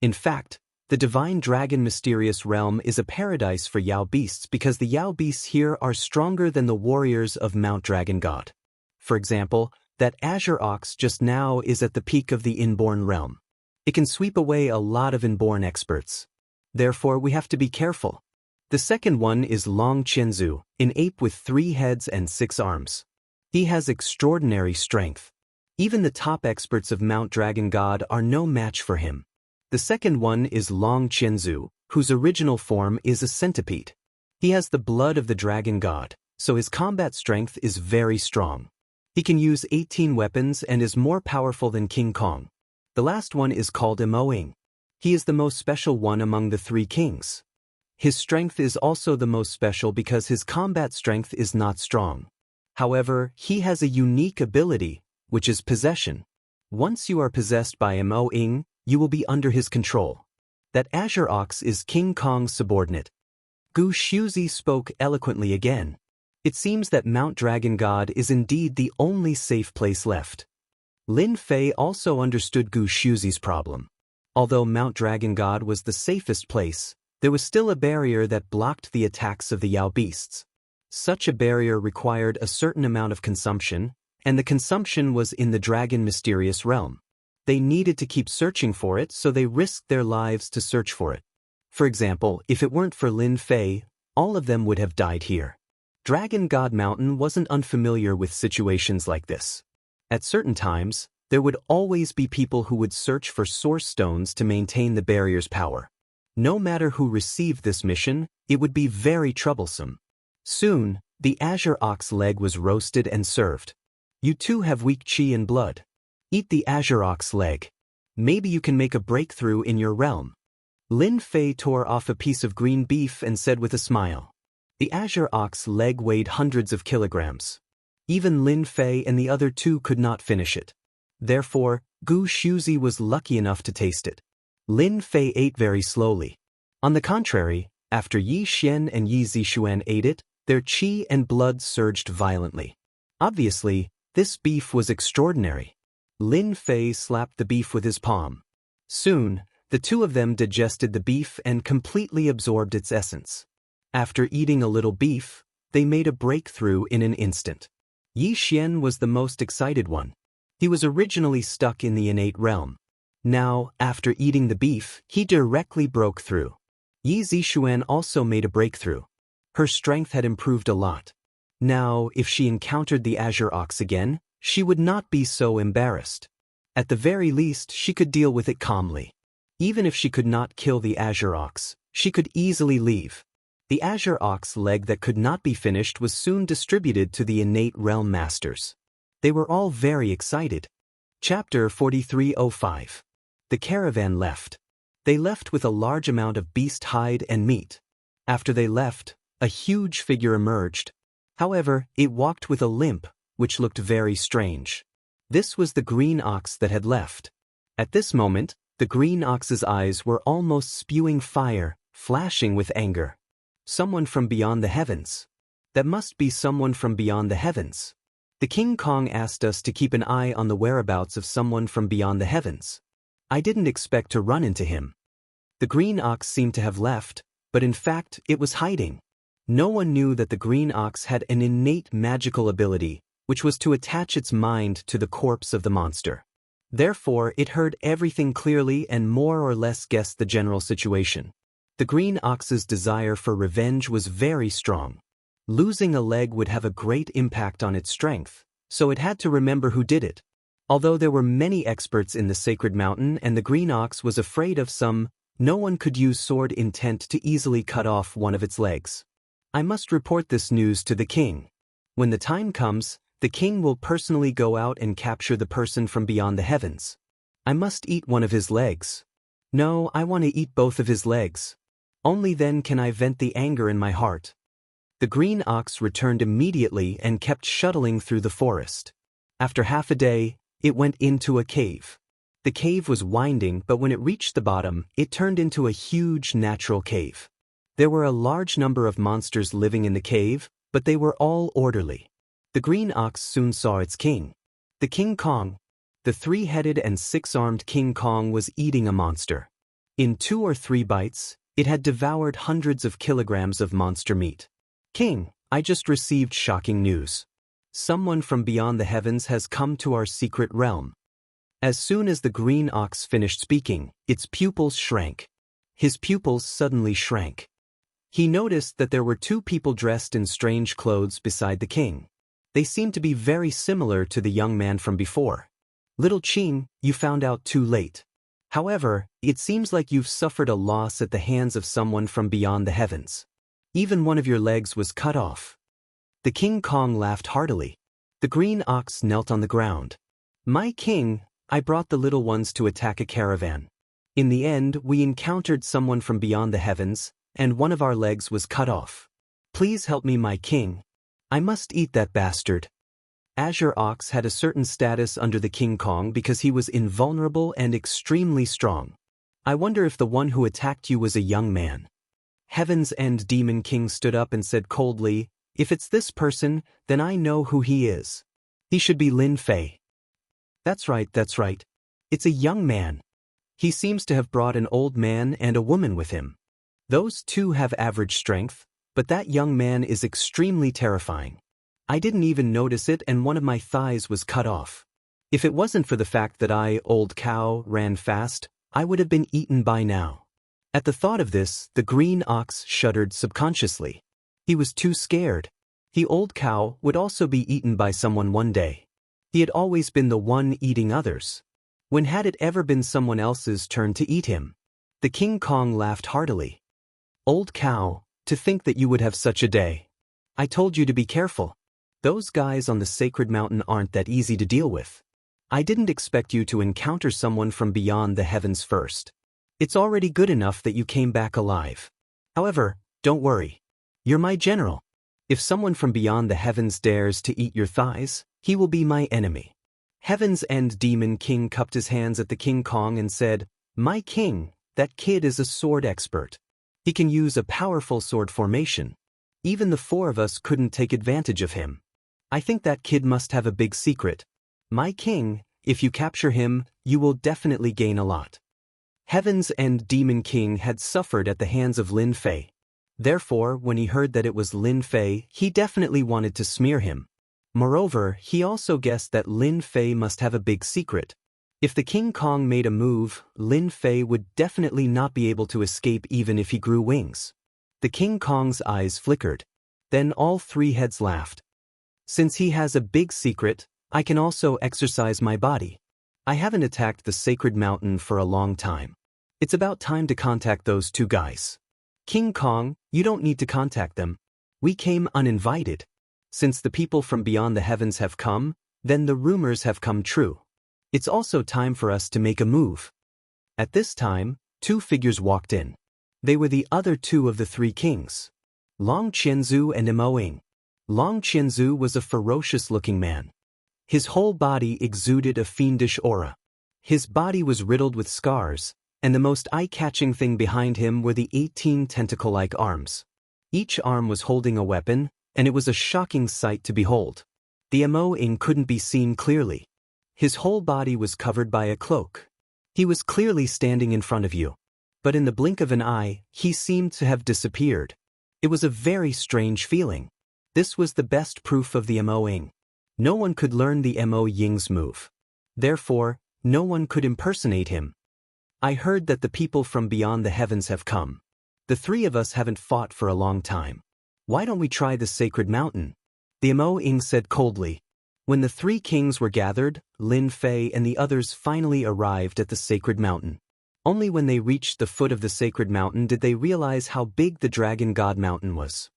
In fact, the divine dragon mysterious realm is a paradise for Yao beasts because the Yao beasts here are stronger than the warriors of Mount Dragon God. For example, that Azure Ox just now is at the peak of the inborn realm. It can sweep away a lot of inborn experts. Therefore, we have to be careful. The second one is Long Qianzu, an ape with 3 heads and 6 arms. He has extraordinary strength. Even the top experts of Mount Dragon God are no match for him. The second one is Long Qianzu, whose original form is a centipede. He has the blood of the Dragon God, so his combat strength is very strong. He can use 18 weapons and is more powerful than King Kong. The last one is called Moing. He is the most special one among the 3 kings. His strength is also the most special because his combat strength is not strong. However, he has a unique ability, which is possession. Once you are possessed by Moing, you will be under his control. That Azure Ox is King Kong's subordinate. Gu Shuzi spoke eloquently again. It seems that Mount Dragon God is indeed the only safe place left. Lin Fei also understood Gu Shuzi's problem. Although Mount Dragon God was the safest place, there was still a barrier that blocked the attacks of the Yao beasts. Such a barrier required a certain amount of consumption, and the consumption was in the dragon mysterious realm. They needed to keep searching for it, so they risked their lives to search for it. For example, if it weren't for Lin Fei, all of them would have died here. Dragon God Mountain wasn't unfamiliar with situations like this. At certain times, there would always be people who would search for source stones to maintain the barrier's power. No matter who received this mission, it would be very troublesome. Soon, the Azure Ox leg was roasted and served. You too have weak qi and blood. Eat the Azure Ox leg. Maybe you can make a breakthrough in your realm. Lin Fei tore off a piece of green beef and said with a smile. The Azure Ox leg weighed hundreds of kilograms. Even Lin Fei and the other 2 could not finish it. Therefore, Gu Shuzi was lucky enough to taste it. Lin Fei ate very slowly. On the contrary, after Yi Xian and Yi Zixuan ate it, their qi and blood surged violently. Obviously, this beef was extraordinary. Lin Fei slapped the beef with his palm. Soon, the 2 of them digested the beef and completely absorbed its essence. After eating a little beef, they made a breakthrough in an instant. Yi Xian was the most excited one. He was originally stuck in the innate realm. Now, after eating the beef, he directly broke through. Yi Zixuan also made a breakthrough. Her strength had improved a lot. Now, if she encountered the Azure Ox again, she would not be so embarrassed. At the very least, she could deal with it calmly. Even if she could not kill the Azure Ox, she could easily leave. The Azure Ox leg that could not be finished was soon distributed to the innate realm masters. They were all very excited. Chapter 4305. The caravan left. They left with a large amount of beast hide and meat. After they left, a huge figure emerged. However, it walked with a limp, which looked very strange. This was the green ox that had left. At this moment, the green ox's eyes were almost spewing fire, flashing with anger. Someone from beyond the heavens. That must be someone from beyond the heavens. The King Kong asked us to keep an eye on the whereabouts of someone from beyond the heavens. I didn't expect to run into him. The green ox seemed to have left, but in fact it was hiding. No one knew that the green ox had an innate magical ability, which was to attach its mind to the corpse of the monster. Therefore, it heard everything clearly and more or less guessed the general situation. The green ox's desire for revenge was very strong. Losing a leg would have a great impact on its strength, so it had to remember who did it. Although there were many experts in the sacred mountain and the green ox was afraid of some, no one could use sword intent to easily cut off one of its legs. I must report this news to the king. When the time comes, the king will personally go out and capture the person from beyond the heavens. I must eat one of his legs. No, I want to eat both of his legs. Only then can I vent the anger in my heart. The green ox returned immediately and kept shuttling through the forest. After half a day, it went into a cave. The cave was winding, but when it reached the bottom, it turned into a huge natural cave. There were a large number of monsters living in the cave, but they were all orderly. The green ox soon saw its king. The King Kong. The three-headed and six-armed King Kong was eating a monster. In 2 or 3 bites, it had devoured hundreds of kilograms of monster meat. King, I just received shocking news. Someone from beyond the heavens has come to our secret realm. As soon as the green ox finished speaking, its pupils shrank. His pupils suddenly shrank. He noticed that there were 2 people dressed in strange clothes beside the king. They seemed to be very similar to the young man from before. Little Qing, you found out too late. However, it seems like you've suffered a loss at the hands of someone from beyond the heavens. Even one of your legs was cut off. The King Kong laughed heartily. The green ox knelt on the ground. My king, I brought the little ones to attack a caravan. In the end, we encountered someone from beyond the heavens, and one of our legs was cut off. Please help me, my king. I must eat that bastard. Azure Ox had a certain status under the King Kong because he was invulnerable and extremely strong. I wonder if the one who attacked you was a young man. Heaven's End Demon King stood up and said coldly, if it's this person, then I know who he is. He should be Lin Fei. That's right. It's a young man. He seems to have brought an old man and a woman with him. Those 2 have average strength, but that young man is extremely terrifying. I didn't even notice it and one of my thighs was cut off. If it wasn't for the fact that I, old cow, ran fast, I would have been eaten by now. At the thought of this, the green ox shuddered subconsciously. He was too scared. The old cow would also be eaten by someone one day. He had always been the one eating others. When had it ever been someone else's turn to eat him? The King Kong laughed heartily. Old cow, to think that you would have such a day. I told you to be careful. Those guys on the sacred mountain aren't that easy to deal with. I didn't expect you to encounter someone from beyond the heavens first. It's already good enough that you came back alive. However, don't worry. You're my general. If someone from beyond the heavens dares to eat your thighs, he will be my enemy. Heaven's End Demon King cupped his hands at the King Kong and said, My king, that kid is a sword expert. He can use a powerful sword formation. Even the 4 of us couldn't take advantage of him. I think that kid must have a big secret. My king, if you capture him, you will definitely gain a lot. Heaven's End Demon King had suffered at the hands of Lin Fei. Therefore, when he heard that it was Lin Fei, he definitely wanted to smear him. Moreover, he also guessed that Lin Fei must have a big secret. If the King Kong made a move, Lin Fei would definitely not be able to escape even if he grew wings. The King Kong's eyes flickered. Then all three heads laughed. Since he has a big secret, I can also exercise my body. I haven't attacked the sacred mountain for a long time. It's about time to contact those two guys. King Kong, you don't need to contact them. We came uninvited. Since the people from beyond the heavens have come, then the rumors have come true. It's also time for us to make a move. At this time, two figures walked in. They were the other two of the three kings, Long Qianzu and Mo Ying. Long Qianzu was a ferocious-looking man. His whole body exuded a fiendish aura. His body was riddled with scars, and the most eye-catching thing behind him were the 18 tentacle-like arms. Each arm was holding a weapon, and it was a shocking sight to behold. The Mo Ying couldn't be seen clearly. His whole body was covered by a cloak. He was clearly standing in front of you. But in the blink of an eye, he seemed to have disappeared. It was a very strange feeling. This was the best proof of the Mo Ying. No one could learn the Mo Ying's move. Therefore, no one could impersonate him. I heard that the people from beyond the heavens have come. The three of us haven't fought for a long time. Why don't we try the sacred mountain? The Mo Ying said coldly. When the three kings were gathered, Lin Fei and the others finally arrived at the sacred mountain. Only when they reached the foot of the sacred mountain did they realize how big the Dragon God Mountain was.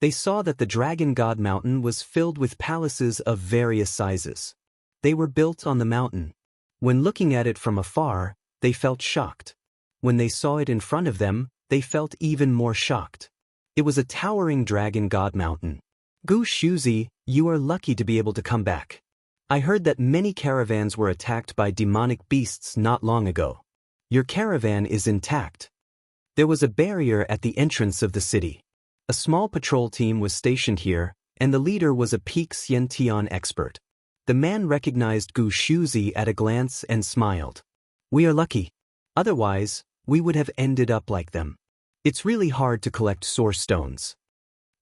They saw that the Dragon God Mountain was filled with palaces of various sizes. They were built on the mountain. When looking at it from afar, they felt shocked. When they saw it in front of them, they felt even more shocked. It was a towering Dragon God Mountain. Gu Shuzi, you are lucky to be able to come back. I heard that many caravans were attacked by demonic beasts not long ago. Your caravan is intact. There was a barrier at the entrance of the city. A small patrol team was stationed here, and the leader was a peak Xiantian expert. The man recognized Gu Shuzi at a glance and smiled. We are lucky. Otherwise, we would have ended up like them. It's really hard to collect source stones.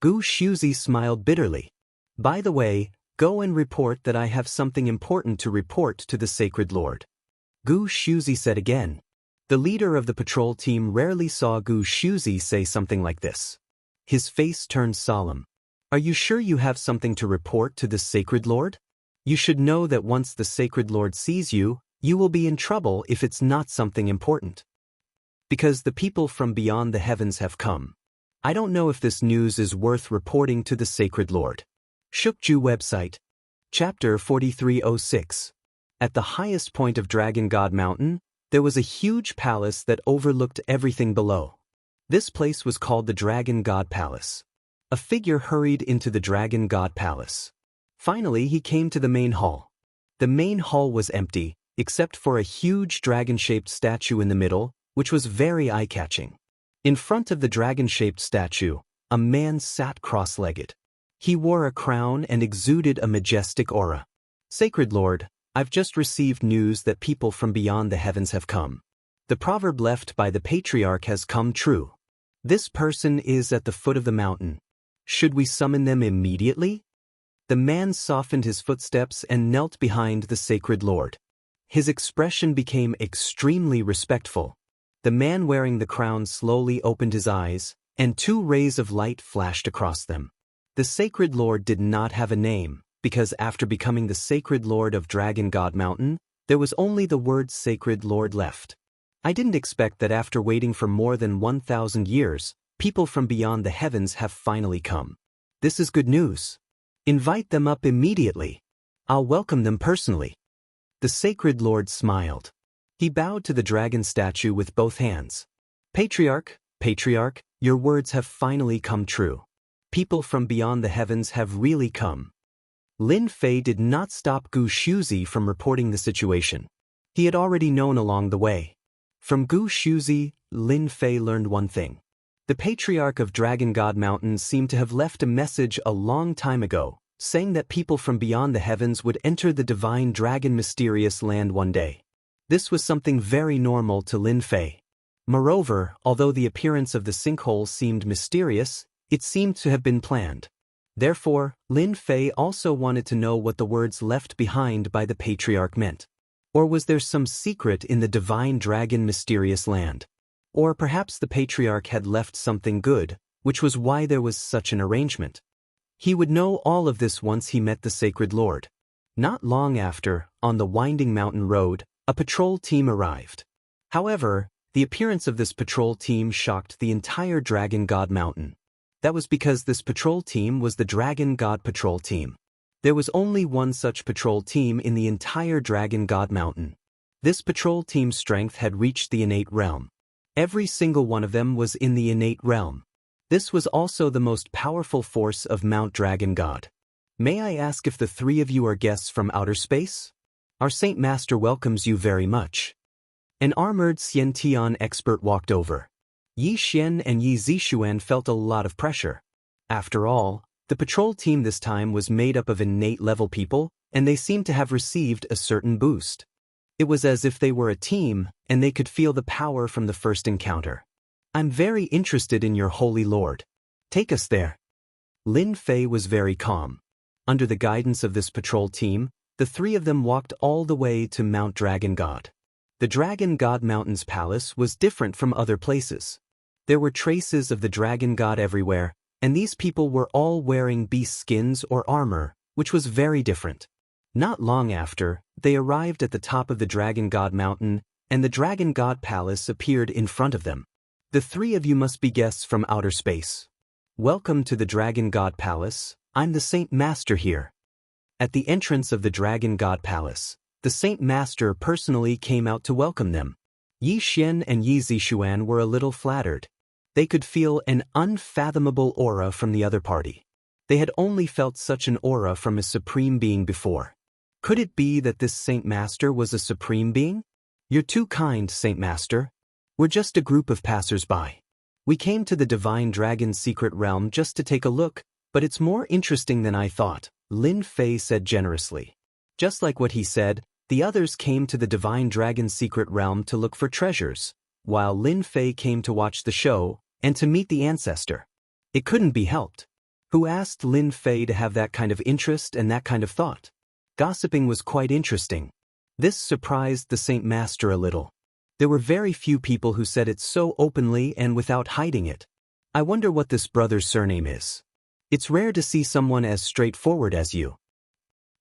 Gu Shuzi smiled bitterly. By the way, go and report that I have something important to report to the Sacred Lord. Gu Shuzi said again. The leader of the patrol team rarely saw Gu Shuzi say something like this. His face turned solemn. Are you sure you have something to report to the Sacred Lord? You should know that once the Sacred Lord sees you, you will be in trouble if it's not something important. Because the people from beyond the heavens have come. I don't know if this news is worth reporting to the Sacred Lord. Shukju website. Chapter 4306. At the highest point of Dragon God Mountain, there was a huge palace that overlooked everything below. This place was called the Dragon God Palace. A figure hurried into the Dragon God Palace. Finally, he came to the main hall. The main hall was empty, except for a huge dragon-shaped statue in the middle, which was very eye-catching. In front of the dragon-shaped statue, a man sat cross-legged. He wore a crown and exuded a majestic aura. Sacred Lord, I've just received news that people from beyond the heavens have come. The proverb left by the patriarch has come true. This person is at the foot of the mountain. Should we summon them immediately? The man softened his footsteps and knelt behind the Sacred Lord. His expression became extremely respectful. The man wearing the crown slowly opened his eyes, and two rays of light flashed across them. The Sacred Lord did not have a name, because after becoming the Sacred Lord of Dragon God Mountain, there was only the word Sacred Lord left. I didn't expect that after waiting for more than 1,000 years, people from beyond the heavens have finally come. This is good news. Invite them up immediately. I'll welcome them personally. The Sacred Lord smiled. He bowed to the dragon statue with both hands. Patriarch, your words have finally come true. People from beyond the heavens have really come. Lin Fei did not stop Gu Shuzi from reporting the situation. He had already known along the way. From Gu Shuzi, Lin Fei learned one thing. The patriarch of Dragon God Mountain seemed to have left a message a long time ago, saying that people from beyond the heavens would enter the divine dragon mysterious land one day. This was something very normal to Lin Fei. Moreover, although the appearance of the sinkhole seemed mysterious, it seemed to have been planned. Therefore, Lin Fei also wanted to know what the words left behind by the patriarch meant. Or was there some secret in the divine dragon mysterious land? Or perhaps the patriarch had left something good, which was why there was such an arrangement. He would know all of this once he met the sacred lord. Not long after, on the winding mountain road, a patrol team arrived. However, the appearance of this patrol team shocked the entire Dragon God Mountain. That was because this patrol team was the Dragon God Patrol Team. There was only one such patrol team in the entire Dragon God Mountain. This patrol team's strength had reached the innate realm. Every single one of them was in the innate realm. This was also the most powerful force of Mount Dragon God. May I ask if the three of you are guests from outer space? Our Saint Master welcomes you very much. An armored Xian expert walked over. Yi Xian and Yi Zixuan felt a lot of pressure. After all, the patrol team this time was made up of innate-level people, and they seemed to have received a certain boost. It was as if they were a team, and they could feel the power from the first encounter. I'm very interested in your holy lord. Take us there. Lin Fei was very calm. Under the guidance of this patrol team, the three of them walked all the way to Mount Dragon God. The Dragon God Mountain's palace was different from other places. There were traces of the Dragon God everywhere, and these people were all wearing beast skins or armor, which was very different. Not long after, they arrived at the top of the Dragon God Mountain, and the Dragon God Palace appeared in front of them. The three of you must be guests from outer space. Welcome to the Dragon God Palace. I'm the Saint Master here. At the entrance of the Dragon God Palace, the Saint Master personally came out to welcome them. Yi Xian and Yi Zixuan were a little flattered. They could feel an unfathomable aura from the other party. They had only felt such an aura from a supreme being before. Could it be that this Saint Master was a supreme being? You're too kind, Saint Master. We're just a group of passers-by. We came to the Divine Dragon's secret realm just to take a look, but it's more interesting than I thought, Lin Fei said generously. Just like what he said, the others came to the Divine Dragon's secret realm to look for treasures, while Lin Fei came to watch the show and to meet the ancestor. It couldn't be helped. Who asked Lin Fei to have that kind of interest and that kind of thought? Gossiping was quite interesting. This surprised the Saint Master a little. There were very few people who said it so openly and without hiding it. I wonder what this brother's surname is. It's rare to see someone as straightforward as you.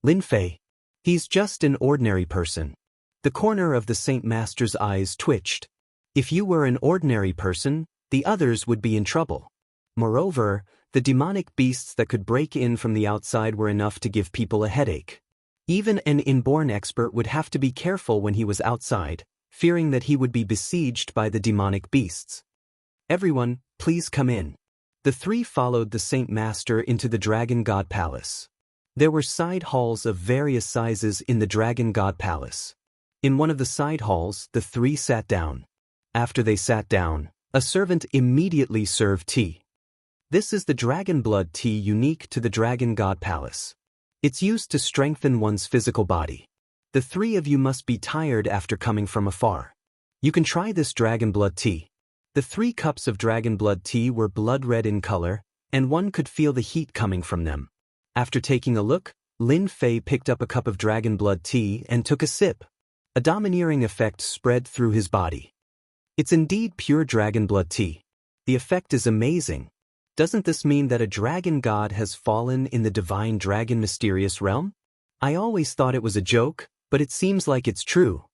Lin Fei. He's just an ordinary person. The corner of the Saint Master's eyes twitched. If you were an ordinary person, the others would be in trouble. Moreover, the demonic beasts that could break in from the outside were enough to give people a headache. Even an inborn expert would have to be careful when he was outside, fearing that he would be besieged by the demonic beasts. Everyone, please come in. The three followed the Saint Master into the Dragon God Palace. There were side halls of various sizes in the Dragon God Palace. In one of the side halls, the three sat down. After they sat down, a servant immediately served tea. This is the dragon blood tea unique to the Dragon God Palace. It's used to strengthen one's physical body. The three of you must be tired after coming from afar. You can try this dragon blood tea. The 3 cups of dragon blood tea were blood red in color, and one could feel the heat coming from them. After taking a look, Lin Fei picked up a cup of dragon blood tea and took a sip. A domineering effect spread through his body. It's indeed pure dragon blood tea. The effect is amazing. Doesn't this mean that a dragon god has fallen in the divine dragon mysterious realm? I always thought it was a joke, but it seems like it's true.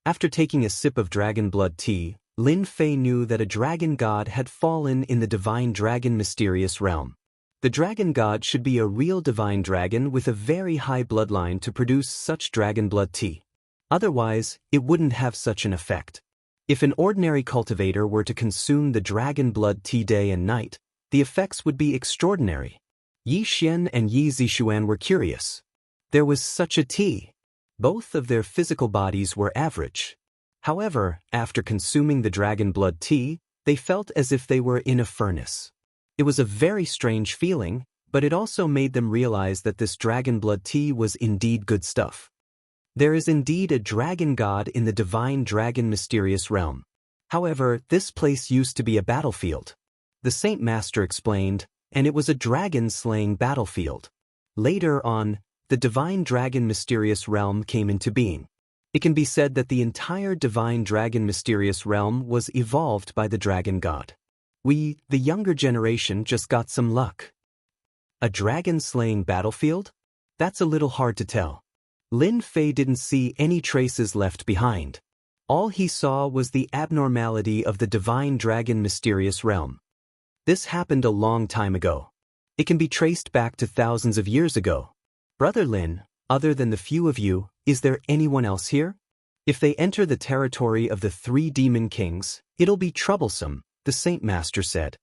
After taking a sip of dragon blood tea, Lin Fei knew that a dragon god had fallen in the divine dragon mysterious realm. The dragon god should be a real divine dragon with a very high bloodline to produce such dragon blood tea. Otherwise, it wouldn't have such an effect. If an ordinary cultivator were to consume the dragon blood tea day and night, the effects would be extraordinary. Yi Xian and Yi Zixuan were curious. There was such a tea. Both of their physical bodies were average. However, after consuming the dragon blood tea, they felt as if they were in a furnace. It was a very strange feeling, but it also made them realize that this dragon blood tea was indeed good stuff. There is indeed a dragon god in the divine dragon mysterious realm. However, this place used to be a battlefield. The Saint Master explained, and it was a dragon-slaying battlefield. Later on, the divine dragon mysterious realm came into being. It can be said that the entire divine dragon mysterious realm was evolved by the dragon god. We, the younger generation, just got some luck. A dragon-slaying battlefield? That's a little hard to tell. Lin Fei didn't see any traces left behind. All he saw was the abnormality of the divine dragon mysterious realm. This happened a long time ago. It can be traced back to thousands of years ago. Brother Lin, other than the few of you, is there anyone else here? If they enter the territory of the 3 demon kings, it'll be troublesome, the Saint Master said.